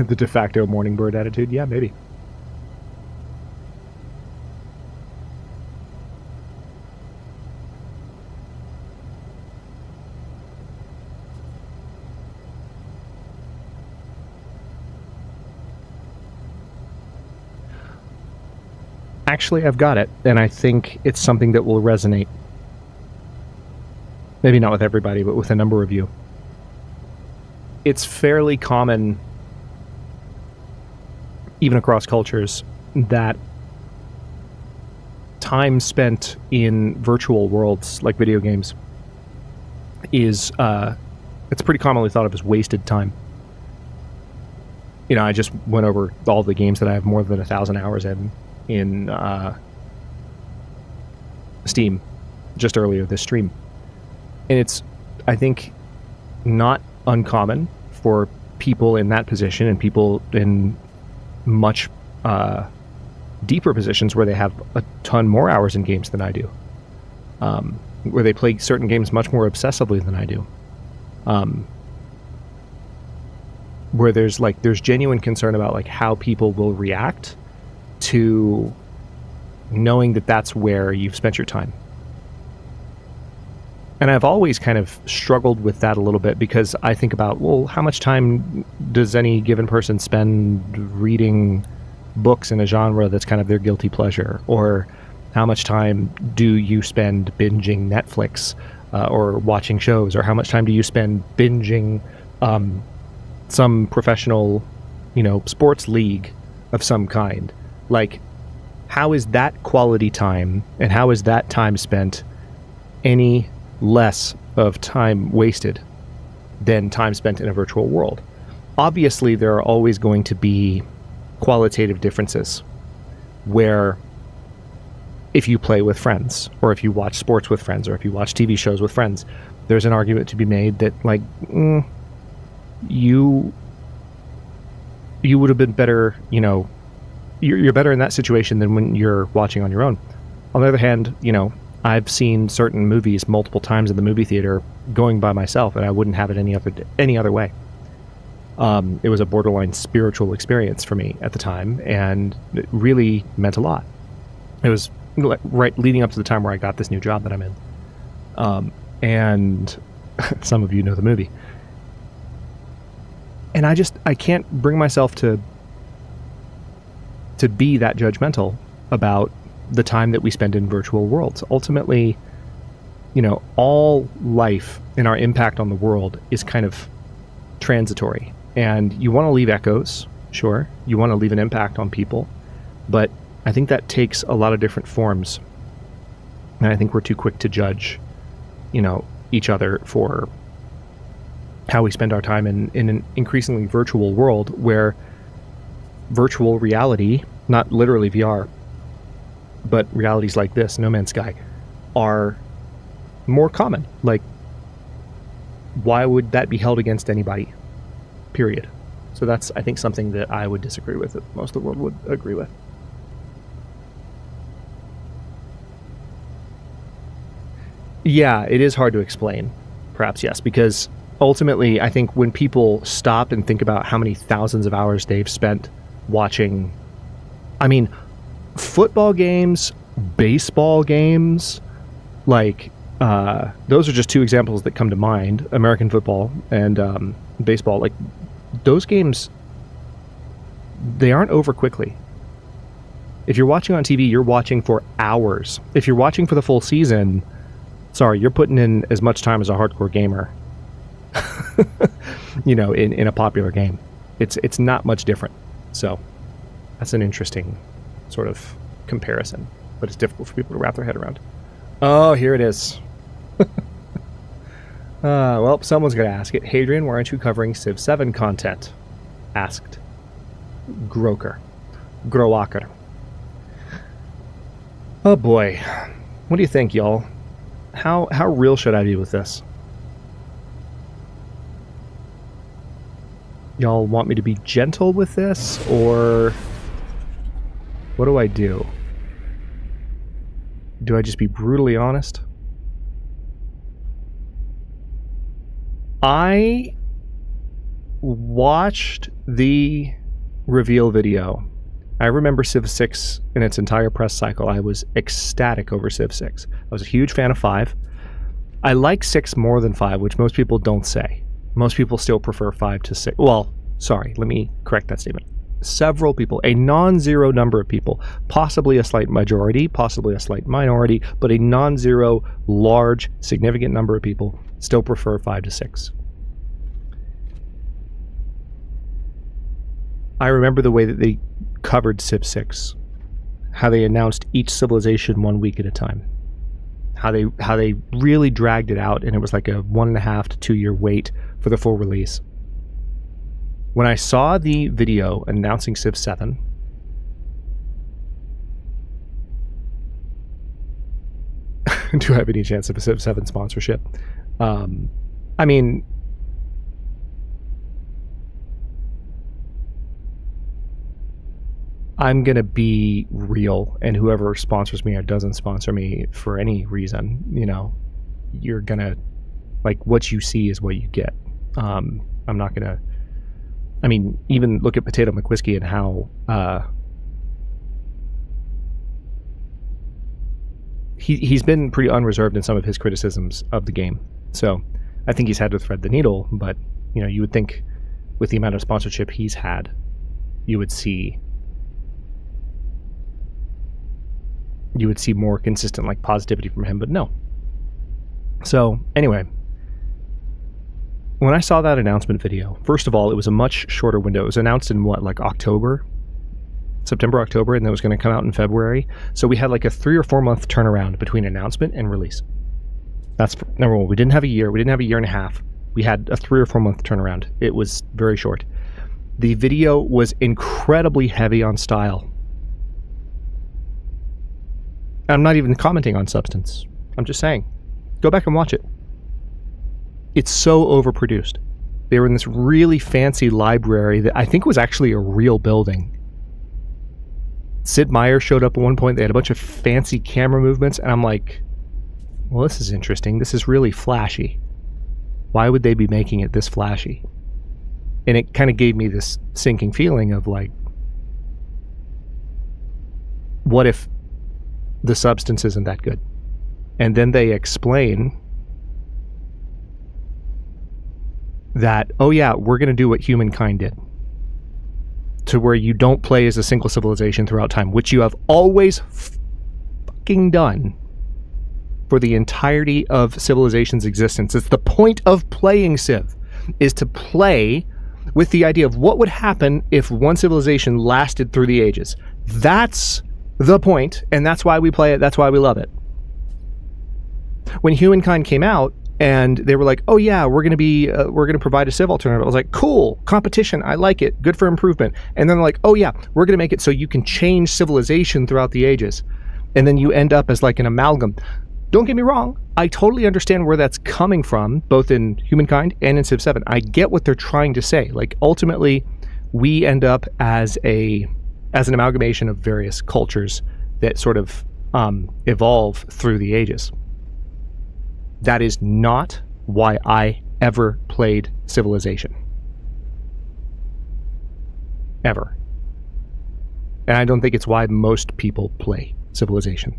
The de facto morning bird attitude? Yeah, maybe. Actually, I've got it, and I think it's something that will resonate. Maybe not with everybody, but with a number of you. It's fairly common, even across cultures, that time spent in virtual worlds like video games is it's pretty commonly thought of as wasted time. You know, I just went over all the games that I have more than 1,000 hours in Steam just earlier this stream. And it's, I think, not uncommon for people in that position and people in much deeper positions where they have a ton more hours in games than I do, where they play certain games much more obsessively than I do, where there's genuine concern about like how people will react to knowing that that's where you've spent your time. And I've always kind of struggled with that a little bit, because I think about, well, how much time does any given person spend reading books in a genre that's kind of their guilty pleasure? Or how much time do you spend binging Netflix or watching shows? Or how much time do you spend binging some professional, sports league of some kind? Like, how is that quality time, and how is that time spent any less of time wasted than time spent in a virtual world? Obviously, there are always going to be qualitative differences, where if you play with friends, or if you watch sports with friends, or if you watch TV shows with friends, there's an argument to be made that, like, you would have been better, you're better in that situation than when you're watching on your own. On the other hand, I've seen certain movies multiple times in the movie theater going by myself, and I wouldn't have it any other way. It was a borderline spiritual experience for me at the time, and it really meant a lot. It was right leading up to the time where I got this new job that I'm in. And some of you know the movie. And I can't bring myself to be that judgmental about the time that we spend in virtual worlds. Ultimately, all life and our impact on the world is kind of transitory. And you want to leave echoes, sure. You want to leave an impact on people. But I think that takes a lot of different forms. And I think we're too quick to judge, each other for how we spend our time in an increasingly virtual world, where virtual reality, not literally VR, but realities like this, No Man's Sky, are more common. Like, why would that be held against anybody? Period. So that's, I think, something that I would disagree with, that most of the world would agree with. Yeah, it is hard to explain. Perhaps, yes, because ultimately, I think when people stop and think about how many thousands of hours they've spent watching, I mean, football games, baseball games, like, those are just two examples that come to mind, American football and baseball. Like, those games, they aren't over quickly. If you're watching on TV, you're watching for hours. If you're watching for the full season, sorry, you're putting in as much time as a hardcore gamer, you know, in a popular game. It's not much different. So that's an interesting sort of comparison, but it's difficult for people to wrap their head around. Oh, here it is. Well, someone's going to ask it. Hadrian, why aren't you covering Civ 7 content? Asked Groker. Oh boy. What do you think, y'all? How real should I be with this? Y'all want me to be gentle with this, or what do I do? Do I just be brutally honest? I watched the reveal video. I remember Civ 6 in its entire press cycle. I was ecstatic over Civ 6. I was a huge fan of 5. I like 6 more than 5, which most people don't say. Most people still prefer 5 to 6. Well, sorry, let me correct that statement. Several people, a non-zero number of people, possibly a slight majority, possibly a slight minority, but a non-zero, large, significant number of people still prefer 5 to 6. I remember the way that they covered Civ 6, how they announced each civilization 1 week at a time, how they really dragged it out, and it was like a 1.5 to 2 year wait for the full release. When I saw the video announcing Civ 7, do I have any chance of a Civ 7 sponsorship? I mean, I'm going to be real, and whoever sponsors me or doesn't sponsor me for any reason, you know, you're going to, like, what you see is what you get. I'm not going to, I mean, even look at Potato McWhiskey and how he's been pretty unreserved in some of his criticisms of the game. So I think he's had to thread the needle, but, you know, you would think with the amount of sponsorship he's had, you would see more consistent, like, positivity from him, but no. So anyway, when I saw that announcement video, first of all, it was a much shorter window. It was announced in what, like September, October, and it was going to come out in February. So we had like a 3 or 4 month turnaround between announcement and release. That's number one. We didn't have a year. We didn't have a year and a half. We had a 3 or 4 month turnaround. It was very short. The video was incredibly heavy on style. I'm not even commenting on substance. I'm just saying, go back and watch it. It's so overproduced. They were in this really fancy library that I think was actually a real building. Sid Meier showed up at one point. They had a bunch of fancy camera movements, and I'm like, well, this is interesting. This is really flashy. Why would they be making it this flashy? And it kind of gave me this sinking feeling of like, what if the substance isn't that good? And then they explain that, oh yeah, we're going to do what humankind did, to where you don't play as a single civilization throughout time, which you have always fucking done for the entirety of civilization's existence. It's the point of playing Civ, is to play with the idea of what would happen if one civilization lasted through the ages. That's the point, and that's why we play it. That's why we love it. When Humankind came out, and they were like, "Oh yeah, we're gonna provide a Civ alternative." I was like, "Cool, competition. I like it. Good for improvement." And then they're like, "Oh yeah, we're gonna make it so you can change civilization throughout the ages." And then you end up as like an amalgam. Don't get me wrong, I totally understand where that's coming from, both in Humankind and in Civ 7. I get what they're trying to say. Like, ultimately, we end up as an amalgamation of various cultures that sort of evolve through the ages. That is not why I ever played Civilization. Ever. And I don't think it's why most people play Civilization.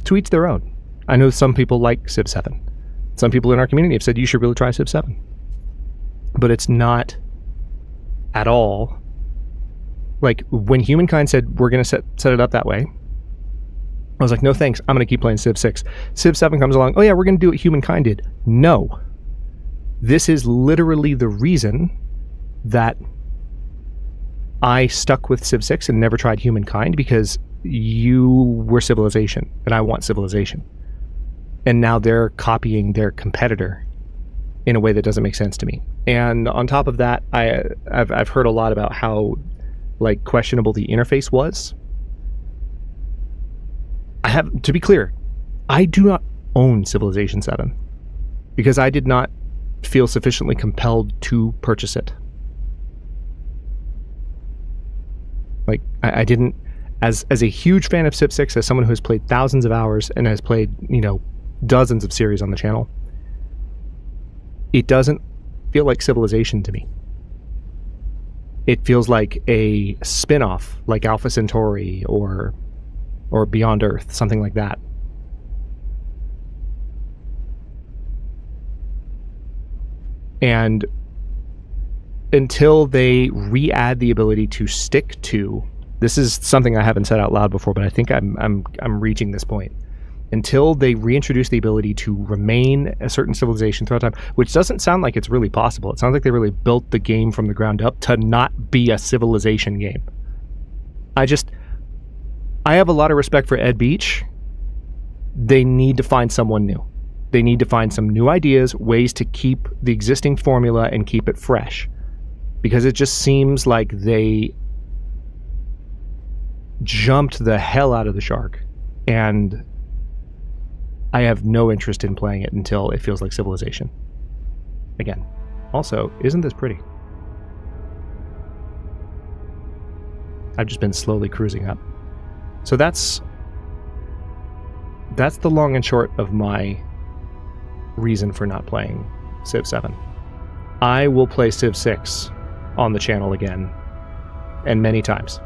To each their own. I know some people like Civ 7. Some people in our community have said you should really try Civ 7. But it's not at all like when Humankind said we're going to set it up that way. I was like, no thanks, I'm going to keep playing Civ 6. Civ 7 comes along, oh yeah, we're going to do what Humankind did. No. This is literally the reason that I stuck with Civ 6 and never tried Humankind, because you were Civilization and I want Civilization. And now they're copying their competitor in a way that doesn't make sense to me. And on top of that, I've heard a lot about how like questionable the interface was. To be clear, I do not own Civilization 7 because I did not feel sufficiently compelled to purchase it. Like, I didn't, as a huge fan of Civ 6, as someone who has played thousands of hours and has played, dozens of series on the channel, it doesn't feel like Civilization to me. It feels like a spin-off, like Alpha Centauri or Beyond Earth, something like that. And until they re-add the ability to stick to, this is something I haven't said out loud before, but I think I'm reaching this point. Until they reintroduce the ability to remain a certain civilization throughout time, which doesn't sound like it's really possible. It sounds like they really built the game from the ground up to not be a civilization game. I have a lot of respect for Ed Beach. They need to find someone new. They need to find some new ideas, ways to keep the existing formula and keep it fresh. Because it just seems like they jumped the hell out of the shark. And I have no interest in playing it until it feels like Civilization. Again, also, isn't this pretty? I've just been slowly cruising up. So that's the long and short of my reason for not playing Civ 7. I will play Civ 6 on the channel again, and many times.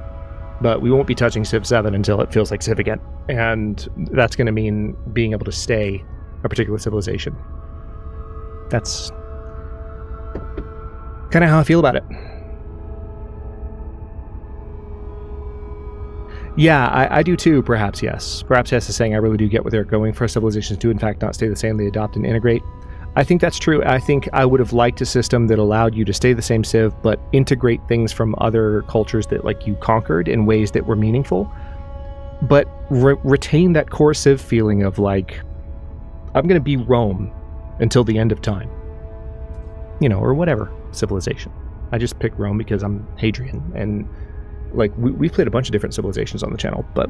But we won't be touching Civ 7 until it feels like Civ again. And that's going to mean being able to stay a particular civilization. That's kind of how I feel about it. Yeah, I do too, perhaps, yes. Perhaps yes is saying I really do get what they're going for. Civilizations do, in fact, not stay the same. They adopt and integrate. I think that's true. I think I would have liked a system that allowed you to stay the same civ, but integrate things from other cultures that you conquered in ways that were meaningful. But retain that core civ feeling of I'm going to be Rome until the end of time. Or whatever civilization. I just picked Rome because I'm Hadrian, and we've played a bunch of different civilizations on the channel, but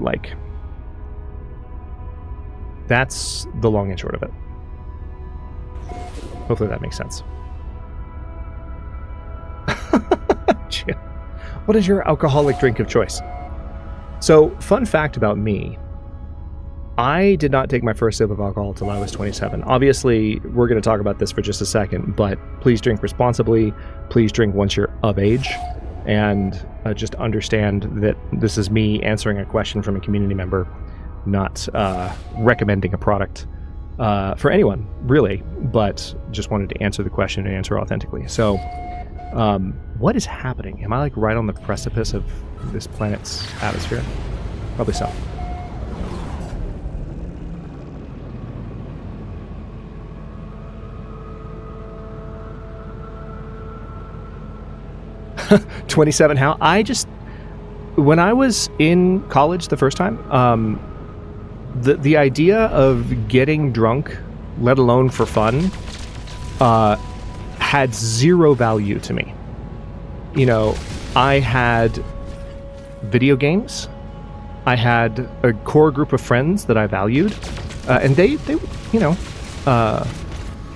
that's the long and short of it. Hopefully that makes sense. What is your alcoholic drink of choice? So, fun fact about me, I did not take my first sip of alcohol until I was 27. Obviously, we're going to talk about this for just a second, but please drink responsibly. Please drink once you're of age. And just understand that this is me answering a question from a community member, not recommending a product for anyone, really, but just wanted to answer the question and answer authentically. So, what is happening? Am I right on the precipice of this planet's atmosphere? Probably so. $27 how? When I was in college the first time, the idea of getting drunk, let alone for fun, had zero value to me. I had video games, I had a core group of friends that I valued, and they you know,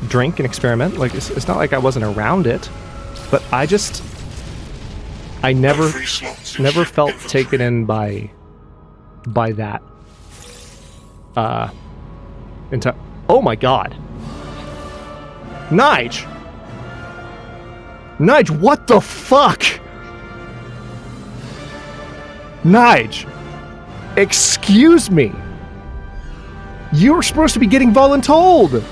drink and experiment. Like, it's not like I wasn't around it, but I never felt taken in by that. Oh my god. Nige! Nige, what the fuck? Nige! Excuse me! You were supposed to be getting voluntold!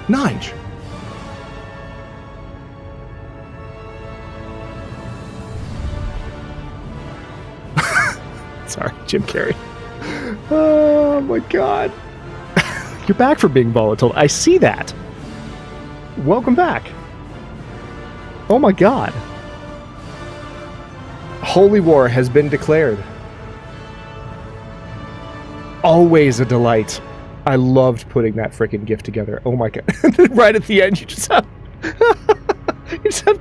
Nige! Sorry, Jim Carrey. Oh my god. You're back for being voluntold. I see that. Welcome back. Oh my god. Holy War has been declared. Always a delight. I loved putting that freaking gift together. Oh my god. Right at the end, you just have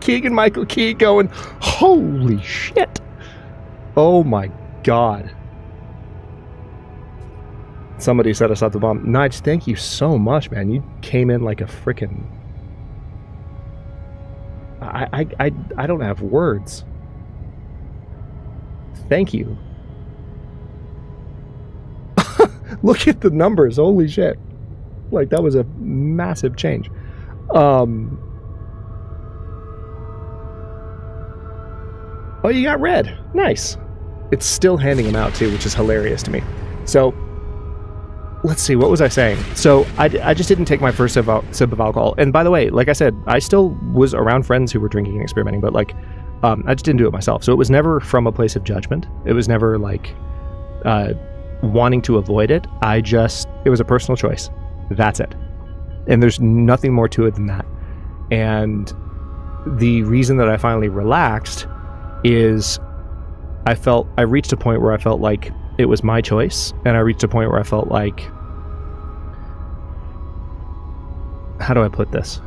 Keegan Michael Key going, holy shit. Oh my god. Somebody set us up the bomb. Nige, thank you so much, man. You came in like a freaking... I don't have words. Thank you. Look at the numbers. Holy shit. Like, that was a massive change. Oh, you got red. Nice. It's still handing them out, too, which is hilarious to me. So, let's see. What was I saying? So, I just didn't take my first sip of alcohol. And by the way, like I said, I still was around friends who were drinking and experimenting, but, like, I just didn't do it myself. So, it was never from a place of judgment. It was never, like... wanting to avoid it. It was a personal choice. That's it. And there's nothing more to it than that. And the reason that I finally relaxed is I reached a point where I felt like it was my choice, and I reached a point where I felt like, how do I put this?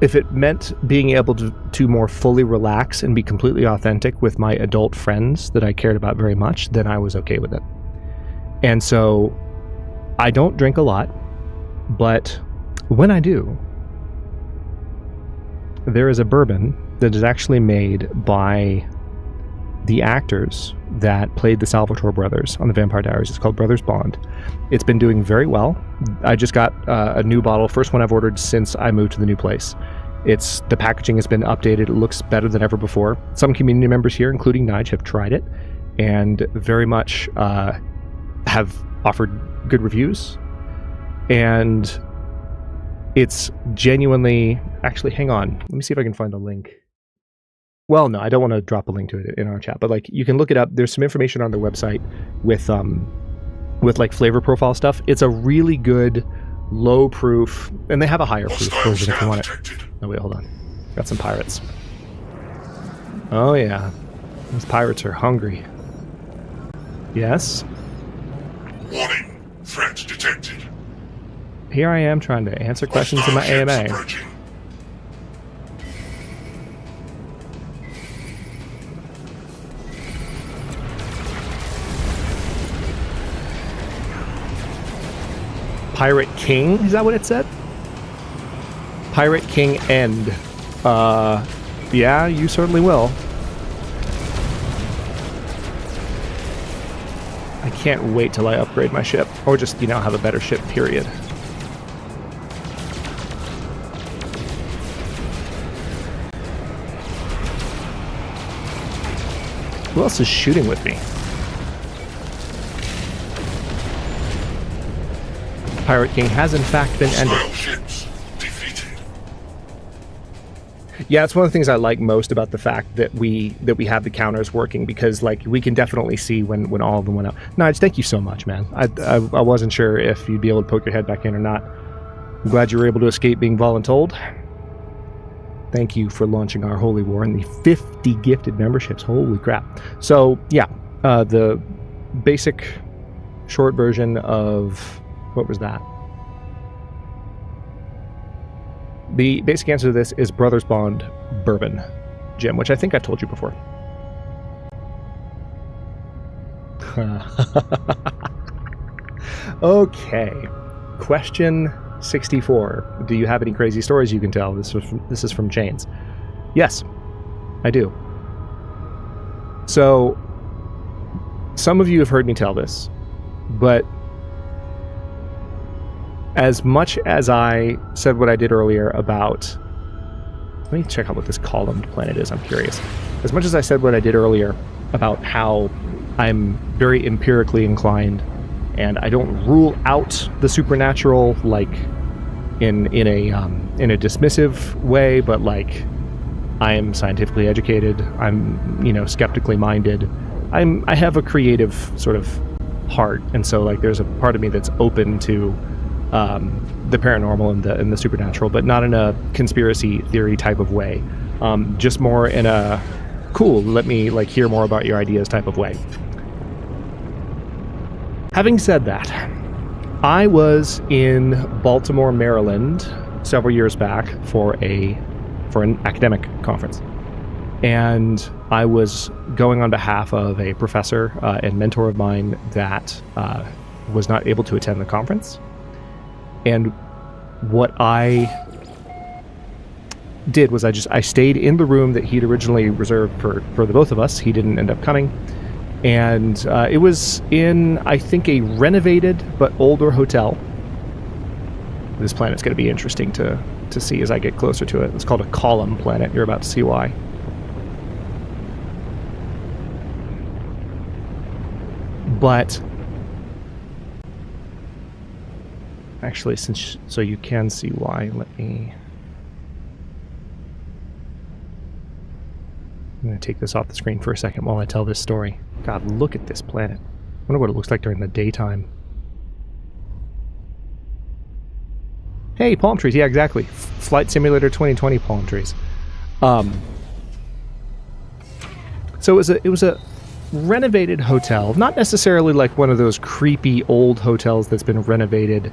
If it meant being able to more fully relax and be completely authentic with my adult friends that I cared about very much, then I was okay with it. And so I don't drink a lot, but when I do, there is a bourbon that is actually made by the actors that played the Salvatore brothers on the Vampire Diaries. It's called Brothers Bond. It's been doing very well. I just got a new bottle, first one I've ordered since I moved to the new place. The packaging has been updated. It looks better than ever before. Some community members here, including Nige, have tried it and very much have offered good reviews. And it's genuinely... Actually, hang on. Let me see if I can find a link. Well, no, I don't want to drop a link to it in our chat, but like, you can look it up. There's some information on their website with like flavor profile stuff. It's a really good low proof, and they have a higher proof version if you want it. Oh wait, hold on. Got some pirates. Oh yeah, those pirates are hungry. Yes. Warning, threat detected. Here I am trying to answer questions in my AMA. Approaching. Pirate King? Is that what it said? Pirate King End. Yeah, you certainly will. I can't wait till I upgrade my ship. Or just, have a better ship, period. Who else is shooting with me? Pirate King has in fact been ended. Yeah, it's one of the things I like most about the fact that we have the counters working, because like we can definitely see when all of them went out. Nige, thank you so much, man. I wasn't sure if you'd be able to poke your head back in or not. I'm glad you were able to escape being voluntold. Thank you for launching our Holy War and the 50 gifted memberships. Holy crap. So yeah, the basic short version of what was that? The basic answer to this is Brothers Bond Bourbon, Jim, which I think I told you before. Okay. Question 64. Do you have any crazy stories you can tell? This is from Chains. Yes, I do. So, some of you have heard me tell this, but as much as I said what I did earlier about... Let me check out what this columned planet is. I'm curious. As much as I said what I did earlier about how I'm very empirically inclined and I don't rule out the supernatural like in a dismissive way, but like I am scientifically educated. I'm skeptically minded. I have a creative sort of heart, and so like there's a part of me that's open to the paranormal and the supernatural, but not in a conspiracy theory type of way. Just more in a cool, let me like hear more about your ideas type of way. Having said that, I was in Baltimore, Maryland several years back for an academic conference. And I was going on behalf of a professor and mentor of mine that was not able to attend the conference. And what I did was I stayed in the room that he'd originally reserved for the both of us. He didn't end up coming. And it was in, I think, a renovated but older hotel. This planet's going to be interesting to see as I get closer to it. It's called a column planet. You're about to see why. But actually, so you can see why, I'm going to take this off the screen for a second while I tell this story. God, look at this planet. I wonder what it looks like during the daytime. Hey, palm trees. Yeah, exactly. Flight Simulator 2020 palm trees. So it was a renovated hotel. Not necessarily like one of those creepy old hotels that's been renovated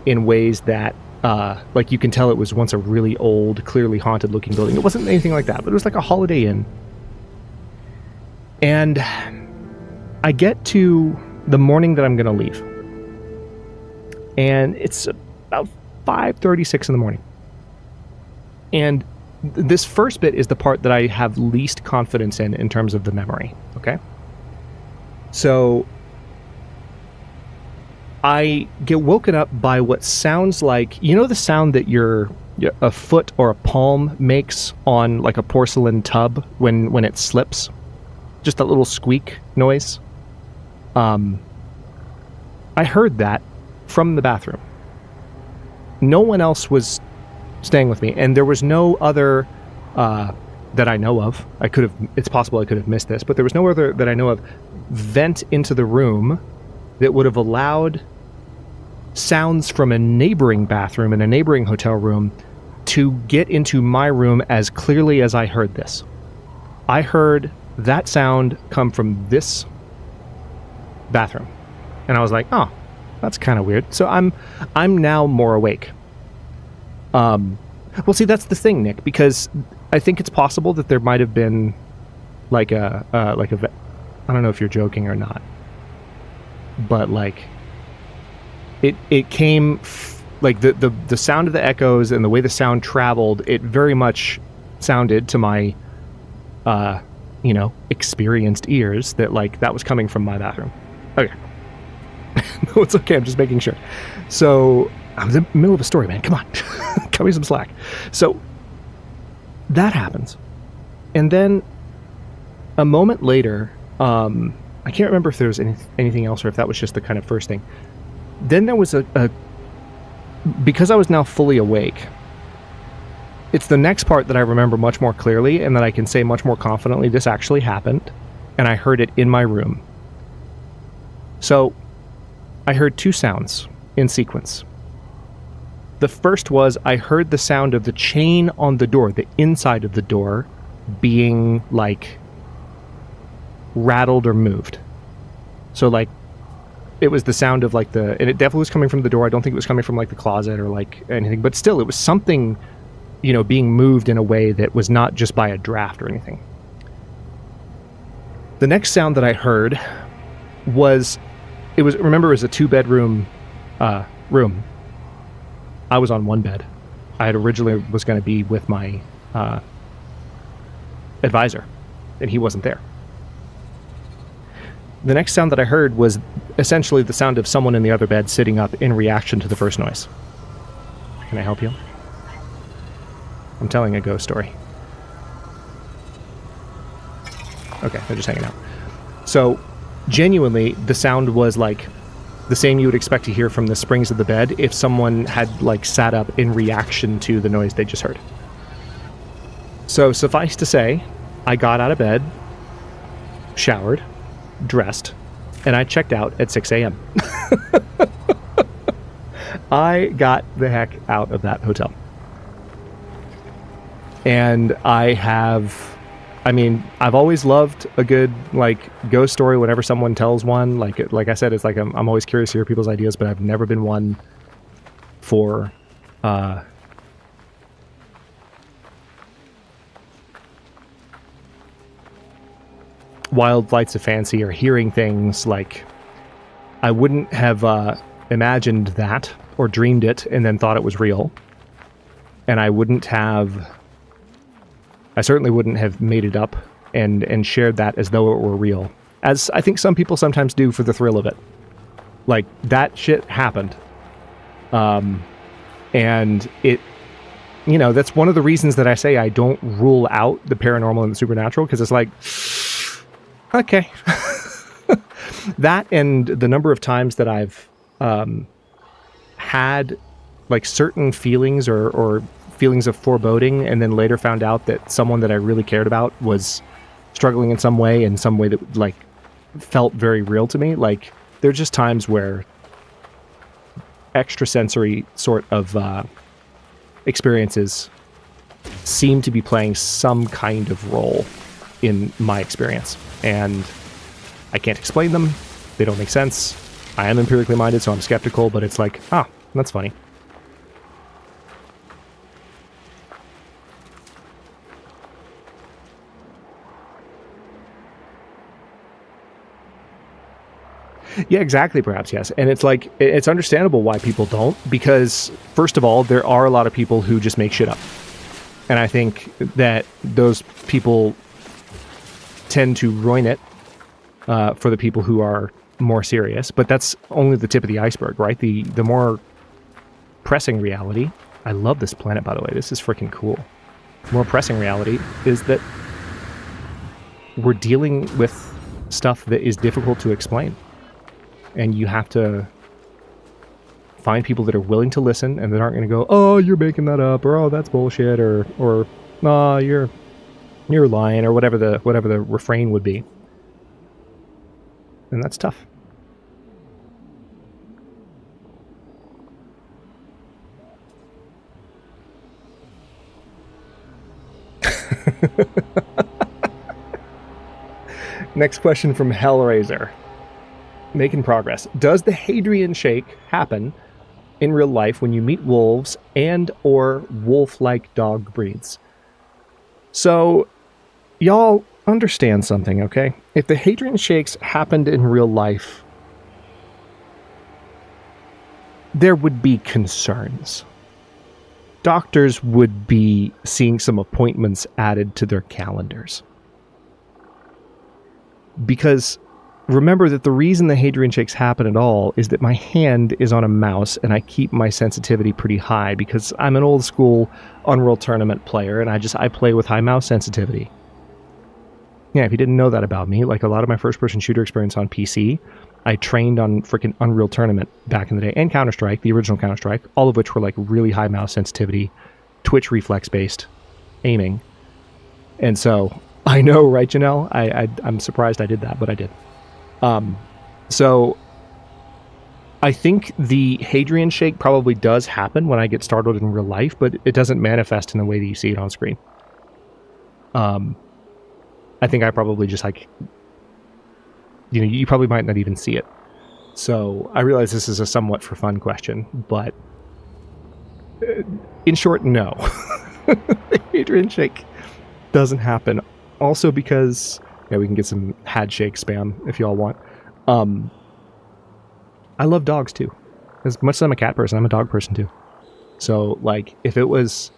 in ways that like you can tell it was once a really old, clearly haunted looking building. It wasn't anything like that, but it was like a Holiday Inn. And I get to the morning that I'm going to leave. And it's about 5:36 in the morning. And this first bit is the part that I have least confidence in terms of the memory, okay? So I get woken up by what sounds like, the sound that a foot or a palm makes on like a porcelain tub when it slips? Just that little squeak noise. I heard that from the bathroom. No one else was staying with me, and there was no other that I know of. It's possible I could have missed this, but there was no other that I know of vent into the room that would have allowed sounds from a neighboring bathroom in a neighboring hotel room to get into my room as clearly as I heard this. I heard that sound come from this bathroom. And I was like, oh, that's kind of weird. So I'm now more awake. Well, see, that's the thing, Nick, because I think it's possible that there might have been like I don't know if you're joking or not, but like it came like the sound of the echoes and the way the sound traveled, it very much sounded to my experienced ears that like that was coming from my bathroom. Okay. No, it's okay. I'm just making sure. So I was in the middle of a story, man. Come on. Cut me some slack. So that happens. And then a moment later, I can't remember if there was anything else or if that was just the kind of first thing. Then there was because I was now fully awake, it's the next part that I remember much more clearly and that I can say much more confidently this actually happened, and I heard it in my room. So I heard two sounds in sequence. The first was I heard the sound of the chain on the door, the inside of the door, being like rattled or moved. So like, it was the sound of like and it definitely was coming from the door. I don't think it was coming from like the closet or like anything, but still it was something, being moved in a way that was not just by a draft or anything. The next sound that I heard was it was a 2-bedroom room. I was on one bed. I had originally was going to be with my advisor, and he wasn't there. The next sound that I heard was essentially the sound of someone in the other bed sitting up in reaction to the first noise. Can I help you? I'm telling a ghost story. Okay, they're just hanging out. So, genuinely, the sound was like the same you would expect to hear from the springs of the bed if someone had like sat up in reaction to the noise they just heard. So, suffice to say, I got out of bed, showered, dressed, and I checked out at 6 a.m. I got the heck out of that hotel. And I've always loved a good like ghost story whenever someone tells one. Like I said, it's like I'm always curious to hear people's ideas, but I've never been one for wild flights of fancy or hearing things. Like, I wouldn't have imagined that or dreamed it and then thought it was real. And I certainly wouldn't have made it up and shared that as though it were real, as I think some people sometimes do for the thrill of it. Like, that shit happened. And it, that's one of the reasons that I say I don't rule out the paranormal and the supernatural, because it's like, okay. That and the number of times that I've had like certain feelings or feelings of foreboding, and then later found out that someone that I really cared about was struggling in some way that like felt very real to me. Like, there's just times where extrasensory sort of experiences seem to be playing some kind of role in my experience, and I can't explain them. They don't make sense. I am empirically minded, so I'm skeptical, but it's like, that's funny. Yeah, exactly, perhaps, yes. And it's like, it's understandable why people don't, because, first of all, there are a lot of people who just make shit up. And I think that those people tend to ruin it for the people who are more serious. But that's only the tip of the iceberg, right? The more pressing reality, I love this planet, by the way, this is freaking cool. The more pressing reality is that we're dealing with stuff that is difficult to explain. And you have to find people that are willing to listen and that aren't going to go, oh, you're making that up, or oh, that's bullshit, or nah, you're lying, or whatever the refrain would be. And that's tough. Next question from Hellraiser. Making progress. Does the Hadrian Shake happen in real life when you meet wolves and or wolf-like dog breeds? So, y'all understand something, okay? If the Hadrian Shakes happened in real life, there would be concerns. Doctors would be seeing some appointments added to their calendars. Because remember that the reason the Hadrian Shakes happen at all is that my hand is on a mouse and I keep my sensitivity pretty high because I'm an old school Unreal Tournament player and I play with high mouse sensitivity. Yeah, if you didn't know that about me, like a lot of my first-person shooter experience on PC, I trained on freaking Unreal Tournament back in the day, and Counter-Strike, the original Counter-Strike, all of which were like really high mouse sensitivity, twitch reflex-based aiming. And so, I know, right, Janelle? I'm surprised I did that, but I did. So I think the Hadrian Shake probably does happen when I get startled in real life, but it doesn't manifest in the way that you see it on screen. I think I probably just like you probably might not even see it. So I realize this is a somewhat for fun question, but in short, no. Hadrian shake doesn't happen. Also because, we can get some had shake spam if y'all want. I love dogs too. As much as I'm a cat person, I'm a dog person too. So like if it was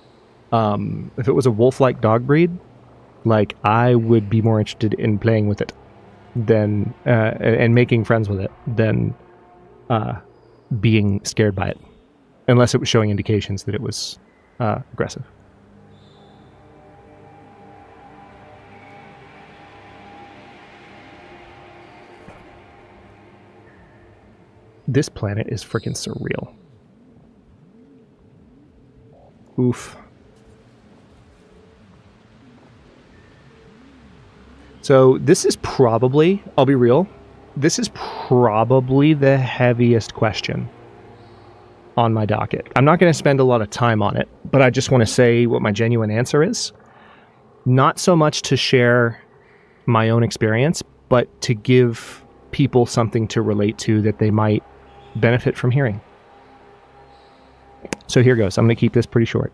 a wolf-like dog breed, like I would be more interested in playing with it than and making friends with it than being scared by it, unless it was showing indications that it was aggressive. This planet is freaking surreal. Oof. So this is probably, I'll be real, this is probably the heaviest question on my docket. I'm not going to spend a lot of time on it, but I just want to say what my genuine answer is. Not so much to share my own experience, but to give people something to relate to that they might benefit from hearing. So here goes. I'm going to keep this pretty short.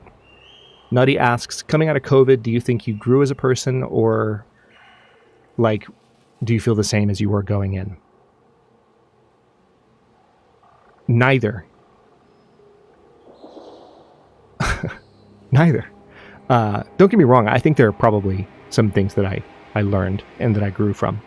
Nutty asks, coming out of COVID, do you think you grew as a person, or like, do you feel the same as you were going in? Neither. Neither. Don't get me wrong. I think there are probably some things that I learned and that I grew from.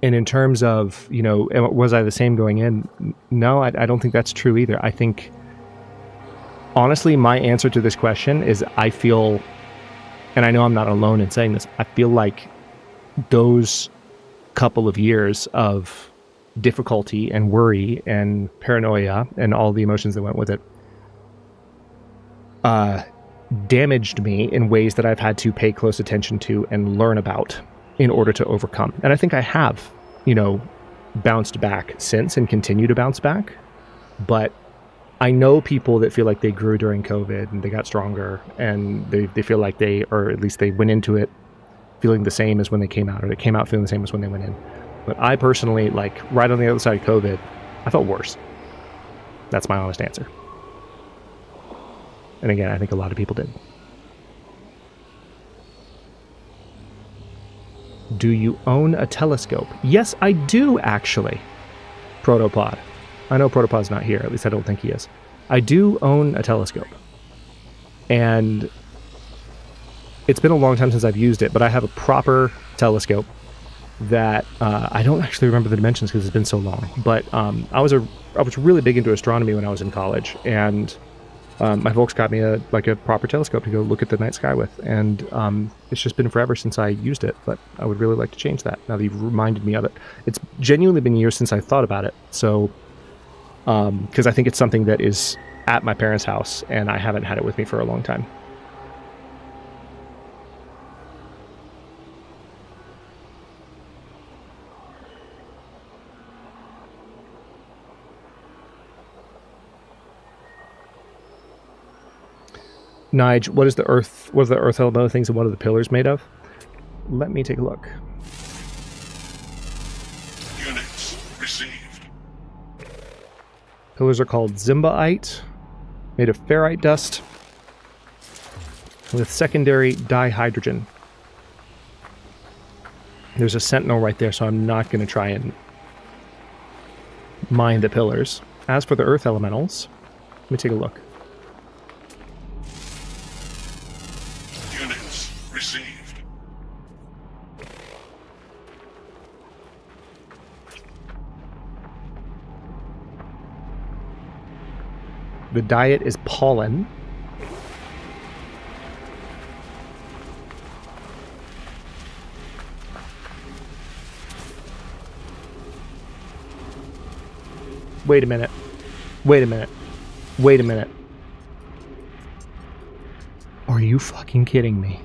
And in terms of, was I the same going in? No, I don't think that's true either. I think, honestly, my answer to this question is I feel, and I know I'm not alone in saying this, I feel like those couple of years of difficulty and worry and paranoia and all the emotions that went with it damaged me in ways that I've had to pay close attention to and learn about in order to overcome. And I think I have, bounced back since and continue to bounce back. But I know people that feel like they grew during COVID and they got stronger and they feel like or at least they went into it feeling the same as when they came out, or they came out feeling the same as when they went in. But I personally, like, right on the other side of COVID, I felt worse. That's my honest answer. And again, I think a lot of people did. Do you own a telescope? Yes, I do, actually. Protopod. I know Protopod's not here. At least I don't think he is. I do own a telescope. And it's been a long time since I've used it, but I have a proper telescope that I don't actually remember the dimensions because it's been so long. But I was really big into astronomy when I was in college, and my folks got me a proper telescope to go look at the night sky with, and it's just been forever since I used it. But I would really like to change that now that you've reminded me of it. It's genuinely been years since I thought about it. So, because I think it's something that is at my parents' house, and I haven't had it with me for a long time. Nige, what are the earth elemental things and what are the pillars made of? Let me take a look. Units received. Pillars are called Zimbaite, made of ferrite dust with secondary dihydrogen. There's a sentinel right there, so I'm not going to try and mine the pillars. As for the earth elementals, let me take a look. Units received. The diet is pollen. Wait a minute. Wait a minute. Wait a minute. Are you fucking kidding me?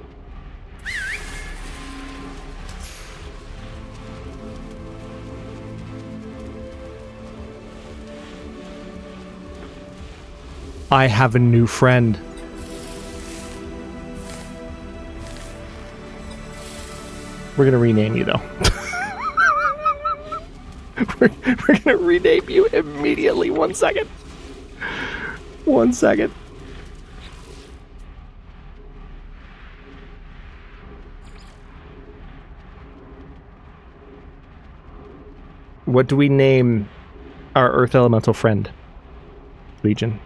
I have a new friend. We're gonna rename you though. we're gonna rename you immediately. 1 second. 1 second. What do we name our Earth Elemental friend? Legion.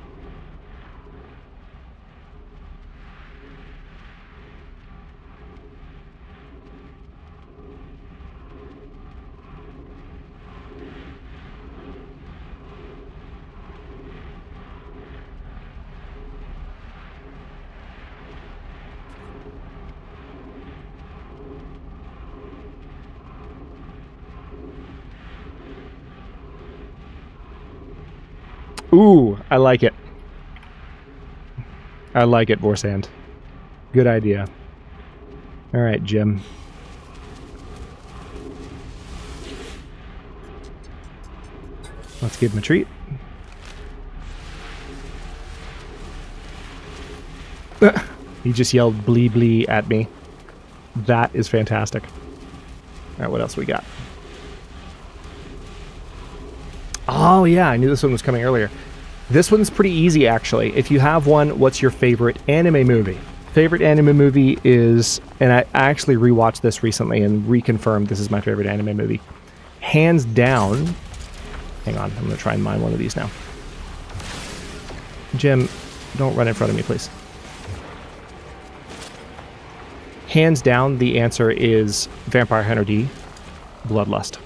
Ooh, I like it. I like it, Vorsand. Good idea. All right, Jim. Let's give him a treat. He just yelled "blee blee" at me. That is fantastic. All right, what else we got? Oh yeah, I knew this one was coming earlier. This one's pretty easy, actually. If you have one, what's your favorite anime movie? Favorite anime movie is, and I actually rewatched this recently and reconfirmed this is my favorite anime movie. Hands down. Hang on, I'm going to try and mine one of these now. Jim, don't run in front of me, please. Hands down, the answer is Vampire Hunter D, Bloodlust.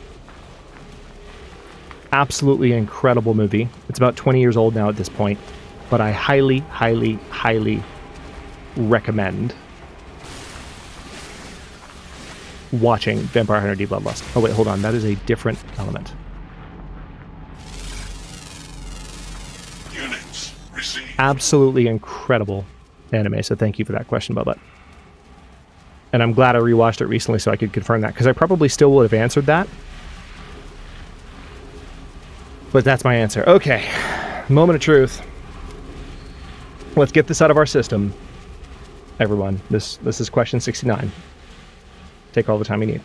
Absolutely incredible movie. It's about 20 years old now at this point, but I highly, highly, highly recommend watching Vampire Hunter D Bloodlust. Oh wait, hold on. That is a different element. Units received. Absolutely incredible anime, so thank you for that question, Bubba. And I'm glad I rewatched it recently so I could confirm that, because I probably still would have answered that. But that's my answer. Okay, moment of truth. Let's get this out of our system. Everyone, this is question 69. Take all the time you need.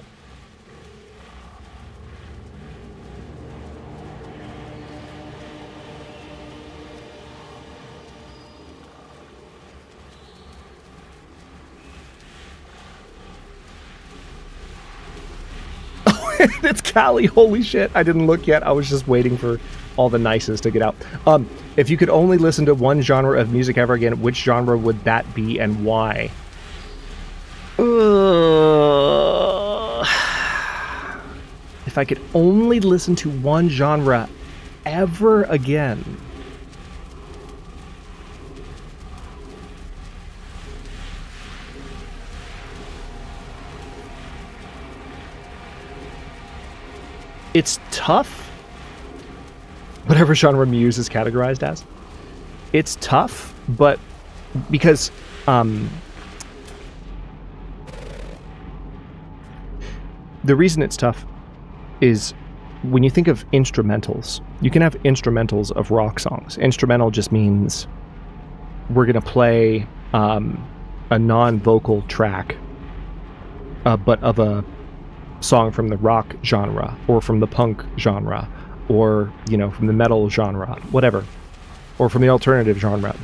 It's Callie. Holy shit. I didn't look yet. I was just waiting for all the nices to get out. If you could only listen to one genre of music ever again, which genre would that be and why? If I could only listen to one genre ever again. It's tough. Whatever genre Muse is categorized as. It's tough, but because the reason it's tough is when you think of instrumentals, you can have instrumentals of rock songs. Instrumental just means we're going to play a non-vocal track, but of a song from the rock genre or from the punk genre or, you know, from the metal genre, whatever, or from the alternative genre.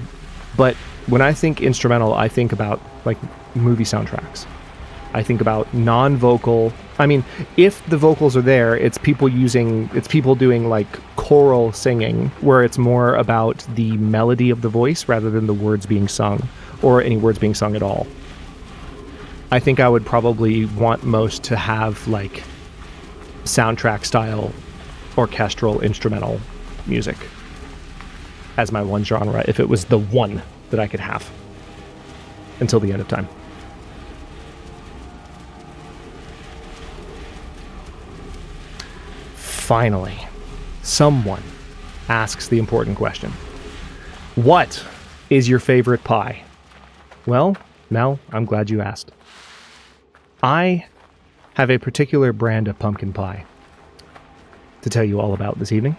But when I think instrumental, I think about like movie soundtracks. I think about non-vocal. I mean, if the vocals are there, it's people doing like choral singing, where it's more about the melody of the voice rather than the words being sung or any words being sung at all. I think I would probably want most to have like soundtrack style orchestral instrumental music as my one genre, if it was the one that I could have until the end of time. Finally, someone asks the important question. What is your favorite pie? Well, Mel, I'm glad you asked. I have a particular brand of pumpkin pie to tell you all about this evening.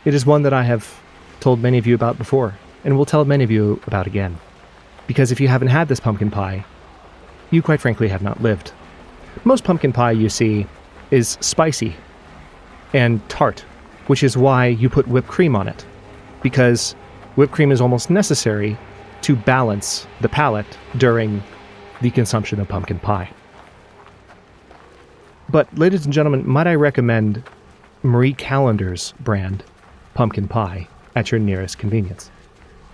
It is one that I have told many of you about before, and will tell many of you about again. Because if you haven't had this pumpkin pie, you quite frankly have not lived. most pumpkin pie you see is spicy and tart, which is why you put whipped cream on it, because whipped cream is almost necessary to balance the palate during the consumption of pumpkin pie. But, ladies and gentlemen, might I recommend Marie Callender's brand pumpkin pie at your nearest convenience.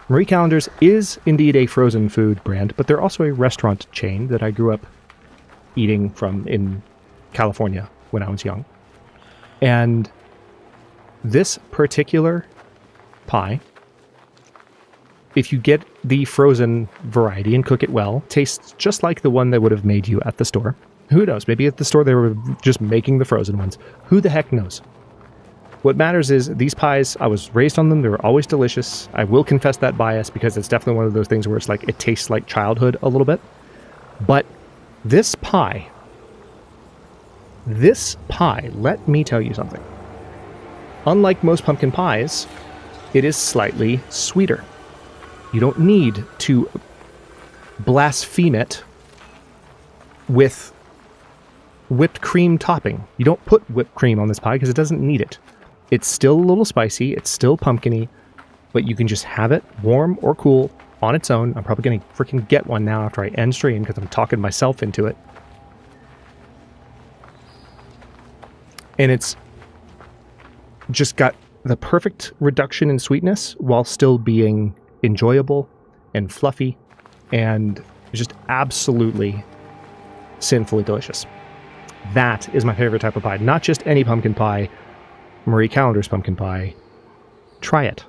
Marie Callender's is indeed a frozen food brand, but they're also a restaurant chain that I grew up eating from in California when I was young. And this particular pie, if you get the frozen variety and cook it well, tastes just like the one that would have made you at the store. Who knows? Maybe at the store they were just making the frozen ones. Who the heck knows? What matters is these pies, I was raised on them. They were always delicious. I will confess that bias because it's definitely one of those things where it's like it tastes like childhood a little bit. But this pie, let me tell you something. Unlike most pumpkin pies, it is slightly sweeter. You don't need to blaspheme it with whipped cream topping. You don't put whipped cream on this pie because it doesn't need it. It's still a little spicy, it's still pumpkin-y, but you can just have it warm or cool on its own. I'm probably going to freaking get one now after I end stream because I'm talking myself into it. And it's just got the perfect reduction in sweetness while still being enjoyable and fluffy and just absolutely sinfully delicious. That is my favorite type of pie. Not just any pumpkin pie, Marie Callender's pumpkin pie. Try it.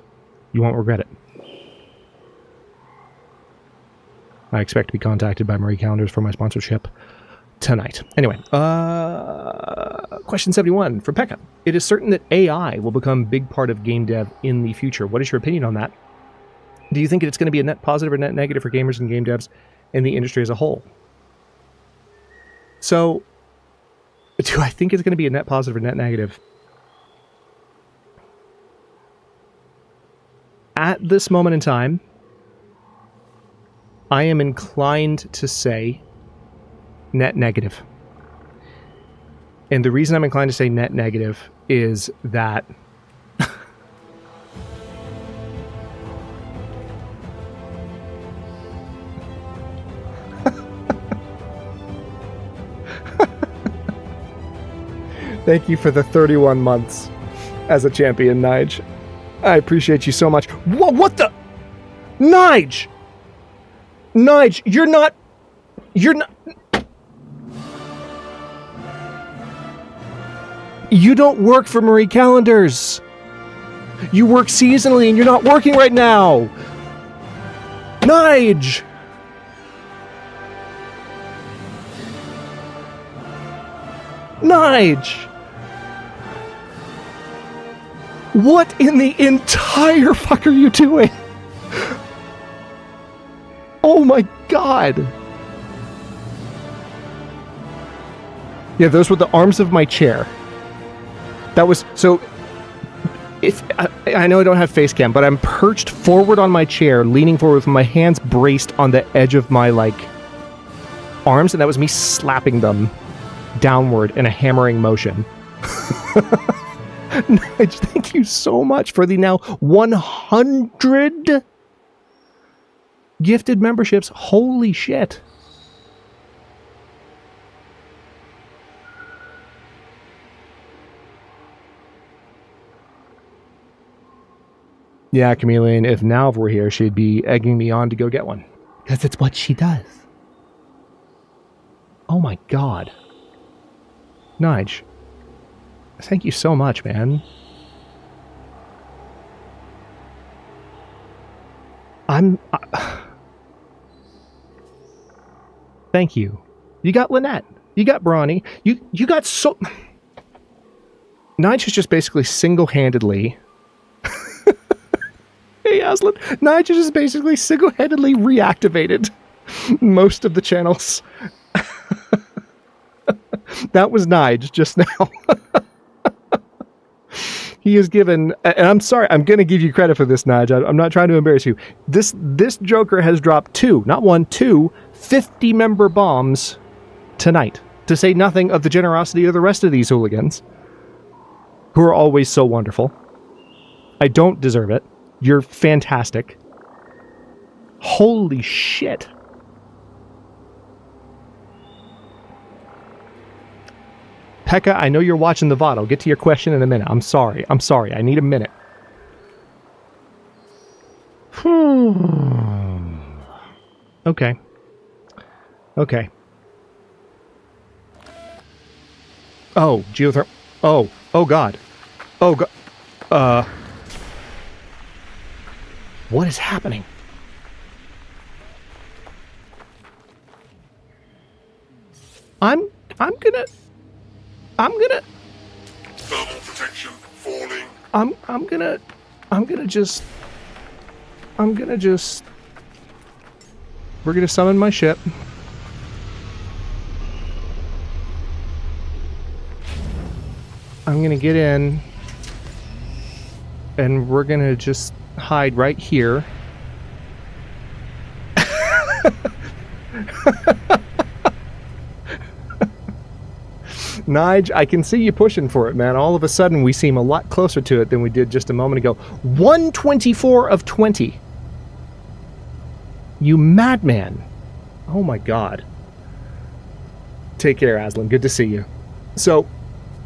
You won't regret it. I expect to be contacted by Marie Callender's for my sponsorship tonight. Anyway, question 71 from Pekka. It is certain that AI will become a big part of game dev in the future. What is your opinion on that? Do you think it's going to be a net positive or net negative for gamers and game devs and the industry as a whole? So, do I think it's going to be a net positive or net negative? At this moment in time, I am inclined to say net negative. And the reason I'm inclined to say net negative is that thank you for the 31 months as a champion, Nige. I appreciate you so much. What the? Nige! Nige, you're not... You don't work for Marie Callender's. You work seasonally and you're not working right now. Nige! Nige! What in the entire fuck are you doing? Oh my god! Yeah, those were the arms of my chair. That was, so, if I know I don't have face cam, but I'm perched forward on my chair, leaning forward with my hands braced on the edge of my, arms, and that was me slapping them downward in a hammering motion. Nige, thank you so much for the now 100 gifted memberships. Holy shit. Yeah, Chameleon, if Nalv were here, she'd be egging me on to go get one. Because it's what she does. Oh my god. Nige, thank you so much, man. Thank you. You got Lynette. You got Brawny. You got so... Nige has just basically single-handedly... Hey, Aslan. Nige has just basically single-handedly reactivated most of the channels. That was Nige just now. He has given, and I'm sorry, I'm going to give you credit for this, Nige. I'm not trying to embarrass you. This Joker has dropped 2, not 1, 2, 50-member bombs tonight To say nothing of the generosity of the rest of these hooligans, who are always so wonderful. I don't deserve it. You're fantastic. Holy shit. Pekka, I know you're watching the VOD. I'll get to your question in a minute. I'm sorry. I need a minute. Okay. Oh, geothermal. Oh God. What is happening? I'm gonna Thermal protection falling. I'm gonna just we're gonna summon my ship. I'm gonna get in and we're gonna just hide right here. Nige, I can see you pushing for it, man. All of a sudden, we seem a lot closer to it than we did just a moment ago. 124 of 20. You madman. Oh my God. Take care, Aslan. Good to see you. So,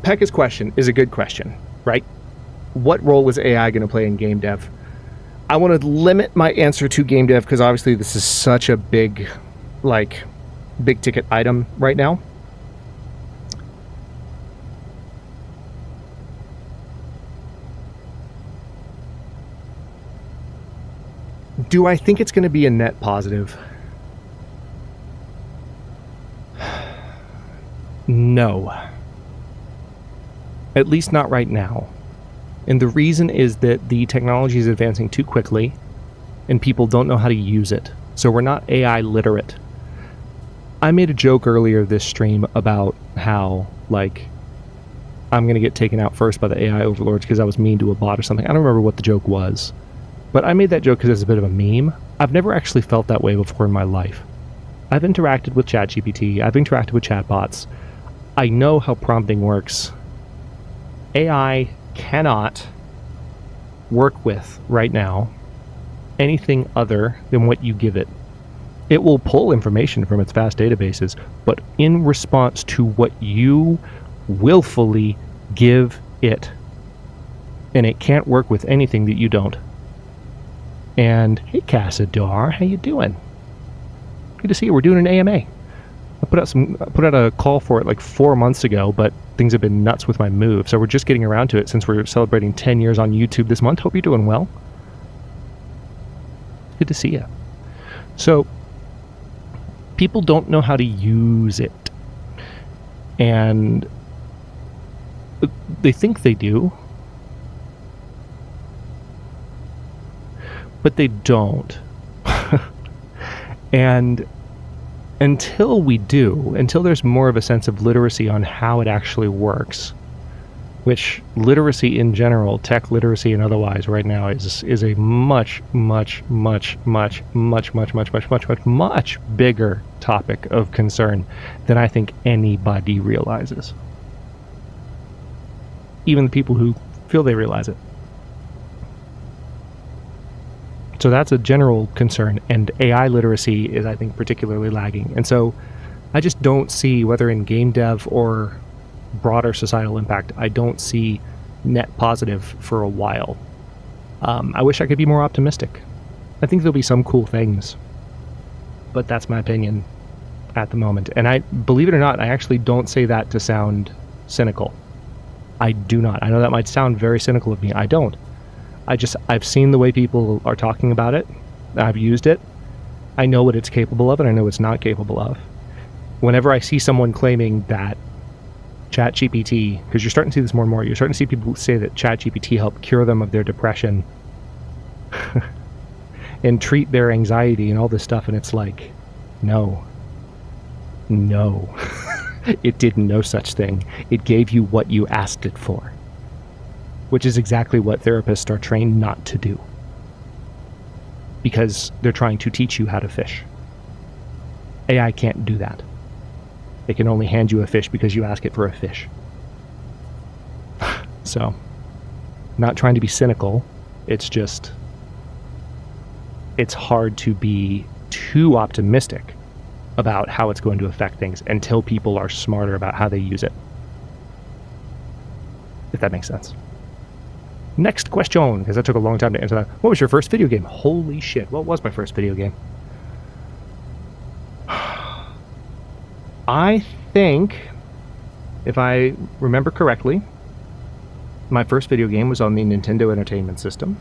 Pekka's question is a good question, right? What role is AI going to play in game dev? I want to limit my answer to game dev because obviously this is such a big ticket item right now. Do I think it's going to be a net positive? No. At least not right now. And the reason is that the technology is advancing too quickly and people don't know how to use it. So we're not AI literate. I made a joke earlier this stream about how, I'm going to get taken out first by the AI overlords because I was mean to a bot or something. I don't remember what the joke was. But I made that joke because it's a bit of a meme. I've never actually felt that way before in my life. I've interacted with ChatGPT. I've interacted with chatbots. I know how prompting works. AI cannot work with, right now, anything other than what you give it. It will pull information from its vast databases, but in response to what you willfully give it. And it can't work with anything that you don't. And hey, Cassador, how you doing? Good to see you. We're doing an AMA. I put out a call for it 4 months ago, but things have been nuts with my move, so we're just getting around to it since we're celebrating 10 years on YouTube this month. Hope you're doing well. Good to see you. So, people don't know how to use it, and they think they do. But they don't. And until we do, until there's more of a sense of literacy on how it actually works, which literacy in general, tech literacy and otherwise right now is a much bigger topic of concern than I think anybody realizes. Even the people who feel they realize it. So that's a general concern, and AI literacy is, I think, particularly lagging. And so I just don't see, whether in game dev or broader societal impact, I don't see net positive for a while. I wish I could be more optimistic. I think there'll be some cool things, but that's my opinion at the moment. And I, believe it or not, I actually don't say that to sound cynical. I do not. I know that might sound very cynical of me. I don't. I've seen the way people are talking about it. I've used it. I know what it's capable of, and I know it's not capable of. Whenever I see someone claiming that ChatGPT, because you're starting to see this more and more, you're starting to see people say that ChatGPT helped cure them of their depression and treat their anxiety and all this stuff, and it's like, no. It did no such thing. It gave you what you asked it for, which is exactly what therapists are trained not to do, because they're trying to teach you how to fish. AI can't do that. It can only hand you a fish because you ask it for a fish. So, not trying to be cynical. It's just, it's hard to be too optimistic about how it's going to affect things until people are smarter about how they use it. If that makes sense. Next question, because that took a long time to answer that. What was your first video game? Holy shit, what was my first video game? I think, if I remember correctly, my first video game was on the Nintendo Entertainment System.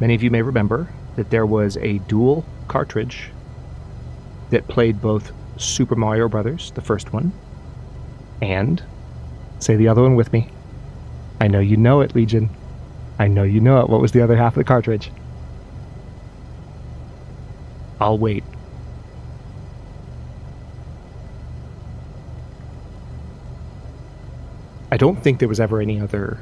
Many of you may remember that there was a dual cartridge that played both Super Mario Brothers, the first one, and, say the other one with me. I know you know it, Legion. I know you know it. What was the other half of the cartridge? I'll wait. I don't think there was ever any other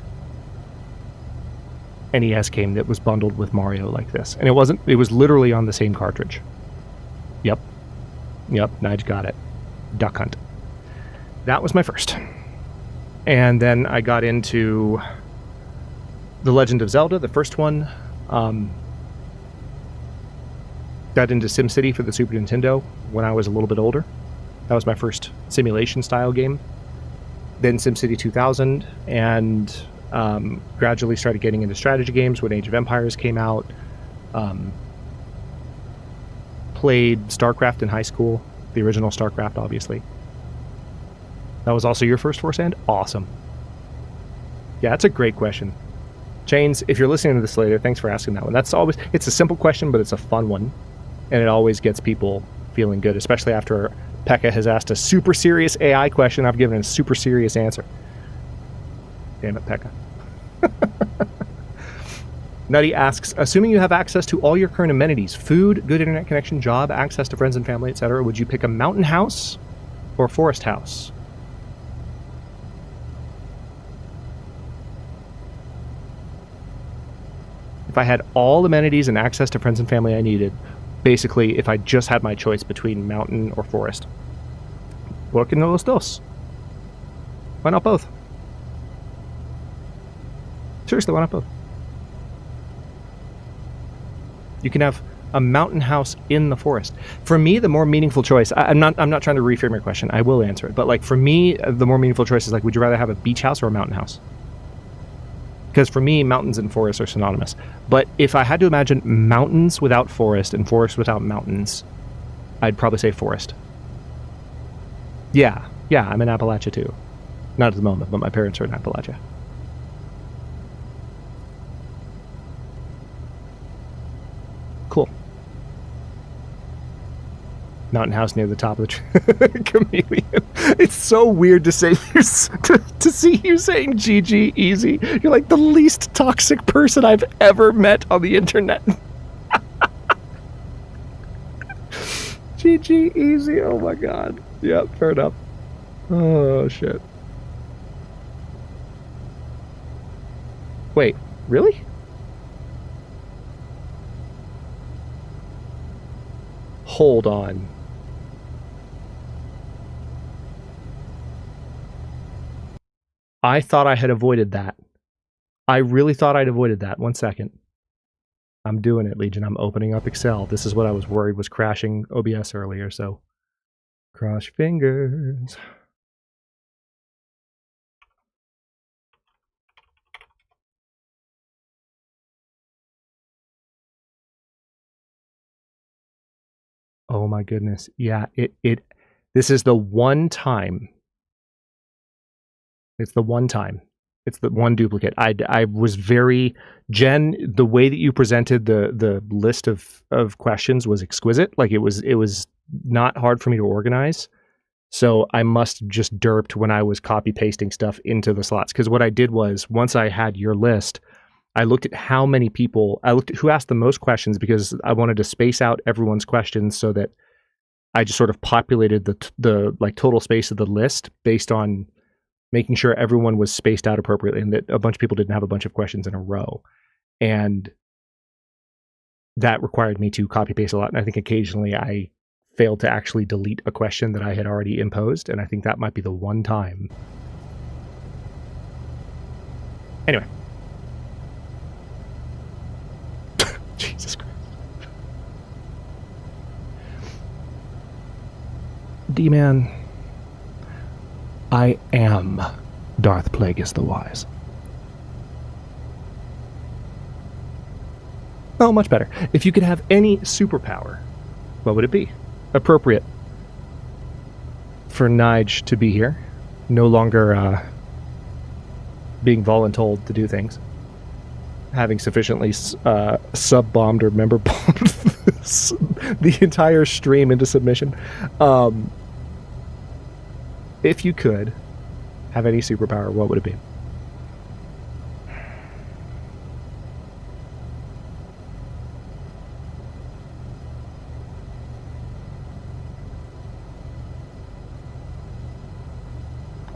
NES game that was bundled with Mario like this. And it was literally on the same cartridge. Yep, Nige got it. Duck Hunt. That was my first. And then I got into The Legend of Zelda, the first one. Got into SimCity for the Super Nintendo when I was a little bit older. That was my first simulation style game. Then SimCity 2000, and gradually started getting into strategy games when Age of Empires came out. Played StarCraft in high school, the original StarCraft, obviously. That was also your first Force End? Awesome. Yeah, that's a great question. Chains, if you're listening to this later, thanks for asking that one. It's a simple question, but it's a fun one. And it always gets people feeling good, especially after Pekka has asked a super serious AI question. I've given a super serious answer. Damn it, Pekka. Nutty asks, assuming you have access to all your current amenities, food, good internet connection, job, access to friends and family, etc., would you pick a mountain house or forest house? If I had all amenities and access to friends and family I needed, basically, if I just had my choice between mountain or forest. ¿Por qué no los dos? Why not both? Seriously, why not both? You can have a mountain house in the forest. For me, the more meaningful choice, I'm not trying to reframe your question. I will answer it. But like for me, the more meaningful choice is like, would you rather have a beach house or a mountain house? Because for me, mountains and forests are synonymous. But if I had to imagine mountains without forest and forest without mountains, I'd probably say forest. Yeah, I'm in Appalachia too. Not at the moment, but my parents are in Appalachia. Cool. Mountain house near the top of the tree. Chameleon. It's so weird to say to see you saying GG easy. You're like the least toxic person I've ever met on the internet. GG easy. Oh my god. Yep, fair enough. Oh shit. Wait, really? Hold on. I thought I had avoided that. I really thought I'd avoided that. 1 second. I'm doing it, Legion. I'm opening up Excel. This is what I was worried was crashing OBS earlier, so cross your fingers. Oh my goodness. Yeah, this is the one time. It's the one time. It's the one duplicate. I was very, Jen, the way that you presented the list of questions was exquisite. Like it was not hard for me to organize. So I must just derped when I was copy pasting stuff into the slots. Because what I did was once I had your list, I looked at how many people, I looked at who asked the most questions because I wanted to space out everyone's questions so that I just sort of populated the like total space of the list based on making sure everyone was spaced out appropriately and that a bunch of people didn't have a bunch of questions in a row. And that required me to copy paste a lot. And I think occasionally I failed to actually delete a question that I had already imposed, and I think that might be the one time. Anyway. Jesus Christ. D-Man, I am Darth Plagueis the Wise. Oh, much better. If you could have any superpower, what would it be? Appropriate for Nige to be here. No longer being voluntold to do things. Having sufficiently sub-bombed or member-bombed the entire stream into submission. If you could have any superpower, what would it be?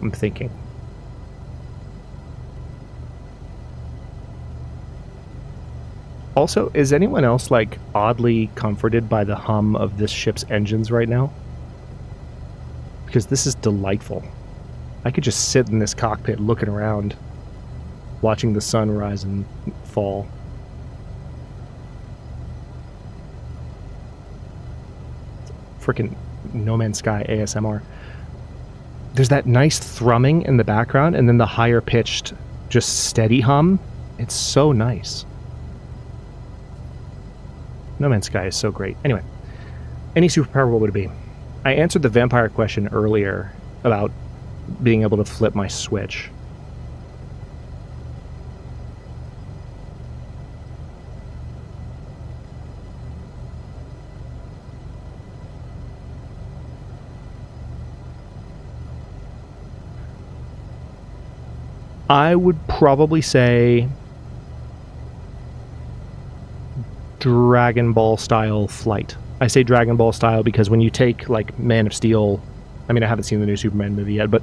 I'm thinking. Also, is anyone else like oddly comforted by the hum of this ship's engines right now? Because this is delightful. I could just sit in this cockpit looking around, watching the sun rise and fall. Frickin' No Man's Sky ASMR. There's that nice thrumming in the background, and then the higher pitched, just steady hum. It's so nice. No Man's Sky is so great. Anyway, any superpower, what would it be? I answered the vampire question earlier about being able to flip my switch. I would probably say Dragon Ball style flight. I say Dragon Ball style because when you take like Man of Steel, I mean I haven't seen the new Superman movie yet, but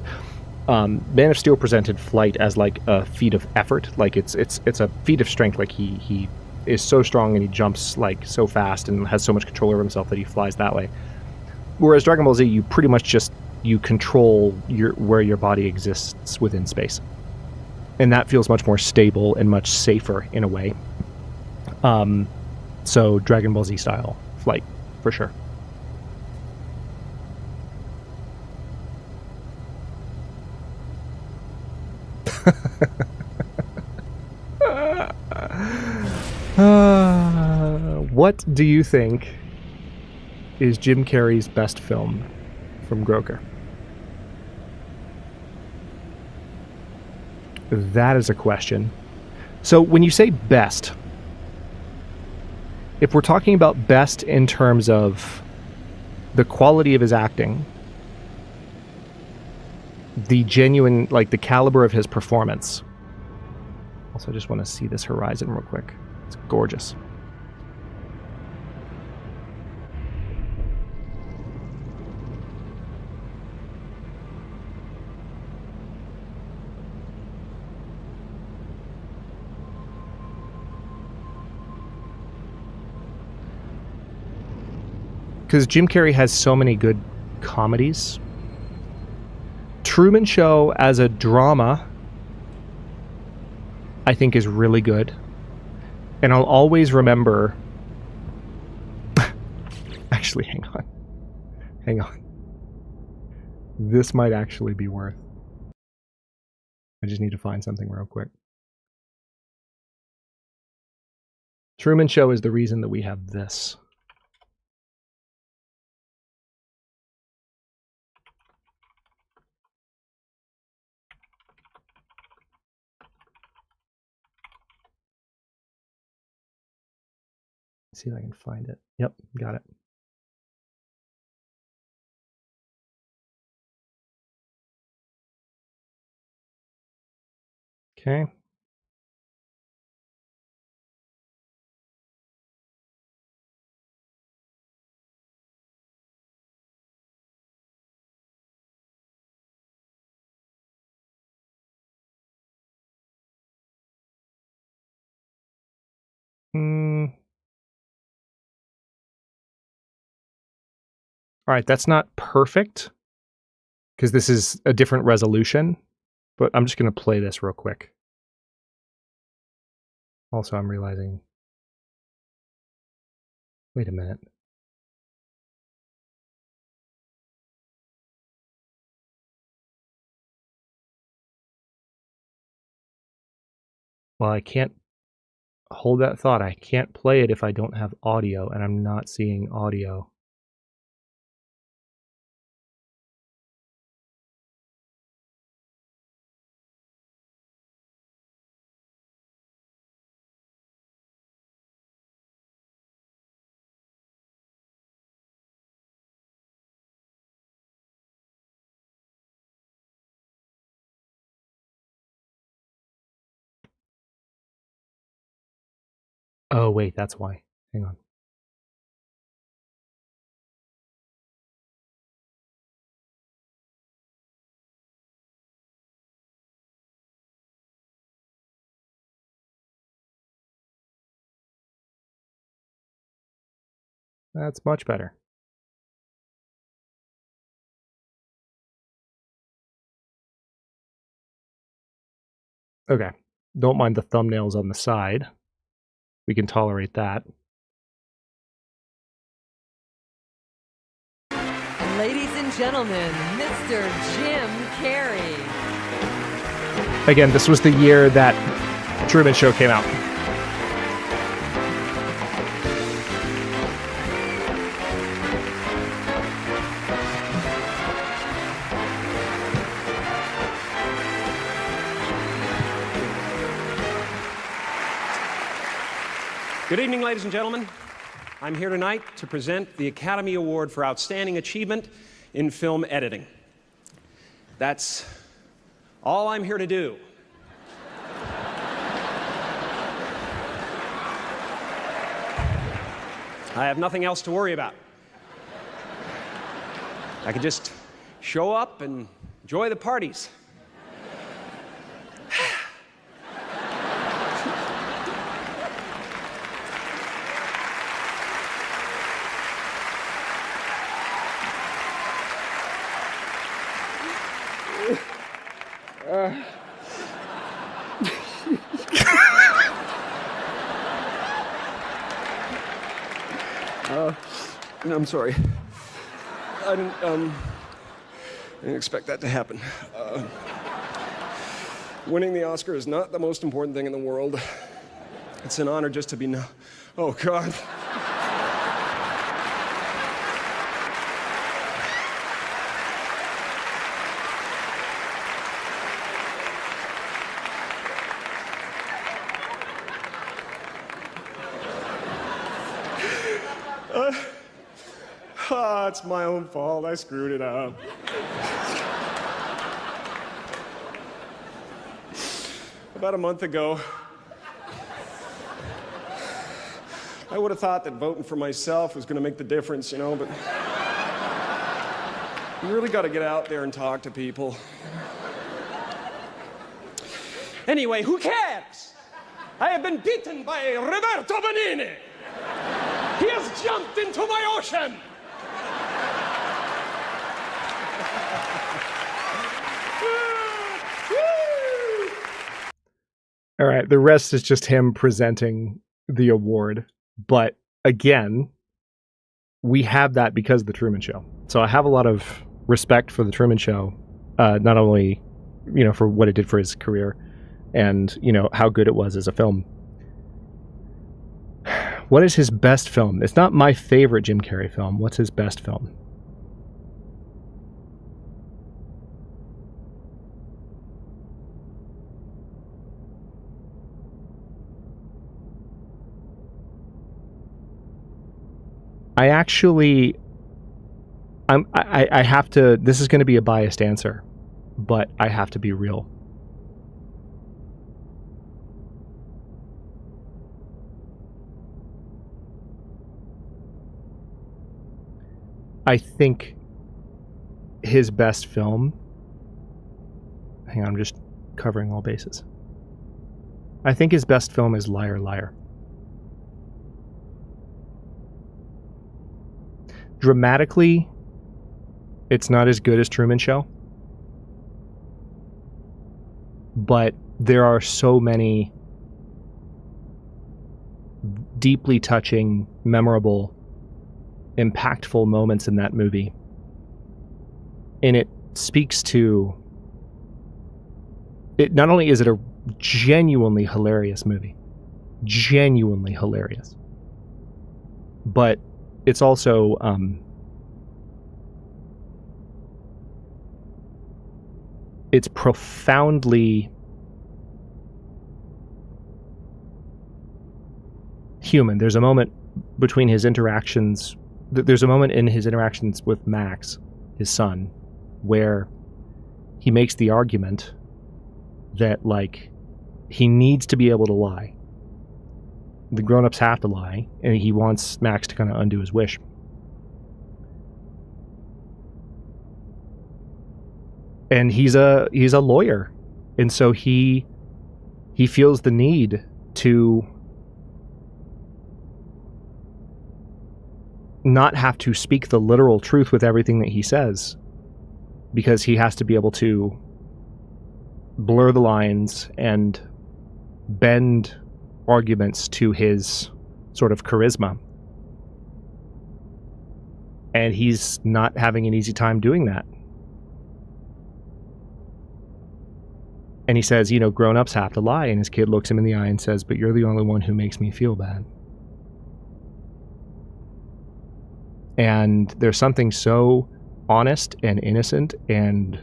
Man of Steel presented flight as like a feat of effort. Like it's a feat of strength. Like he is so strong and he jumps like so fast and has so much control over himself that he flies that way. Whereas Dragon Ball Z, you pretty much just you control where your body exists within space. And that feels much more stable and much safer in a way. So Dragon Ball Z style flight, for sure. What do you think is Jim Carrey's best film from Groker? That is a question. So when you say best, if we're talking about best in terms of the quality of his acting, the genuine, like the caliber of his performance. Also, I just want to see this horizon real quick. It's gorgeous. Because Jim Carrey has so many good comedies. Truman Show as a drama, I think, is really good. And I'll always remember... Actually, hang on. Hang on. This might actually be worth... I just need to find something real quick. Truman Show is the reason that we have this. See if I can find it. Yep, got it. Okay. All right, that's not perfect because this is a different resolution, but I'm just going to play this real quick. Also, I'm realizing, wait a minute. Well, I can't hold that thought. I can't play it if I don't have audio, and I'm not seeing audio. Oh, wait, that's why. Hang on. That's much better. Okay. Don't mind the thumbnails on the side. We can tolerate that. Ladies and gentlemen, Mr. Jim Carrey. Again, this was the year that Truman Show came out. Good evening, ladies and gentlemen. I'm here tonight to present the Academy Award for Outstanding Achievement in Film Editing. That's all I'm here to do. I have nothing else to worry about. I can just show up and enjoy the parties. I'm sorry. I didn't expect that to happen. Winning the Oscar is not the most important thing in the world. It's an honor just to be oh, God. It's my own fault. I screwed it up. About a month ago, I would have thought that voting for myself was going to make the difference, you know, but you really got to get out there and talk to people. Anyway, who cares? I have been beaten by Roberto Benigni. He has jumped into my ocean. All right, the rest is just him presenting the award. But again, we have that because of the Truman Show. So I have a lot of respect for the Truman Show, not only, you know, for what it did for his career and, you know, how good it was as a film. What is his best film? It's not my favorite Jim Carrey film. What's his best film? I actually, I have to, this is going to be a biased answer, but I have to be real. I think his best film, hang on, I'm just covering all bases. I think his best film is Liar Liar. Dramatically, It's not as good as Truman Show. But there are so many deeply touching, memorable, impactful moments in that movie. And it speaks to... Not only is it a genuinely hilarious movie, genuinely hilarious, but it's also it's profoundly human. There's a moment between his interactions, there's a moment in his interactions with Max, his son, where he makes the argument that, like, he needs to be able to lie. The grown-ups have to lie, and he wants Max to kind of undo his wish. And he's a lawyer, and so he feels the need to not have to speak the literal truth with everything that he says, because he has to be able to blur the lines and bend arguments to his sort of charisma. And he's not having an easy time doing that. And he says, you know, grown-ups have to lie. And his kid looks him in the eye and says, but you're the only one who makes me feel bad. And there's something so honest and innocent and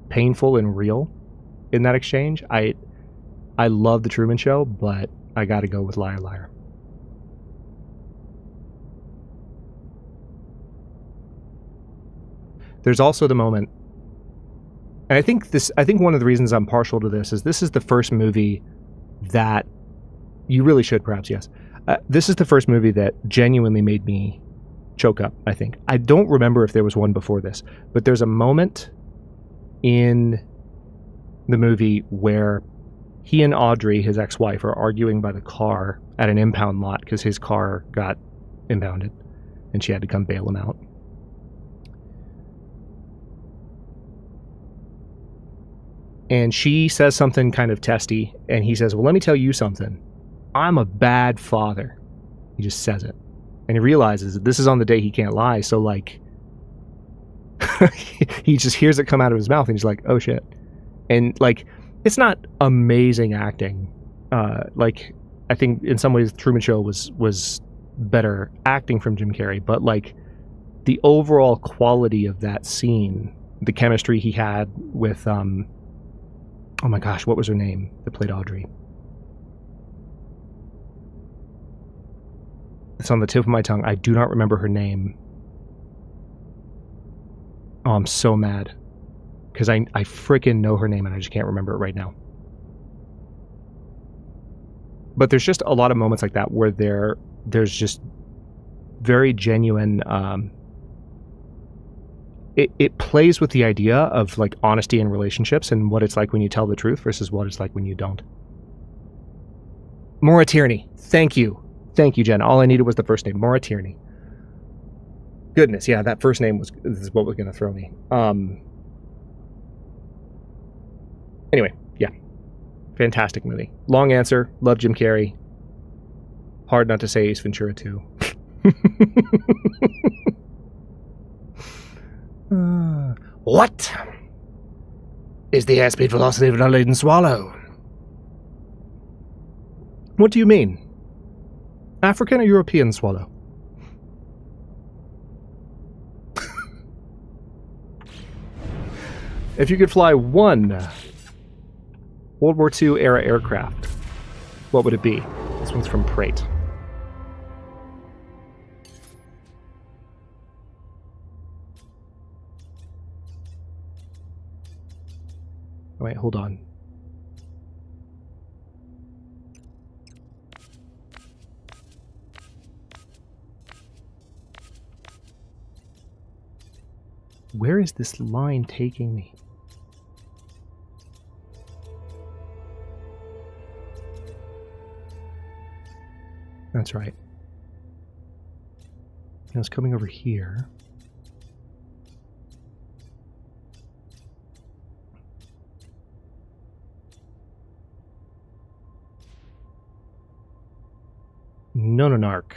painful and real in that exchange. I love The Truman Show, but I gotta go with Liar Liar. There's also the moment, and I think one of the reasons I'm partial to this is the first movie that you really should perhaps, yes. This is the first movie that genuinely made me choke up, I think. I don't remember if there was one before this, but there's a moment in the movie where he and Audrey, his ex-wife, are arguing by the car at an impound lot because his car got impounded and she had to come bail him out. And she says something kind of testy, and he says, well, let me tell you something. I'm a bad father. He just says it. And he realizes that this is on the day he can't lie, so, like, he just hears it come out of his mouth, and he's like, oh, shit. And, like, it's not amazing acting. Like, I think in some ways Truman Show was better acting from Jim Carrey, but, like, the overall quality of that scene, the chemistry he had with, oh my gosh, what was her name that played Audrey? It's on the tip of my tongue. I do not remember her name. Oh, I'm so mad. Because I freaking know her name and I just can't remember it right now. But there's just a lot of moments like that where there's just very genuine... It plays with the idea of, like, honesty in relationships and what it's like when you tell the truth versus what it's like when you don't. Maura Tierney. Thank you. Thank you, Jen. All I needed was the first name. Maura Tierney. Goodness, yeah, that first name is what was going to throw me. Anyway, yeah. Fantastic movie. Long answer. Love Jim Carrey. Hard not to say Ace Ventura 2. What is the airspeed velocity of an unladen swallow? What do you mean? African or European swallow? If you could fly one World War II era aircraft, what would it be? This one's from Prate. Wait, hold on. Where is this line taking me? That's right. I was coming over here. Nononarch.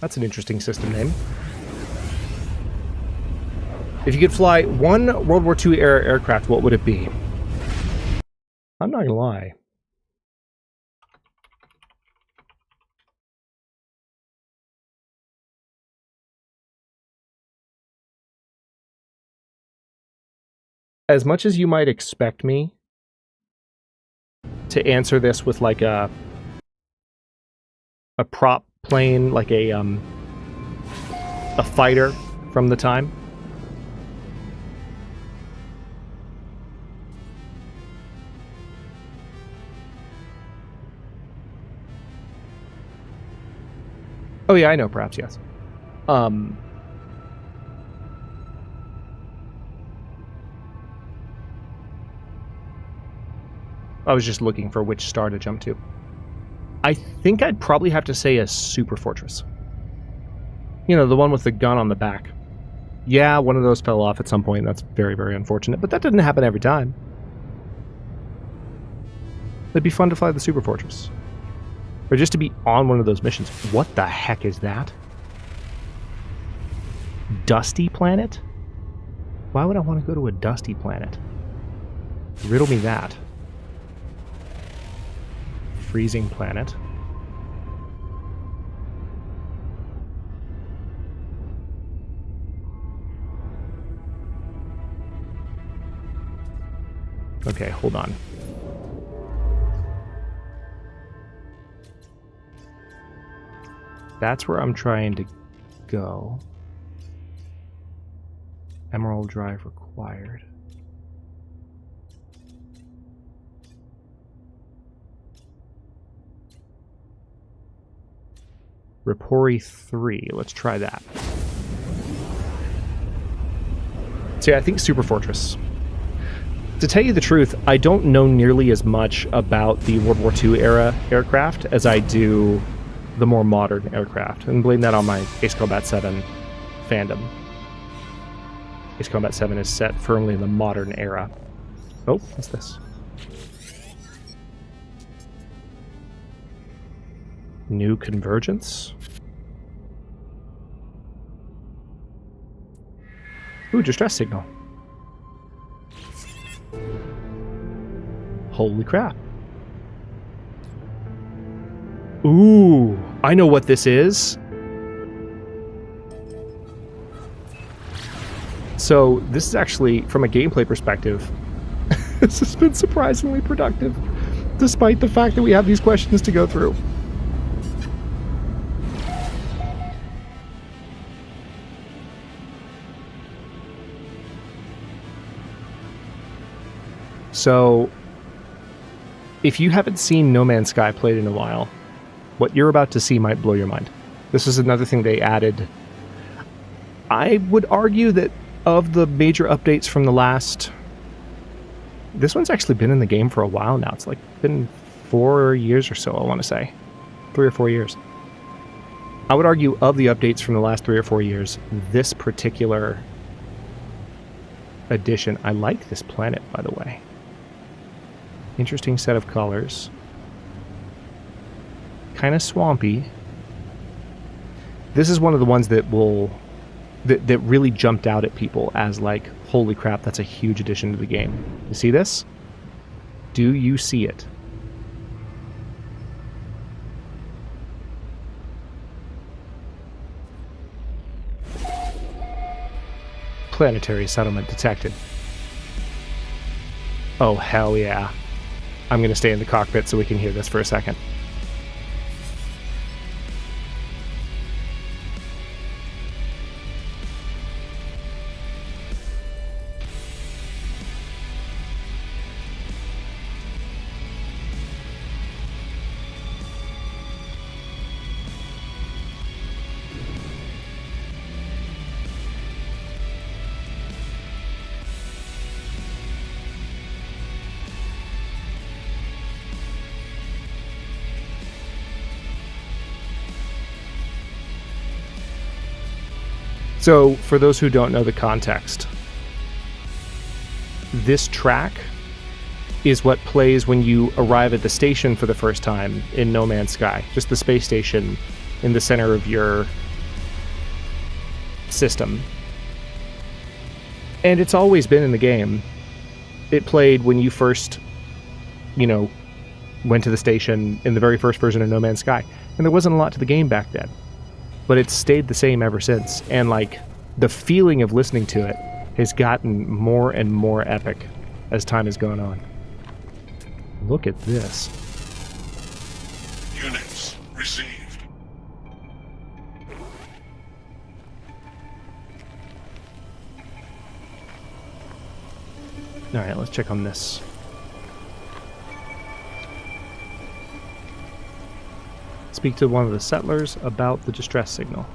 That's an interesting system name. If you could fly one World War II era aircraft, what would it be? I'm not gonna lie. As much as you might expect me to answer this with like a prop plane, like a fighter from the time. Oh yeah, I know, perhaps, yes. I was just looking for which star to jump to. I think I'd probably have to say a super fortress. You know, the one with the gun on the back. Yeah, one of those fell off at some point. That's very, very unfortunate. But that didn't happen every time. It'd be fun to fly the super fortress. Or just to be on one of those missions. What the heck is that? Dusty planet? Why would I want to go to a dusty planet? Riddle me that. Freezing planet. Okay, hold on. That's where I'm trying to go. Emerald drive required. Rapori 3. Let's try that. So yeah, I think Super Fortress. To tell you the truth, I don't know nearly as much about the World War II era aircraft as I do the more modern aircraft. And blame that on my Ace Combat 7 fandom. Ace Combat 7 is set firmly in the modern era. Oh, what's this? New convergence? Ooh, distress signal. Holy crap. Ooh, I know what this is. So, this is actually, from a gameplay perspective, this has been surprisingly productive, despite the fact that we have these questions to go through. So, if you haven't seen No Man's Sky played in a while, what you're about to see might blow your mind. This is another thing they added. I would argue that of the major updates from the last... This one's actually been in the game for a while now. It's like been 4 years or so, I want to say. 3 or 4 years. I would argue of the updates from the last 3 or 4 years, this particular edition... I like this planet, by the way. Interesting set of colors. Kind of swampy. This is one of the ones that will... That really jumped out at people as like, holy crap, that's a huge addition to the game. You see this? Do you see it? Planetary settlement detected. Oh, hell yeah. I'm going to stay in the cockpit so we can hear this for a second. So, for those who don't know the context, this track is what plays when you arrive at the station for the first time in No Man's Sky. Just the space station in the center of your system. And it's always been in the game. It played when you first, went to the station in the very first version of No Man's Sky. And there wasn't a lot to the game back then. But it's stayed the same ever since. And, the feeling of listening to it has gotten more and more epic as time has gone on. Look at this. Units received. Alright, let's check on this. Speak to one of the settlers about the distress signal.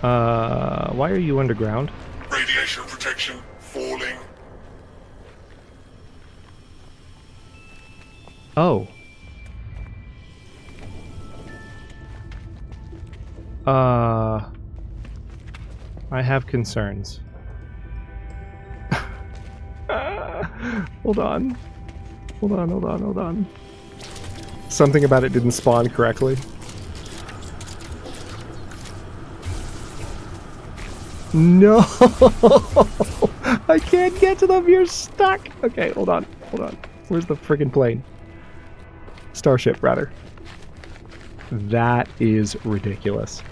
Why are you underground? Radiation protection falling. Oh. I have concerns. Hold on. Hold on. Something about it didn't spawn correctly. No! I can't get to them, you're stuck! Okay, hold on. Where's the friggin' plane? Starship, rather. That is ridiculous.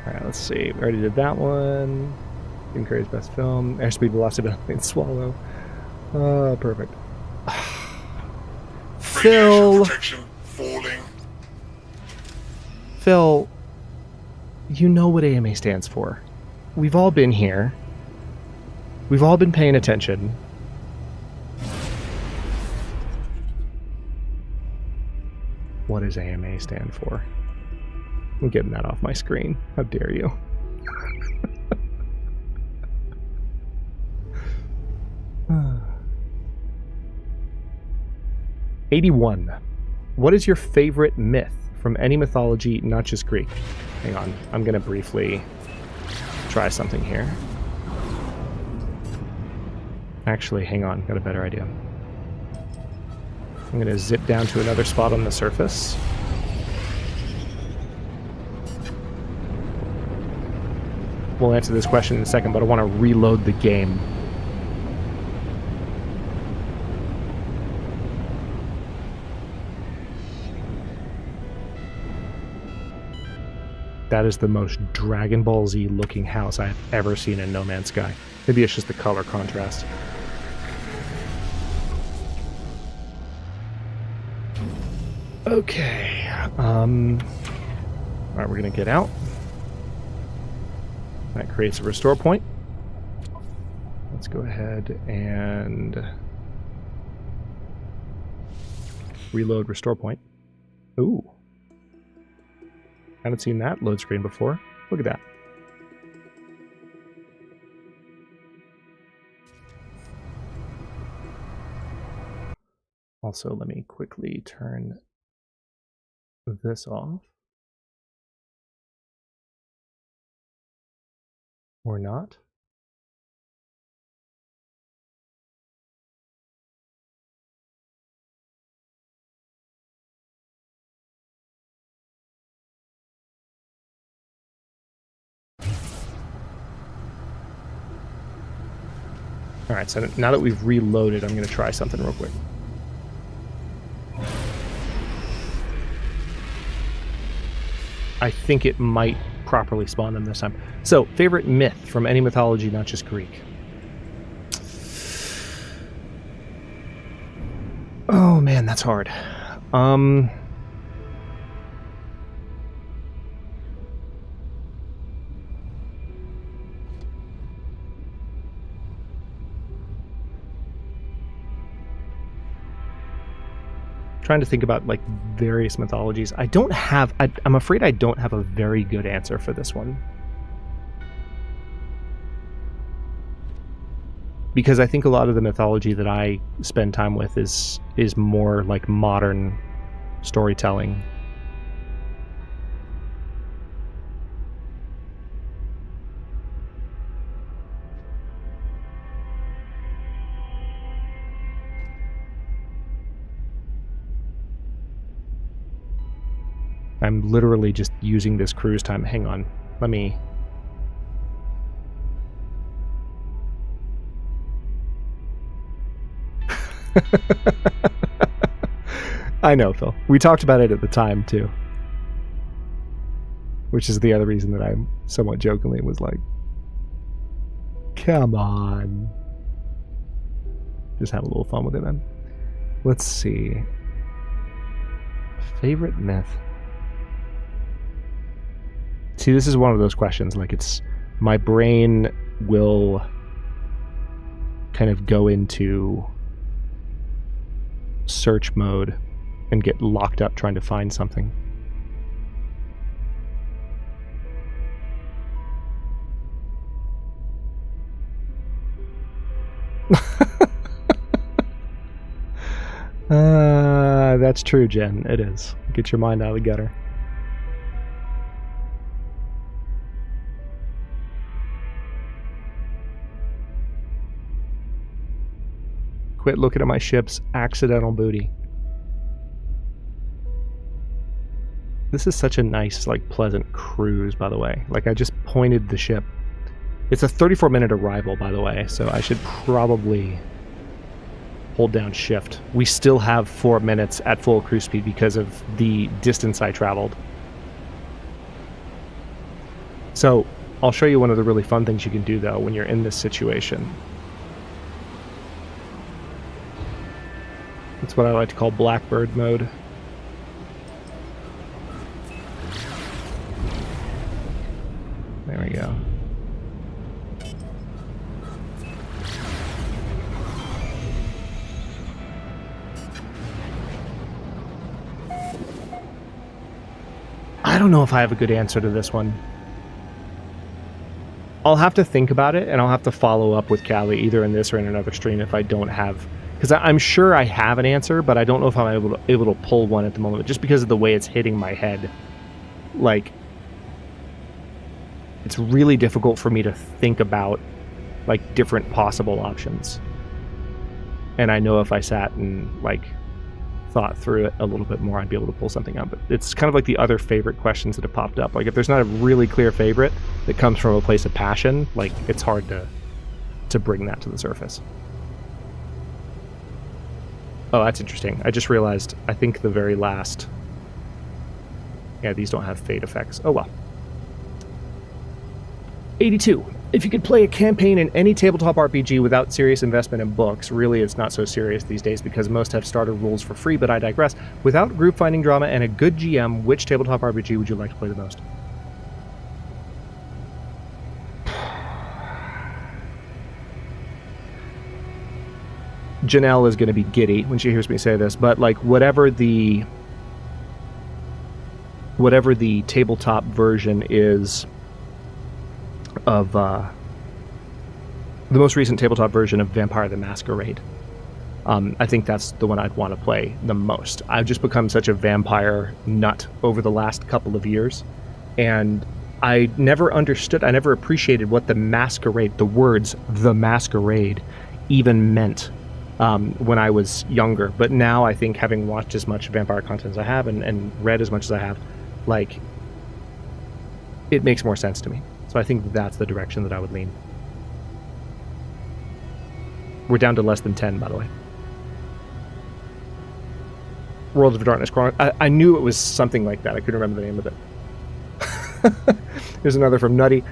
Alright, let's see. We already did that one. Jim Carrey's best film. Airspeed, velocity, and swallow. Perfect. Phil. Phil, you know what AMA stands for. We've all been here. We've all been paying attention. What does AMA stand for? I'm getting that off my screen. How dare you? 81. What is your favorite myth from any mythology, not just Greek? Hang on, I'm gonna briefly try something here. Actually, hang on, got a better idea. I'm gonna zip down to another spot on the surface. We'll answer this question in a second, but I want to reload the game. That is the most Dragon Ball Z looking house I have ever seen in No Man's Sky. Maybe it's just the color contrast. Okay. Alright, we're gonna get out. That creates a restore point. Let's go ahead and reload restore point. Ooh. Haven't seen that load screen before. Look at that. Also, let me quickly turn this off. Or not. Alright, so now that we've reloaded, I'm going to try something real quick. I think it might properly spawn them this time. So, favorite myth from any mythology, not just Greek. Oh man, that's hard. Trying to think about like various mythologies. I'm afraid I don't have a very good answer for this one. Because I think a lot of the mythology that I spend time with is more like modern storytelling. I'm literally just using this cruise time. Hang on. Let me... I know, Phil. We talked about it at the time, too. Which is the other reason that I somewhat jokingly was like, come on. Just have a little fun with it, man. Let's see. Favorite myth? See, this is one of those questions, like it's... My brain will kind of go into search mode and get locked up trying to find something. That's true, Jen. It is. Get your mind out of the gutter. Quit looking at my ship's accidental booty. This is such a nice, like, pleasant cruise, by the way. Like, I just pointed the ship. It's a 34-minute arrival, by the way, so I should probably hold down shift. We still have 4 minutes at full cruise speed because of the distance I traveled. So, I'll show you one of the really fun things you can do, though, when you're in this situation. It's what I like to call Blackbird mode. There we go. I don't know if I have a good answer to this one. I'll have to think about it, and I'll have to follow up with Callie either in this or in another stream if I don't have... Because I'm sure I have an answer, but I don't know if I'm able to pull one at the moment, just because of the way it's hitting my head. Like, it's really difficult for me to think about, like, different possible options. And I know if I sat and, like, thought through it a little bit more, I'd be able to pull something out. But it's kind of like the other favorite questions that have popped up. Like, if there's not a really clear favorite that comes from a place of passion, like, it's hard to bring that to the surface. Oh, that's interesting. I just realized, I think the very last... Yeah, these don't have fade effects. Oh, well. 82. If you could play a campaign in any tabletop RPG without serious investment in books, really it's not so serious these days because most have starter rules for free, but I digress. Without group finding drama and a good GM, which tabletop RPG would you like to play the most? Janelle is going to be giddy when she hears me say this, but like whatever the tabletop version is of the most recent tabletop version of Vampire the Masquerade, I think that's the one I'd want to play the most. I've just become such a vampire nut over the last couple of years, and I never appreciated what the masquerade, the words "the masquerade," even meant when I was younger. But now I think, having watched as much vampire content as I have and read as much as I have, like, it makes more sense to me. So I think that's the direction that I would lean. We're down to less than 10, by the way. World of Darkness Chronicles. I knew it was something like that. I couldn't remember the name of it. Here's another from Nutty.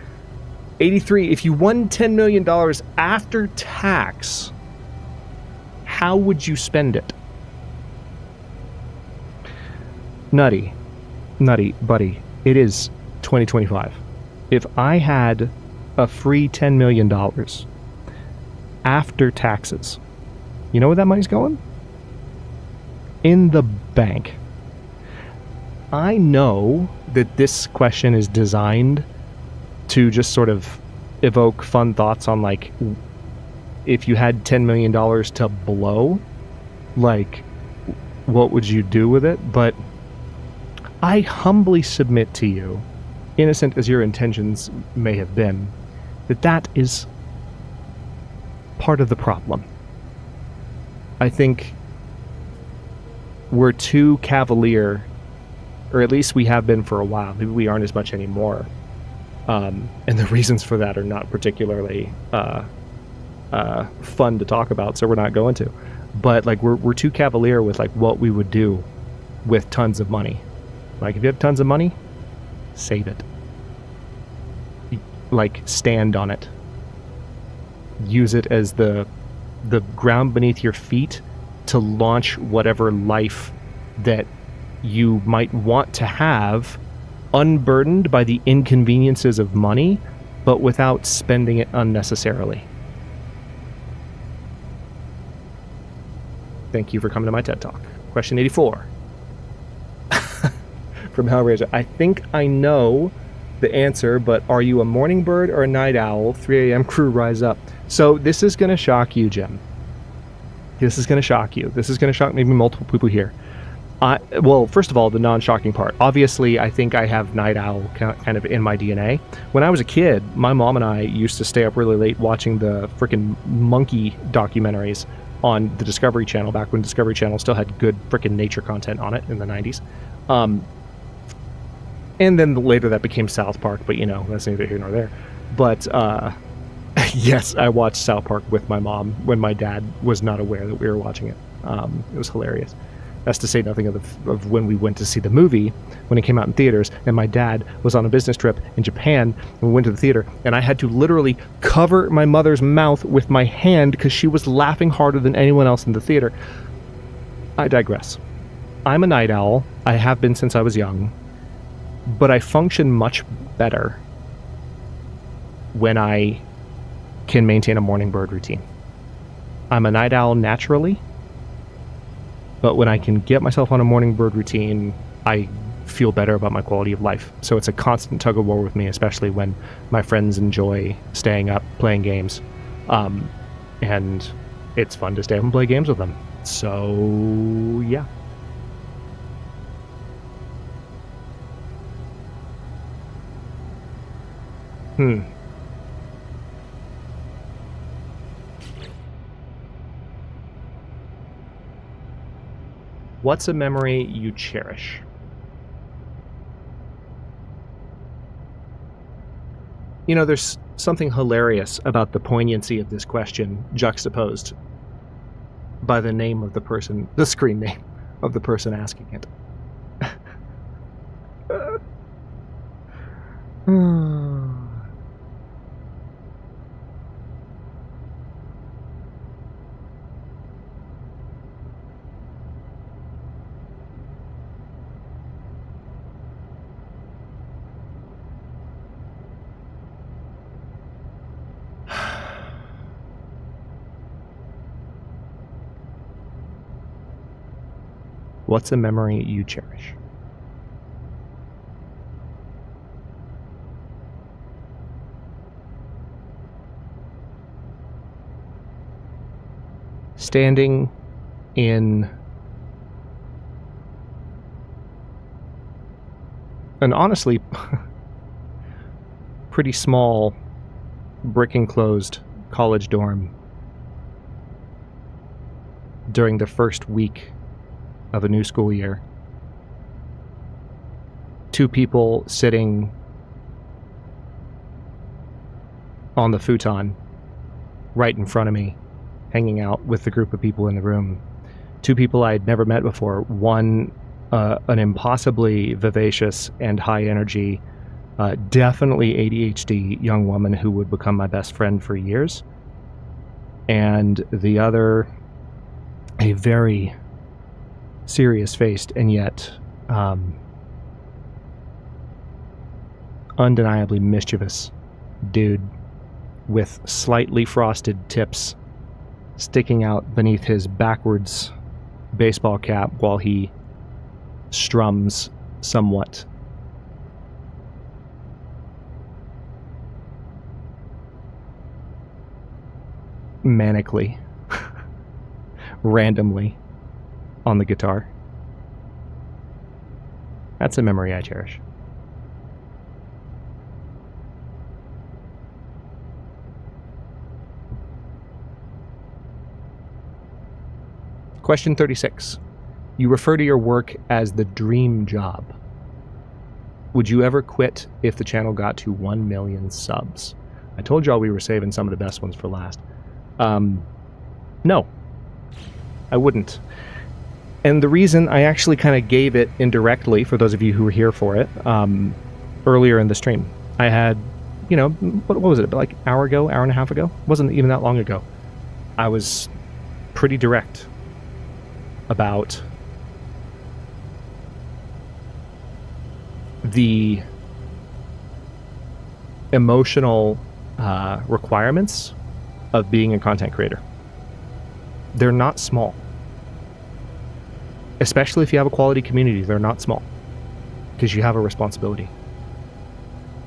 83. If you won $10 million after tax, how would you spend it? Nutty, buddy, it is 2025. If I had a free $10 million after taxes, you know where that money's going? In the bank. I know that this question is designed to just sort of evoke fun thoughts on, like, if you had $10 million to blow, like, what would you do with it? But I humbly submit to you, innocent as your intentions may have been, that is part of the problem. I think we're too cavalier, or at least we have been for a while. Maybe we aren't as much anymore. And the reasons for that are not particularly fun to talk about, so we're not going to. But like we're too cavalier with like what we would do with tons of money. Like if you have tons of money, save it. Like stand on it. Use it as the ground beneath your feet to launch whatever life that you might want to have, unburdened by the inconveniences of money, but without spending it unnecessarily. Thank you for coming to my TED Talk. Question 84. From Hellraiser. I think I know the answer, but are you a morning bird or a night owl? 3 a.m. crew rise up. So this is going to shock you, Jim. This is going to shock you. This is going to shock maybe multiple people here. Well, first of all, the non-shocking part. Obviously, I think I have night owl kind of in my DNA. When I was a kid, my mom and I used to stay up really late watching the freaking monkey documentaries on the Discovery Channel, back when Discovery Channel still had good freaking nature content on it in the 90s. And then later that became South Park, but you know, that's neither here nor there. But yes, I watched South Park with my mom when my dad was not aware that we were watching it. It was hilarious. That's to say nothing of when we went to see the movie when it came out in theaters, and my dad was on a business trip in Japan, and we went to the theater, and I had to literally cover my mother's mouth with my hand because she was laughing harder than anyone else in the theater. I digress. I'm a night owl. I have been since I was young, but I function much better when I can maintain a morning bird routine. I'm a night owl naturally, but when I can get myself on a morning bird routine, I feel better about my quality of life. So it's a constant tug of war with me, especially when my friends enjoy staying up playing games. And it's fun to stay up and play games with them. So, yeah. What's a memory you cherish? You know, there's something hilarious about the poignancy of this question juxtaposed by the name of the person, the screen name of the person asking it. What's a memory you cherish? Standing in an honestly pretty small brick enclosed college dorm during the first week of a new school year. 2 people sitting on the futon right in front of me, hanging out with the group of people in the room. 2 people I had never met before. One, an impossibly vivacious and high energy, definitely ADHD young woman who would become my best friend for years. And the other, a very serious-faced and yet undeniably mischievous dude with slightly frosted tips sticking out beneath his backwards baseball cap while he strums somewhat. Manically, randomly, on the guitar. That's a memory I cherish. Question 36. You refer to your work as the dream job. Would you ever quit if the channel got to 1 million subs? I told y'all we were saving some of the best ones for last. No, I wouldn't. And the reason, I actually kind of gave it indirectly for those of you who were here for it earlier in the stream. I had, you know, what was it, like an hour and a half ago? It wasn't even that long ago. I was pretty direct about the emotional requirements of being a content creator. They're not small. Especially if you have a quality community, they're not small. Because you have a responsibility.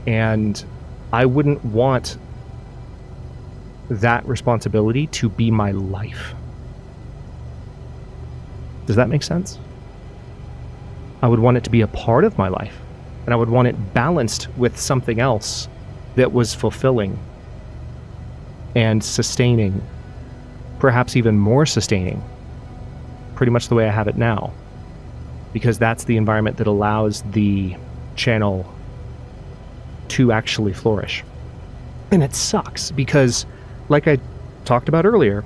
And I wouldn't want that responsibility to be my life. Does that make sense? I would want it to be a part of my life. And I would want it balanced with something else that was fulfilling and sustaining, perhaps even more sustaining, pretty much the way I have it now, because that's the environment that allows the channel to actually flourish. And it sucks because, like I talked about earlier,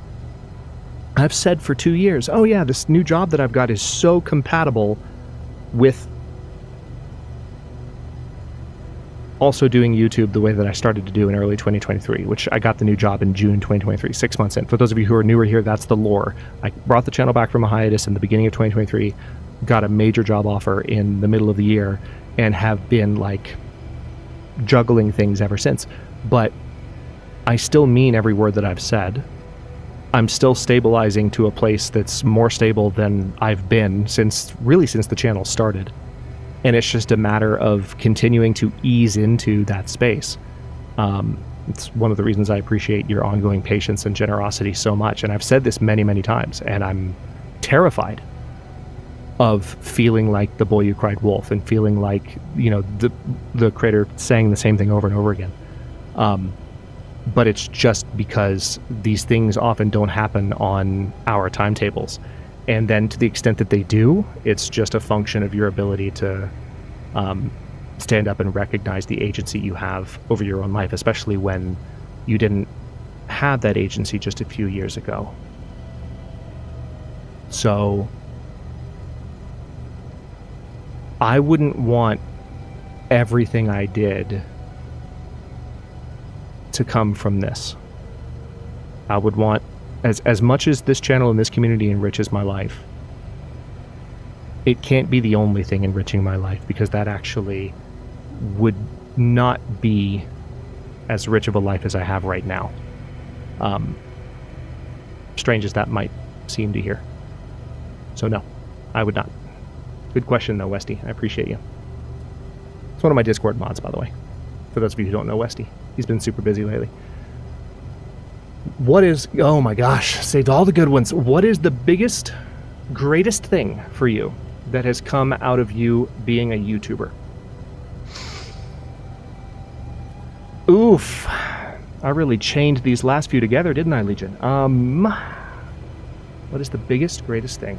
I've said for 2 years, oh yeah, this new job that I've got is so compatible with also doing YouTube the way that I started to do in early 2023, which I got the new job in June 2023, 6 months in. For those of you who are newer here, that's the lore. I brought the channel back from a hiatus in the beginning of 2023, got a major job offer in the middle of the year, and have been like juggling things ever since. But I still mean every word that I've said. I'm still stabilizing to a place that's more stable than I've been since the channel started. And it's just a matter of continuing to ease into that space. It's one of the reasons I appreciate your ongoing patience and generosity so much. And I've said this many, many times, and I'm terrified of feeling like the boy who cried wolf and feeling like, you know, the creator saying the same thing over and over again. But it's just because these things often don't happen on our timetables. And then to the extent that they do, it's just a function of your ability to stand up and recognize the agency you have over your own life, especially when you didn't have that agency just a few years ago. So I wouldn't want everything I did to come from this. I would want, as much as this channel and this community enriches my life, it can't be the only thing enriching my life, because that actually would not be as rich of a life as I have right now. Strange as that might seem to hear. So no, I would not. Good question though, Westy. I appreciate you. It's one of my Discord mods, by the way. For those of you who don't know Westy, he's been super busy lately. What is, oh my gosh, saved all the good ones. What is the biggest, greatest thing for you that has come out of you being a YouTuber? Oof. I really chained these last few together, didn't I, Legion? What is the biggest, greatest thing?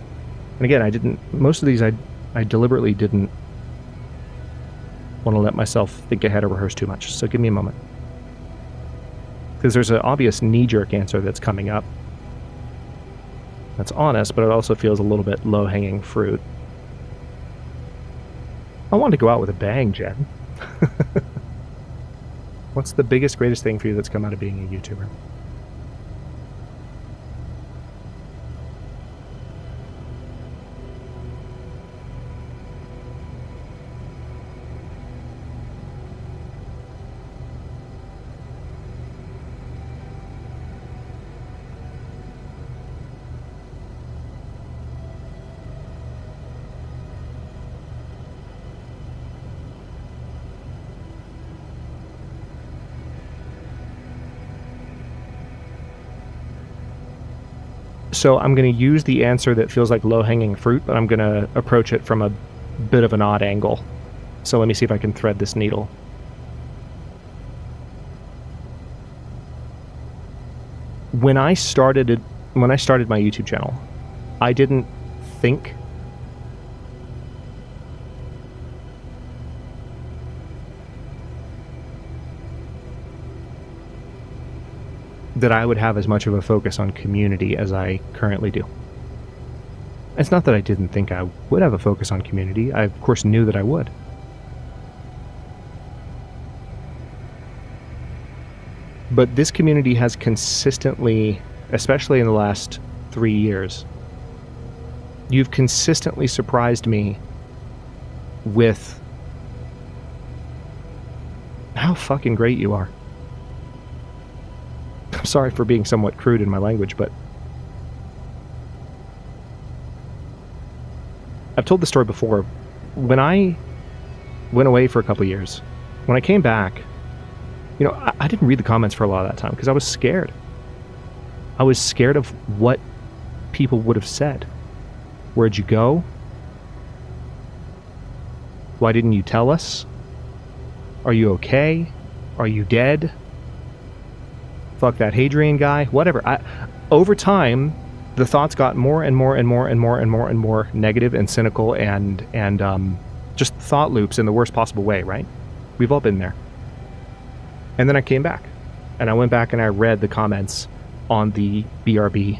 And again, most of these I deliberately didn't want to let myself think ahead or rehearse too much. So give me a moment. Because there's an obvious knee-jerk answer that's coming up. That's honest, but it also feels a little bit low-hanging fruit. I wanted to go out with a bang, Jen. What's the biggest, greatest thing for you that's come out of being a YouTuber? So I'm going to use the answer that feels like low-hanging fruit, but I'm going to approach it from a bit of an odd angle. So let me see if I can thread this needle. When I started my YouTube channel, I didn't think that I would have as much of a focus on community as I currently do. It's not that I didn't think I would have a focus on community. I, of course, knew that I would. But this community has consistently, especially in the last 3 years, you've consistently surprised me with how fucking great you are. I'm sorry for being somewhat crude in my language, but I've told the story before. When I went away for a couple of years, when I came back, you know, I didn't read the comments for a lot of that time because I was scared. I was scared of what people would have said. Where'd you go? Why didn't you tell us? Are you okay? Are you dead? Fuck that Hadrian guy. Whatever. Over time, the thoughts got more and more and more and more and more and more negative and cynical and just thought loops in the worst possible way, right? We've all been there. And then I came back. And I went back and I read the comments on the BRB,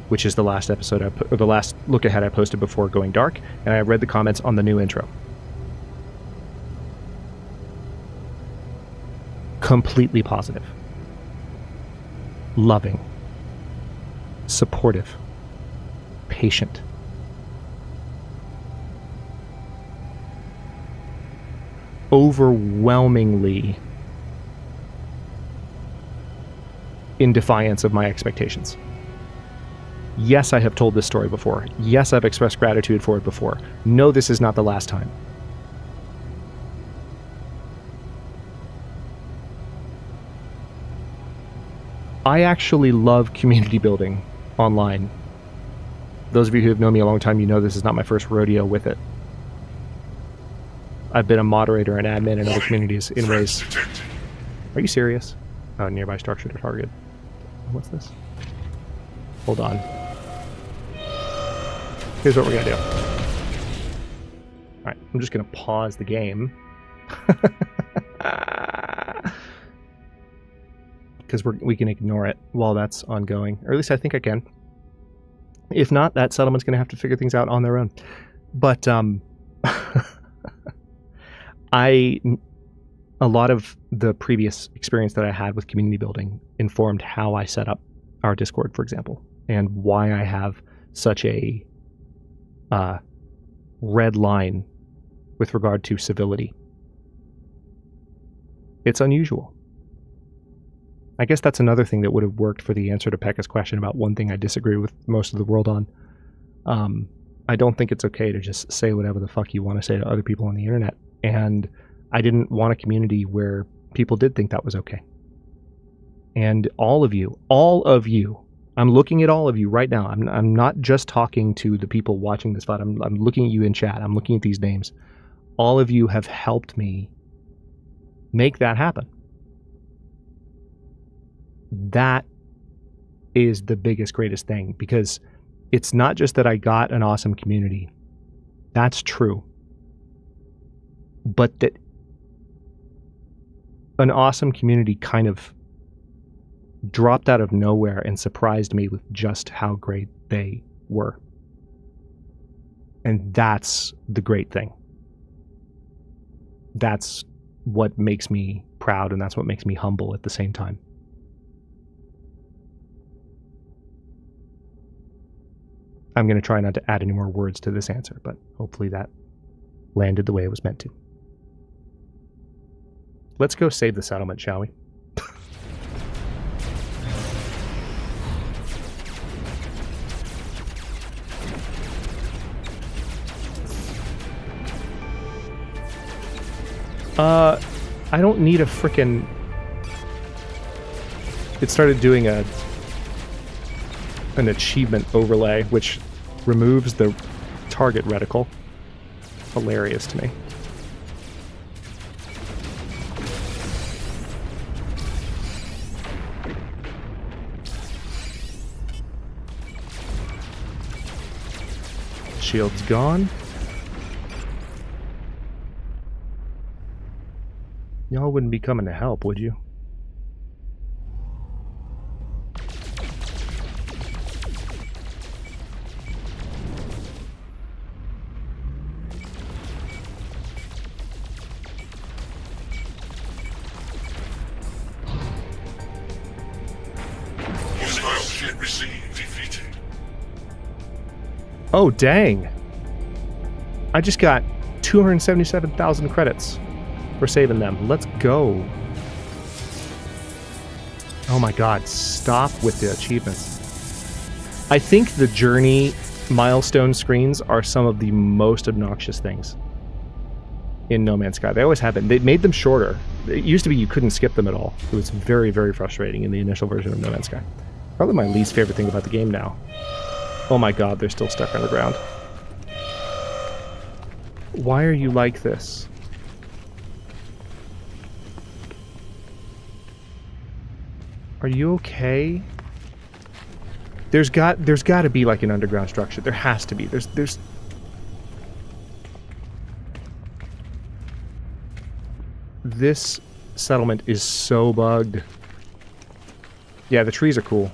which is the last episode, or the last look ahead I posted before going dark. And I read the comments on the new intro. Completely positive. Loving. Supportive. Patient. Overwhelmingly in defiance of my expectations. Yes, I have told this story before. Yes, I've expressed gratitude for it before. No, this is not the last time. I actually love community building online. Those of you who have known me a long time, you know this is not my first rodeo with it. I've been a moderator and admin in other communities in ways... Are you serious? Oh, nearby structure to target. What's this? Hold on. Here's what we're gonna do. Alright, I'm just gonna pause the game. Because we can ignore it while that's ongoing. Or at least I think I can. If not, that settlement's gonna have to figure things out on their own. But, a lot of the previous experience that I had with community building informed how I set up our Discord, for example, and why I have such a red line with regard to civility. It's unusual. I guess that's another thing that would have worked for the answer to Pekka's question about one thing I disagree with most of the world on. I don't think it's okay to just say whatever the fuck you want to say to other people on the internet. And I didn't want a community where people did think that was okay. And all of you, I'm looking at all of you right now. I'm not just talking to the people watching this VOD. I'm looking at you in chat. I'm looking at these names. All of you have helped me make that happen. That is the biggest, greatest thing, because it's not just that I got an awesome community. That's true. But that an awesome community kind of dropped out of nowhere and surprised me with just how great they were. And that's the great thing. That's what makes me proud, and that's what makes me humble at the same time. I'm going to try not to add any more words to this answer, but hopefully that landed the way it was meant to. Let's go save the settlement, shall we? I don't need a frickin'... It started doing an achievement overlay, which removes the target reticle. Hilarious to me. Shield's gone. Y'all wouldn't be coming to help, would you? Threat received defeated. Oh, dang. I just got 277,000 credits for saving them. Let's go. Oh my god, stop with the achievements. I think the journey milestone screens are some of the most obnoxious things in No Man's Sky. They always have been. They made them shorter. It used to be you couldn't skip them at all. It was very, very frustrating in the initial version of No Man's Sky. Probably my least favorite thing about the game now. Oh my god, they're still stuck underground. Why are you like this? Are you okay? There's got to be like an underground structure. There has to be. There's This settlement is so bugged. Yeah, the trees are cool.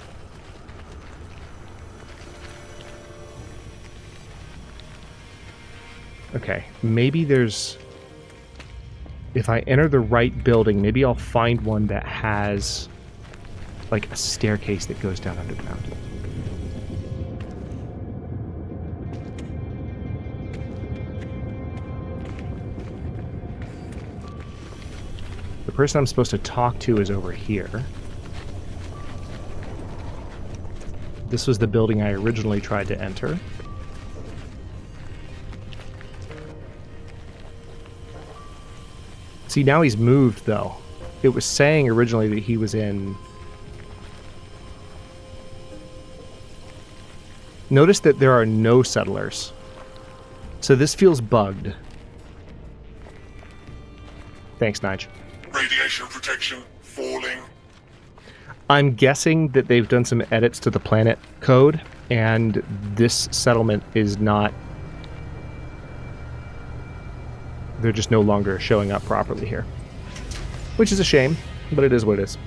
Okay, maybe there's... If I enter the right building, maybe I'll find one that has like a staircase that goes down underground. The person I'm supposed to talk to is over here. This was the building I originally tried to enter. See, now he's moved, though. It was saying originally that he was in... Notice that there are no settlers. So this feels bugged. Thanks, Nige. Radiation protection falling. I'm guessing that they've done some edits to the planet code, and this settlement is not... They're just no longer showing up properly here. Which is a shame, but it is what it is.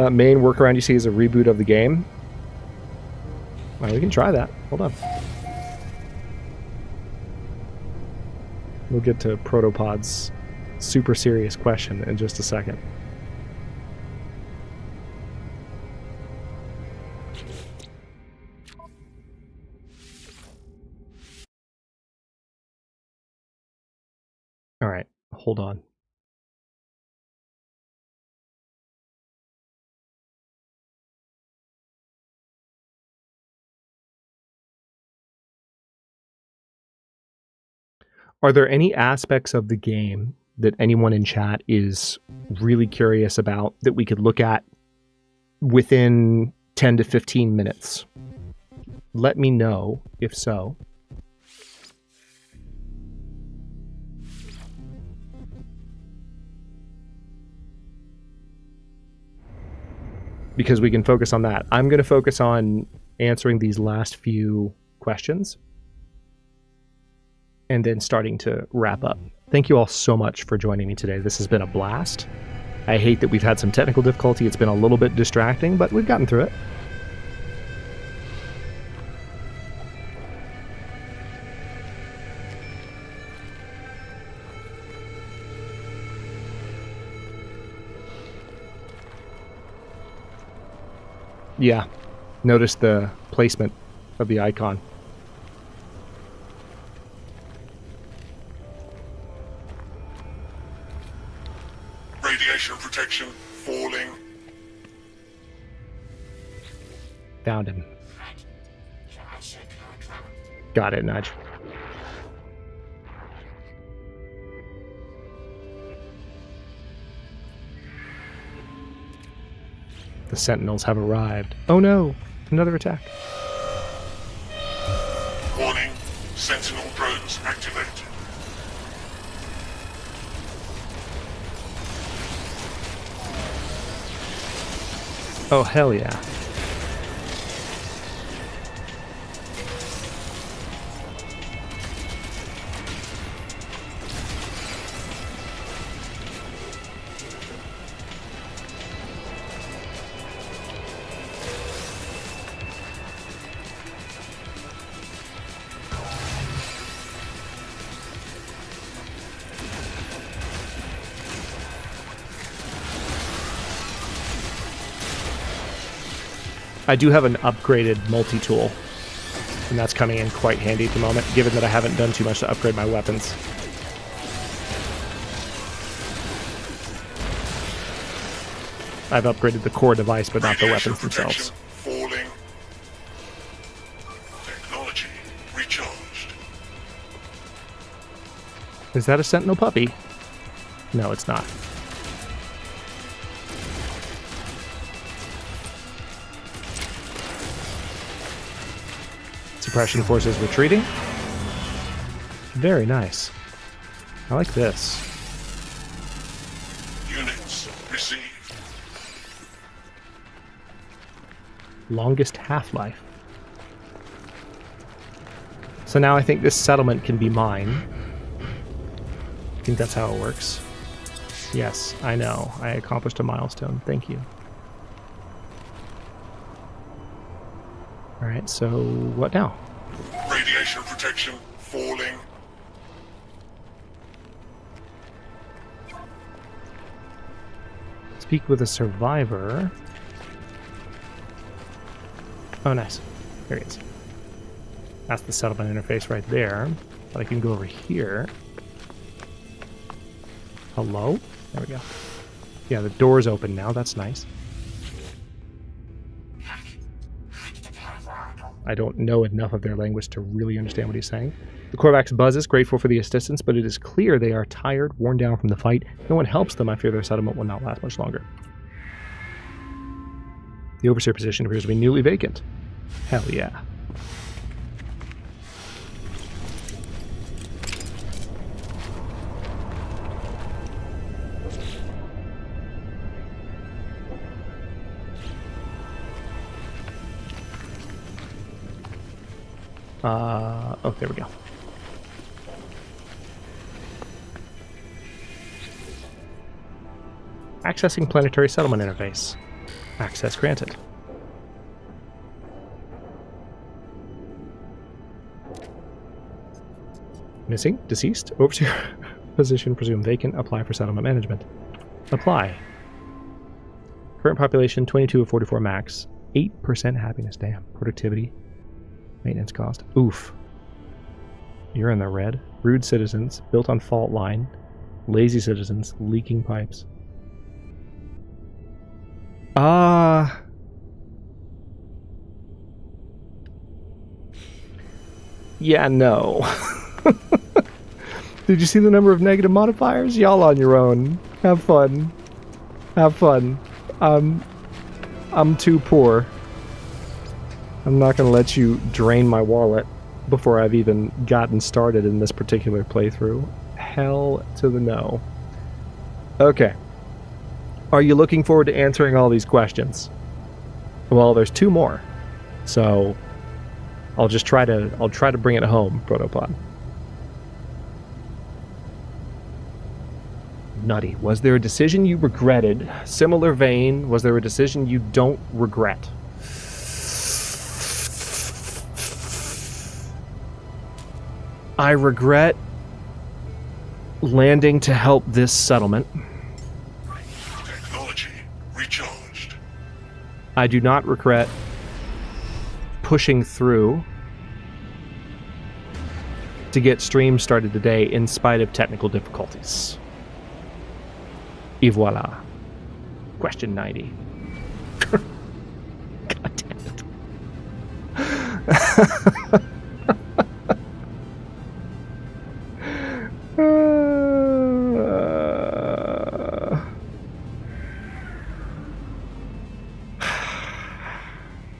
Main workaround you see is a reboot of the game. Well, we can try that. Hold on. We'll get to Protopod's super serious question in just a second. All right, hold on. Are there any aspects of the game that anyone in chat is really curious about that we could look at within 10 to 15 minutes? Let me know if so. Because we can focus on that. I'm going to focus on answering these last few questions and then starting to wrap up. Thank you all so much for joining me today. This has been a blast. I hate that we've had some technical difficulty. It's been a little bit distracting, but we've gotten through it. Yeah, notice the placement of the icon. Radiation protection falling. Found him. Got it, Nudge. The Sentinels have arrived. Oh no! Another attack. Warning. Sentinel drones activated. Oh, hell yeah. I do have an upgraded multi-tool, and that's coming in quite handy at the moment, given that I haven't done too much to upgrade my weapons. I've upgraded the core device, but not the weapons themselves. Falling. Technology recharged. Is that a sentinel puppy? No, it's not. Suppression forces retreating. Very nice. I like this. Units received. Longest half-life. So now I think this settlement can be mine. I think that's how it works. Yes, I know. I accomplished a milestone. Thank you. Alright, so what now? Radiation protection falling. Speak with a survivor. Oh, nice. There he is. That's the settlement interface right there. But I can go over here. Hello? There we go. Yeah, the door's open now. That's nice. I don't know enough of their language to really understand what he's saying. The Korvax buzzes, grateful for the assistance, but it is clear they are tired, worn down from the fight. No one helps them. I fear their settlement will not last much longer. The overseer position appears to be newly vacant. Hell yeah. Oh, there we go. Accessing planetary settlement interface. Access granted. Missing, deceased, overseer position presumed vacant. Apply for settlement management. Apply. Current population 22 of 44 max. 8% happiness. Damn. Productivity. Maintenance cost. Oof. You're in the red. Rude citizens. Built on fault line. Lazy citizens. Leaking pipes. Yeah, no. Did you see the number of negative modifiers? Y'all on your own. Have fun. Have fun. I'm too poor. I'm not going to let you drain my wallet before I've even gotten started in this particular playthrough. Hell to the no. Okay. Are you looking forward to answering all these questions? Well, there's two more. So I'll try to bring it home, Protopod. Nutty. Was there a decision you regretted? Similar vein, was there a decision you don't regret? I regret landing to help this settlement. Technology recharged. I do not regret pushing through to get stream started today in spite of technical difficulties. Et voila. Question 90. God damn it.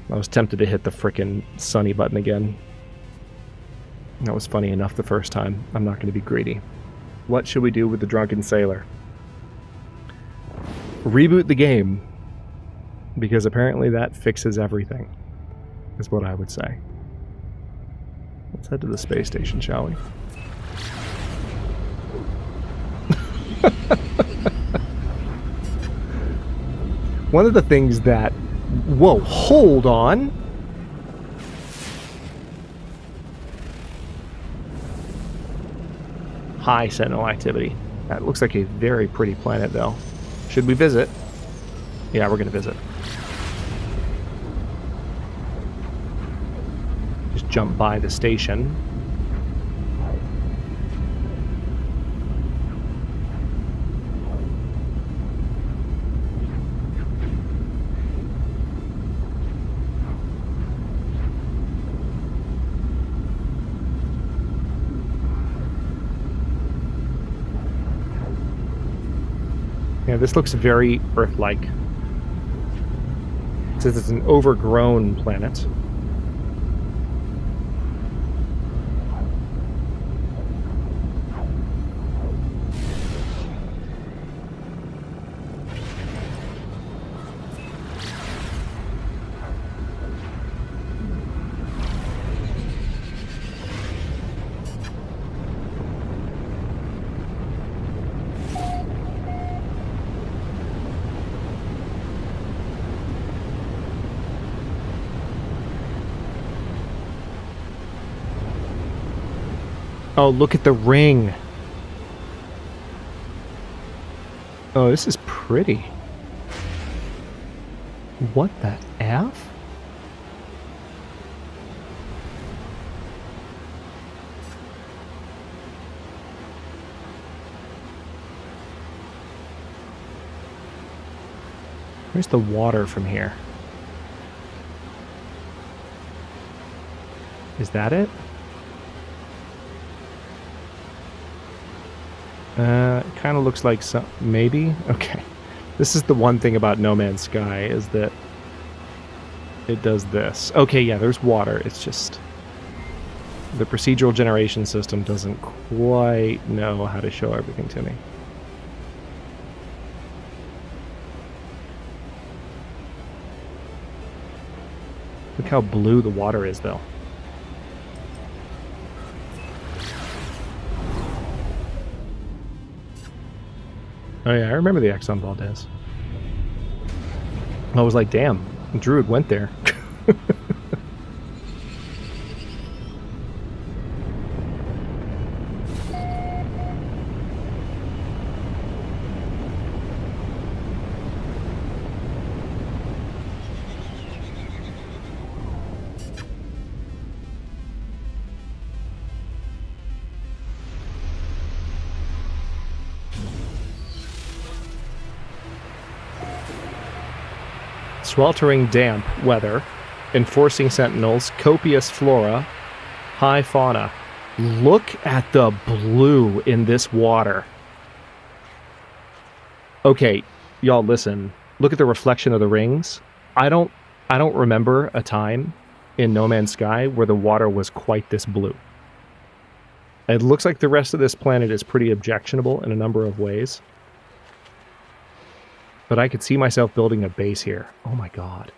I was tempted to hit the frickin' Sunny button again. That was funny enough the first time. I'm not going to be greedy. What should we do with the drunken sailor? Reboot the game. Because apparently that fixes everything. Is what I would say. Let's head to the space station, shall we? One of the things that... Whoa, hold on! High Sentinel activity. That looks like a very pretty planet, though. Should we visit? Yeah, we're going to visit. jump by the station. Yeah, this looks very Earth-like. It says it's an overgrown planet. Oh, look at the ring. Oh, this is pretty. What the F? Where's the water from here? Is that it? It kind of looks like some... Maybe? Okay. This is the one thing about No Man's Sky, is that it does this. Okay, yeah, there's water. It's just... the procedural generation system doesn't quite know how to show everything to me. Look how blue the water is, though. Oh yeah, I remember the Exxon Valdez. I was like, damn, Druid went there. Sweltering damp weather, enforcing sentinels, copious flora, high fauna. Look at the blue in this water. Okay, y'all listen. Look at the reflection of the rings. I don't remember a time in No Man's Sky where the water was quite this blue. It looks like the rest of this planet is pretty objectionable in a number of ways. But I could see myself building a base here. Oh my god.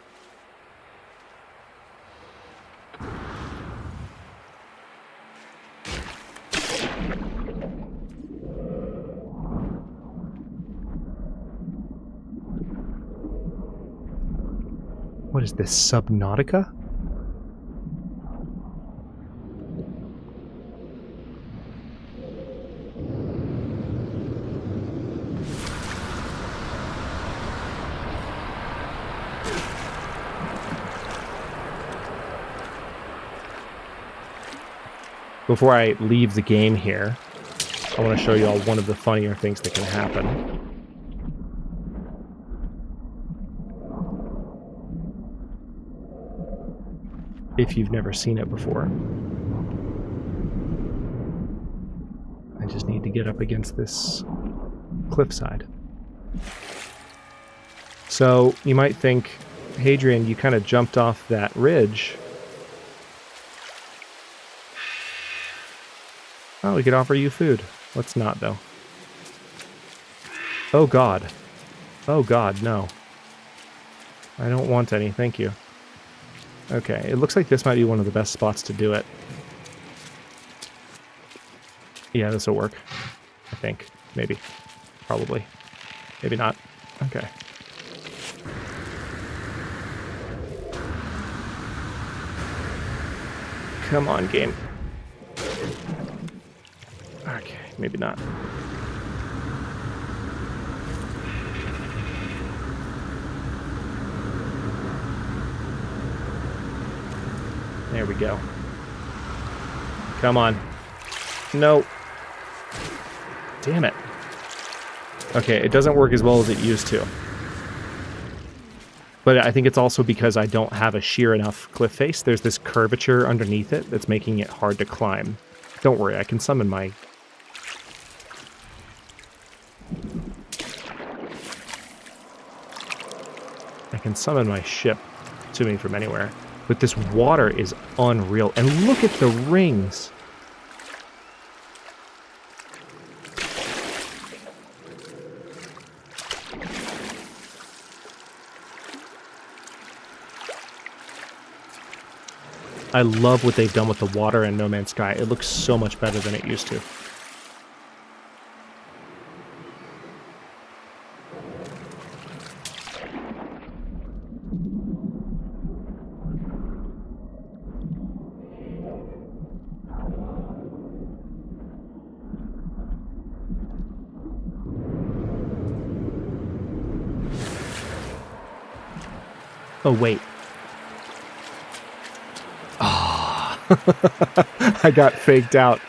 What is this, Subnautica? Before I leave the game here, I want to show you all one of the funnier things that can happen. If you've never seen it before. I just need to get up against this cliffside. So, you might think, Hadrian, you kind of jumped off that ridge. Oh, we could offer you food. Let's not, though. Oh, God. Oh, God, no. I don't want any, thank you. Okay, it looks like this might be one of the best spots to do it. Yeah, this will work. I think. Maybe. Probably. Maybe not. Okay. Come on, game. Okay, maybe not. There we go. Come on. No. Damn it. Okay, it doesn't work as well as it used to. But I think it's also because I don't have a sheer enough cliff face. There's this curvature underneath it that's making it hard to climb. Don't worry, I can summon my... ship to me from anywhere. But this water is unreal. And look at the rings. I love what they've done with the water in No Man's Sky. It looks so much better than it used to. Oh, wait. I got faked out.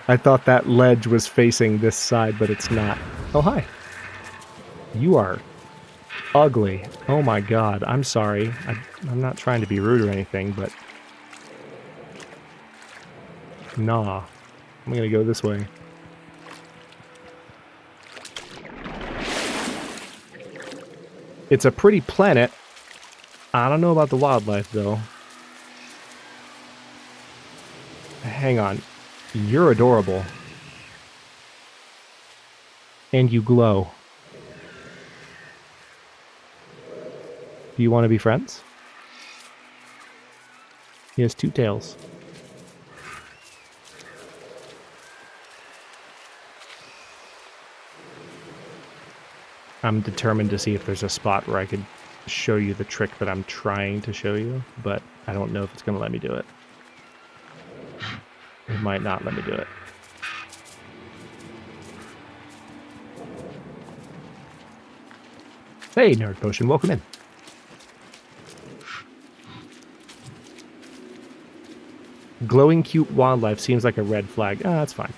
I thought that ledge was facing this side, but it's not. Oh, hi. You are ugly. Oh my god. I'm sorry. I'm not trying to be rude or anything, but... Nah. I'm gonna go this way. It's a pretty planet. I don't know about the wildlife, though. Hang on. You're adorable. And you glow. Do you want to be friends? He has two tails. I'm determined to see if there's a spot where I could show you the trick that I'm trying to show you, but I don't know if it's going to let me do it. It might not let me do it. Hey, Nerd Potion, welcome in. Glowing cute wildlife seems like a red flag. Ah, that's fine.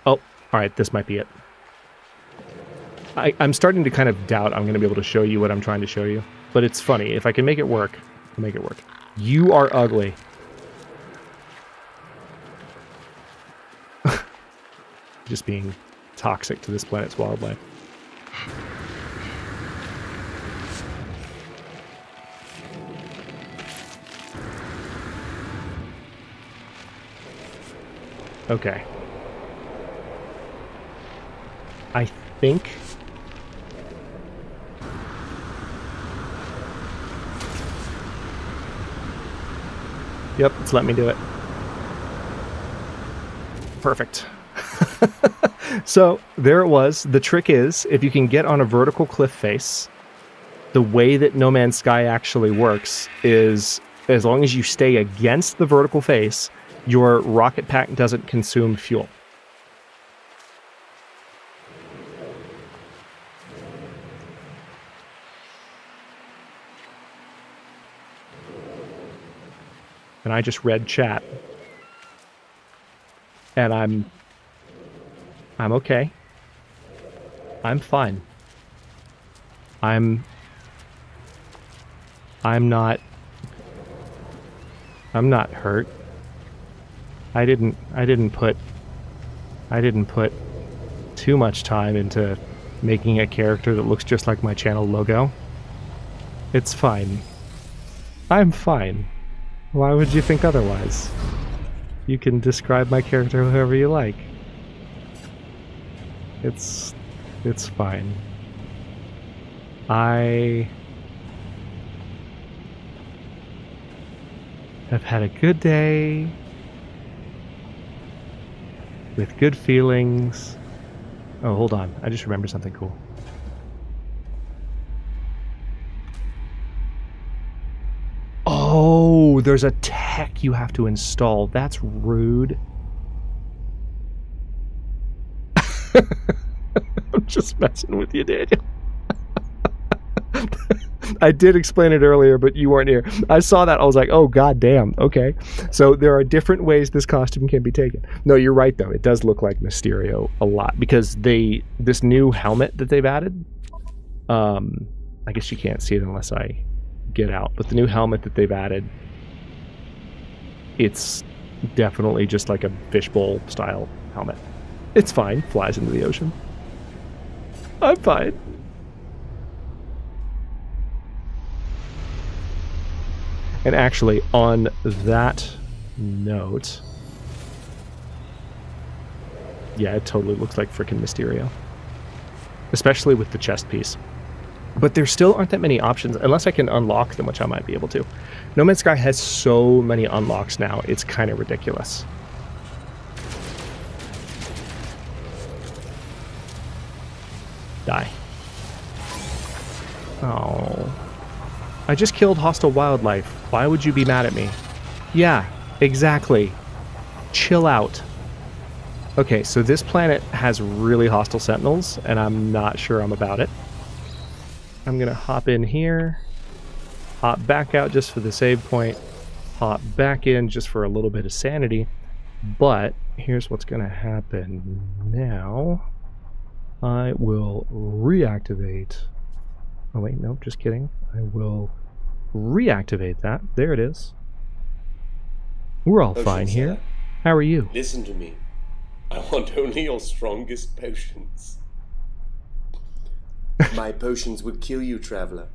Oh, alright, this might be it. I'm starting to kind of doubt I'm going to be able to show you what I'm trying to show you. But it's funny. If I can make it work, I'll make it work. You are ugly. Just being toxic to this planet's wildlife. Okay. I think... Yep, it's let me do it. Perfect. So, there it was. The trick is, if you can get on a vertical cliff face, the way that No Man's Sky actually works is, as long as you stay against the vertical face, your rocket pack doesn't consume fuel. And I just read chat. And I'm okay. I'm fine. I'm not hurt. I didn't put too much time into making a character that looks just like my channel logo. It's fine. I'm fine. Why would you think otherwise? You can describe my character however you like. It's fine. I have had a good day with good feelings. Oh, hold on. I just remembered something cool. Oh, there's a tech you have to install. That's rude. I'm just messing with you, Daniel. I did explain it earlier, but you weren't here. I saw that. I was like, oh, god damn. Okay. So there are different ways this costume can be taken. No, you're right, though. It does look like Mysterio a lot because this new helmet that they've added, I guess you can't see it unless I get out, but the new helmet that they've added, it's definitely just like a fishbowl style helmet. It's fine. Flies into the ocean. I'm fine. And actually, on that note, yeah, it totally looks like freaking Mysterio. Especially with the chest piece. But there still aren't that many options, unless I can unlock them, which I might be able to. No Man's Sky has so many unlocks now, it's kind of ridiculous. Die. Oh. I just killed hostile wildlife. Why would you be mad at me? Yeah, exactly. Chill out. Okay, so this planet has really hostile sentinels, and I'm not sure I'm about it. I'm gonna hop in here, hop back out just for the save point, hop back in just for a little bit of sanity, but here's what's gonna happen now. I will reactivate. Oh wait, nope, just kidding. I will reactivate that. There it is. We're all fine here. How are you? Listen to me. I want only your strongest potions. My potions would kill you, traveler.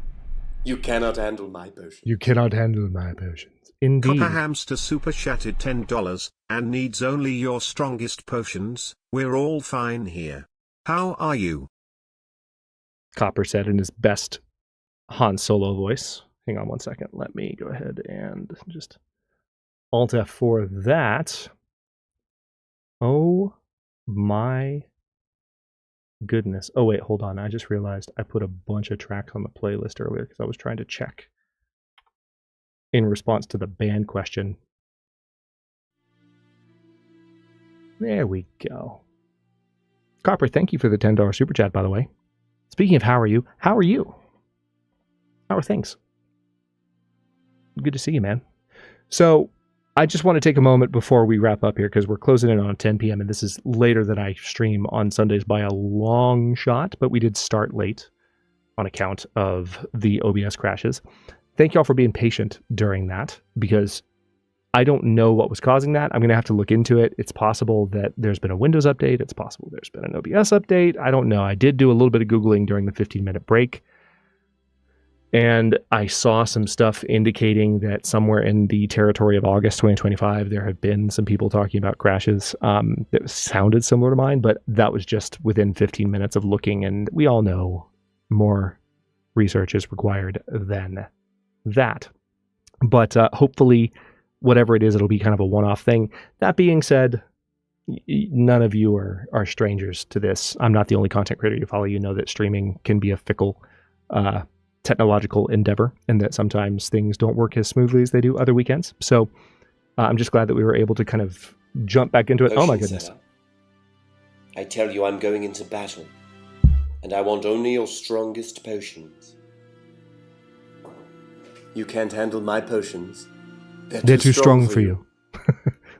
You cannot handle my potions. You cannot handle my potions. Indeed. Copper Hamster super chatted $10 and needs only your strongest potions. We're all fine here. How are you? Copper said in his best Han Solo voice. Hang on one second. Let me go ahead and just Alt F for that. Oh my goodness. Oh wait, hold on. I just realized I put a bunch of tracks on the playlist earlier because I was trying to check in response to the band question. There we go. Copper, thank you for the $10 super chat, by the way. Speaking of how are you? How are you? How are things? Good to see you, man. So I just want to take a moment before we wrap up here because we're closing in on 10 p.m. and this is later than I stream on Sundays by a long shot, but we did start late on account of the OBS crashes. Thank you all for being patient during that because I don't know what was causing that. I'm going to have to look into it. It's possible that there's been a Windows update. It's possible there's been an OBS update. I don't know. I did do a little bit of Googling during the 15-minute break. And I saw some stuff indicating that somewhere in the territory of August 2025, there have been some people talking about crashes that sounded similar to mine, but that was just within 15 minutes of looking. And we all know more research is required than that. But hopefully, whatever it is, it'll be kind of a one-off thing. That being said, none of you are strangers to this. I'm not the only content creator you follow. You know that streaming can be a fickle technological endeavor and that sometimes things don't work as smoothly as they do other weekends. So I'm just glad that we were able to kind of jump back into it. Oh my goodness. I tell you, I'm going into battle, and I want only your strongest potions. You can't handle my potions. They're too strong for you.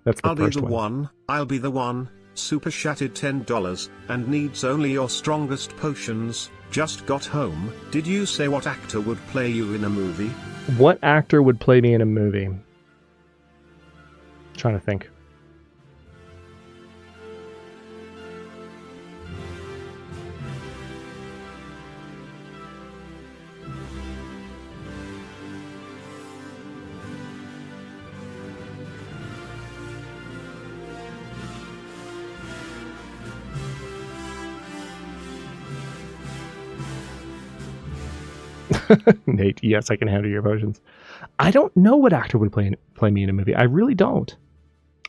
That's the I'll first be the one. I'll be the one. Super chatted $10 and needs only your strongest potions. Just got home. Did you say what actor would play you in a movie? What actor would play me in a movie? Trying to think. Nate, yes, I can handle your potions. I don't know what actor would play me in a movie. I really don't.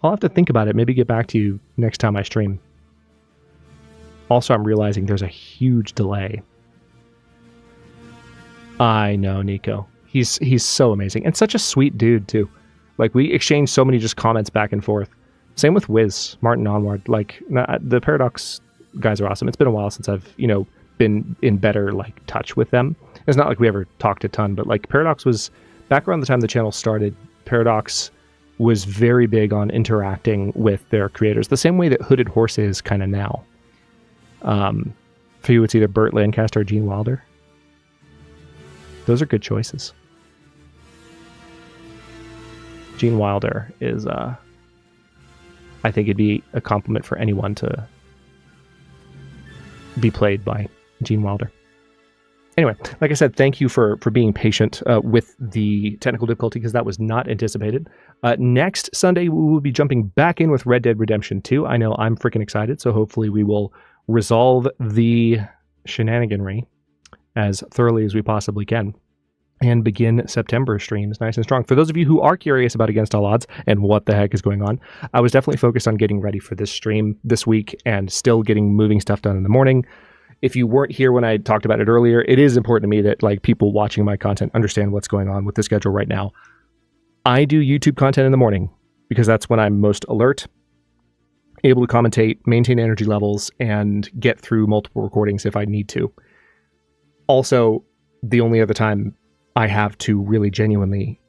I'll have to think about it. Maybe get back to you next time I stream. Also, I'm realizing there's a huge delay. I know, Nico. He's so amazing. And such a sweet dude, too. Like, we exchange so many just comments back and forth. Same with Wiz, Martin Onward. Like, the Paradox guys are awesome. It's been a while since I've, been in better like touch with them. It's not like we ever talked a ton, but like Paradox was back around the time the channel started. Paradox was very big on interacting with their creators, the same way that Hooded Horse is kind of now. For you, it's either Burt Lancaster or Gene Wilder. Those are good choices. Gene Wilder is, I think it'd be a compliment for anyone to be played by Gene Wilder. Anyway, like I said, thank you for being patient with the technical difficulty, because that was not anticipated. Next Sunday, we will be jumping back in with Red Dead Redemption 2. I know I'm freaking excited, so hopefully we will resolve the shenaniganry as thoroughly as we possibly can and begin September streams nice and strong. For those of you who are curious about Against All Odds and what the heck is going on, I was definitely focused on getting ready for this stream this week and still getting moving stuff done in the morning. If you weren't here when I talked about it earlier, it is important to me that like people watching my content understand what's going on with the schedule right now. I do YouTube content in the morning because that's when I'm most alert, able to commentate, maintain energy levels, and get through multiple recordings if I need to. Also, the only other time I have to really genuinely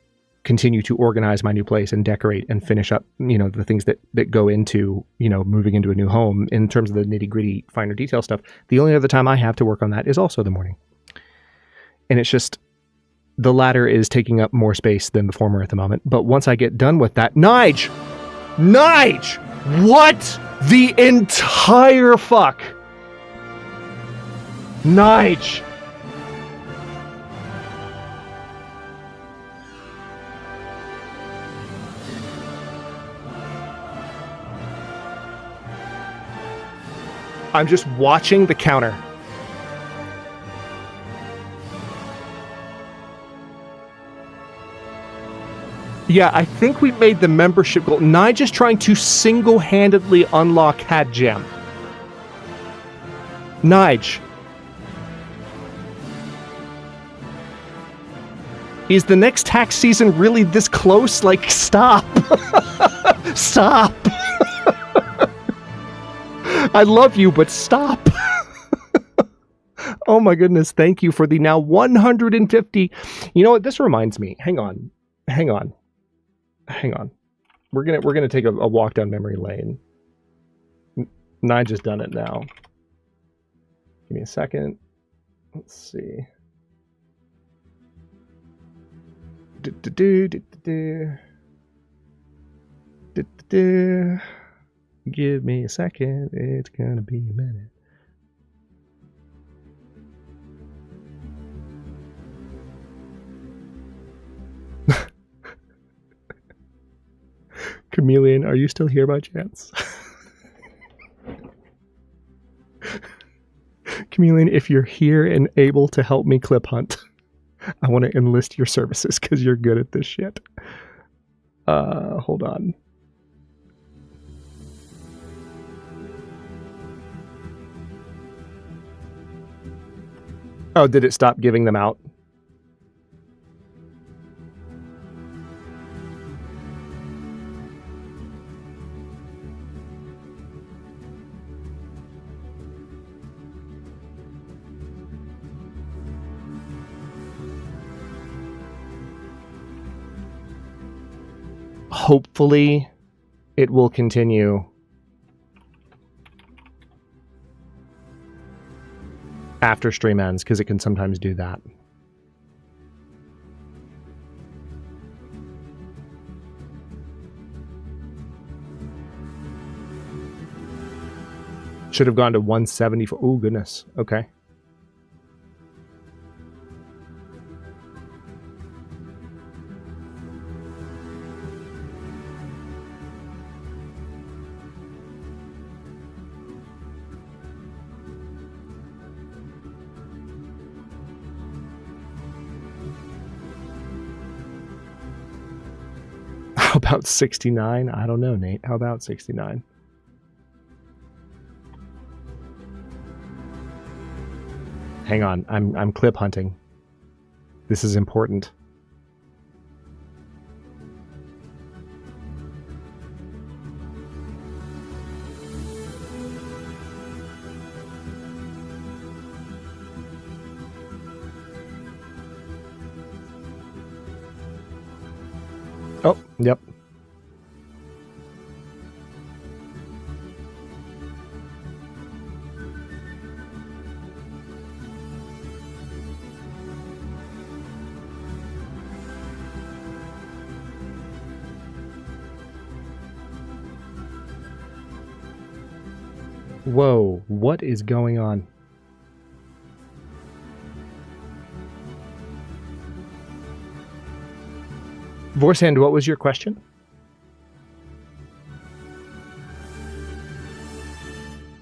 continue to organize my new place and decorate and finish up, the things that go into, moving into a new home in terms of the nitty gritty, finer detail stuff. The only other time I have to work on that is also the morning. And it's just, the latter is taking up more space than the former at the moment. But once I get done with that, Nige, what the entire fuck? Nige. I'm just watching the counter. Yeah, I think we made the membership goal. Nige is trying to single-handedly unlock Hat Gem. Nige. Is the next tax season really this close? Like, stop. Stop. I love you, but stop. Oh my goodness, thank you for the now 150. You know what, this reminds me. Hang on. We're gonna take a walk down memory lane. Nige has done it now. Give me a second. Let's see. Give me a second, it's gonna be a minute. Chameleon, are you still here by chance? Chameleon, if you're here and able to help me clip hunt, I want to enlist your services because you're good at this shit. Hold on. Oh, did it stop giving them out? Hopefully, it will continue after stream ends, because it can sometimes do that. Should have gone to 174. Oh, goodness. Okay. How about 69? I don't know, Nate. How about 69? Hang on, I'm clip hunting. This is important. Oh, yep. Whoa, what is going on? Vorsand, what was your question?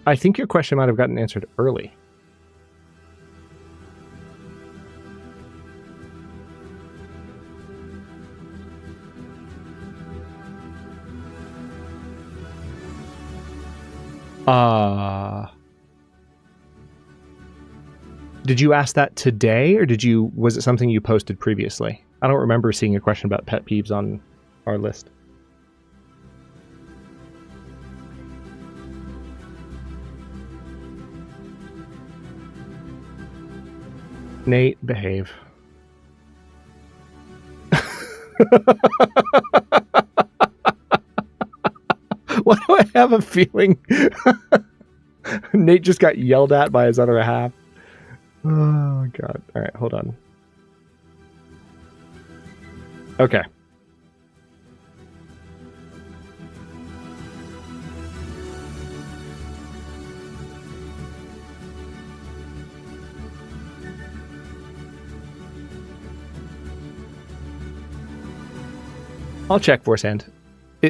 I think your question might have gotten answered early. Did you ask that today, or was it something you posted previously? I don't remember seeing a question about pet peeves on our list. Nate, behave. Why do I have a feeling Nate just got yelled at by his other half? Oh, God. All right, hold on. Okay. I'll check Vorsand.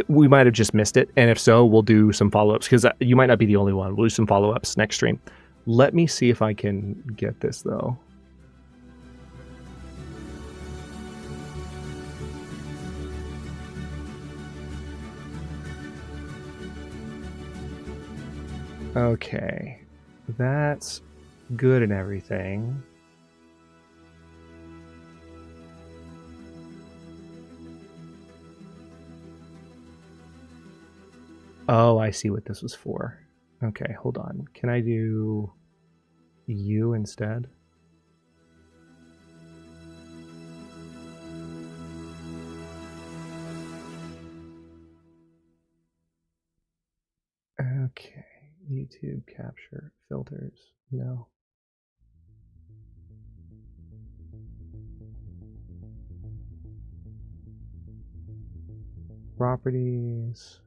We might have just missed it, and if so, we'll do some follow-ups, because you might not be the only one. We'll do some follow-ups next stream. Let me see if I can get this, though. Okay. That's good and everything. Oh, I see what this was for. Okay, hold on. Can I do you instead? Okay, YouTube capture filters. No. Properties.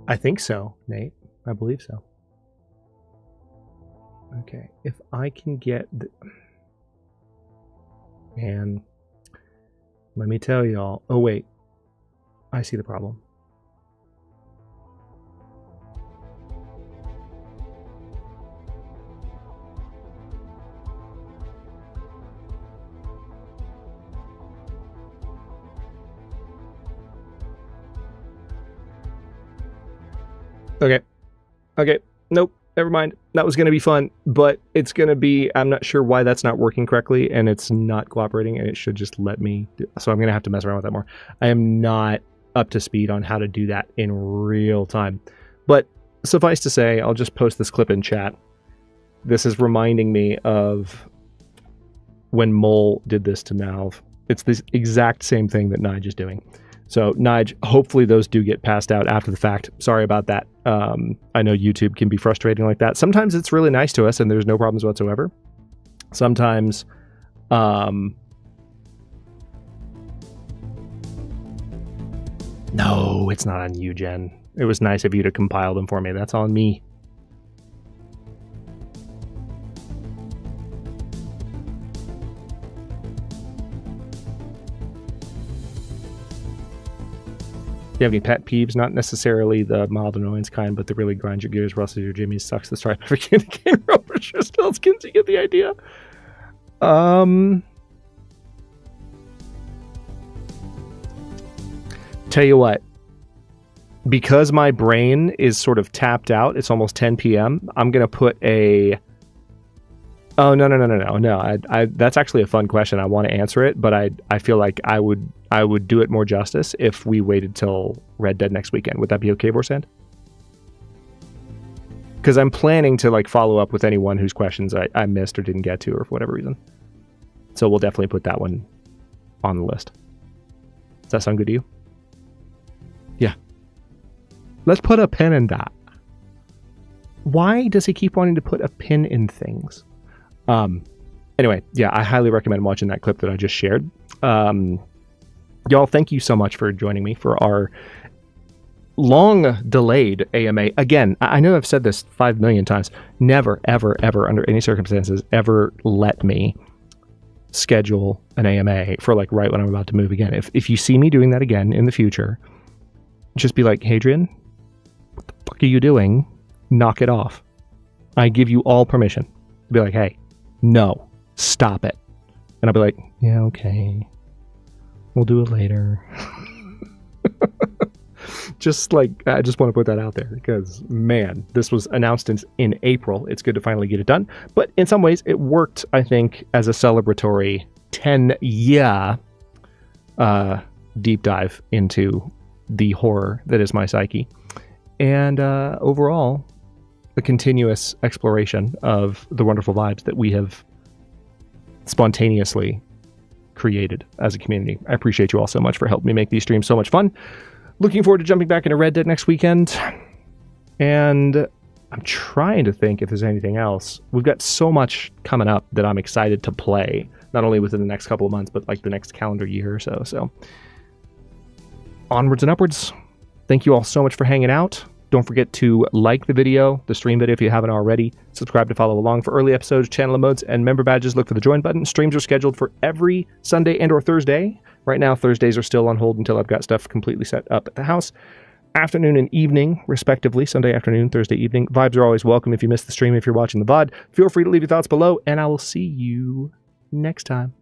I think so, Nate. I believe so. Okay, if I can get the... Man, let me tell y'all. Oh, wait. I see the problem. Okay. Nope. Never mind. That was going to be fun, but it's going to be... I'm not sure why that's not working correctly, and it's not cooperating, and it should just let me... So I'm going to have to mess around with that more. I am not up to speed on how to do that in real time. But suffice to say, I'll just post this clip in chat. This is reminding me of when Mole did this to Nalv. It's this exact same thing that Nige is doing. So, Nige, hopefully those do get passed out after the fact. Sorry about that. I know YouTube can be frustrating like that. Sometimes it's really nice to us and there's no problems whatsoever. Sometimes, no, it's not on you, Jen. It was nice of you to compile them for me. That's on me. Do you have any pet peeves? Not necessarily the mild annoyance kind, but the really grind your gears, rustles your jimmies, sucks the stripe every can rover sure spell skins. You get the idea. Tell you what, because my brain is sort of tapped out, it's almost 10 p.m. I'm gonna put a... Oh, no. That's actually a fun question. I want to answer it, but I feel like I would do it more justice if we waited till Red Dead next weekend. Would that be okay, Vorsand? because I'm planning to like follow up with anyone whose questions I missed or didn't get to, or for whatever reason. So we'll definitely put that one on the list. Does that sound good to you? Yeah. Let's put a pin in that. Why does he keep wanting to put a pin in things? Anyway, yeah, I highly recommend watching that clip that I just shared. Y'all, thank you so much for joining me for our long delayed AMA. Again, I know I've said this 5 million times. Never, ever, ever, under any circumstances, ever let me schedule an AMA for like right when I'm about to move again. If you see me doing that again in the future, just be like, Hadrian, what the fuck are you doing? Knock it off. I give you all permission to be like, hey, no, stop it. And I'll be like, yeah, okay, we'll do it later. Just like, I just want to put that out there because, man, this was announced in April. It's good to finally get it done. But in some ways, it worked, I think, as a celebratory 10-year deep dive into the horror that is my psyche. And overall, a continuous exploration of the wonderful vibes that we have spontaneously created as a community. I appreciate you all so much for helping me make these streams so much fun. Looking forward to jumping back into Red Dead next weekend. And I'm trying to think if there's anything else. We've got so much coming up that I'm excited to play, not only within the next couple of months, but like the next calendar year or so. So onwards and upwards. Thank you all so much for hanging out. Don't forget to like the video, the stream video if you haven't already. Subscribe to follow along for early episodes, channel emotes, and member badges. Look for the join button. Streams are scheduled for every Sunday and or Thursday. Right now, Thursdays are still on hold until I've got stuff completely set up at the house. Afternoon and evening, respectively. Sunday afternoon, Thursday evening. Vibes are always welcome if you missed the stream. If you're watching the VOD, feel free to leave your thoughts below, and I will see you next time.